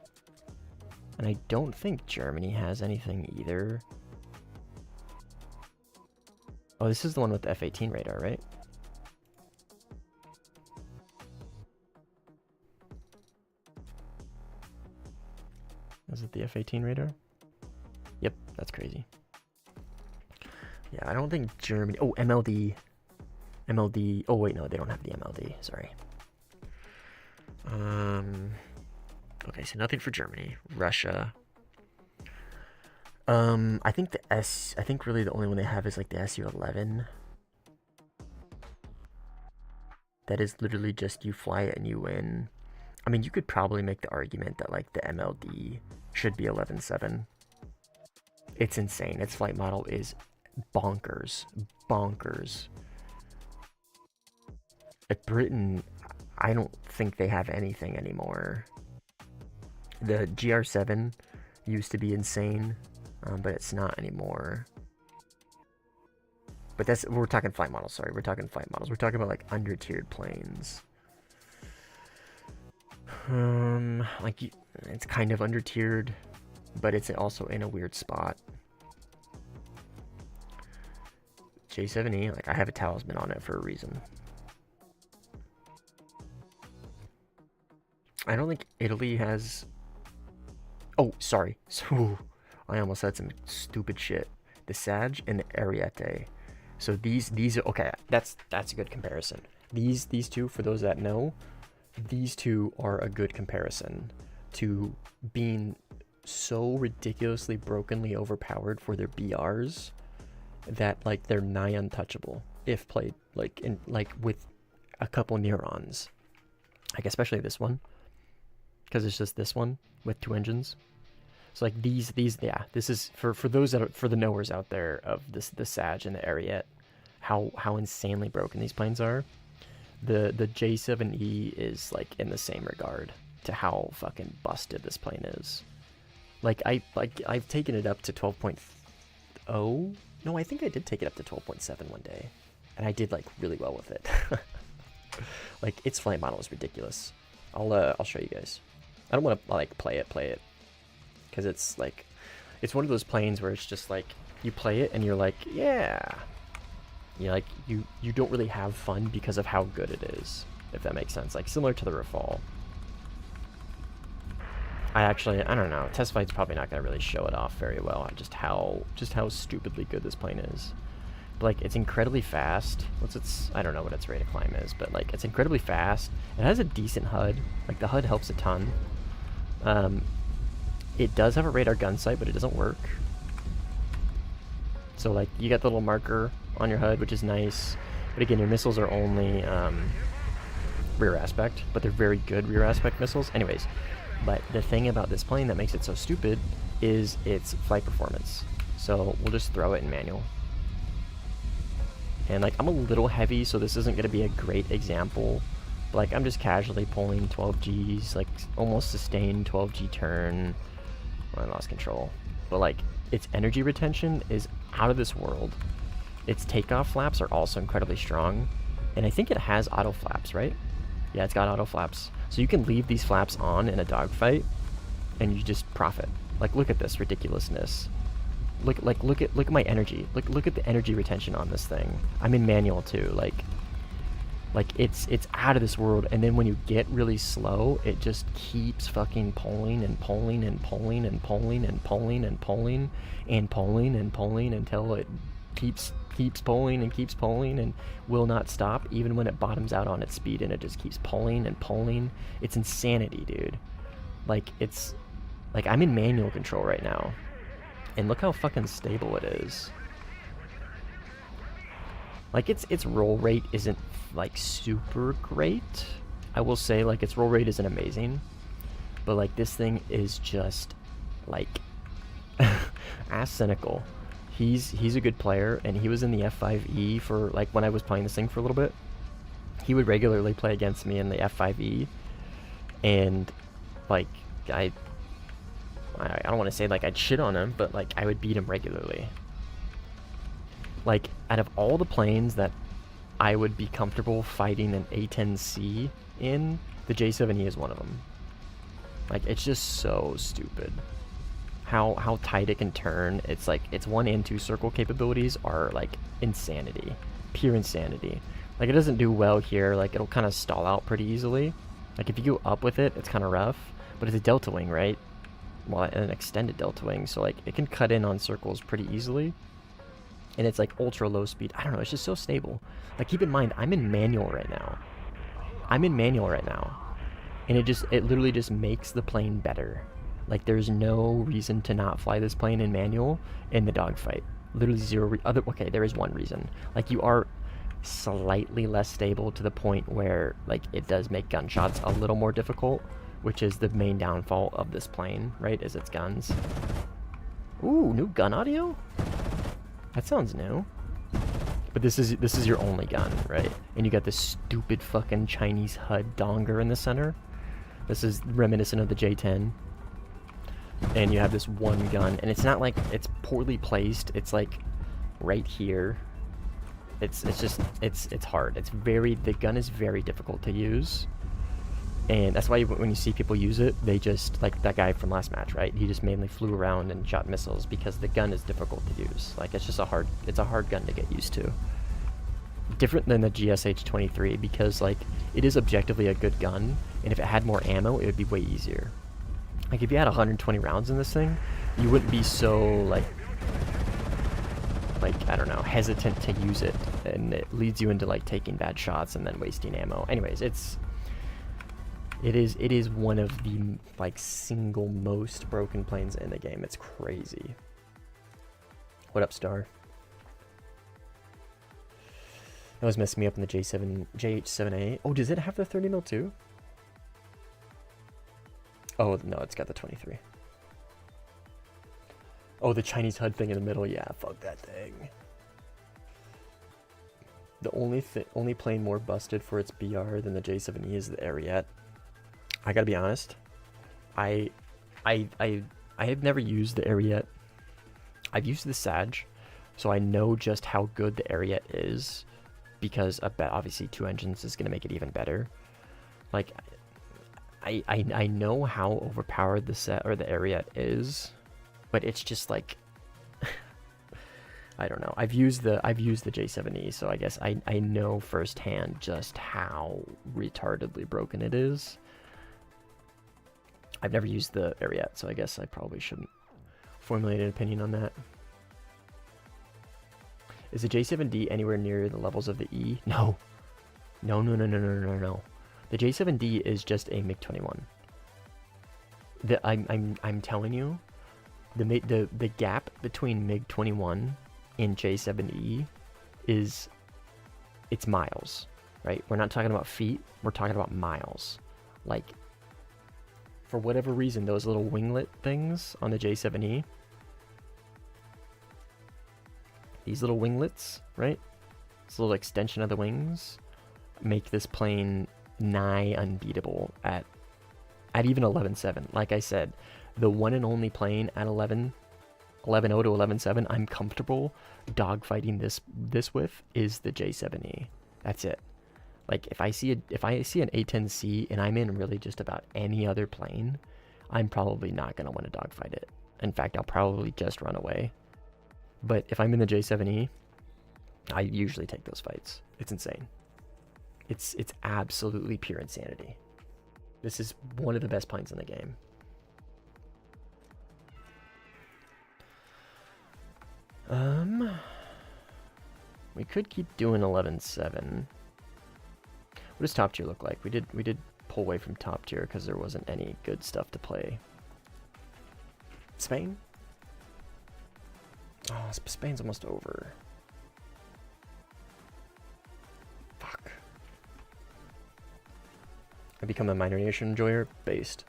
And I don't think Germany has anything either. Oh, this is the one with the F-18 radar, right? Is it the F-18 radar? Yep, that's crazy. Yeah, I don't think Germany... Oh, MLD. MLD... Oh, wait, no, they don't have the MLD. Sorry. Okay, so nothing for Germany. Russia. I think I think really the only one they have is like the Su-11. That is literally just you fly it and you win. I mean, you could probably make the argument that like the MLD should be 11.7. It's insane. Its flight model is bonkers. Bonkers. At Britain, I don't think they have anything anymore. The GR7 used to be insane, but it's not anymore. But that's, we're talking flight models, sorry. We're talking flight models. We're talking about like under-tiered planes. Like, it's kind of under-tiered, but it's also in a weird spot. J7E, like I have a talisman on it for a reason. I don't think Italy has... Oh, sorry. So, I almost said some stupid shit. The Sag and the Ariete. So these are... Okay, that's a good comparison. These two, for those that know, these two are a good comparison to being so ridiculously brokenly overpowered for their BRs that like they're nigh untouchable if played like in with a couple neurons. Like especially this one, because it's just this one with 2 engines. So like these yeah, this is for those that are, for the knowers out there of this, the Sag and the Ariete, how insanely broken these planes are. The J7E is like in the same regard to how fucking busted this plane is. I've taken it up to 12.0. No, I think I did take it up to 12.7 one day, and I did like really well with it. Like its flight model is ridiculous. I'll show you guys. I don't want to like play it, because it's like, it's one of those planes where it's just like you play it and you're like, yeah, like you don't really have fun because of how good it is, if that makes sense. Like similar to the Rafale. I don't know. Test flight's probably not gonna really show it off very well. Just how stupidly good this plane is. But like it's incredibly fast. I don't know what its rate of climb is, but like it's incredibly fast. It has a decent HUD. Like the HUD helps a ton. It does have a radar gun sight, but it doesn't work. So like you got the little marker on your HUD, which is nice. But again, your missiles are only rear aspect, but they're very good rear aspect missiles. Anyways, but the thing about this plane that makes it so stupid is its flight performance. So we'll just throw it in manual. And like I'm a little heavy, so this isn't going to be a great example. But like I'm just casually pulling 12 Gs, like almost sustained 12 G turn. Well, I lost control. But like its energy retention is out of this world. Its takeoff flaps are also incredibly strong. And I think it has auto flaps, right? Yeah, it's got auto flaps. So you can leave these flaps on in a dogfight and you just profit. Like look at this ridiculousness. Look at my energy. Look at the energy retention on this thing. I'm in manual too. Like it's out of this world, and then when you get really slow, it just keeps fucking pulling and pulling and pulling and pulling and pulling and pulling and pulling and pulling until it keeps pulling and keeps pulling and will not stop even when it bottoms out on its speed, and it just keeps pulling and pulling. It's insanity, dude. Like it's like I'm in manual control right now, and look how fucking stable it is. Like its roll rate isn't like super great. I will say like its roll rate isn't amazing, but like this thing is just like ass cynical. He's a good player, and he was in the F5E for like when I was playing this thing for a little bit. He would regularly play against me in the F5E, and like I don't want to say like I'd shit on him, but like I would beat him regularly. Like out of all the planes that I would be comfortable fighting an A10C in, the J7E is one of them. Like it's just so stupid. How tight it can turn. It's like its 1 and 2 circle capabilities are like insanity, pure insanity. Like it doesn't do well here. Like it'll kind of stall out pretty easily. Like if you go up with it, it's kind of rough. But it's a delta wing, right? well, an extended delta wing, so like it can cut in on circles pretty easily. And it's like ultra low speed. I don't know, it's just so stable. Like keep in mind, I'm in manual right now. And it literally just makes the plane better. Like there's no reason to not fly this plane in manual in the dogfight. Literally zero. Okay, there is one reason. Like you are slightly less stable to the point where like it does make gunshots a little more difficult, which is the main downfall of this plane, right? Is its guns. Ooh, new gun audio? That sounds new. But this is your only gun, right? And you got this stupid fucking Chinese HUD donger in the center. This is reminiscent of the J10. And you have this one gun, and it's not like it's poorly placed. It's like right here. It's hard. The gun is very difficult to use. And that's why when you see people use it, they just, like that guy from last match, right? He just mainly flew around and shot missiles because the gun is difficult to use. Like it's a hard gun to get used to. Different than the GSH-23 because like it is objectively a good gun, and if it had more ammo, it would be way easier. Like if you had 120 rounds in this thing, you wouldn't be so like I don't know, hesitant to use it, and it leads you into like taking bad shots and then wasting ammo. Anyways, it is one of the like single most broken planes in the game. It's crazy. What up, Star? That was messing me up in the JH7A. Oh, does it have the 30 mil too? Oh no, it's got the 23. Oh, the Chinese HUD thing in the middle. Yeah, fuck that thing. The only plane more busted for its BR than the J7E is the Ariete. I gotta be honest. I have never used the Ariete. I've used the Sag, so I know just how good the Ariete is, because obviously 2 engines is gonna make it even better. Like, I know how overpowered the Ariete is, but it's just like I don't know. I've used the J7E, so I guess I know firsthand just how retardedly broken it is. I've never used the Ariete, so I guess I probably shouldn't formulate an opinion on that. Is the J7D anywhere near the levels of the E? No. No. The J7D is just a MiG-21. I'm telling you, the gap between MiG-21 and J7E it's miles, right? We're not talking about feet, we're talking about miles. Like, for whatever reason, those little winglet things on the J7E, these little winglets, right? This little extension of the wings make this plane nigh unbeatable at even 11.7. Like I said, the one and only plane at 11.0 to 11.7 I'm comfortable dogfighting this with is the J7E. That's it. Like if I see an A10C and I'm in really just about any other plane, I'm probably not going to want to dogfight it. In fact, I'll probably just run away. But if I'm in the J7E, I usually take those fights. It's insane. It's absolutely pure insanity. This is one of the best planes in the game. We could keep doing 11.7. What does top tier look like? We did pull away from top tier because there wasn't any good stuff to play. Spain? Oh, Spain's almost over. Fuck. I become a minor nation enjoyer. Based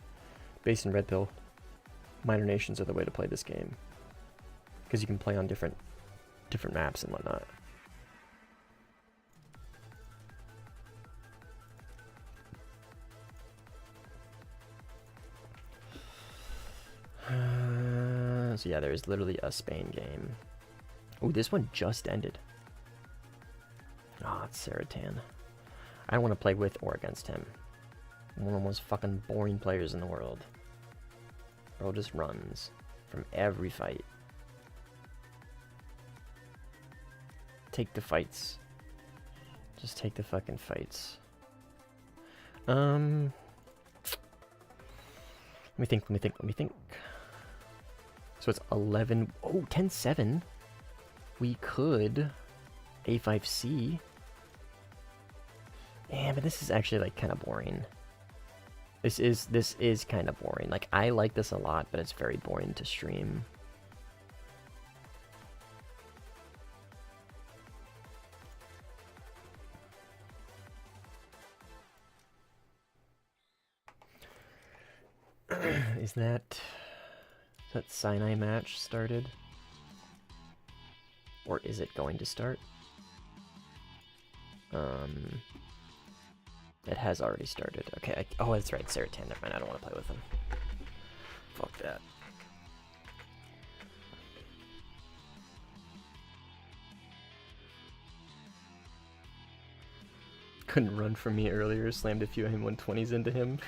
in Red Pill. Minor nations are the way to play this game, because you can play on different maps and whatnot. So yeah, there is literally a Spain game. Oh, this one just ended. Oh, it's Seratan. I don't want to play with or against him. One of the most fucking boring players in the world. Bro just runs from every fight. Take the fights. Just take the fucking fights. Let me think. So it's 11. Oh, 10-7. We could A5C. Yeah, but this is actually like kind of boring. This is kind of boring. Like, I like this a lot, but it's very boring to stream. Is that Sinai match started? Or is it going to start? It has already started. Okay, oh, that's right, Saratan. Never mind, I don't want to play with him. Fuck that. Couldn't run from me earlier, slammed a few M120s into him.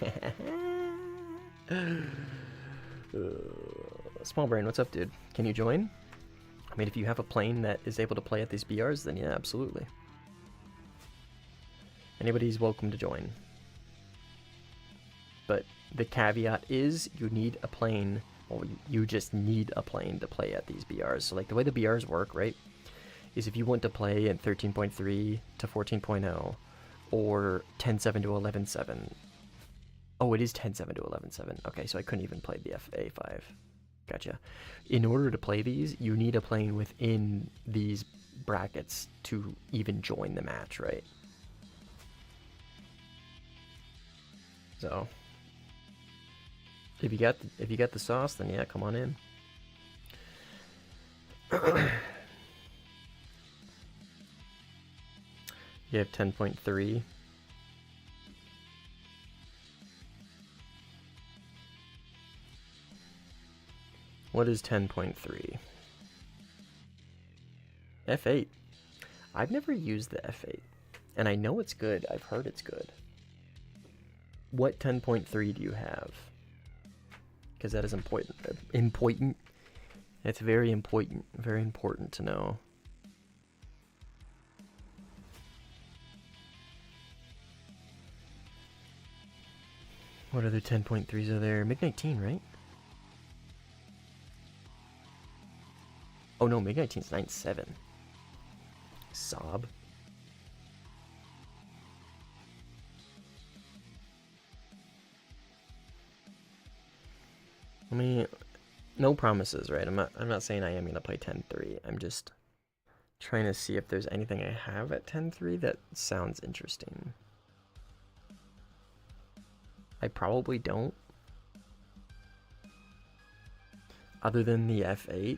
Small Brain, what's up, dude? Can you join? I mean, if you have a plane that is able to play at these BRs, then yeah, absolutely. Anybody's welcome to join. But the caveat is you need a plane, or you just need a plane to play at these BRs. So like the way the BRs work, right, is if you want to play in 13.3 to 14.0 or 10.7 to 11.7. Oh, it is 10.7 to 11.7. Okay, so I couldn't even play the FA5. Gotcha. In order to play these, you need a plane within these brackets to even join the match, right? So if you got the sauce, then yeah, come on in. You have 10.3. What is 10.3? F8. I've never used the F8, and I know it's good. I've heard it's good. What 10.3 do you have? Because that is important. Important. It's very important. Very important to know. What other 10.3s are there? MiG-19, right? Oh no, MiG-19's 9.7. Sob. I mean, no promises, right? I'm not saying I am gonna play 10.3. I'm just trying to see if there's anything I have at 10.3 that sounds interesting. I probably don't. Other than the F8.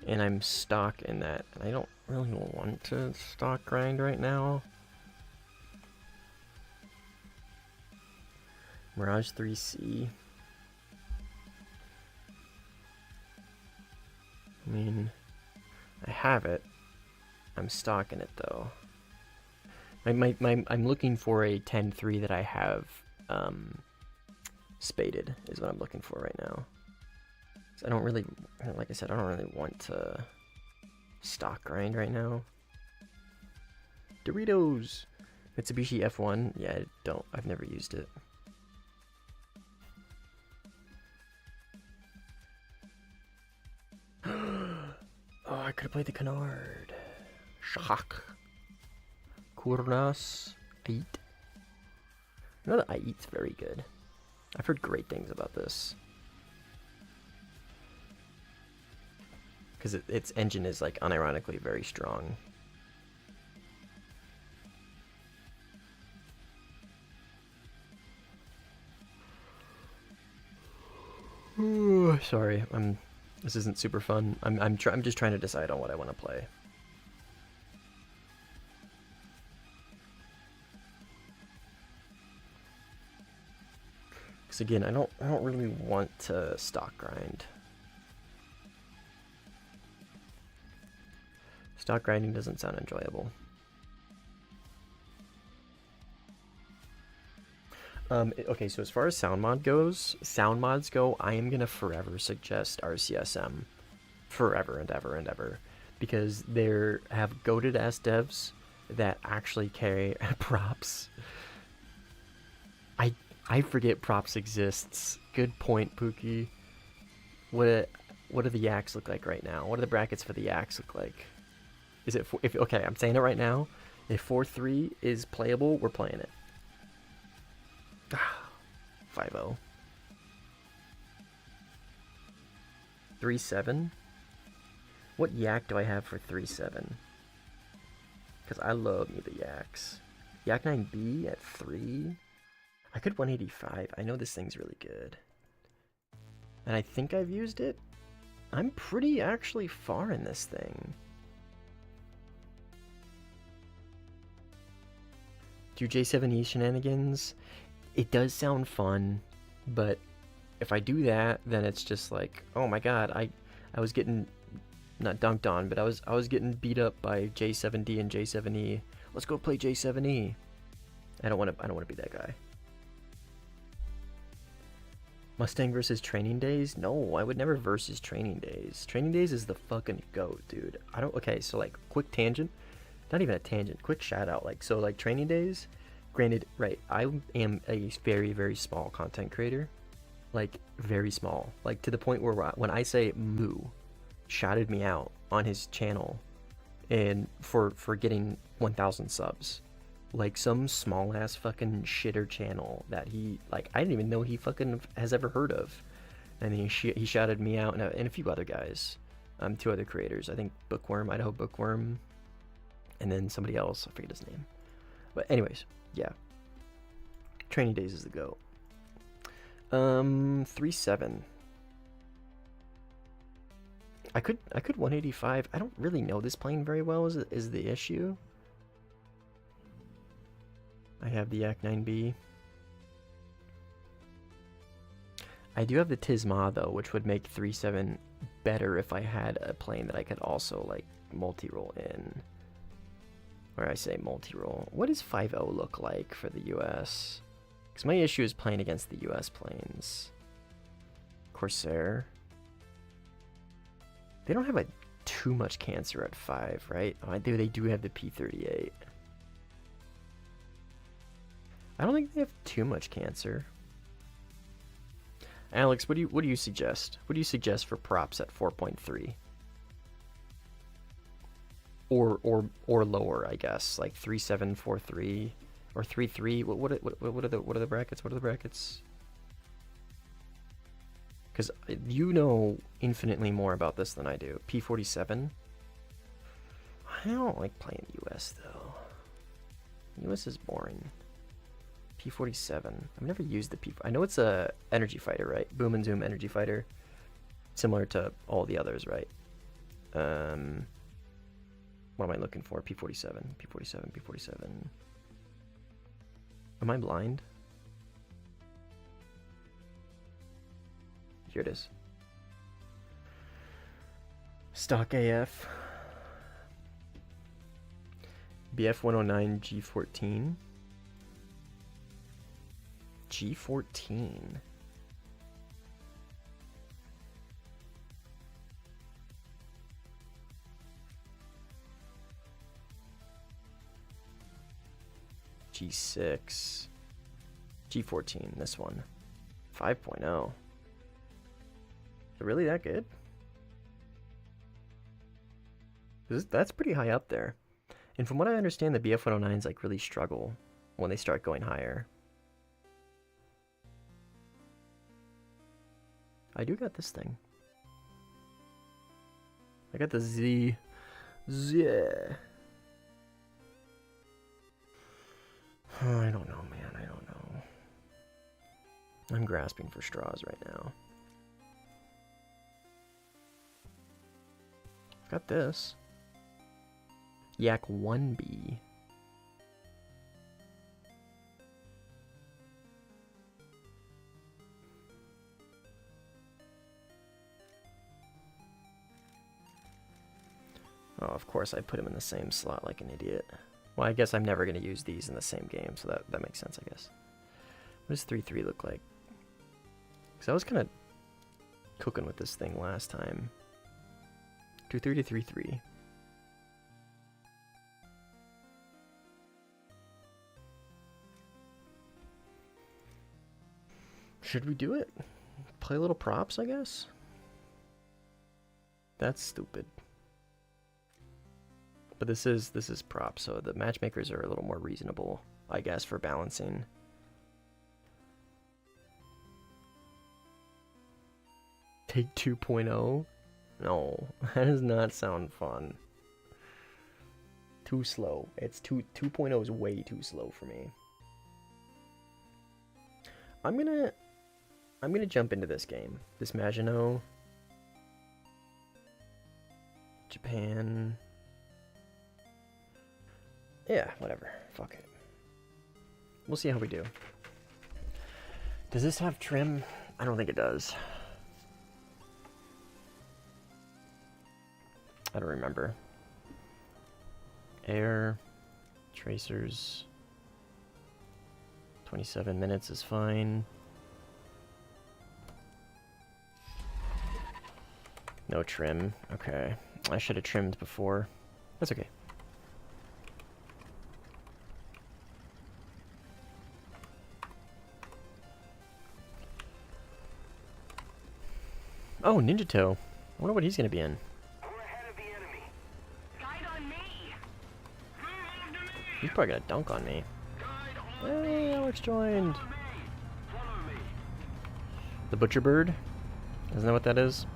And I'm stock in that. And I don't really want to stock grind right now. Mirage 3C. I mean, I have it. I'm stocking it though. I'm looking for a 10.3 that I have spaded is what I'm looking for right now. So I don't really, like I said, I don't really want to stock grind right now. Doritos! Mitsubishi F1, yeah, I've never used it. Oh, I could have played the Canard. Shock. Kurnas 8. I know the I8's very good. I've heard great things about this. Because its engine is, like, unironically very strong. Ooh, sorry, this isn't super fun. I'm just trying to decide on what I want to play. Because again, I don't really want to stock grind. Stock grinding doesn't sound enjoyable. Okay, so as far as sound mods go, I am gonna forever suggest RCSM, forever and ever and ever, because they have goated ass devs that actually carry props. I forget props exists. Good point, Pookie. what do the yaks look like right now? What do the brackets for the yaks look like? Is it if okay? I'm saying it right now. If 4-3 is playable, we're playing it. 5-0. 3-7. What yak do I have for 3-7? Because I love me the yaks. Yak 9B at 3. I could 185. I know this thing's really good. And I think I've used it. I'm pretty actually far in this thing. Do J7E shenanigans? It does sound fun, but if I do that, then it's just like, oh my god, I was getting not dunked on, but I was getting beat up by J7D and J7E. Let's go play J7E. I don't want to be that guy. Mustang versus Training Days? No, I would never versus Training Days. Training Days is the fucking goat, dude. Okay, so like quick tangent, not even a tangent, quick shout out. Like, so like Training Days, granted, right, I am a very, very small content creator. Like, very small. Like, to the point where when I say Moo shouted me out on his channel and for getting 1,000 subs. Like, some small-ass fucking shitter channel that he, like, I didn't even know he fucking has ever heard of. And he shouted me out, and a few other guys. 2 other creators. I think Bookworm, Idaho Bookworm, and then somebody else. I forget his name. But anyways, yeah. Training Days is the GOAT. 3-7. I could 185. I don't really know this plane very well is the issue. I have the Yak 9B. I do have the Tisma though, which would make 3-7 better if I had a plane that I could also like multi-roll in. Or I say multi-roll. What does 5-0 look like for the US? Because my issue is playing against the US planes. Corsair. They don't have too much cancer at 5, right? Oh, they do have the P38. I don't think they have too much cancer. Alex, what do you suggest? What do you suggest for props at 4.3? Or lower, I guess, like 3.7, 4.3, or 3.3. What are the brackets? What are the brackets? Because you know infinitely more about this than I do. P47. I don't like playing US though. US is boring. P47. I've never used the P. I know it's a energy fighter, right? Boom and Zoom energy fighter, similar to all the others, right? What am I looking for? P47. P47. P47. Am I blind? Here it is. Stock AF. BF 109 G14. G14. G6. G14, this one. 5.0. Is it really that good? That's pretty high up there. And from what I understand, the BF-109s like really struggle when they start going higher. I do got this thing. I got the Z. Oh, I don't know, man. I don't know. I'm grasping for straws right now. I've got this. Yak 1B. Oh, of course I put him in the same slot like an idiot. Well, I guess I'm never going to use these in the same game, so that makes sense, I guess. What does 3-3 look like? Because I was kind of cooking with this thing last time. 2-3 to 3-3. Should we do it? Play a little props, I guess? That's stupid. But this is prop, so the matchmakers are a little more reasonable, I guess, for balancing. Take 2.0? No, that does not sound fun. Too slow. It's 2.0 is way too slow for me. I'm gonna jump into this game. This Maginot. Japan. Yeah, whatever. Fuck it. We'll see how we do. Does this have trim? I don't think it does. I don't remember. Air, tracers, 27 minutes is fine. No trim. Okay. I should have trimmed before. That's okay. Oh, Ninja Toe. I wonder what he's gonna be in. He's probably gonna dunk on me. Hey, Alex joined. The Butcher Bird? Isn't that what that is?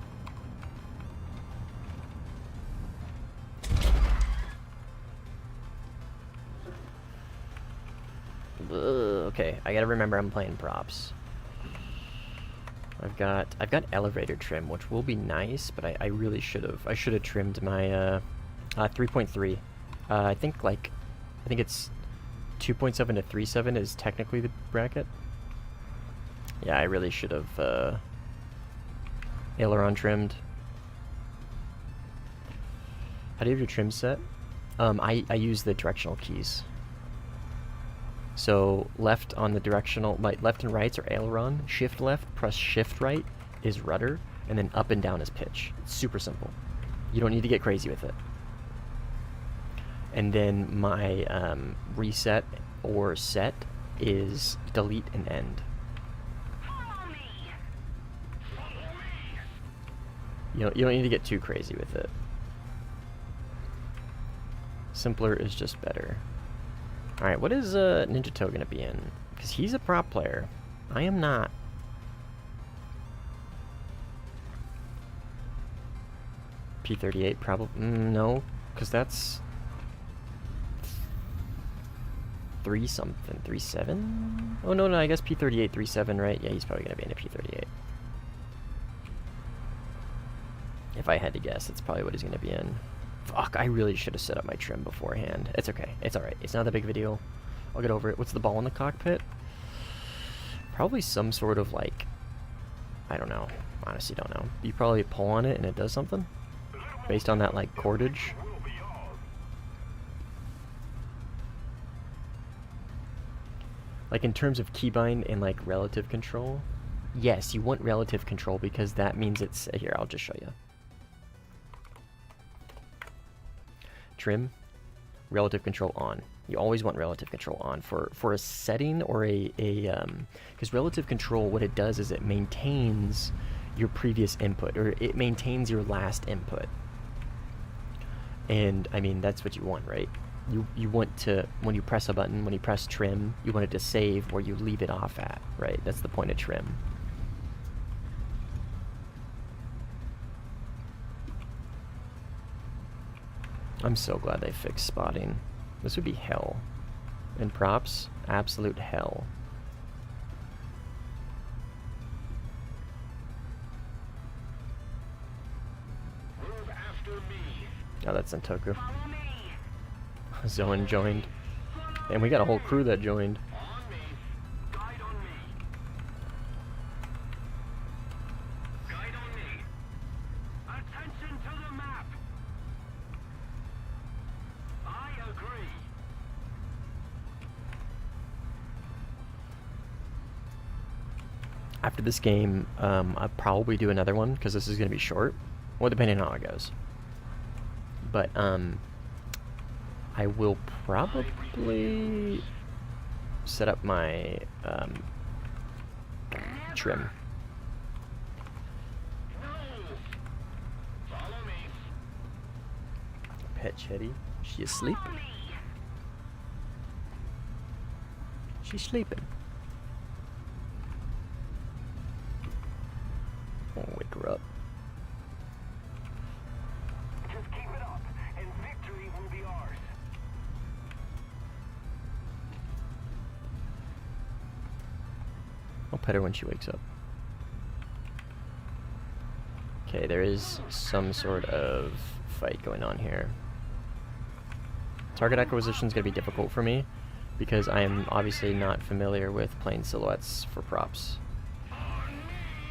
Ugh, okay, I gotta remember I'm playing props. I've got elevator trim, which will be nice, but I really should have trimmed my 3.3. I think it's 2.7 to 3.7 is technically the bracket. Yeah, I really should have aileron trimmed. How do you have your trim set? I use the directional keys. So left on the directional, like left and rights are aileron, shift left, press shift right is rudder, and then up and down is pitch. It's super simple. You don't need to get crazy with it. And then my reset or set is delete and end. You don't need to get too crazy with it. Simpler is just better. Alright, what is Ninja Toe gonna be in? Because he's a prop player. I am not. P38 probably. No, because that's 3 something. 3.7? Oh, no, I guess P38, 3.7, right? Yeah, he's probably gonna be in a P38. If I had to guess, that's probably what he's gonna be in. Fuck, I really should have set up my trim beforehand. It's okay. It's alright. It's not that big of a deal. I'll get over it. What's the ball in the cockpit? Probably some sort of, like... I don't know. Honestly, don't know. You probably pull on it and it does something? Based on that, like, cordage? Like, in terms of keybind and, like, relative control? Yes, you want relative control because that means it's... Here, I'll just show you. Trim, relative control on. You always want relative control on for a setting or because relative control, what it does is it maintains your previous input, or it maintains your last input. And I mean, that's what you want, right? You want to, when you press a button, when you press trim, you want it to save where you leave it off at, right? That's the point of trim. I'm so glad they fixed spotting. This would be hell. In props, absolute hell. Move after me. Oh, that's Sentoku. Zoan joined. And we got a whole crew that joined. On me. Guide on me. Guide on me. Attention to the map. I agree. After this game, I'll probably do another one because this is going to be short. Well, depending on how it goes. But, I will probably set up my trim. No. Follow me. pet Chetty. She asleep? Follow me. She's sleeping. I'll wake her up. Just keep it up, and victory will be ours. I'll pet her when she wakes up. Okay, there is some sort of fight going on here. Target acquisition is going to be difficult for me because I am obviously not familiar with playing silhouettes for props.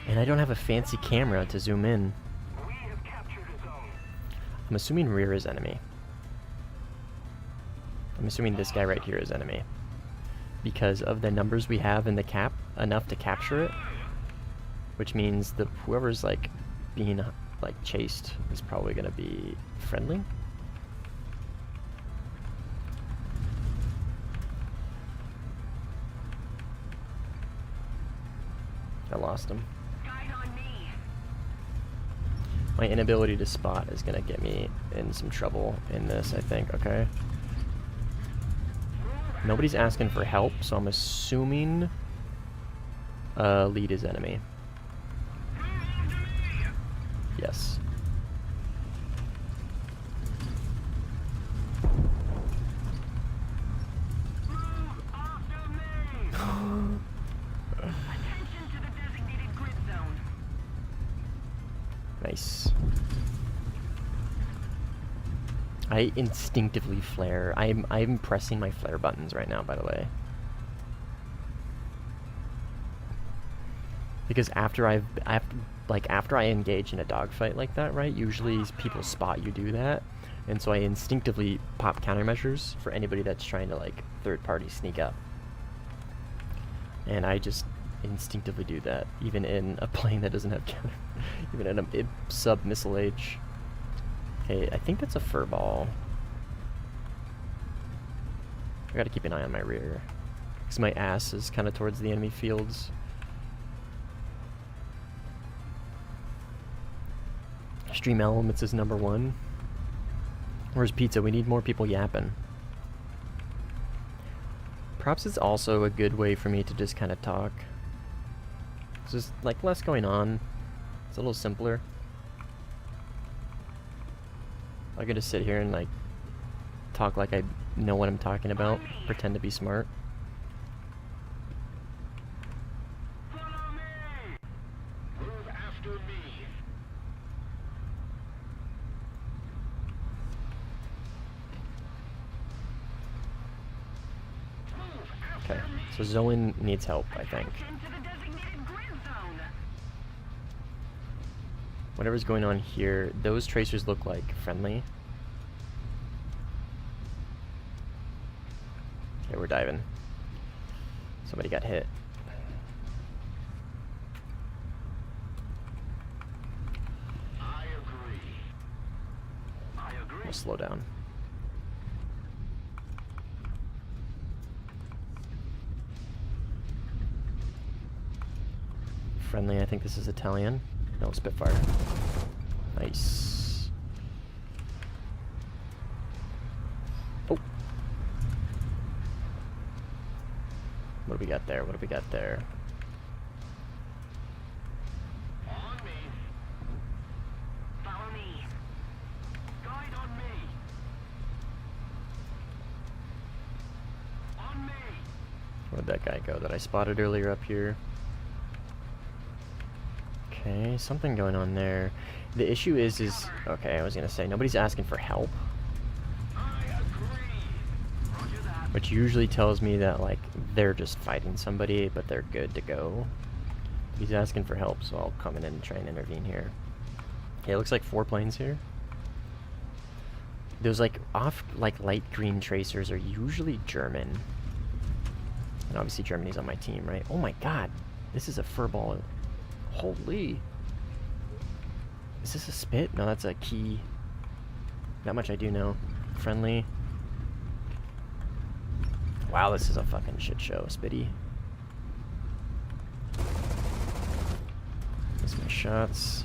And I don't have a fancy camera to zoom in. We have captured a zone. I'm assuming rear is enemy. I'm assuming this guy right here is enemy. Because of the numbers we have in the cap, enough to capture it. Which means that whoever's like being like chased is probably going to be friendly. I lost him. Guide on me. My inability to spot is going to get me in some trouble in this, I think. Okay. Nobody's asking for help, so I'm assuming lead is enemy. Yes. Move after me! Attention to the designated grid zone. Nice. I instinctively flare. I'm pressing my flare buttons right now, by the way. Because after after I engage in a dogfight like that, right? Usually people spot you do that, and so I instinctively pop countermeasures for anybody that's trying to like third-party sneak up. And I just instinctively do that, even in a plane that doesn't have counter, even in a sub-missile age. Okay, I think that's a fur ball. I gotta keep an eye on my rear, because my ass is kind of towards the enemy fields. Stream Elements is #1. Where's Pizza? We need more people yapping. Perhaps it's also a good way for me to just kind of talk. It's just like less going on. It's a little simpler. I could just sit here and like talk like I know what I'm talking about, pretend to be smart. Follow me! Move after me! Okay, so Zoe needs help, I think. Attention to the designated grid zone. Whatever's going on here, those tracers look like friendly. Okay, we're diving. Somebody got hit. I agree. I agree. We'll slow down. Friendly, I think this is Italian. No, Spitfire. Nice. Oh. What do we got there? What do we got there? On me. Follow me. Guide on me. On me. Where'd that guy go that I spotted earlier up here? Okay, something going on there. The issue is okay, I was gonna say, nobody's asking for help. I agree. Roger that. Which usually tells me that, like, they're just fighting somebody, but they're good to go. He's asking for help, so I'll come in and try and intervene here. Okay, it looks like 4 planes here. Those, like, light green tracers are usually German. And obviously Germany's on my team, right? Oh my god, this is a furball. Holy. Is this a spit? No, that's a key. That much I do know. Friendly. Wow, this is a fucking shit show, Spitty. Miss my shots.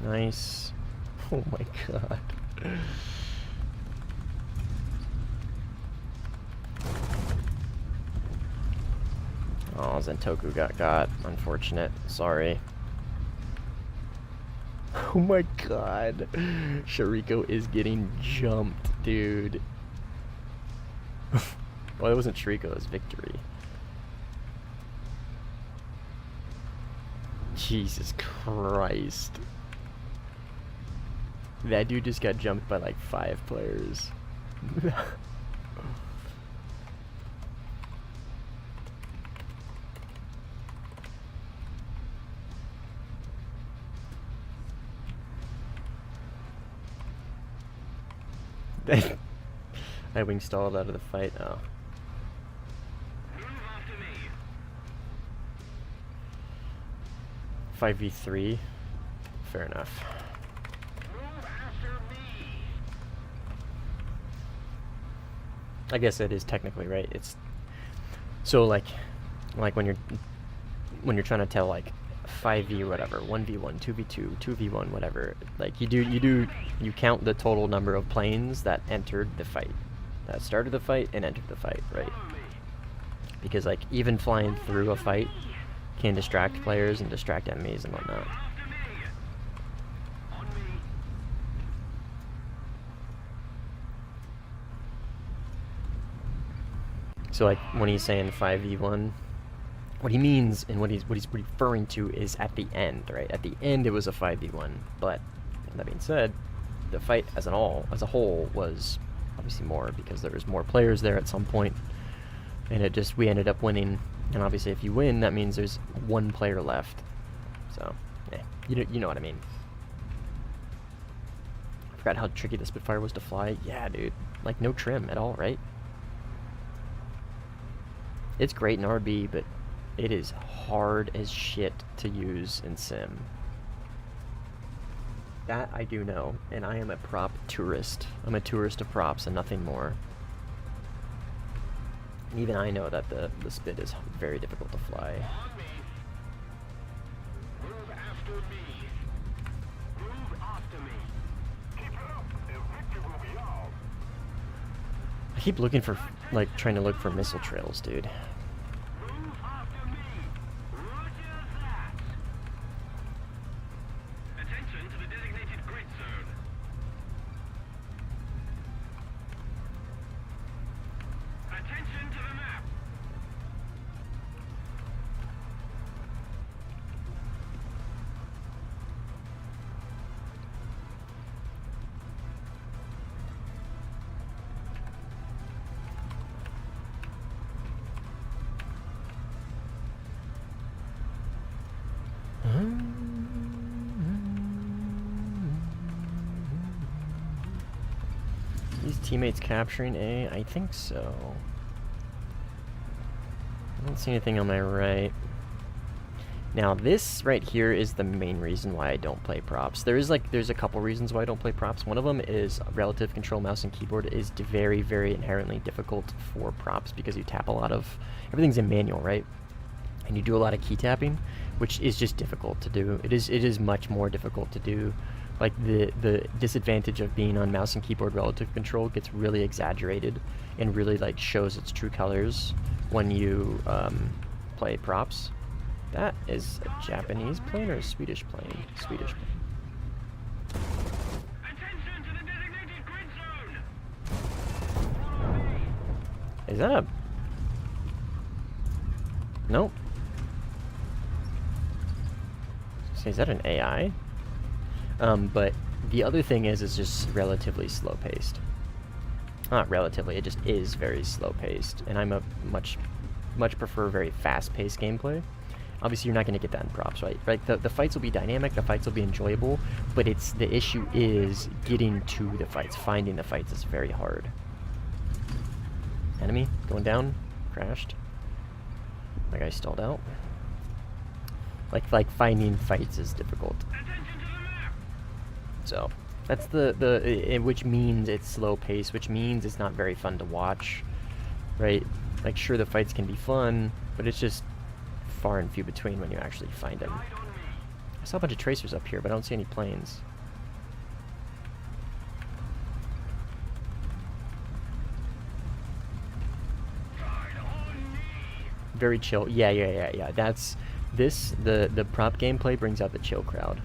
Nice. Oh my god. Oh, Zentoku got. Unfortunate. Sorry. Oh my god. Shariko is getting jumped, dude. Well, it wasn't Shariko, it was Victory. Jesus Christ. That dude just got jumped by like 5 players. I wing stalled out of the fight. Oh. Move after me. 5v3. Fair enough. Move after me. I guess that is technically right. It's so like when you're trying to tell like 5v whatever, 1v1, 2v2, 2v1 whatever, like you count the total number of planes that entered the fight, that started the fight and entered the fight, right? Because like even flying through a fight can distract players and distract enemies and whatnot. After me. On me. So like when he's saying 5v1, what he means and what he's referring to is at the end, right? At the end it was a 5v1, but that being said, the fight as a whole was obviously more because there was more players there at some point, and we ended up winning. And obviously if you win, that means there's 1 player left. So yeah, you know what I mean. I forgot how tricky the Spitfire was to fly. Yeah, dude, like no trim at all, right? It's great in RB, but it is hard as shit to use in Sim. That I do know, and I am a prop tourist. I'm a tourist of props and nothing more. And even I know that the Spit is very difficult to fly. On me. Move after me. Move after me. Keep it up, and victory will be ours. I keep looking for, like, trying to look for missile trails, dude. Move after me. Roger that. Attention to the designated grid zone. Attention to the map. These teammates capturing A? I think so. I don't see anything on my right. Now this right here is the main reason why I don't play props. There's a couple reasons why I don't play props. One of them is relative control mouse and keyboard is very, very inherently difficult for props because you tap a lot of, everything's in manual, right? And you do a lot of key tapping, which is just difficult to do. It is much more difficult to do. Like the disadvantage of being on mouse and keyboard relative control gets really exaggerated and really like shows its true colors when you play props. That is a Japanese plane or a Swedish plane? Swedish plane. Attention to the designated grid zone. Is that a... Nope. So is that an AI? But the other thing is it's just relatively slow paced. Not relatively, it just is very slow paced. And I'm a much prefer very fast paced gameplay. Obviously you're not going to get that in props, right? The fights will be dynamic, the fights will be enjoyable, but the issue is getting to the fights. Finding the fights is very hard. Enemy going down, crashed. My guy stalled out. Like finding fights is difficult. So that's which means it's slow pace, which means it's not very fun to watch, right? Like sure the fights can be fun, but it's just far and few between when you actually find them. I saw a bunch of tracers up here, but I don't see any planes. very chill. Yeah. That's this. The prop gameplay brings out the chill crowd.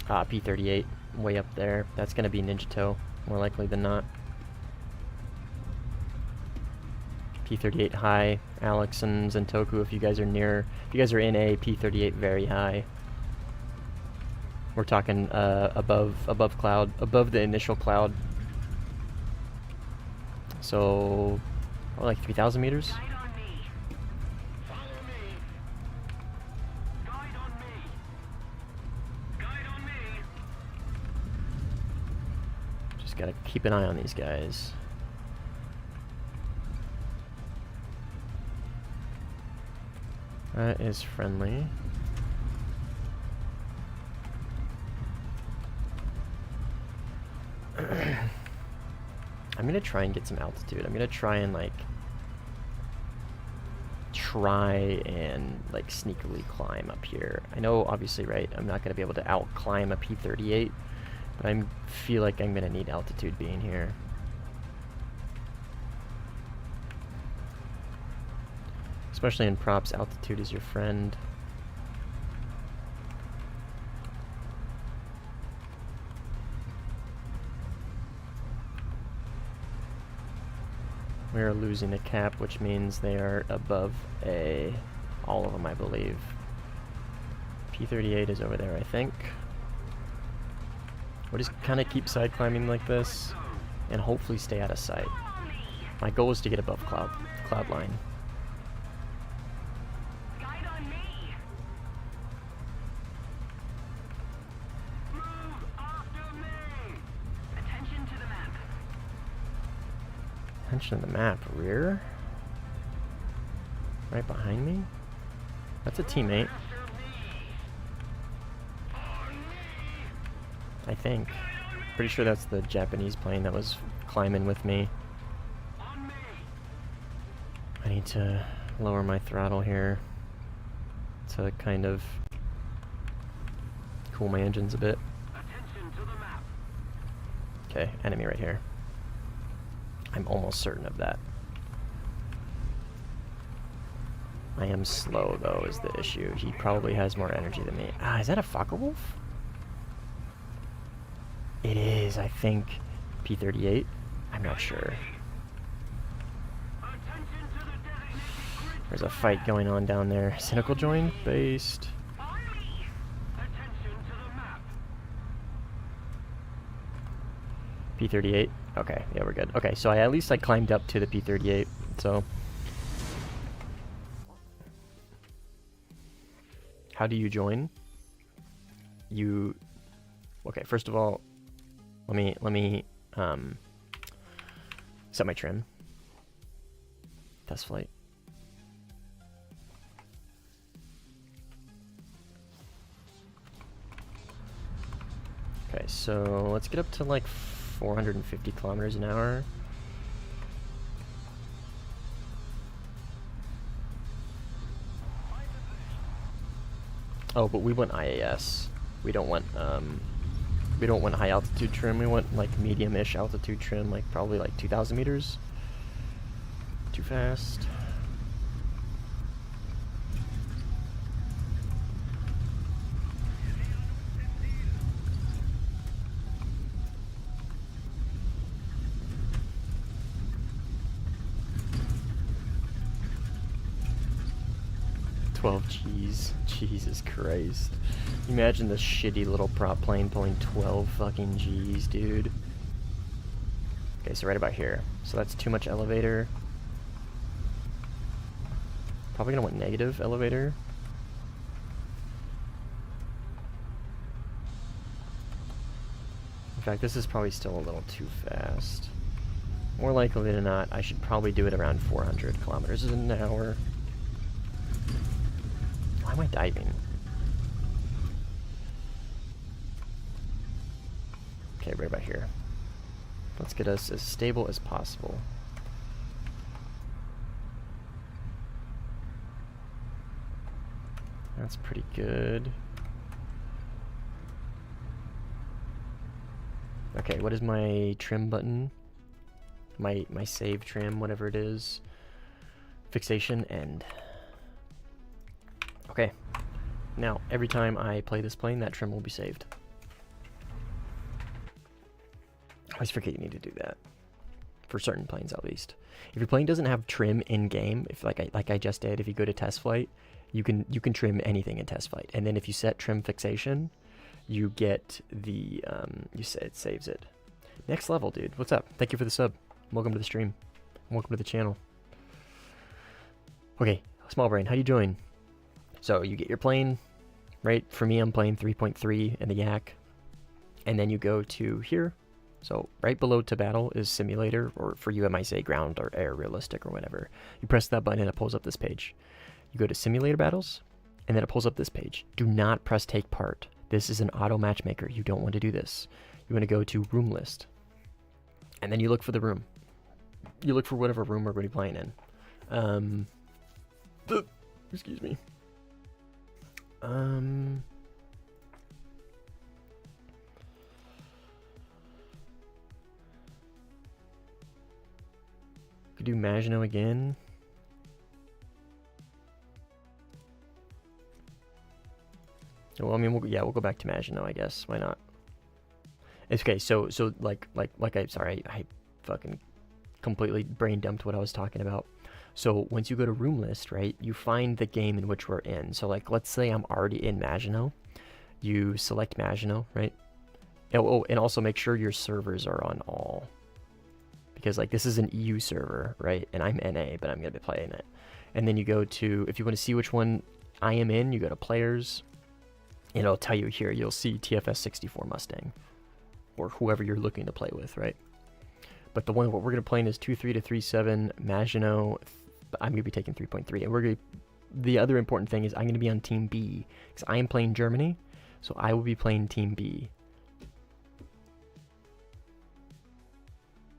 P38 way up there. That's gonna be Ninja Toe, more likely than not. P38 high. Alex and Zentoku, if you guys are near, if you guys are in a P38 very high. We're talking above cloud, above the initial cloud. So, like 3,000 meters. Guide on me. Follow me. Guide on me. Guide on me. Just gotta keep an eye on these guys. That is friendly. I'm gonna try and get some altitude. I'm gonna try and like sneakily climb up here. I know obviously, right, I'm not gonna be able to out climb a P38, but I feel like I'm gonna need altitude being here. Especially in props, altitude is your friend. We are losing a cap, which means they are above A. All of them, I believe. P38 is over there, I think. We'll just kind of keep side climbing like this, and hopefully stay out of sight. My goal is to get above cloud line. Guide on me. Move after me. Attention to the map. Attention to the map. Rear? Right behind me? That's a teammate. After me. On me. I think. Pretty sure that's the Japanese plane that was climbing with me. On me. I need to lower my throttle here to kind of cool my engines a bit. Attention to the map. Okay, enemy right here. I'm almost certain of that. I am slow though is the issue. He probably has more energy than me. Is that a Focke-Wulf? It is, I think. P38? I'm not sure. Attention to the designated grid. There's a fight going on down there. Cynical join? Based. On me. Attention to the map. P38? Okay, yeah, we're good. Okay, so I at least climbed up to the P38, so. How do you join? You, okay, first of all, let me set my trim. Test flight. Okay, so let's get up to like 450 kilometers an hour. Oh, but we want IAS. We don't want high altitude trim. We want like medium-ish altitude trim, like probably like 2,000 meters. Too fast. G's. Jesus Christ. Imagine this shitty little prop plane pulling 12 fucking G's, dude. Okay, so right about here. So that's too much elevator. Probably gonna want negative elevator. In fact, this is probably still a little too fast. More likely than not, I should probably do it around 400 kilometers an hour. Why am I diving? Okay, right about here. Let's get us as stable as possible. That's pretty good. Okay, what is my trim button? my save trim, whatever it is. Fixation end. Okay. Now, every time I play this plane, that trim will be saved. I always forget you need to do that. For certain planes, at least. If your plane doesn't have trim in game, if like I just did, if you go to test flight, you can trim anything in test flight, and then if you set trim fixation, you get the it saves it. Next level, dude. What's up? Thank you for the sub. Welcome to the stream. Welcome to the channel. Okay, small brain. How do you join? So you get your plane, right? For me, I'm playing 3.3 in the Yak, and then you go to here. So right below to battle is simulator, or for you it might say ground or air realistic or whatever. You press that button and it pulls up this page. You go to simulator battles, and then it pulls up this page. Do not press take part. This is an auto matchmaker. You don't want to do this. You want to go to room list, and then you look for the room. You look for whatever room we're going to be playing in. Excuse me. Could do Maginot again. Well, I mean, we'll go back to Maginot, I guess. Why not? It's okay. So like I fucking completely brain dumped what I was talking about. So once you go to room list, right, you find the game in which we're in. So like, let's say I'm already in Maginot. You select Maginot, right? Oh, and also make sure your servers are on all. Because like this is an EU server, right? And I'm NA, but I'm going to be playing it. And then you go to, if you want to see which one I am in, you go to players. And it'll tell you here, you'll see TFS 64 Mustang. Or whoever you're looking to play with, right? But the one what we're going to play in is 2.3 to 3.7 Maginot. I'm going to be taking 3.3. And we're going to, the other important thing is I'm going to be on Team B. Because I am playing Germany. So I will be playing Team B.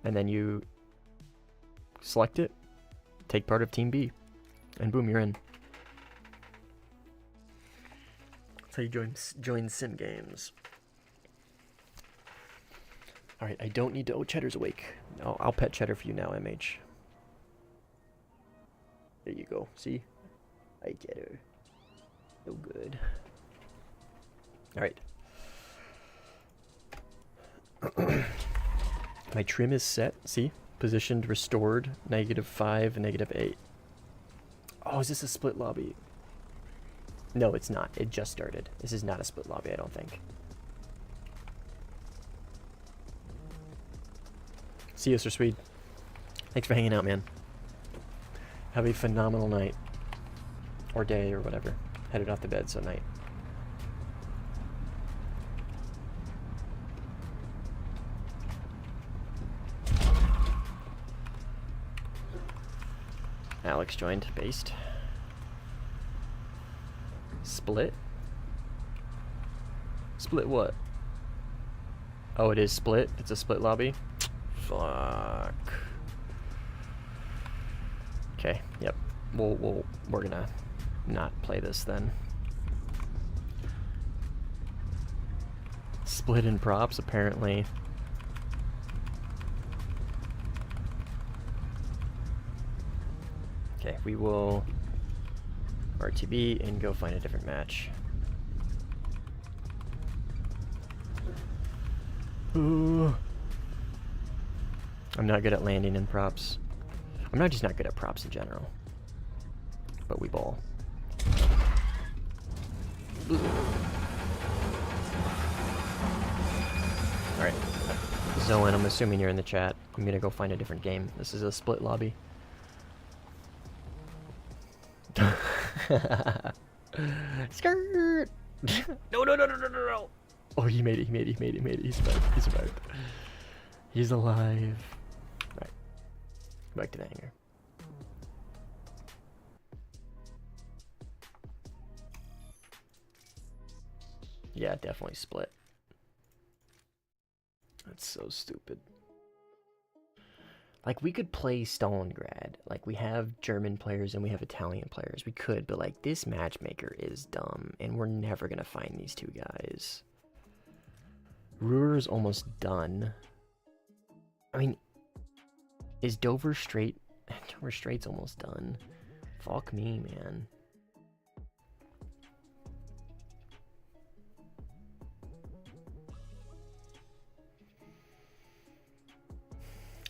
And then you select it, take part of Team B, and boom, you're in. That's how you join sim games. All right, I don't need to. Oh, Cheddar's awake. I'll pet Cheddar for you now, MH. There you go. See, I get her. No good. All right. My trim is set, see? Positioned, restored, -5, -8. Oh, is this a split lobby? No, it's not. It just started. This is not a split lobby, I don't think. See you, Sir Swede. Thanks for hanging out, man. Have a phenomenal night. Or day, or whatever. Headed off to bed, so night. Alex joined, based. Split? Split what? Oh, it is split? It's a split lobby? Fuck. Okay, yep. We're gonna not play this then. Split in props, apparently. Okay, we will RTB and go find a different match. Ooh. I'm not good at landing in props. I'm not just not good at props in general. But we ball. Alright. Zoan, I'm assuming you're in the chat. I'm gonna go find a different game. This is a split lobby. Skirt! No. Oh, he made it. He survived. He's alive. Right. Back to the hangar. Yeah, definitely split. That's so stupid. Like, we could play Stalingrad. Like, we have German players and we have Italian players. We could, but, like, this matchmaker is dumb. And we're never going to find these two guys. Ruhr's almost done. I mean, Is Dover Strait... Dover Strait's almost done. Fuck me, man.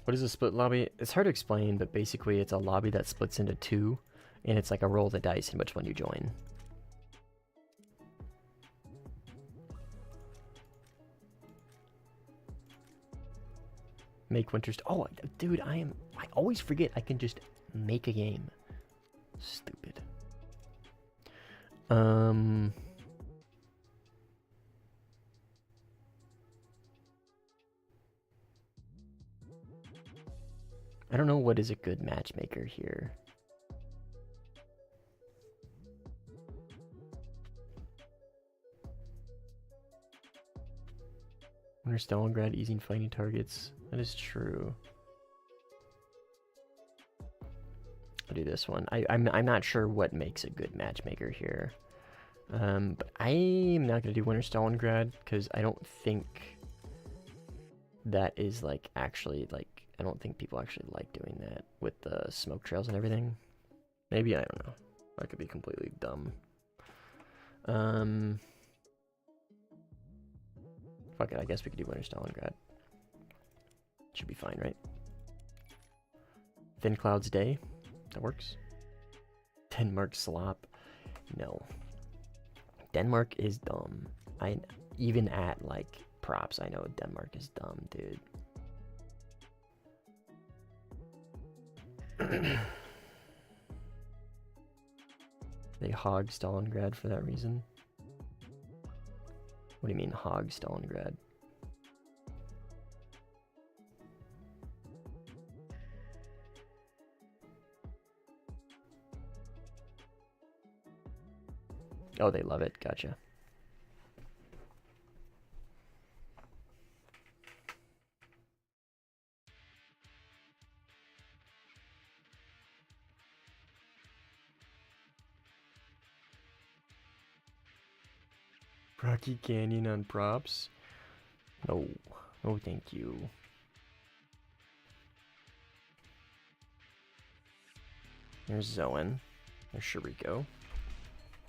What is a split lobby? It's hard to explain, but basically it's a lobby that splits into two, and it's like a roll of the dice in which one you join. Make Winter Oh, dude, I always forget I can just make a game. Stupid. I don't know what is a good matchmaker here. Winter Stalingrad easing fighting targets. That is true. I'll do this one. I'm not sure what makes a good matchmaker here. But I'm not gonna do Winter Stalingrad because I don't think that is like actually like I don't think people actually like doing that with the smoke trails and everything. Maybe, I don't know. I could be completely dumb. Fuck it, I guess we could do Winter Stalingrad. Should be fine, right? Thin Clouds Day. That works. Denmark slop. No. Denmark is dumb. Even at like props, I know Denmark is dumb, dude. They hog Stalingrad for that reason. What do you mean hog Stalingrad? Oh, they love it. Gotcha. Rocky Canyon on props? No. No, thank you. There's Zoan. There's Shuriko.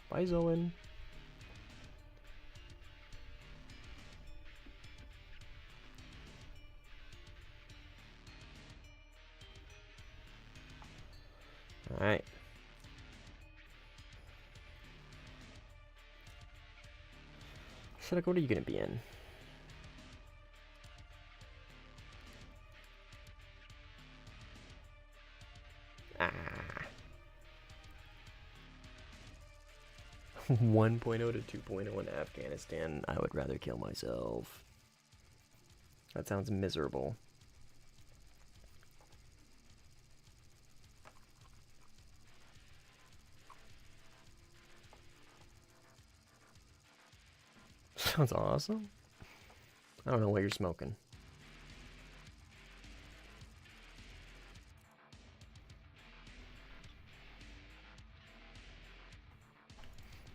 Bye, Zoan. Alright. Shuriko, what are you gonna be in? Ah. 1.0 to 2.0 in Afghanistan. I would rather kill myself. That sounds miserable. Sounds awesome. I don't know what you're smoking.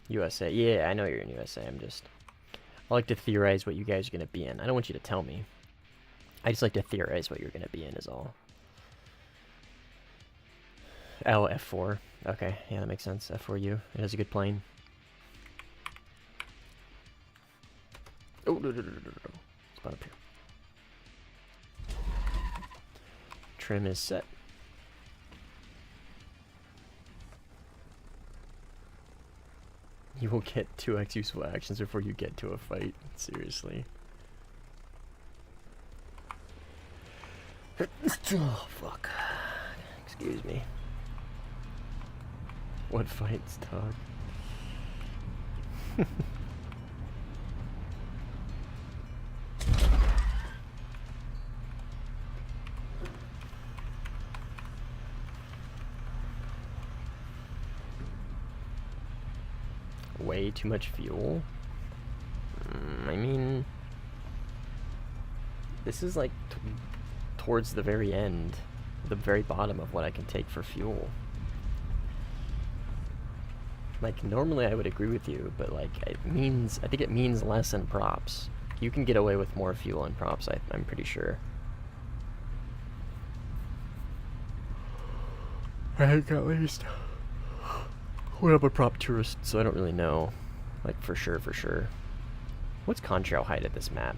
USA. Yeah, I know you're in USA. I like to theorize what you guys are going to be in. I don't want you to tell me. I just like to theorize what you're going to be in is all. Oh, F4. Okay, yeah, that makes sense. F4U. It has a good plane. Oh, no. Spot up here. Trim is set. You will get 2x useful actions before you get to a fight. Seriously. Oh, fuck. Excuse me. What fights, dog? Way too much fuel? I mean... This is like towards the very end. The very bottom of what I can take for fuel. Like, normally I would agree with you, but like, I think it means less in props. You can get away with more fuel in props, I'm pretty sure. I think at least. We're up a prop tourist, so I don't really know. Like, for sure, for sure. What's contrail height at this map?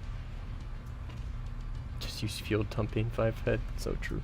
Just use field tumping 5 head. So true.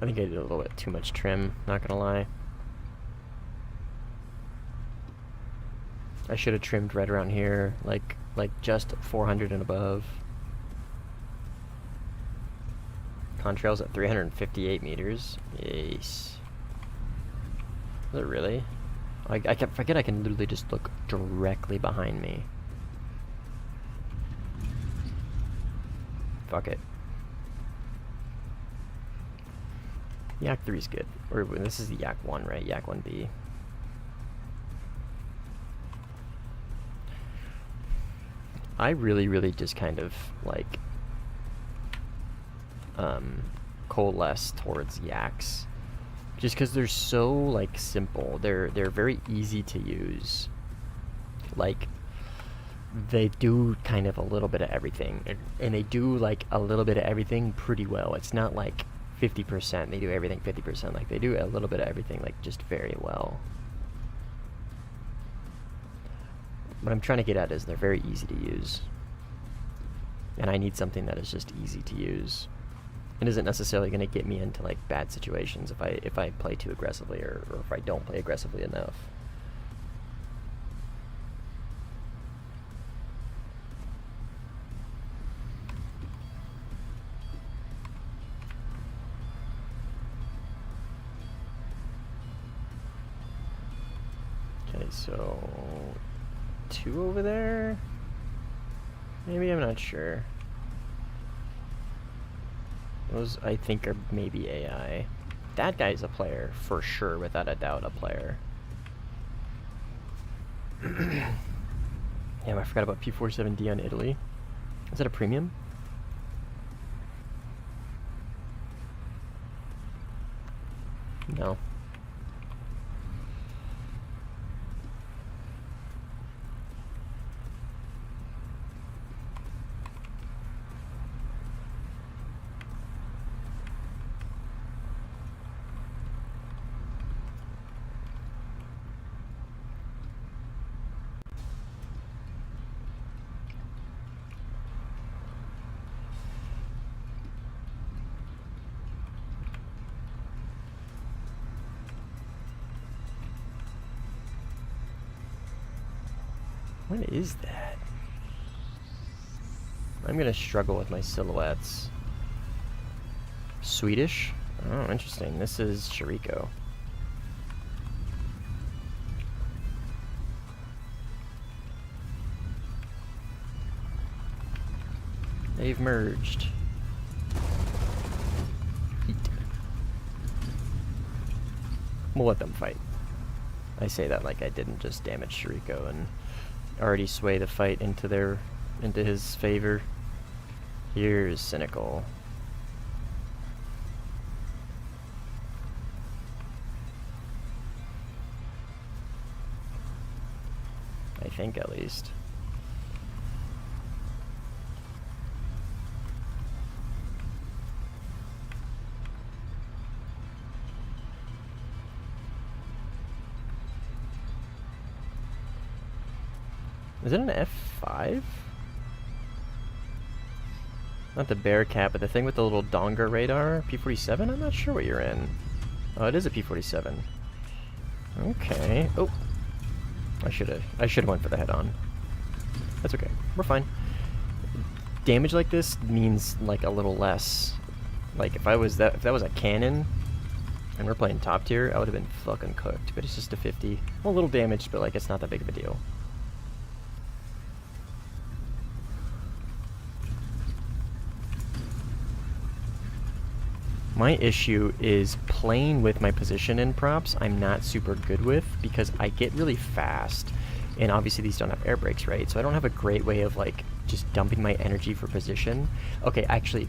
I think I did a little bit too much trim, not gonna lie. I should have trimmed right around here, like just 400 and above. Contrail's at 358 meters. Yes. Is it really? I forget I can literally just look directly behind me. Fuck it. Yak 3 is good. Or this is the Yak 1, right? Yak 1B. I really just kind of like coalesce towards Yaks, just because they're so like simple. They're very easy to use. Like, they do kind of a little bit of everything, and they do like a little bit of everything pretty well. It's not like 50%, they do everything 50%. Like, they do a little bit of everything, like, just very well. What I'm trying to get at is they're very easy to use. And I need something that is just easy to use. It isn't necessarily going to get me into, like, bad situations if I play too aggressively, or if I don't play aggressively enough. So, 2 over there? Maybe, I'm not sure. Those, I think, are maybe AI. That guy's a player, for sure, without a doubt, a player. Damn, I forgot about P47D on Italy. Is that a premium? No. What is that? I'm gonna struggle with my silhouettes. Swedish? Oh, interesting. This is Shiriko. They've merged. Heat. We'll let them fight. I say that like I didn't just damage Shiriko and already sway the fight into his favor. Here's Cynical. I think, at least. Is it an F5? Not the Bearcat, but the thing with the little Donga radar? P47? I'm not sure what you're in. Oh, it is a P47. Okay. Oh. I should have went for the head-on. That's okay. We're fine. Damage like this means like a little less. Like if that was a cannon and we're playing top tier, I would have been fucking cooked. But it's just a 50. Well, a little damaged, but like it's not that big of a deal. My issue is playing with my position in props I'm not super good with, because I get really fast, And obviously these don't have air brakes, right? So I don't have a great way of like just dumping my energy for position. Okay, actually,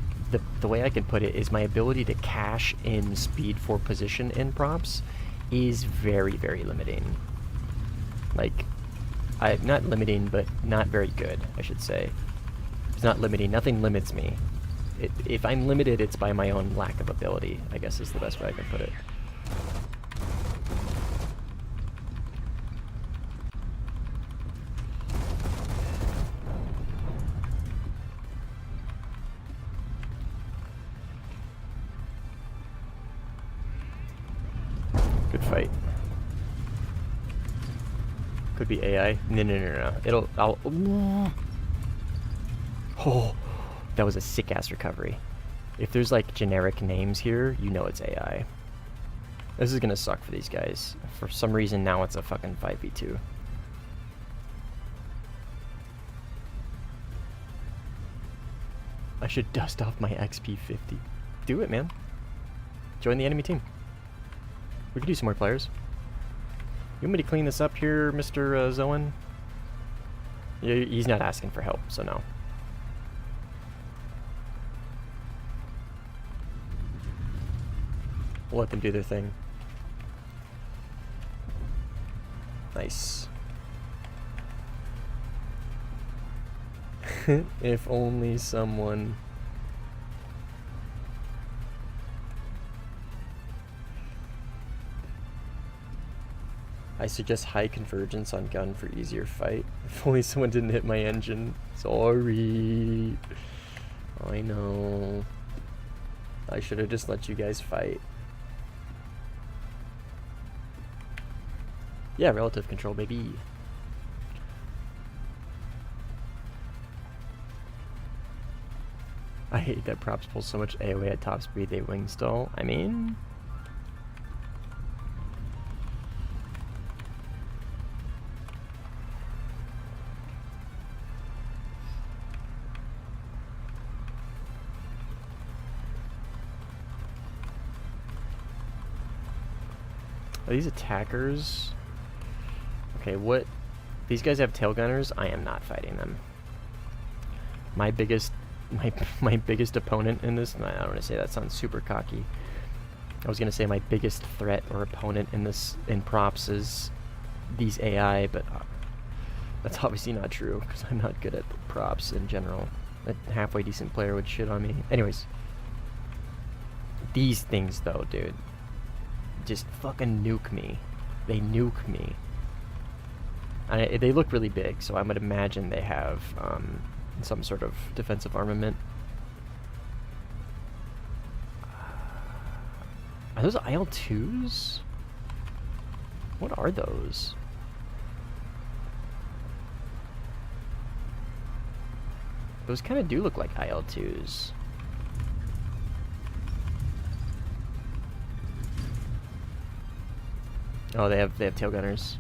the way I can put it is my ability to cash in speed for position in props is very, very limiting. Like, not limiting, but not very good, I should say. It's not limiting. Nothing limits me. If I'm limited, it's by my own lack of ability, I guess is the best way I can put it. Good fight. Could be AI. No. I'll... Oh, that was a sick-ass recovery. If there's, like, generic names here, you know it's AI. This is gonna suck for these guys. For some reason, now it's a fucking 5v2. I should dust off my XP50. Do it, man. Join the enemy team. We could do some more players. You want me to clean this up here, Mr. Zoan? Yeah, he's not asking for help, so no. We'll let them do their thing. Nice. If only someone... I suggest high convergence on gun for easier fight. If only someone didn't hit my engine. Sorry. I know. I should have just let you guys fight. Yeah, relative control, baby. I hate that props pull so much AoE at top speed they wing stall. I mean... Are these attackers? Okay, what? These guys have tail gunners. I am not fighting them. My biggest opponent in this. I don't want to say that sounds super cocky. I was gonna say my biggest threat or opponent in this props is these AI, but that's obviously not true because I'm not good at props in general. A halfway decent player would shit on me. Anyways, these things though, dude, just fucking nuke me. They nuke me. They look really big, so I would imagine they have some sort of defensive armament. Are those IL-2s? What are those? Those kind of do look like IL-2s. Oh, they have tail gunners.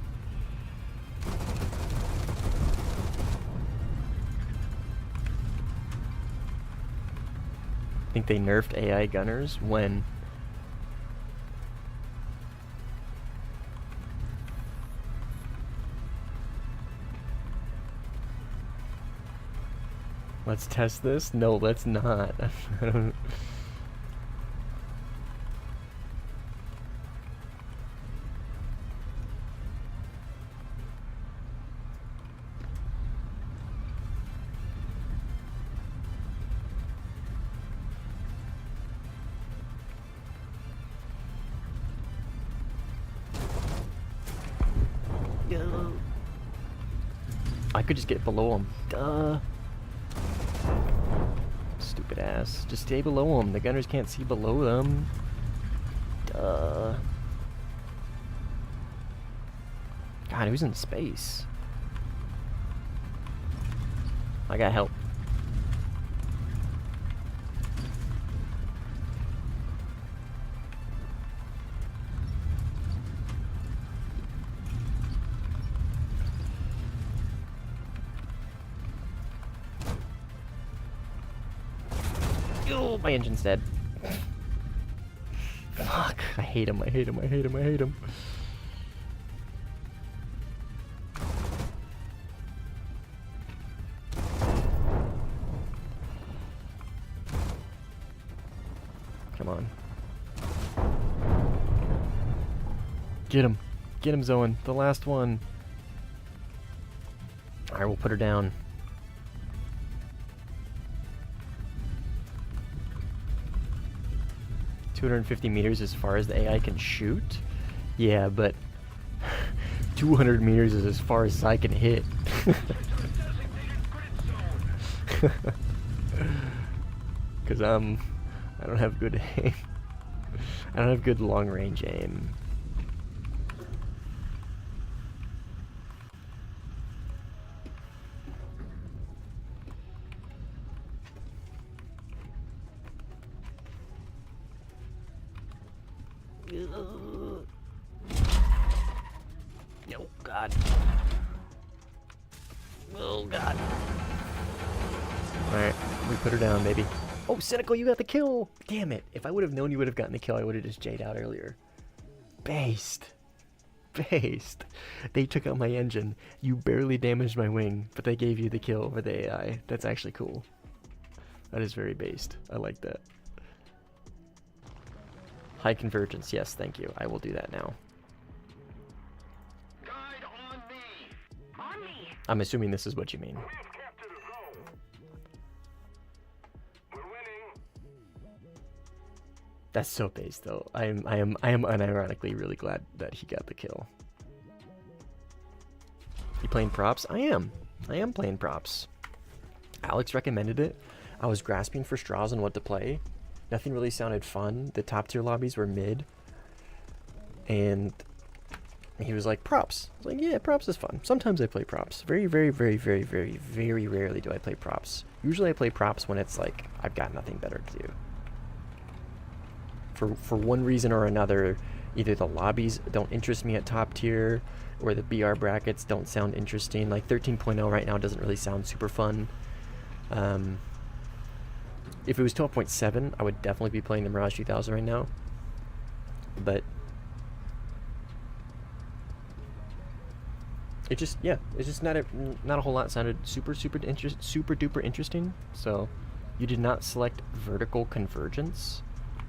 I think they nerfed AI gunners when... Let's test this? No, let's not. I could just get below him. Duh. Stupid ass. Just stay below them. The gunners can't see below them. Duh. God, who's in space? I got help. Oh, my engine's dead. Fuck. I hate him. I hate him. I hate him. I hate him. I hate him. Come on. Get him. Get him, Zoan. The last one. Alright, we'll put her down. "250 meters as far as the AI can shoot?" Yeah, but 200 meters is as far as I can hit. Because I don't have good aim. I don't have good long range aim. Oh God. Oh God. Alright, we put her down, baby. Oh, Cynical, you got the kill! Damn it. If I would have known you would have gotten the kill, I would have just J'd out earlier. Based. Based. They took out my engine. You barely damaged my wing, but they gave you the kill over the AI. That's actually cool. That is very based. I like that. High convergence. Yes, thank you. I will do that now. Guide on me. On me. I'm assuming this is what you mean. We have captured a zone. We're winning. That's so based though. I am unironically really glad that he got the kill. You playing props? I am playing props. Alex recommended it. I was grasping for straws on what to play. Nothing really sounded fun. The top tier lobbies were mid. And he was like, props. I was like, yeah, props is fun. Sometimes I play props. Very, very, very, very, very, very rarely do I play props. Usually I play props when it's like, I've got nothing better to do. For one reason or another, either the lobbies don't interest me at top tier, or the BR brackets don't sound interesting. Like 13.0 right now doesn't really sound super fun. If it was 12.7, I would definitely be playing the Mirage 2000 right now. But it just, yeah, it's just not a whole lot sounded super duper interesting. So you did not select vertical convergence.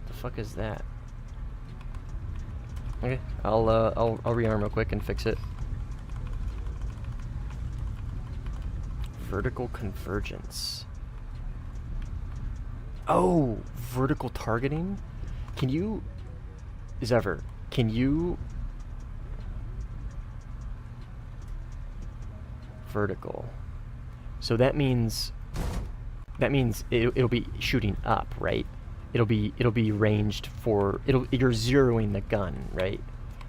The fuck is that? Okay, I'll rearm real quick and fix it. Vertical convergence. Oh, vertical targeting? Can you, Zever, can you vertical? So that means it'll be shooting up, right? It'll be ranged for you're zeroing the gun, right?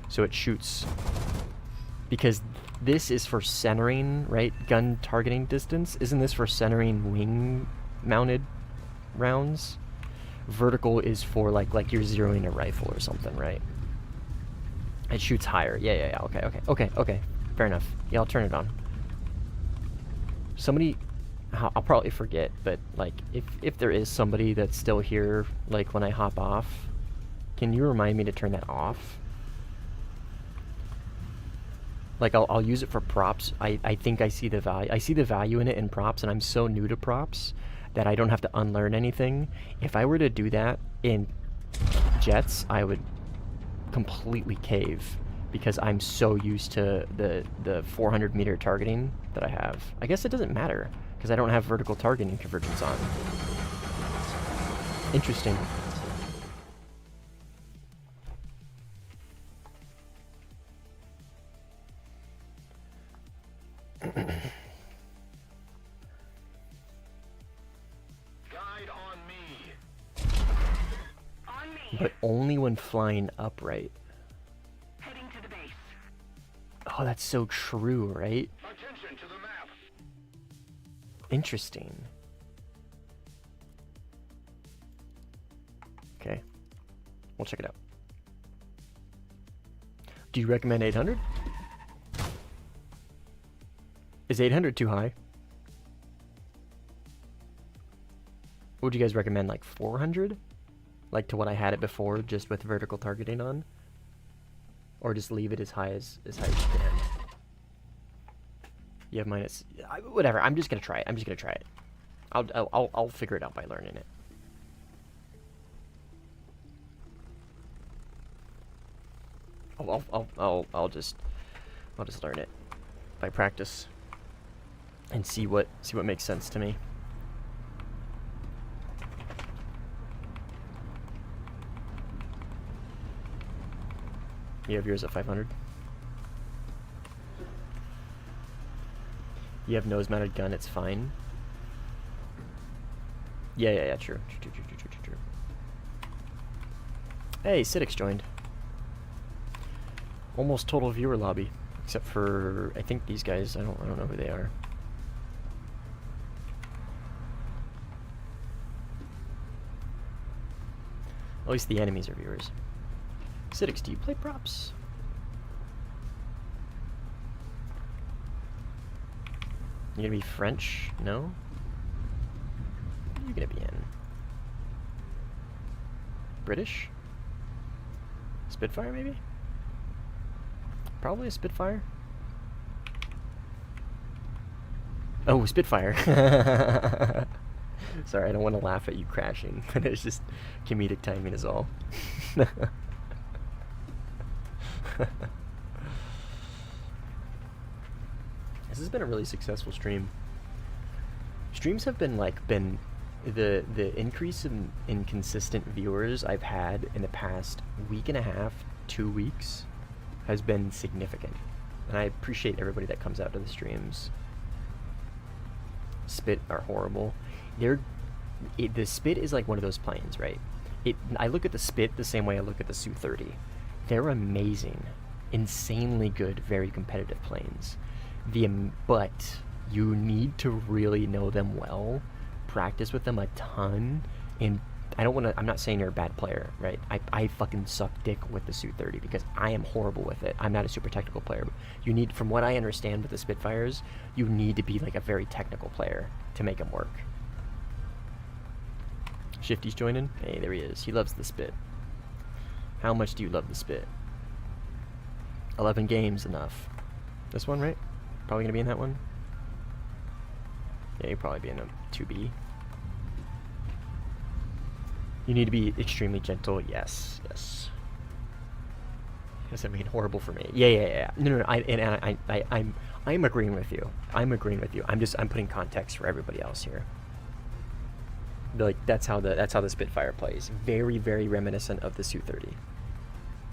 So it shoots, because this is for centering, right? Gun targeting distance. Isn't this for centering wing mounted rounds? Vertical is for like you're zeroing a rifle or something, right? It shoots higher. Yeah. Okay. Fair enough. Yeah, I'll turn it on. Somebody, I'll probably forget, but like if there is somebody that's still here, like when I hop off, can you remind me to turn that off? Like I'll use it for props. I think I see the value. I see the value in it in props, and I'm so new to props that I don't have to unlearn anything. If I were to do that in jets, I would completely cave, because I'm so used to the 400 meter targeting that I have. I guess it doesn't matter, because I don't have vertical targeting convergence on. Interesting. But only when flying upright. Heading to the base. Oh, that's so true, right? Attention to the map. Interesting. Okay. We'll check it out. Do you recommend 800? Is 800 too high? Would you guys recommend like 400? Like to what I had it before, just with vertical targeting on? Or just leave it as high as you can? You have minus... whatever, I'm just gonna try it. I'll figure it out by learning it. I'll just learn it by practice and see what makes sense to me. You have yours at 500. You have nose-mounted gun. It's fine. Yeah. True. Hey, Sidix joined. Almost total viewer lobby, except for I think these guys. I don't know who they are. At least the enemies are viewers. Sidix, do you play props? You gonna be French? No? What are you gonna be in? British? Spitfire, maybe? Probably a Spitfire. Oh, Spitfire. Sorry, I don't want to laugh at you crashing, but it's just comedic timing is all. This has been a really successful stream. Streams have been the increase in consistent viewers I've had in the past week and a half, 2 weeks, has been significant. And I appreciate everybody that comes out to the streams. Spit are horrible. The Spit is like one of those planes, right? I look at the Spit the same way I look at the Su-30. They're amazing, insanely good, very competitive planes. But you need to really know them well, practice with them a ton, and I'm not saying you're a bad player, right? I fucking suck dick with the Su-30 because I am horrible with it. I'm not a super technical player. But you need, from what I understand with the Spitfires, you need to be like a very technical player to make them work. Shifty's joining? Hey, there he is. He loves the Spit. How much do you love the Spit? 11 games, enough. This one, right? Probably gonna be in that one? Yeah, you'll probably be in a 2B. You need to be extremely gentle. Yes. Does that mean horrible for me? Yeah. No. I'm agreeing with you. I'm putting context for everybody else here. Like that's how the Spitfire plays. Very, very reminiscent of the Su-30.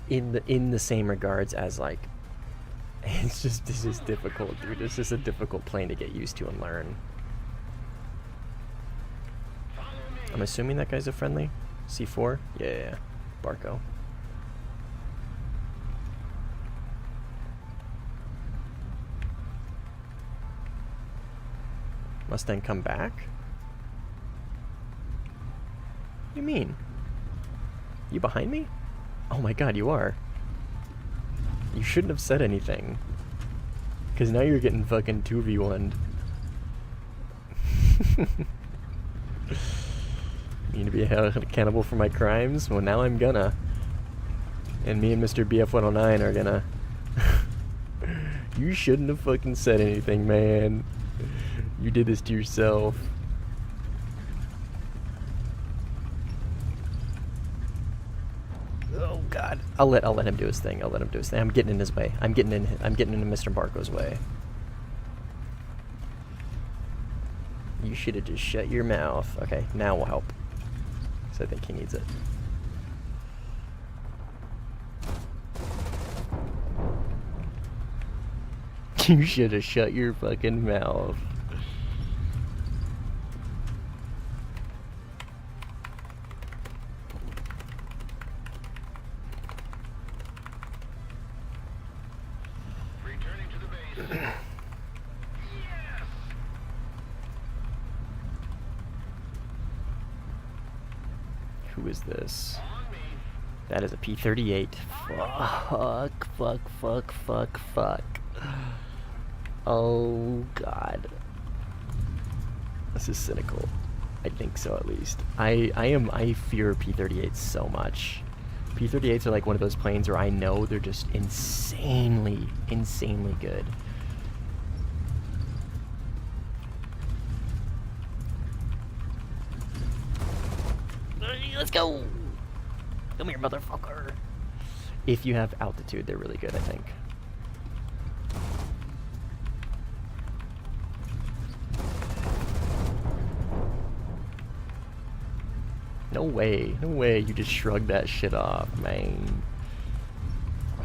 In the same regards as like, this is difficult, dude. It's just a difficult plane to get used to and learn. I'm assuming that guy's a friendly. C4? Yeah. Barco. Mustang come back? What do you mean? You behind me? Oh my god, you are. You shouldn't have said anything. Because now you're getting fucking 2v1'd. You need to be held accountable for my crimes? Well, now I'm gonna. And me and Mr. BF109 are gonna. You shouldn't have fucking said anything, man. You did this to yourself. Oh god. I'll let him do his thing. I'm getting in his way. I'm getting into Mr. Barco's way. You should have just shut your mouth. Okay, now we'll help. So I think he needs it. You should have shut your fucking mouth. Returning to the base. Yes! Who is this? On me. That is a P-38. Fuck. Oh god. This is cynical. I think so, at least. I fear P-38s so much. P-38s are like one of those planes where I know they're just insanely good. Let's go! Come here, motherfucker. If you have altitude, they're really good, I think. No way, no way you just shrugged that shit off, man.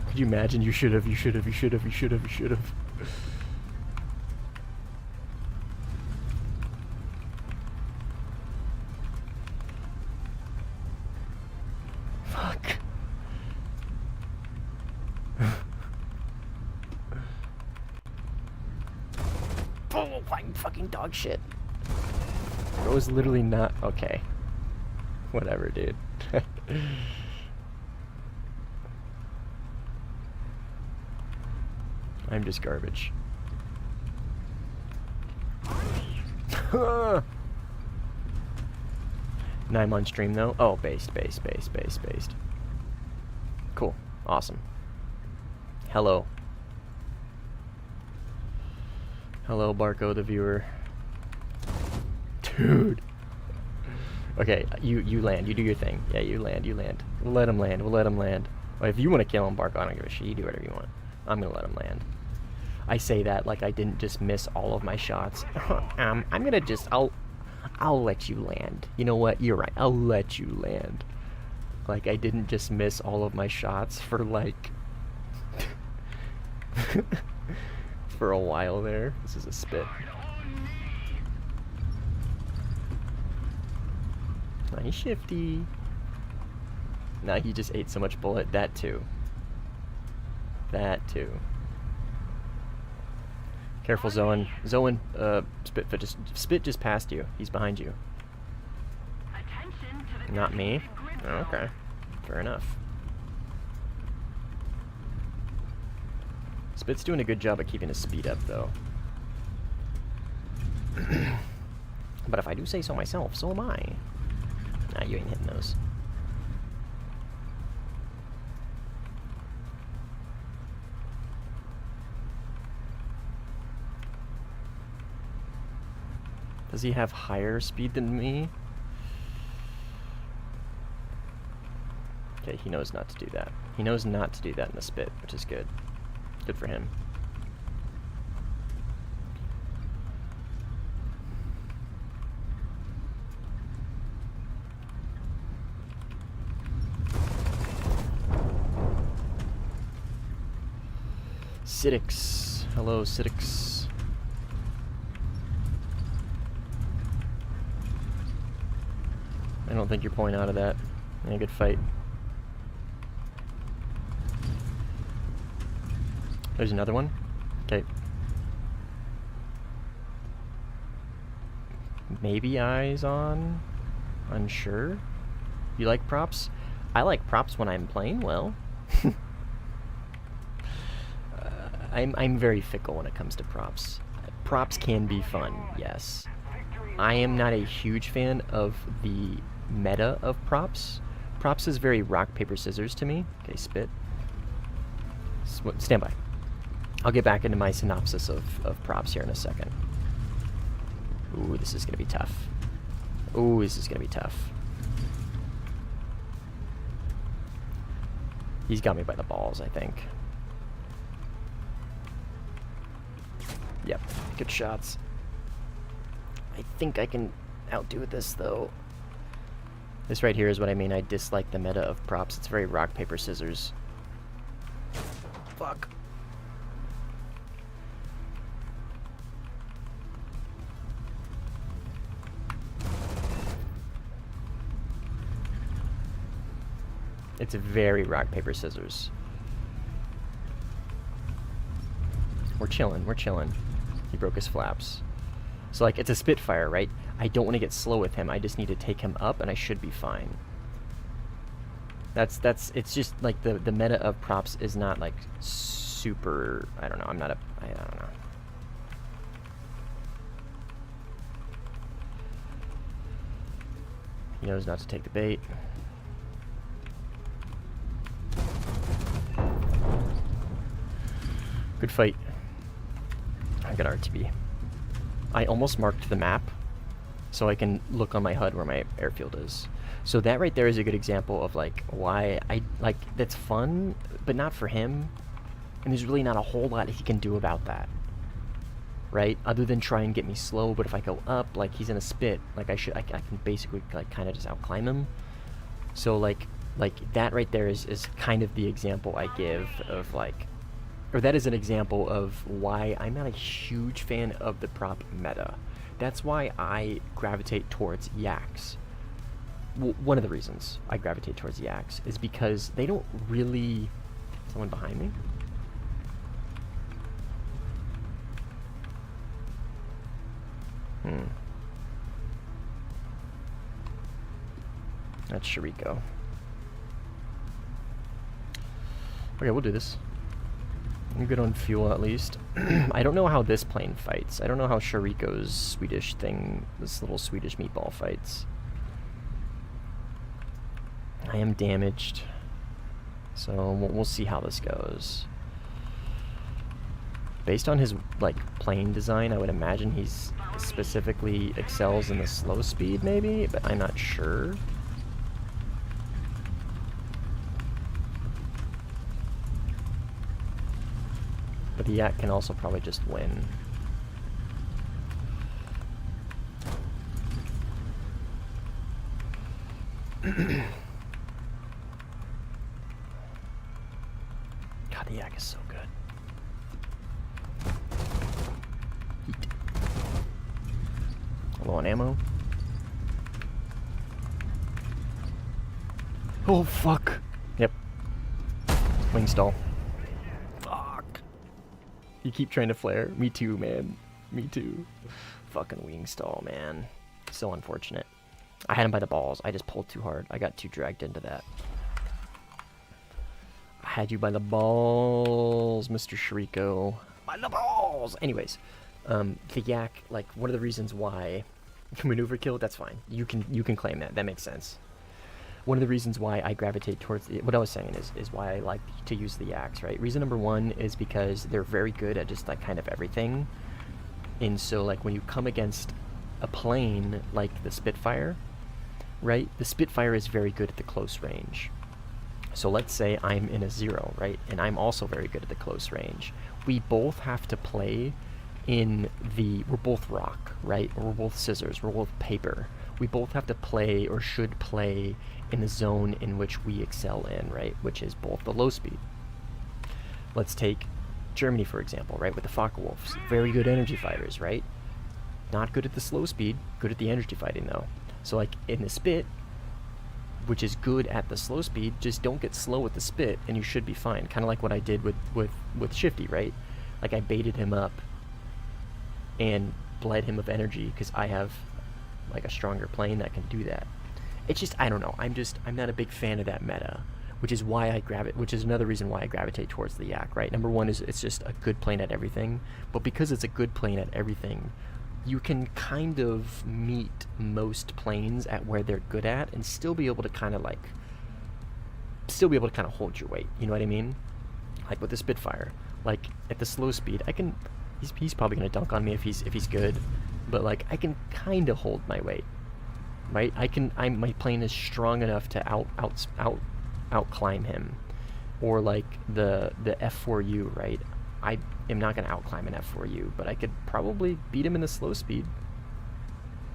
Could you imagine? You should've, you should've, you should've, you should've, you should've. Fuck. Oh, fucking dog shit. It was literally not okay. Whatever, dude. I'm just garbage. Now I'm on stream though. Oh, based. Cool. Awesome. Hello. Hello, Barco the viewer. Dude. Okay, you land. You do your thing. Yeah, you land. We'll let him land. Well, if you want to kill him, Barco, I don't give a shit. You do whatever you want. I'm gonna let him land. I say that like I didn't just miss all of my shots. I'm gonna just... I'll let you land. You know what? You're right. I'll let you land. Like I didn't just miss all of my shots for like... for a while there. This is a spit. Nice shifty. Nah, he just ate so much bullet. That too. Careful, Zoan. Spit just passed you. He's behind you. Not me? Oh, okay. Fair enough. Spit's doing a good job at keeping his speed up, though. But if I do say so myself, so am I. Nah, you ain't hitting those. Does he have higher speed than me? Okay, he knows not to do that. He knows not to do that in the spit, which is good. Good for him. Sidix. Hello, Sidix. I don't think you're pulling out of that. Yeah, good fight. There's another one. Okay. Maybe eyes on. Unsure. You like props? I like props when I'm playing well. I'm very fickle when it comes to props. Props can be fun, yes. I am not a huge fan of the meta of props. Props is very rock, paper, scissors to me. Okay, spit. Stand by. I'll get back into my synopsis of props here in a second. Ooh, this is going to be tough. Ooh, this is going to be tough. He's got me by the balls, I think. Yep, good shots. I think I can outdo this, though. This right here is what I mean. I dislike the meta of props. It's very rock, paper, scissors. Fuck. It's very rock, paper, scissors. We're chilling, we're chilling. He broke his flaps. So, like, it's a Spitfire, right? I don't want to get slow with him. I just need to take him up, and I should be fine. It's just, like, the meta of props is not, like, super... I don't know, I don't know. He knows not to take the bait. Good fight. I got RTB. I almost marked the map so I can look on my HUD where my airfield is. So that right there is a good example of like why that's fun, but not for him. And there's really not a whole lot he can do about that, right? Other than try and get me slow. But if I go up, like he's in a spit, like I can basically like kind of just outclimb him. So like that right there is kind of the example I give of like, or that is an example of why I'm not a huge fan of the prop meta. That's why I gravitate towards yaks. One of the reasons I gravitate towards yaks is because they don't really... Someone behind me? That's Shariko. Okay, we'll do this. I'm good on fuel at least. I don't know how this plane fights. I don't know how Shariko's Swedish thing, this little Swedish meatball fights. I am damaged. So we'll see how this goes. Based on his like plane design, I would imagine he's specifically excels in the slow speed maybe, but I'm not sure. But the Yak can also probably just win. God, the Yak is so good. Heat. Low on ammo. Oh, fuck. Yep. Wing stall. You keep trying to flare. Me too, man. Me too. Fucking wing stall, man. So unfortunate. I had him by the balls. I just pulled too hard. I got too dragged into that. I had you by the balls, Mr. Shariko. By the balls! Anyways, the Yak, like, one of the reasons why... Maneuver kill, that's fine. You can claim that. That makes sense. One of the reasons why I gravitate towards what I was saying is why I like to use the Yaks, right? Reason number one is because they're very good at just like kind of everything. And so like when you come against a plane like the Spitfire, right? The Spitfire is very good at the close range. So let's say I'm in a 0, right? And I'm also very good at the close range. We both have to play in the, we're both rock, right? Or we're both scissors, we're both paper. We both have to play or should play in the zone in which we excel in, right? Which is both the low speed. Let's take Germany, for example, right? With the Focke-Wulfs. Very good energy fighters, right? Not good at the slow speed, good at the energy fighting, though. So, like, in the Spit, which is good at the slow speed, just don't get slow with the Spit, and you should be fine. Kind of like what I did with Shifty, right? Like, I baited him up and bled him of energy, because I have, like, a stronger plane that can do that. It's just, I don't know, I'm not a big fan of that meta, which is why which is another reason why I gravitate towards the Yak, right? Number one is it's just a good plane at everything, but because it's a good plane at everything, you can kind of meet most planes at where they're good at and still be able to kind of hold your weight, you know what I mean? Like with the Spitfire, like at the slow speed, he's probably gonna dunk on me if he's good, but like I can kind of hold my weight. Right, my plane is strong enough to out climb him, or like the F4U, right? I am not gonna out climb an F4U, but I could probably beat him in the slow speed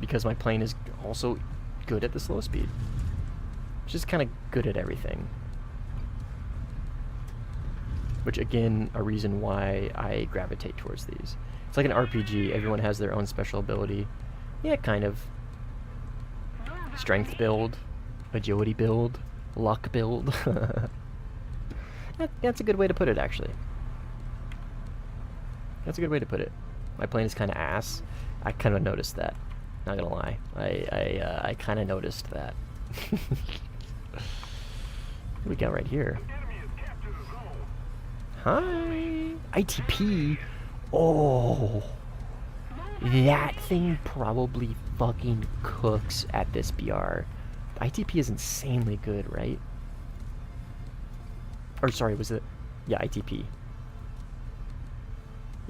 because my plane is also good at the slow speed. It's just kind of good at everything, which again a reason why I gravitate towards these. It's like an RPG. Everyone has their own special ability. Yeah, kind of. Strength build, agility build, luck build. That's a good way to put it, actually. That's a good way to put it. My plane is kind of ass. I kind of noticed that. Not gonna lie. I kind of noticed that. What do we got right here? Hi! ITP? Oh! That thing probably fucking cooks at this BR. ITP is insanely good, right? Or sorry, was it? Yeah, ITP.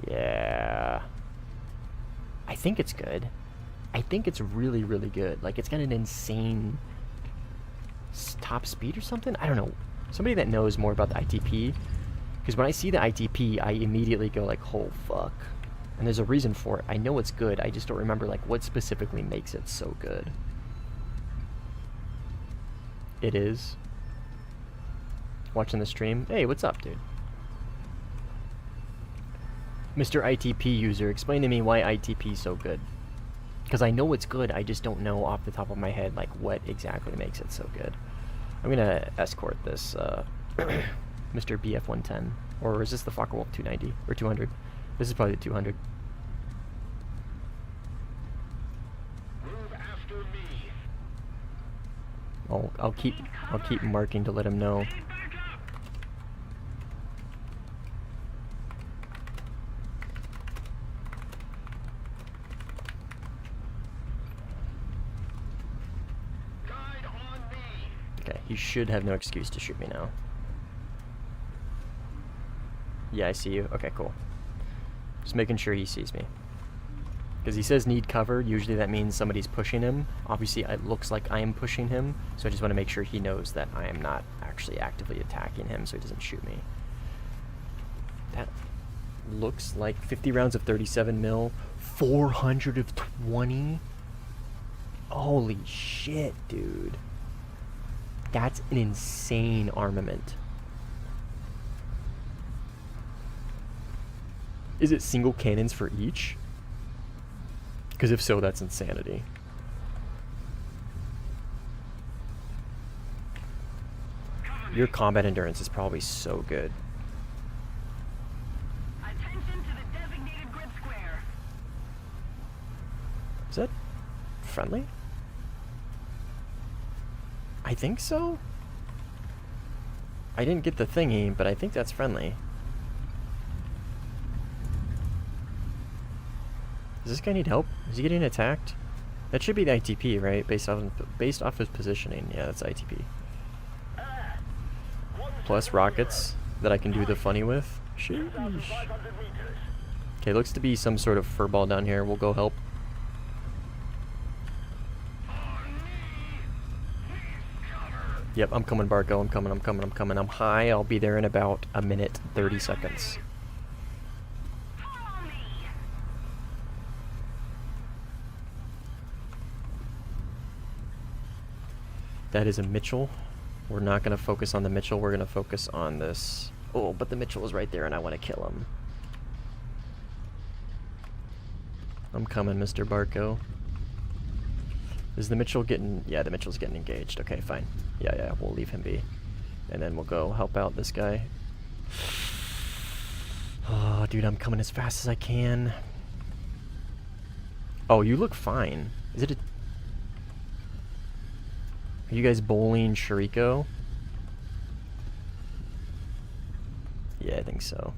Yeah. I think it's good. I think it's really, really good. Like, it's got an insane top speed or something. I don't know. Somebody that knows more about the ITP, because when I see the ITP, I immediately go like, oh fuck. And there's a reason for it. I know it's good. I just don't remember like what specifically makes it so good. It is. Watching the stream. Hey, what's up, dude? Mr. ITP user, explain to me why ITP is so good. Because I know it's good, I just don't know off the top of my head like what exactly makes it so good. I'm gonna escort this Mr. BF-110. Or is this the Focke-Wulf 290? Or 200? This is probably the 200. Move after me. I'll keep marking to let him know. Need backup. Guide on me. Okay, he should have no excuse to shoot me now. Yeah, I see you. Okay, cool. Just making sure he sees me. Because he says need cover, usually that means somebody's pushing him. Obviously, it looks like I am pushing him, so I just want to make sure he knows that I am not actually actively attacking him so he doesn't shoot me. That looks like 50 rounds of 37 mil, 400 of 20. Holy shit, dude. That's an insane armament. Is it single cannons for each? Because if so, that's insanity. Your combat endurance is probably so good. Attention to the designated grid square. Is that friendly? I think so. I didn't get the thingy, but I think that's friendly. Does this guy need help? Is he getting attacked? That should be the ITP, right? Based off his positioning. Yeah, that's ITP. Plus rockets that I can do the funny with. Sheesh. Okay, looks to be some sort of furball down here. We'll go help. Yep, I'm coming, Barco. I'm coming. I'm high. I'll be there in about a minute, 30 seconds. Follow me. That is a Mitchell. We're not going to focus on the Mitchell. We're going to focus on this. Oh, but the Mitchell is right there and I want to kill him. I'm coming, Mr. Barco. Is the Mitchell getting... Yeah, the Mitchell's getting engaged. Okay, fine. Yeah, we'll leave him be. And then we'll go help out this guy. Oh, dude, I'm coming as fast as I can. Oh, you look fine. Is it a... Are you guys bowling Shuriko? Yeah, I think so.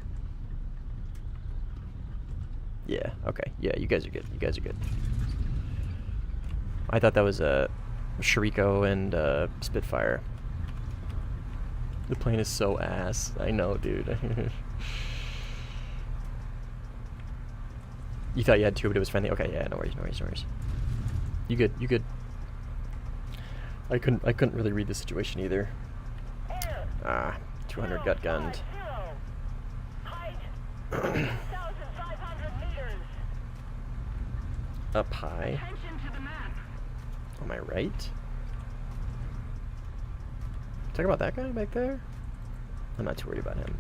Yeah, okay. Yeah, you guys are good. You guys are good. I thought that was a Shuriko and Spitfire. The plane is so ass. I know, dude. You thought you had two, but it was friendly. Okay, yeah, no worries. You good. I couldn't really read the situation either. Ah, 200 gut gunned. Up high. Attention to the map. Am I right? Talk about that guy back there? I'm not too worried about him.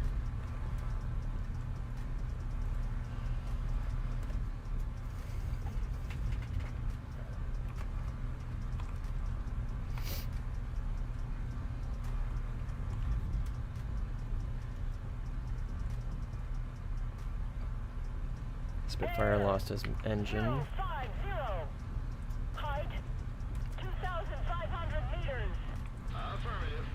Spitfire lost his engine. 050. Height 2,500 meters. Affirmative.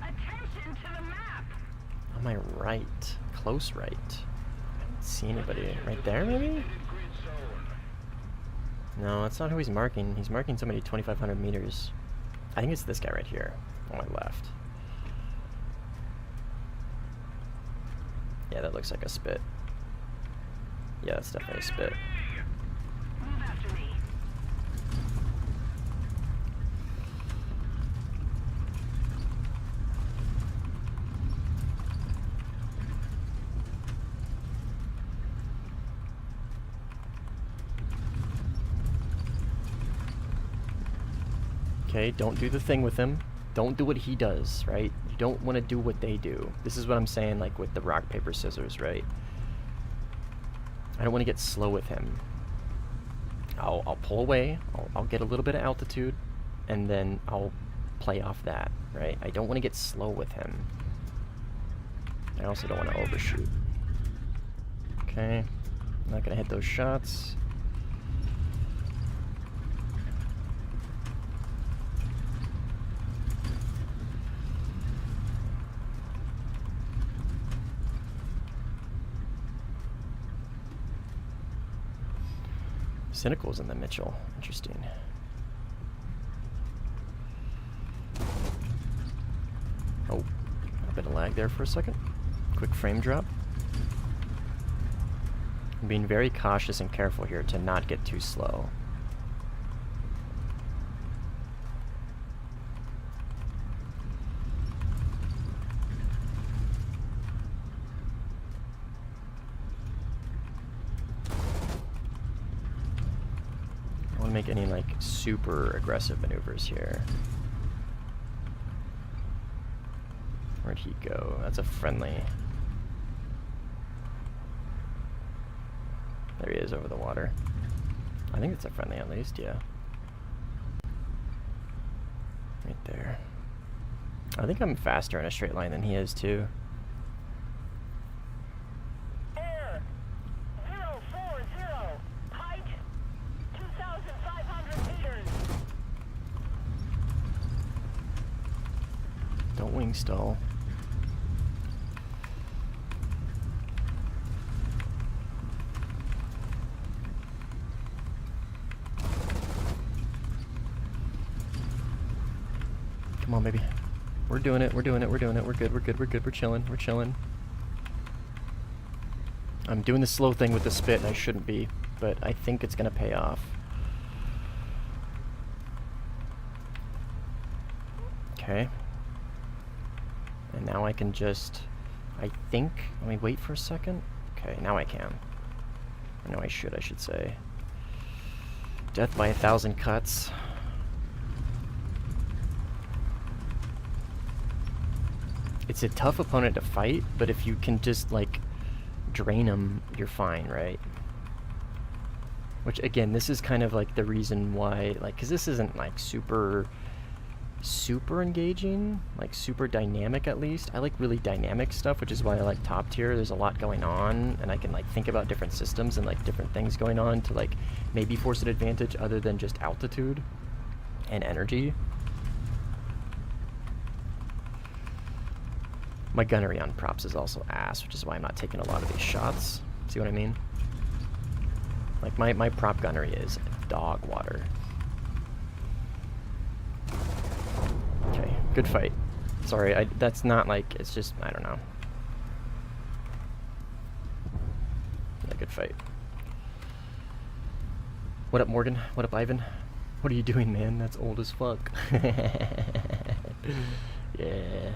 Attention to the map. On my right. Close right. I don't see anybody. Right there, maybe? Grid zone. No, that's not who he's marking. He's marking somebody 2,500 meters. I think it's this guy right here. On my left. Yeah, that looks like a spit. Yeah, that's definitely a spit. Move after me. Okay, don't do the thing with him. Don't do what he does, right? You don't want to do what they do. This is what I'm saying, like with the rock, paper, scissors, right? I don't want to get slow with him. I'll pull away, I'll get a little bit of altitude, and then I'll play off that, right? I don't want to get slow with him. I also don't want to overshoot. Okay, I'm not going to hit those shots. Cynical's in the Mitchell. Interesting. Oh, a bit of lag there for a second. Quick frame drop. I'm being very cautious and careful here to not get too slow. Make any like super aggressive maneuvers here. Where'd he go? That's a friendly. There he is over the water. I think it's a friendly at least, yeah. Right there. I think I'm faster in a straight line than he is too. Air 040. Height 2,500 meters. Don't wing stall. Come on, baby. We're doing it, we're doing it, we're doing it. We're good, we're good, we're good, we're chilling, we're chilling. I'm doing the slow thing with the spit and I shouldn't be, but I think it's gonna pay off. Okay. And now I can just, I think, let me wait for a second. Okay, now I can. Or no, I should say. Death by 1,000 cuts. It's a tough opponent to fight, but if you can just, like, drain him, you're fine, right? Which, again, this is kind of, like, the reason why, like, because this isn't, like, super engaging, like, super dynamic, at least. I like really dynamic stuff, which is why I like top tier. There's a lot going on, and I can, like, think about different systems and, like, different things going on to, like, maybe force an advantage other than just altitude and energy. My gunnery on props is also ass, which is why I'm not taking a lot of these shots. See what I mean? Like, my prop gunnery is dog water. Okay, good fight. Sorry, that's not like, it's just, I don't know. Yeah, good fight. What up, Morgan? What up, Ivan? What are you doing, man? That's old as fuck. Yeah.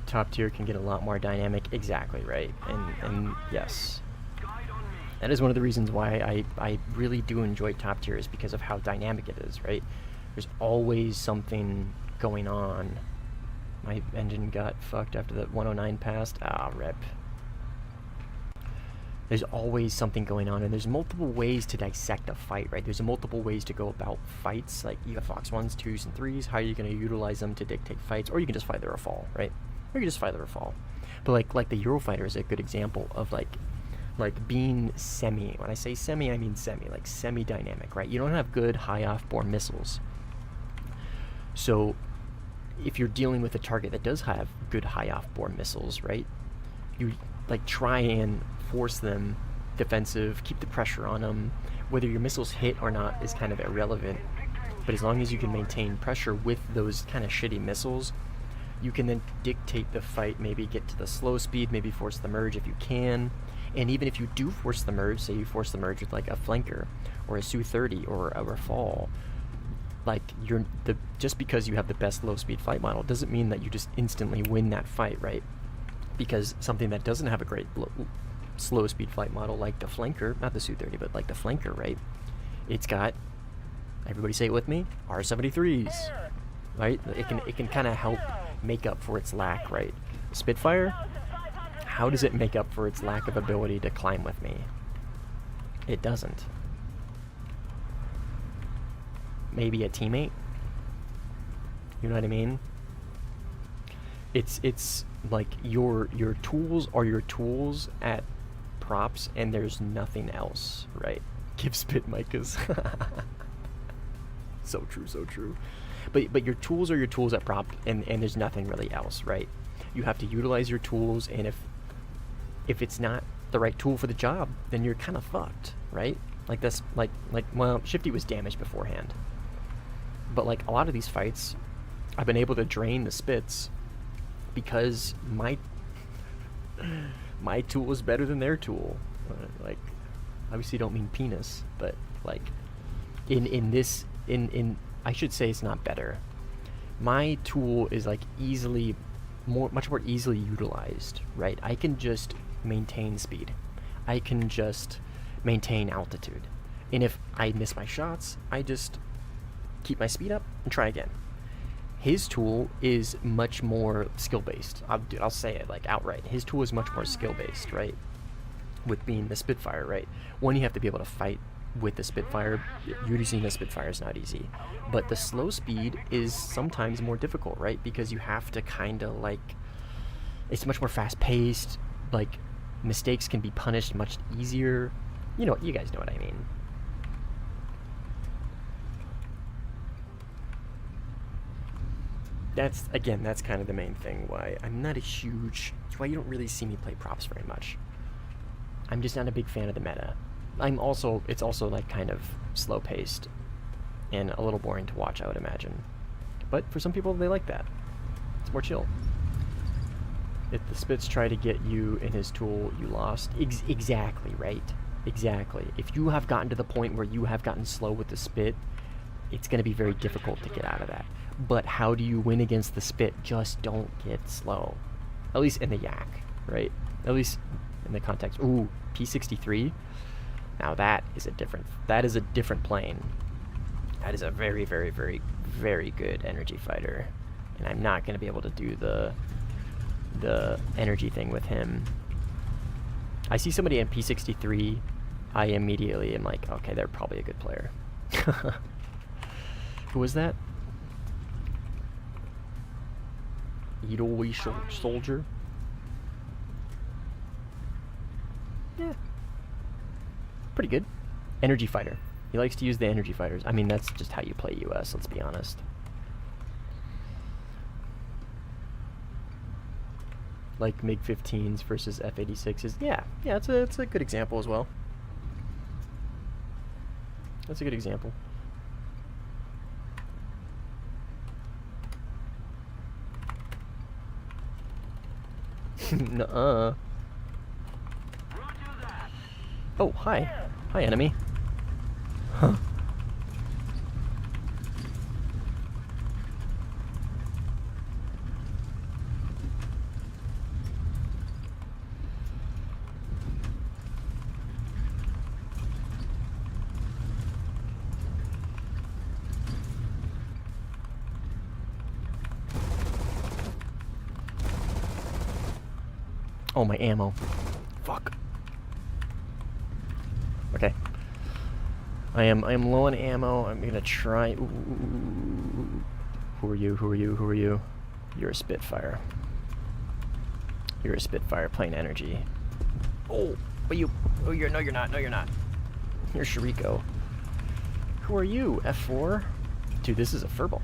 Top tier can get a lot more dynamic. Exactly, right. And yes. That is one of the reasons why I really do enjoy top tier, is because of how dynamic it is, right? There's always something going on. My engine got fucked after the 109 passed. Ah, rip. There's always something going on, and there's multiple ways to dissect a fight, right? There's multiple ways to go about fights. Like, you have Fox 1s, 2s, and 3s. How are you going to utilize them to dictate fights? Or you can just fight the Rafale, right? Or you can just fight the Rafale. But like the Eurofighter is a good example of like being semi. When I say semi, I mean semi, like semi-dynamic, right? You don't have good high-off-bore missiles. So if you're dealing with a target that does have good high-off-bore missiles, right? You like try and force them defensive, keep the pressure on them. Whether your missiles hit or not is kind of irrelevant. But as long as you can maintain pressure with those kind of shitty missiles, You can then dictate the fight, maybe get to the slow speed, maybe force the merge if you can. And even if you do force the merge, say you force the merge with like a flanker or a Su-30 or a Rafale, like just because you have the best low speed fight model doesn't mean that you just instantly win that fight, right? Because something that doesn't have a great slow speed flight model, like the flanker, not the Su-30, but like the flanker, right? It's got, everybody say it with me, R-73s, right? It can kind of help make up for its lack, right? Spitfire, how does it make up for its lack of ability to climb with me? It doesn't. Maybe a teammate? You know what I mean? It's like your tools are your tools at props, and there's nothing else, right? Give Spit Micahs. So true, so true. But your tools are your tools at prop, and there's nothing really else, right? You have to utilize your tools, and if it's not the right tool for the job, then you're kind of fucked, right? Like this, well, Shifty was damaged beforehand, but like a lot of these fights, I've been able to drain the spits because my tool is better than their tool. Like, obviously don't mean penis, but like in I should say it's not better. My tool is like much more easily utilized, right? I can just maintain speed. I can just maintain altitude. And if I miss my shots, I just keep my speed up and try again. His tool is much more skill-based. I'll say it like outright. His tool is much more skill-based, right? With being the Spitfire, right? One, you have to be able to fight with the Spitfire. Using the Spitfire is not easy. But the slow speed is sometimes more difficult, right? Because you have to kind of like... It's much more fast-paced. Like, mistakes can be punished much easier. You know, you guys know what I mean. That's kind of the main thing why I'm not a huge... why you don't really see me play props very much. I'm just not a big fan of the meta. It's also like kind of slow-paced and a little boring to watch, I would imagine. But for some people, they like that. It's more chill. If the Spits try to get you in his tool, you lost. Exactly, right? Exactly. If you have gotten to the point where you have gotten slow with the Spit, it's going to be very difficult to get out of that. But how do you win against the Spit? Just don't get slow. At least in the Yak, right? At least in the context. Ooh, P63. Now that is a different plane. That is a very, very, very, very good energy fighter. And I'm not going to be able to do the energy thing with him. I see somebody in P63, I immediately am like, okay, they're probably a good player. Who was that? Edelweiss soldier? Yeah. Pretty good. Energy fighter. He likes to use the energy fighters. I mean, that's just how you play US, let's be honest. Like MiG-15s versus F-86s. Yeah, it's a good example as well. That's a good example. Nuh-uh. Oh, hi. Hi, enemy. Huh. Oh, my ammo. Fuck. Okay. I am low on ammo. I'm gonna try. Ooh. Who are you? Who are you? Who are you? You're a Spitfire. You're a Spitfire playing energy. Oh, but you. Oh, you're no, you're not. No, you're not. You're Shiriko. Who are you? F4? Dude, this is a furball,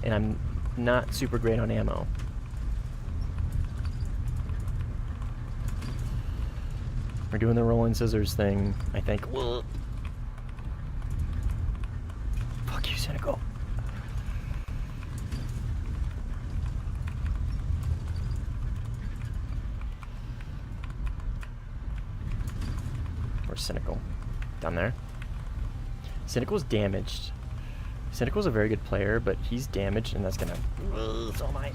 and I'm not super great on ammo. We're doing the rolling scissors thing, I think. Whoa. Fuck you, Cynical. Where's Cynical? Down there. Cynical's damaged. Cynical's a very good player, but he's damaged, and that's gonna... So am I.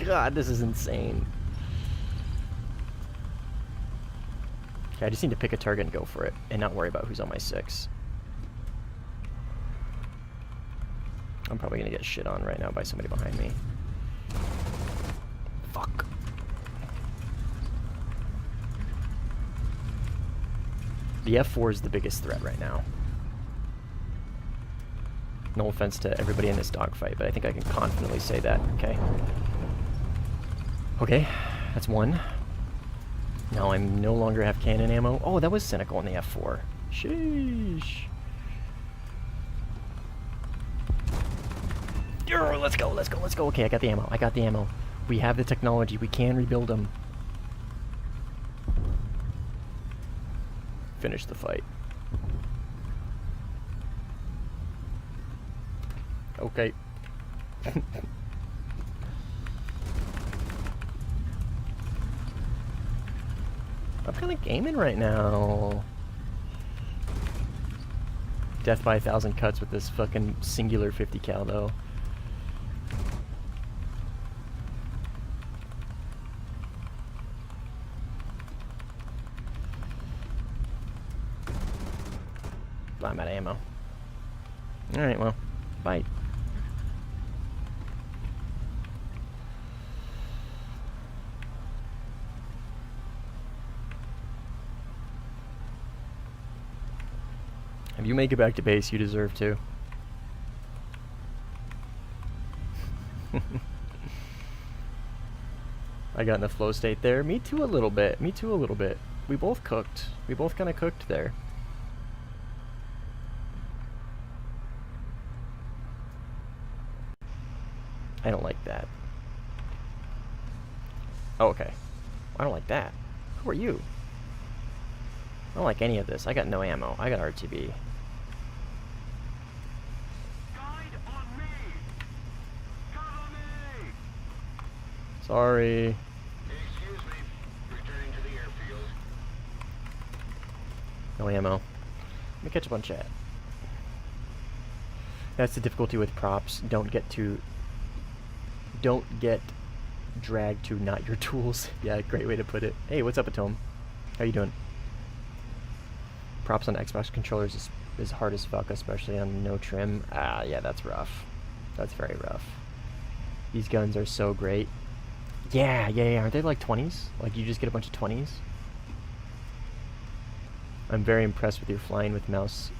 God, this is insane. Okay, I just need to pick a target and go for it, and not worry about who's on my 6. I'm probably gonna get shit on right now by somebody behind me. Fuck. The F4 is the biggest threat right now. No offense to everybody in this dogfight, but I think I can confidently say that. Okay. Okay, that's 1. Now I no longer have cannon ammo. Oh, that was Cynical in the F4. Sheesh. Yo, let's go, let's go, let's go. Okay, I got the ammo. I got the ammo. We have the technology. We can rebuild them. Finish the fight. Okay. I'm kind of gaming right now. Death by 1,000 cuts with this fucking singular 50 cal though. I'm out of ammo. Alright, well, bye. If you make it back to base, you deserve to. I got in the flow state there. Me too a little bit. Me too a little bit. We both cooked. We both kind of cooked there. I don't like that. Oh, okay. I don't like that. Who are you? I don't like any of this. I got no ammo. I got RTB. Guide on me! Cover me! Sorry. Excuse me. Returning to the airfield. No ammo. Let me catch up on chat. That's the difficulty with props. Don't get dragged to not your tools. Yeah, great way to put it. Hey, what's up, Atom? How you doing? Props on Xbox controllers is hard as fuck, especially on no trim. Ah, yeah, that's rough. That's very rough. These guns are so great. Yeah, aren't they like 20s? Like you just get a bunch of 20s? I'm very impressed with your flying with mouse,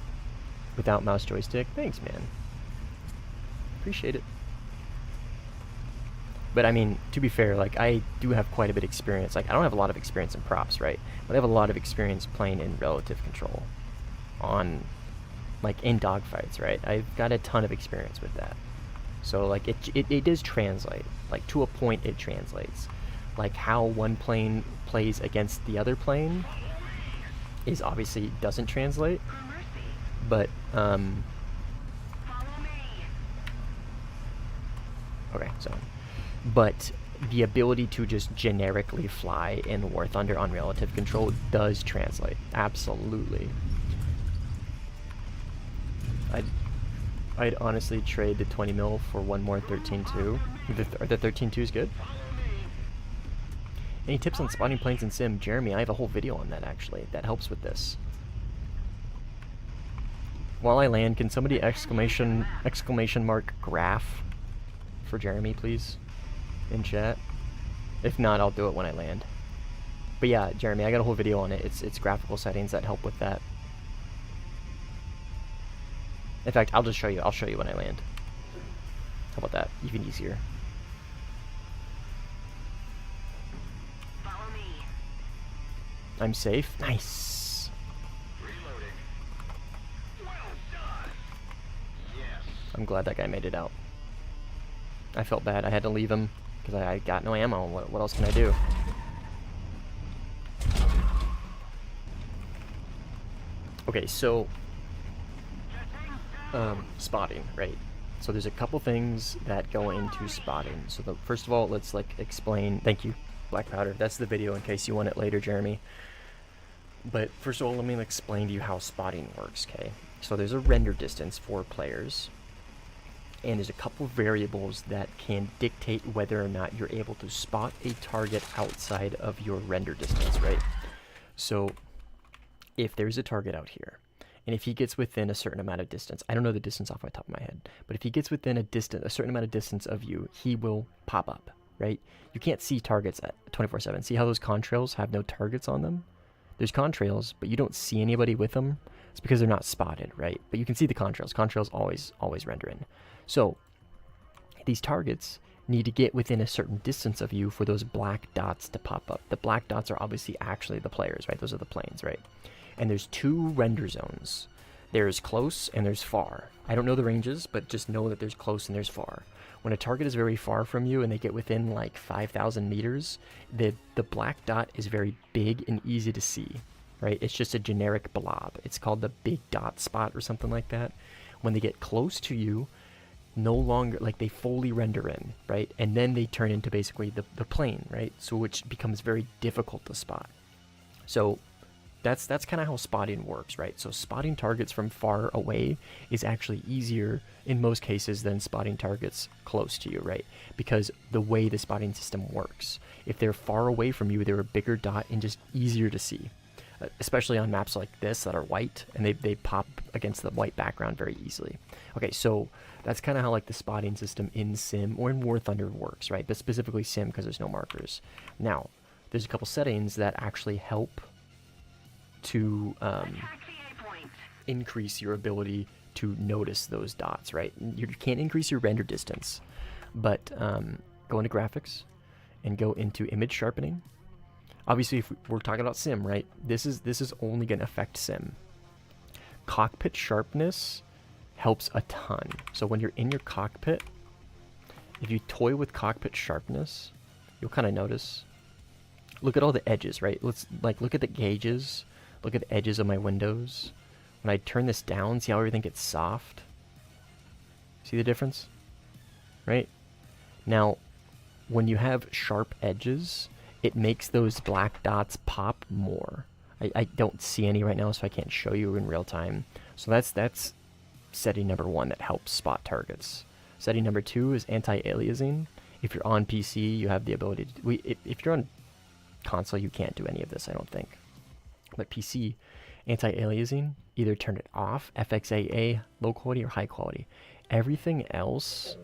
without mouse joystick. Thanks, man. Appreciate it. But I mean, to be fair, like I do have quite a bit of experience. Like I don't have a lot of experience in props, right? But I have a lot of experience playing in relative control on, like in dogfights, right? I've got a ton of experience with that. So like it does translate. Like to a point it translates. Like how one plane plays against the other plane is obviously doesn't translate. But okay, so but the ability to just generically fly in WarThunder on relative control does translate. Absolutely. I'd honestly trade the 20 mil for one more 13.2. The 13.2 is good. Any tips on spotting planes in Sim? Jeremy, I have a whole video on that actually. That helps with this. While I land, can somebody exclamation mark graph for Jeremy, please? In chat. If not, I'll do it when I land. But yeah, Jeremy, I got a whole video on it. It's graphical settings that help with that. In fact, I'll just show you. I'll show you when I land. How about that? Even easier. Follow me. I'm safe. Nice. Reloading. Well done. Yes. I'm glad that guy made it out. I felt bad. I had to leave him because I got no ammo. What else can I do? Okay, so spotting, right? So there's a couple things that go into spotting. So first of all, let's like explain. Thank you. black powder. That's the video in case you want it later, Jeremy. But first of all, let me explain to you how spotting works, okay? So there's a render distance for players, and there's a couple variables that can dictate whether or not you're able to spot a target outside of your render distance, right? So if there's a target out here, and if he gets within a certain amount of distance, I don't know the distance off the top of my head, but if he gets within a certain amount of distance of you, he will pop up, right? You can't see targets at 24/7. See how those contrails have no targets on them? There's contrails, but you don't see anybody with them. It's because they're not spotted, right? But you can see the contrails. Contrails always render in. So these targets need to get within a certain distance of you for those black dots to pop up. The black dots are obviously actually the players, right? Those are the planes, right? And there's two render zones. There's close and there's far. I don't know the ranges, but just know that there's close and there's far. When a target is very far from you and they get within like 5,000 meters, the black dot is very big and easy to see, right? It's just a generic blob. It's called the big dot spot or something like that. When they get close to you, no longer, like, they fully render in, right? And then they turn into basically the plane, right? So which becomes very difficult to spot. So that's kind of how spotting works, right? So spotting targets from far away is actually easier in most cases than spotting targets close to you, right? Because the way the spotting system works, if they're far away from you, they're a bigger dot and just easier to see, especially on maps like this that are white, and they pop against the white background very easily. Okay, so that's kind of how like the spotting system in Sim or in WarThunder works, right? But specifically Sim because there's no markers. Now, there's a couple settings that actually help to increase your ability to notice those dots, right? You can't increase your render distance, but go into graphics and go into image sharpening. Obviously, if we're talking about Sim, right? This is only going to affect Sim. Cockpit sharpness helps a ton. So when you're in your cockpit, if you toy with cockpit sharpness, you'll kind of notice. Look at all the edges, right? Let's look at the gauges. Look at the edges of my windows. When I turn this down, see how everything gets soft? See the difference? Right? Now, when you have sharp edges, it makes those black dots pop more. I don't see any right now, so I can't show you in real time. So that's setting number 1 that helps spot targets. Setting number 2 is anti-aliasing. If you're on PC, you have the ability to... If you're on console, you can't do any of this, I don't think. But PC, anti-aliasing, either turn it off, FXAA, low quality or high quality. Everything else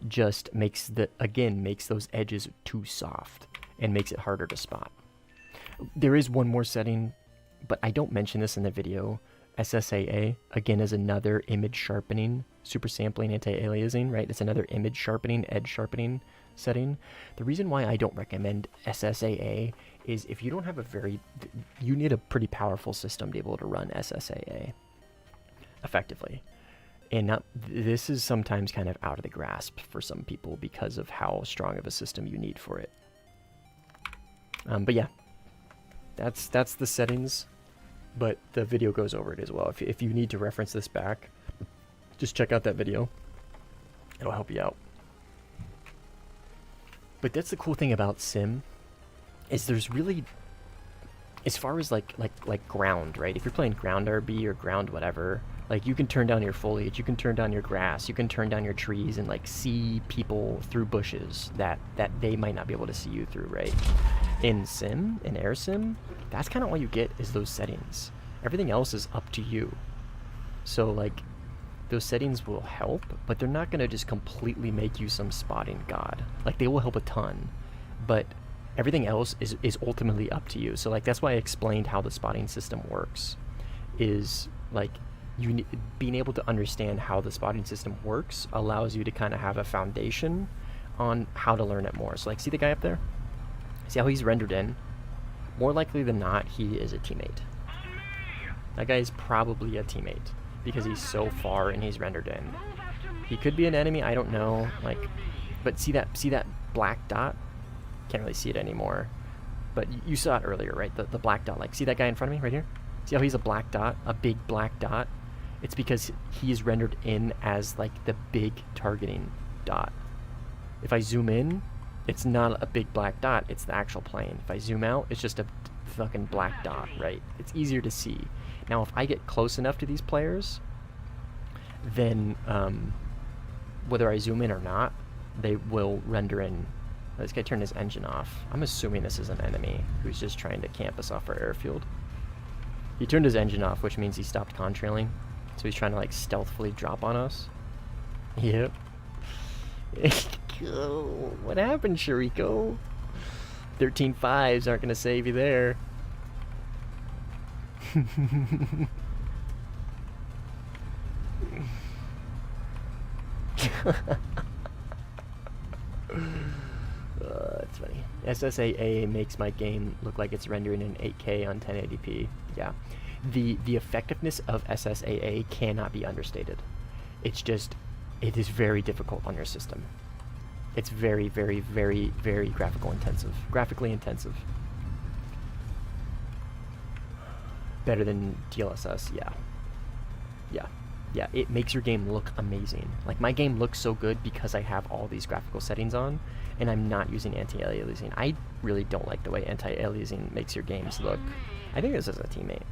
just makes those edges too soft and makes it harder to spot. There is one more setting, but I don't mention this in the video. SSAA, again, is another image sharpening, super sampling, anti-aliasing, right? It's another image sharpening, edge sharpening setting. The reason why I don't recommend SSAA is if you don't have you need a pretty powerful system to be able to run SSAA effectively. And this is sometimes kind of out of the grasp for some people because of how strong of a system you need for it. But yeah, that's the settings, but the video goes over it as well. If you need to reference this back, just check out that video. It'll help you out. But that's the cool thing about Sim, is there's really, as far as like ground, right? If you're playing ground RB or ground whatever, like you can turn down your foliage, you can turn down your grass, you can turn down your trees and like see people through bushes that they might not be able to see you through, right? In Sim, in Air Sim, that's kind of all you get is those settings. Everything else is up to you. So like those settings will help, but they're not going to just completely make you some spotting god. Like they will help a ton, but everything else is ultimately up to you. So like that's why I explained how the spotting system works, is like being able to understand how the spotting system works allows you to kind of have a foundation on how to learn it more. So like, see the guy up there? See how he's rendered in? More likely than not, he is a teammate. That guy is probably a teammate because he's so far and he's rendered in. He could be an enemy, I don't know. Like, but see that black dot? Can't really see it anymore. But you saw it earlier, right? The black dot. Like, see that guy in front of me right here? See how he's a black dot, a big black dot? It's because he is rendered in as like the big targeting dot. If I zoom in, It's not a big black dot, it's the actual plane. If I zoom out, it's just a fucking black dot, right? It's easier to see. Now, if I get close enough to these players, then whether I zoom in or not, they will render in. This guy turned his engine off. I'm assuming this is an enemy who's just trying to camp us off our airfield. He turned his engine off, which means he stopped contrailing. So he's trying to like stealthily drop on us. Yep. What happened, Shariko? 13.5s aren't gonna save you there. That's funny. SSAA makes my game look like it's rendering in 8K on 1080p. Yeah. The effectiveness of SSAA cannot be understated. It's just, it is very difficult on your system. It's very, very, very, very graphically intensive. Better than DLSS, yeah. Yeah. Yeah, it makes your game look amazing. Like, my game looks so good because I have all these graphical settings on, and I'm not using anti-aliasing. I really don't like the way anti-aliasing makes your games look. I think this is a teammate.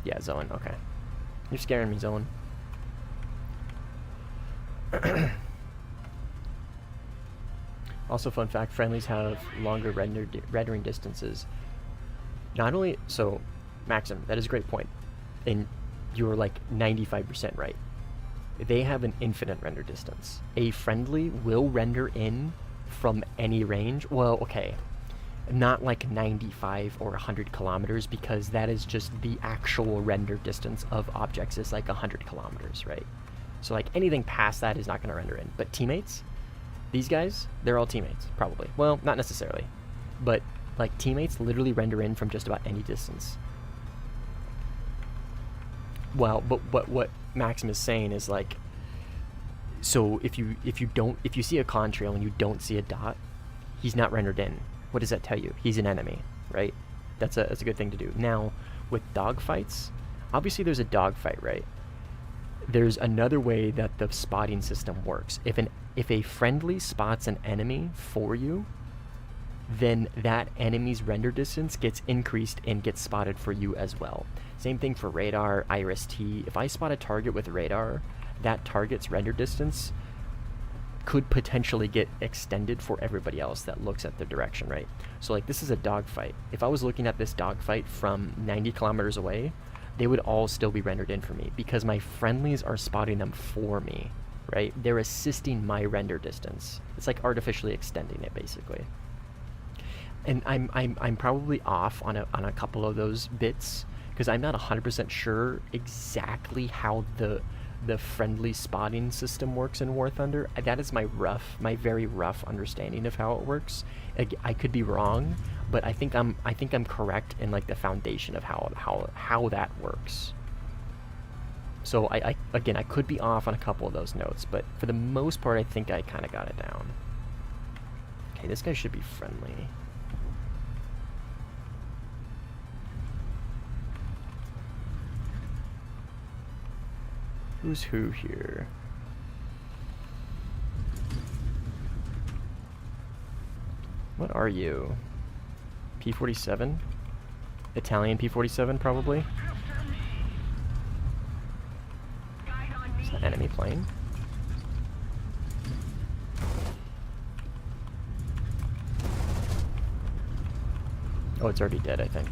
Yeah, Zoan, okay. You're scaring me, Zoan. Also, fun fact, friendlies have longer rendering distances. Not only, so, Maxim, that is a great point. And you were like 95% right. They have an infinite render distance. A friendly will render in from any range. Well, okay, not like 95 or 100 kilometers, because that is just the actual render distance of objects is like 100 kilometers, right? So like anything past that is not going to render in. But teammates, these guys, they're all teammates, probably. Well, not necessarily, but like teammates literally render in from just about any distance. Well, but what Maxim is saying is like, so if you see a contrail and you don't see a dot, he's not rendered in. What does that tell you? He's an enemy, right? That's a good thing to do. Now, with dogfights, obviously there's a dogfight, right? There's another way that the spotting system works. If a friendly spots an enemy for you, then that enemy's render distance gets increased and gets spotted for you as well. Same thing for radar, IRIS-T. If I spot a target with radar, that target's render distance could potentially get extended for everybody else that looks at the direction, right? So like, this is a dogfight. If I was looking at this dogfight from 90 kilometers away, they would all still be rendered in for me because my friendlies are spotting them for me, right? They're assisting my render distance. It's like artificially extending it, basically. And I'm probably off on a couple of those bits because I'm not 100% sure exactly how the friendly spotting system works in War Thunder. That is my very rough understanding of how it works. I could be wrong, but I think I'm correct in like the foundation of how that works. So again, I could be off on a couple of those notes, but for the most part, I think I kind of got it down. Okay, this guy should be friendly. Who's who here? What are you? P-47? Italian P-47, probably? It's an enemy plane. Oh, it's already dead, I think.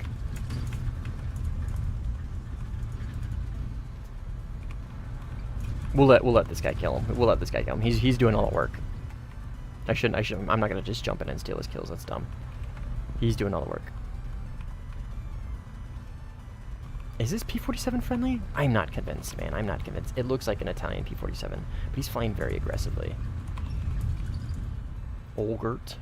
We'll let this guy kill him. We'll let this guy kill him. He's doing all the work. I shouldn't. I'm not gonna just jump in and steal his kills. That's dumb. He's doing all the work. Is this P-47 friendly? I'm not convinced, man. I'm not convinced. It looks like an Italian P-47, but he's flying very aggressively. Olgert.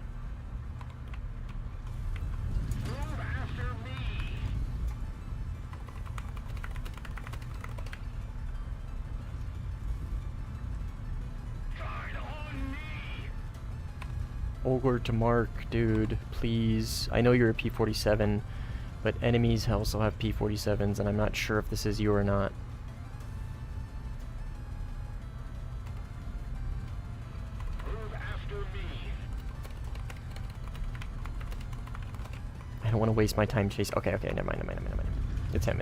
Olgert to mark, dude, please. I know you're a P-47, but enemies also have P-47s, and I'm not sure if this is you or not. Move after me. waste my time chasing. Okay, okay, never mind. It's him.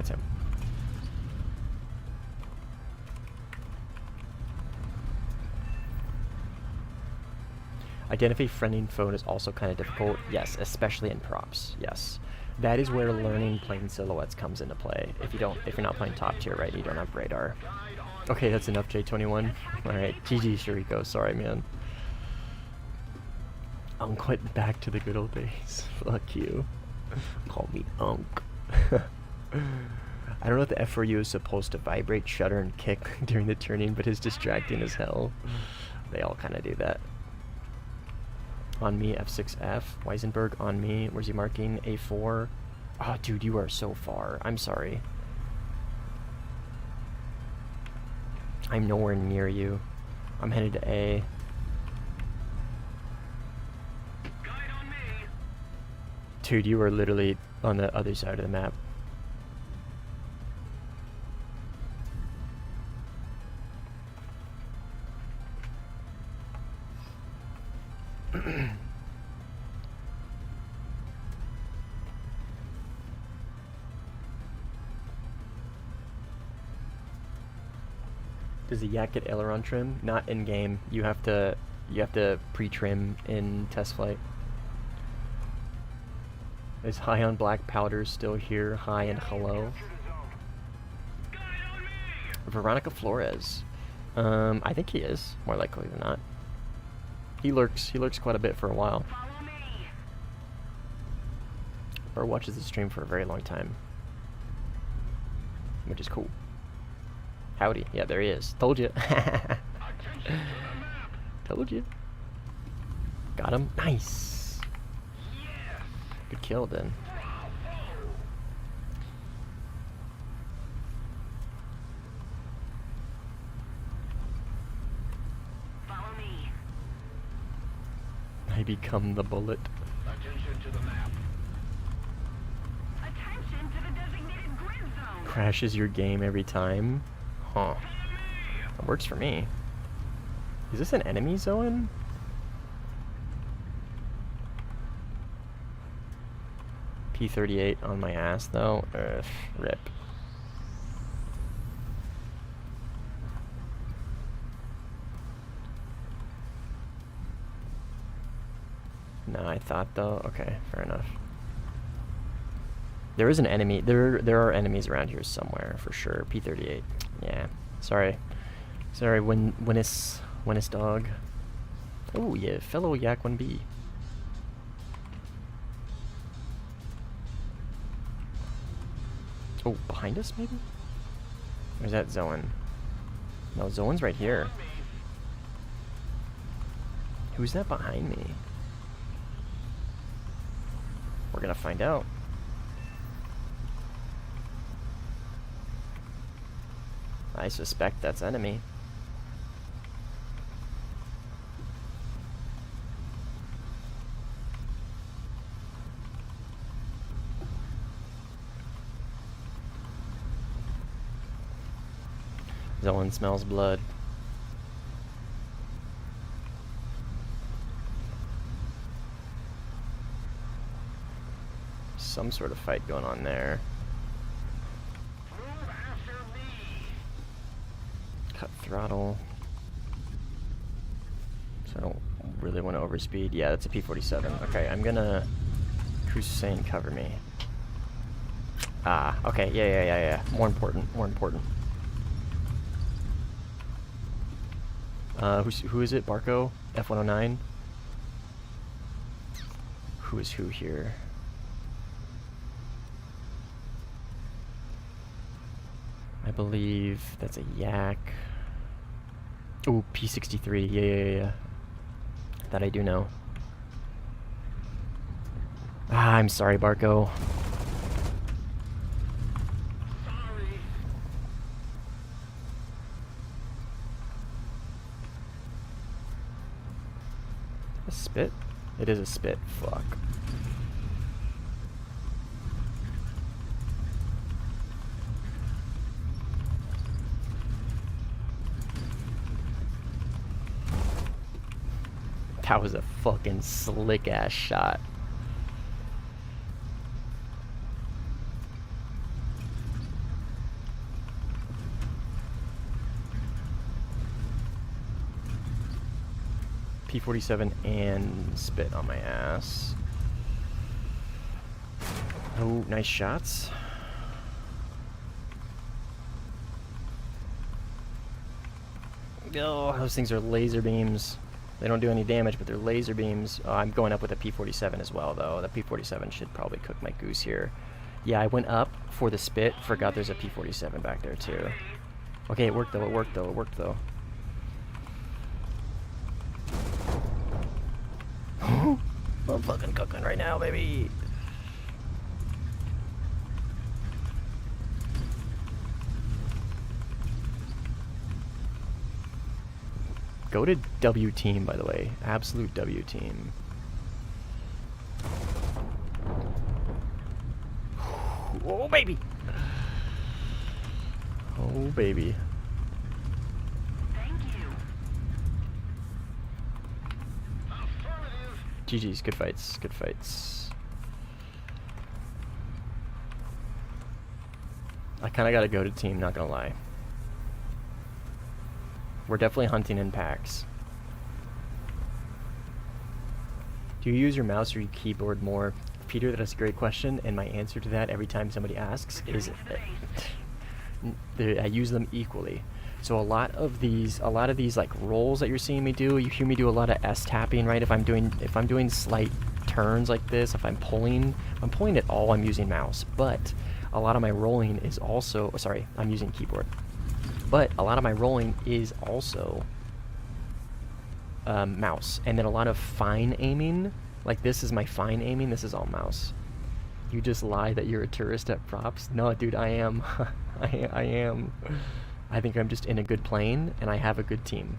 Identifying friendly phone is also kind of difficult. Yes, especially in props. Yes, that is where learning plane silhouettes comes into play. If you're not playing top tier, right? You don't have radar. Okay, that's enough, J21. All right, GG, Shiriko. Sorry, man. Unk went back to the good old days. Fuck you. Call me Unk. I don't know if the F4U is supposed to vibrate, shudder, and kick during the turning, but it's distracting as hell. They all kind of do that. On me, F6F. Weisenberg on me. Where's he marking? A4. Oh, dude, you are so far. I'm sorry. I'm nowhere near you. I'm headed to A. Dude, you are literally on the other side of the map. Does the Yak get aileron trim? Not in game. You have to pre-trim in test flight. Is high on black powder still here? Hi and hello. Veronica Flores. I think he is, more likely than not. He lurks quite a bit for a while. Or watches the stream for a very long time. Which is cool. Howdy. Yeah, there he is. Told you. Told you. Got him. Nice. Good kill, then. Follow me. I become the bullet. Attention to the map. Attention to the designated grid zone. Crashes your game every time. Huh. That works for me. Is this an enemy zone? P38 on my ass though. Ugh, rip. No, I thought though. Okay, fair enough. There is an enemy. There are enemies around here somewhere for sure. P38. Yeah. Sorry. Sorry, Winnis dog. Oh yeah, fellow Yak 1B. Oh, behind us maybe? Or is that Zoan? No, Zoan's right here. Who's that behind me? We're gonna find out. I suspect that's enemy. Zoan smells blood. Some sort of fight going on there. Cut throttle. So I don't really want to overspeed. Yeah, that's a P47. Okay, I'm gonna cruise saying cover me. Ah, okay, yeah. More important. Who is it? Barco? F109? Who is who here? I believe that's a Yak. Ooh, P63. Yeah. That I do know. Ah, I'm sorry, Barco. Sorry. A spit? It is a spit. Fuck. That was a fucking slick ass shot. P-47 and spit on my ass. Oh, nice shots. Oh, those things are laser beams. They don't do any damage, but they're laser beams. I'm going up with a P-47 as well, though. The P-47 should probably cook my goose here. Yeah, I went up for the spit. Forgot there's a P-47 back there, too. Okay, it worked, though. It worked, though. It worked, though. I'm fucking cooking right now, baby. Go to W team, by the way. Absolute W team. Oh, baby. Oh, baby. Thank you. GG's. Good fights. Good fights. I kind of got to go to team, not gonna lie. We're definitely hunting in packs. Do you use your mouse or your keyboard more? Peter, that's a great question, and my answer to that every time somebody asks is I use them equally. So a lot of these like rolls that you're seeing me do, you hear me do a lot of S tapping, right? If I'm doing slight turns like this, if I'm pulling at all, I'm using mouse. But a lot of my rolling is also, sorry, I'm using keyboard. But a lot of my rolling is also mouse. And then a lot of fine aiming, like this is my fine aiming, this is all mouse. You just lie that you're a tourist at props? No, dude, I am. I am. I think I'm just in a good plane, and I have a good team.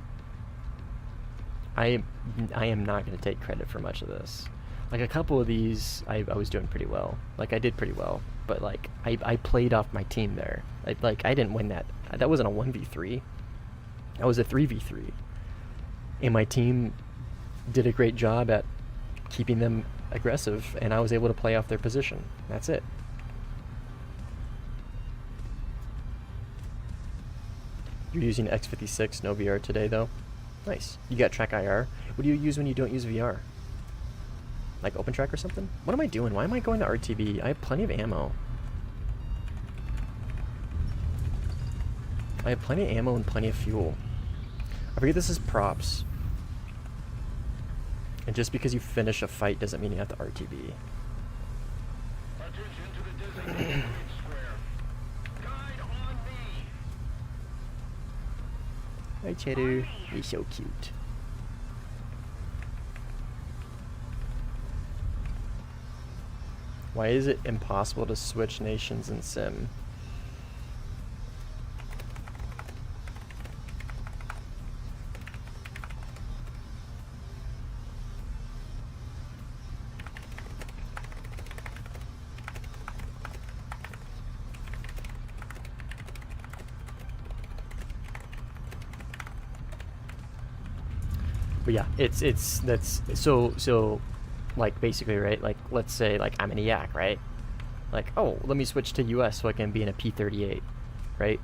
I am not going to take credit for much of this. Like a couple of these, I was doing pretty well. Like I did pretty well, but like I played off my team there. Like I didn't win that. That wasn't a 1v3. That was a 3v3. And my team did a great job at keeping them aggressive, and I was able to play off their position. That's it. You're using X56, no VR today, though? Nice. You got track IR. What do you use when you don't use VR? Like OpenTrack or something? What am I doing? Why am I going to RTB? I have plenty of ammo. I have plenty of ammo and plenty of fuel. I forget this is props. And just because you finish a fight doesn't mean you have to RTB. Attention to the designated square. Guide on me. Hi, Cheddar. You're so cute. Why is it impossible to switch nations in Sim? But yeah, that's so like basically, right? Like let's say like I'm in Iraq, right? Like, oh, let me switch to US so I can be in a P-38, right?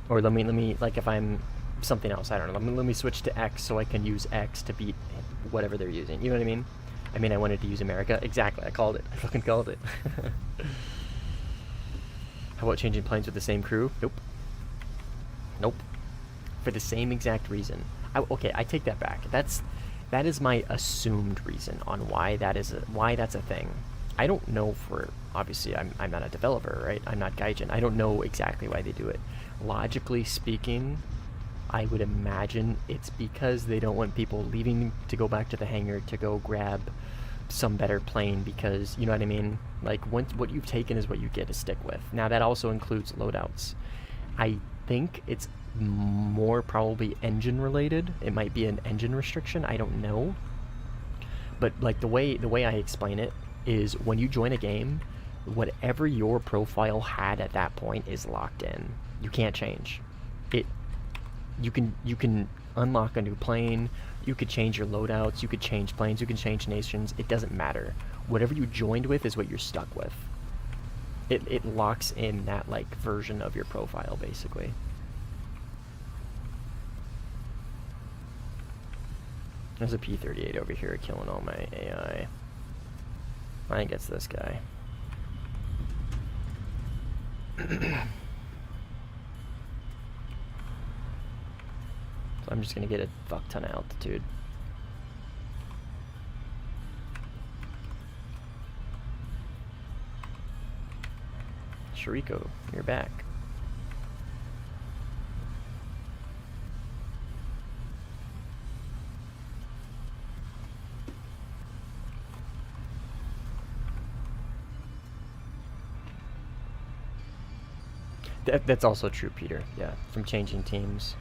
Or let me like if I'm something else, I don't know. Let me switch to X so I can use X to beat whatever they're using. You know what I mean? I mean, I wanted to use America. Exactly. I called it. I fucking called it. How about changing planes with the same crew? Nope. Nope. For the same exact reason. Okay, I take that back. That is my assumed reason on why that's a thing. I don't know for, obviously I'm not a developer, right? I'm not Gaijin. I don't know exactly why they do it. Logically speaking, I would imagine it's because they don't want people leaving to go back to the hangar to go grab some better plane, because, you know what I mean? Like, what you've taken is what you get to stick with. Now, that also includes loadouts. I think it's more probably engine related. It might be an engine restriction, I don't know. But like the way I explain it is, when you join a game, whatever your profile had at that point is locked in. You can't change it. You can unlock a new plane, you could change your loadouts, you could change planes, you can change nations. It doesn't matter. Whatever you joined with is what you're stuck with. It locks in that like version of your profile, basically. There's a P-38 over here killing all my AI. I think it's this guy. So I'm just gonna get a fuck ton of altitude. Shariko, you're back. That's also true, Peter. Yeah, from changing teams.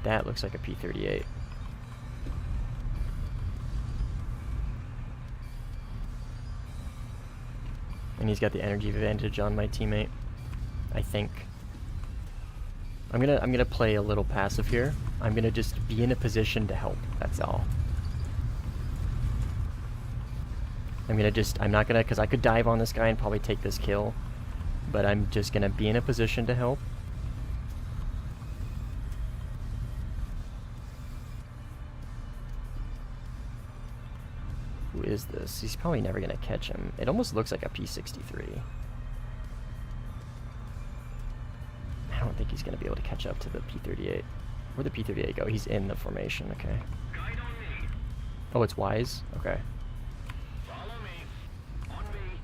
That looks like a P-38. And he's got the energy advantage on my teammate, I think. I'm gonna play a little passive here. I'm gonna just be in a position to help. That's all. I'm not gonna, because I could dive on this guy and probably take this kill, but I'm just gonna be in a position to help. Who is this? He's probably never gonna catch him. It almost looks like a P-63. I don't think he's gonna be able to catch up to the P-38. Where'd the P-38 go? He's in the formation, okay. Guide on me. Oh, it's Wise? Okay. Follow me. On me.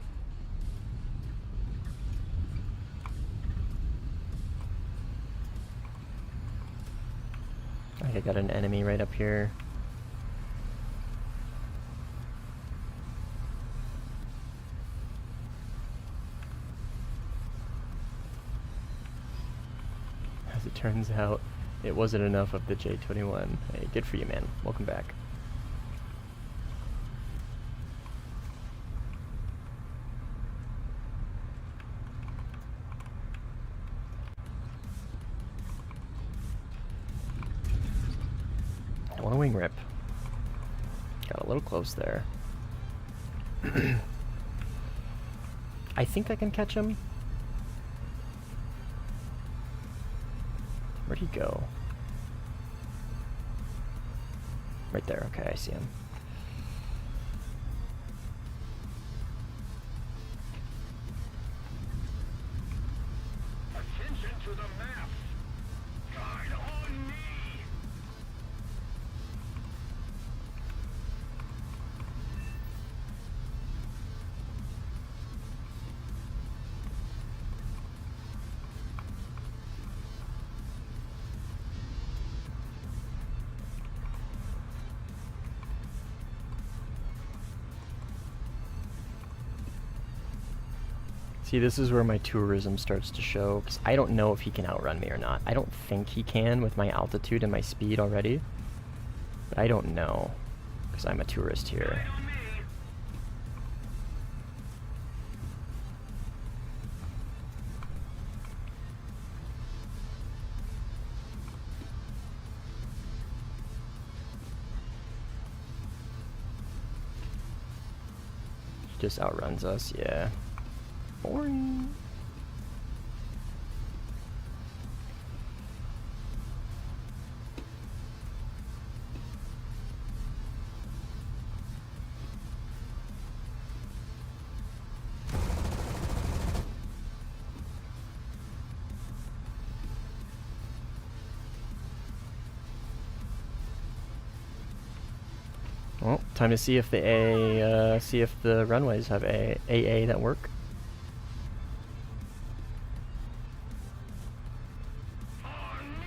I think I got an enemy right up here. As it turns out, it wasn't enough of the J-21. Hey, good for you, man. Welcome back. I want a wing rip. Got a little close there. I think I can catch him. Where'd he go? Right there, okay, I see him. Attention to the map. Guide on me. See, this is where my tourism starts to show, because I don't know if he can outrun me or not. I don't think he can with my altitude and my speed already, but I don't know, because I'm a tourist here. Guide on me. He just outruns us, yeah. Boring. Well, time to see if the runways have AA that work. On me.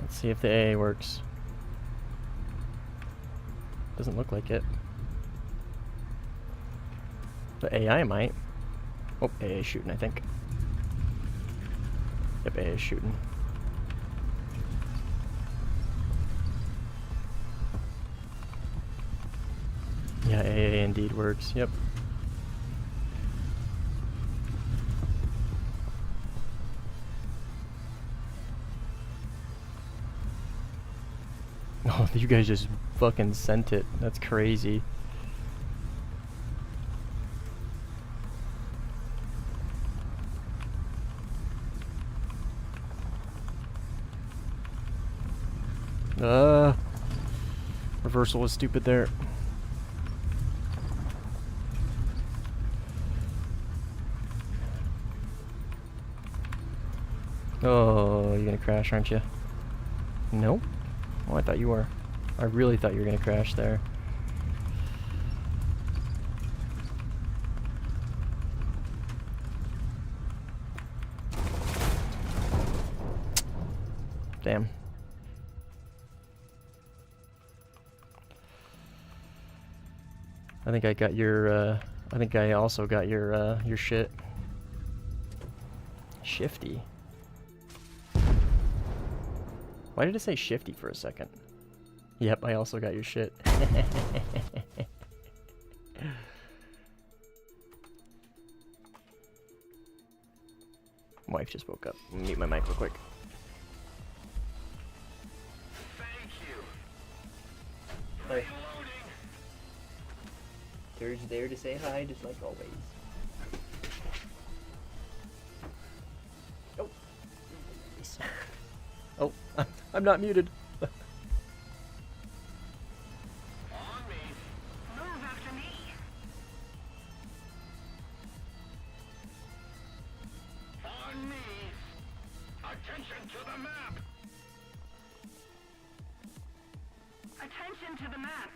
Let's see if the AA works. Doesn't look like it. The AI might. Oh, AA is shooting, I think. Yep, AA is shooting. Yeah, AA indeed works. Yep. Oh, you guys just fucking sent it. That's crazy. Reversal was stupid there. Oh, you're gonna crash, aren't you? Nope. Oh, I thought you were. I really thought you were gonna crash there. Damn. I think I got your, I think I also got your shit. Shifty. Why did it say shifty for a second? Yep, I also got your shit. Wife just woke up. Mute my mic real quick. Thank you. Hi. Reloading. Turds there to say hi, just like always. Oh. Oh, I'm not muted. On me. Move after me. On me. Attention to the map. Attention to the map.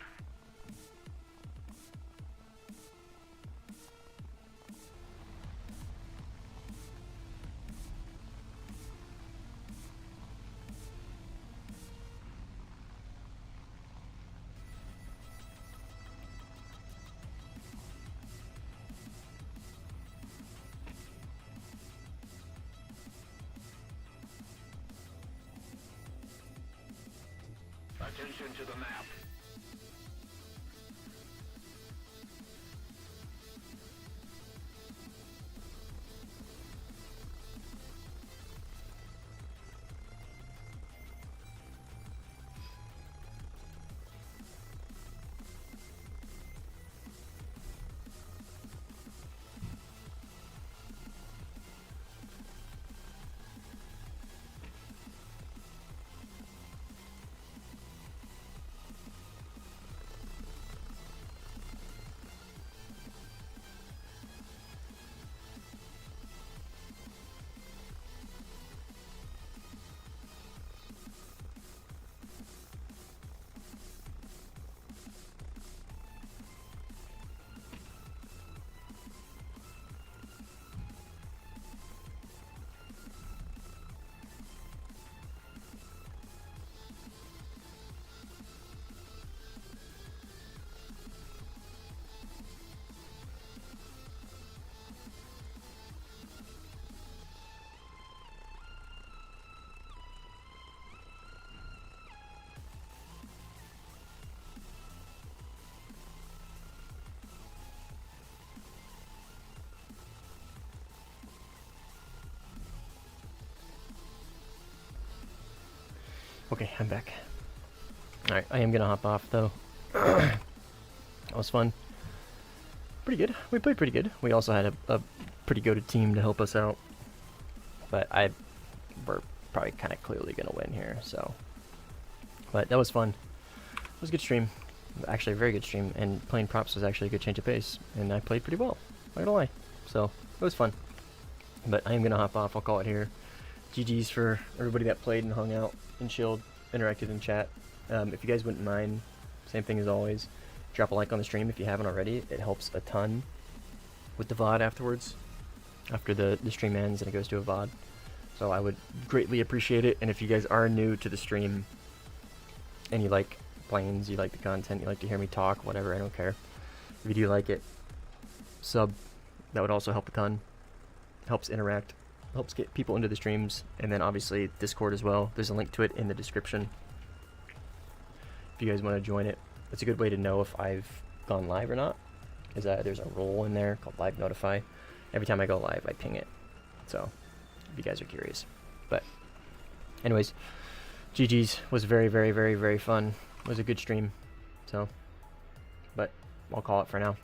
Attention to the map. Okay, I'm back. Alright, I am gonna hop off though. That was fun. Pretty good. We played pretty good. We also had a pretty good team to help us out. But we're probably kind of clearly gonna win here, so. But that was fun. It was a good stream. Actually, a very good stream. And playing props was actually a good change of pace. And I played pretty well. Not gonna lie. So, it was fun. But I am gonna hop off. I'll call it here. GG's for everybody that played and hung out and chilled, interacted in chat. If you guys wouldn't mind, same thing as always, drop a like on the stream if you haven't already. It helps a ton with the VOD afterwards, after the stream ends and it goes to a VOD. So I would greatly appreciate it. And if you guys are new to the stream and you like planes, you like the content, you like to hear me talk, whatever, I don't care. If you do like it, sub. That would also help a ton. Helps interact, helps get people into the streams, and then obviously Discord as well. There's a link to it in the description if you guys want to join it. It's a good way to know if I've gone live or not, is that there's a role in there called Live Notify. Every time I go live, I ping it. So, if you guys are curious. But, anyways, GG's was very, very, very, very fun. It was a good stream. So, but I'll call it for now.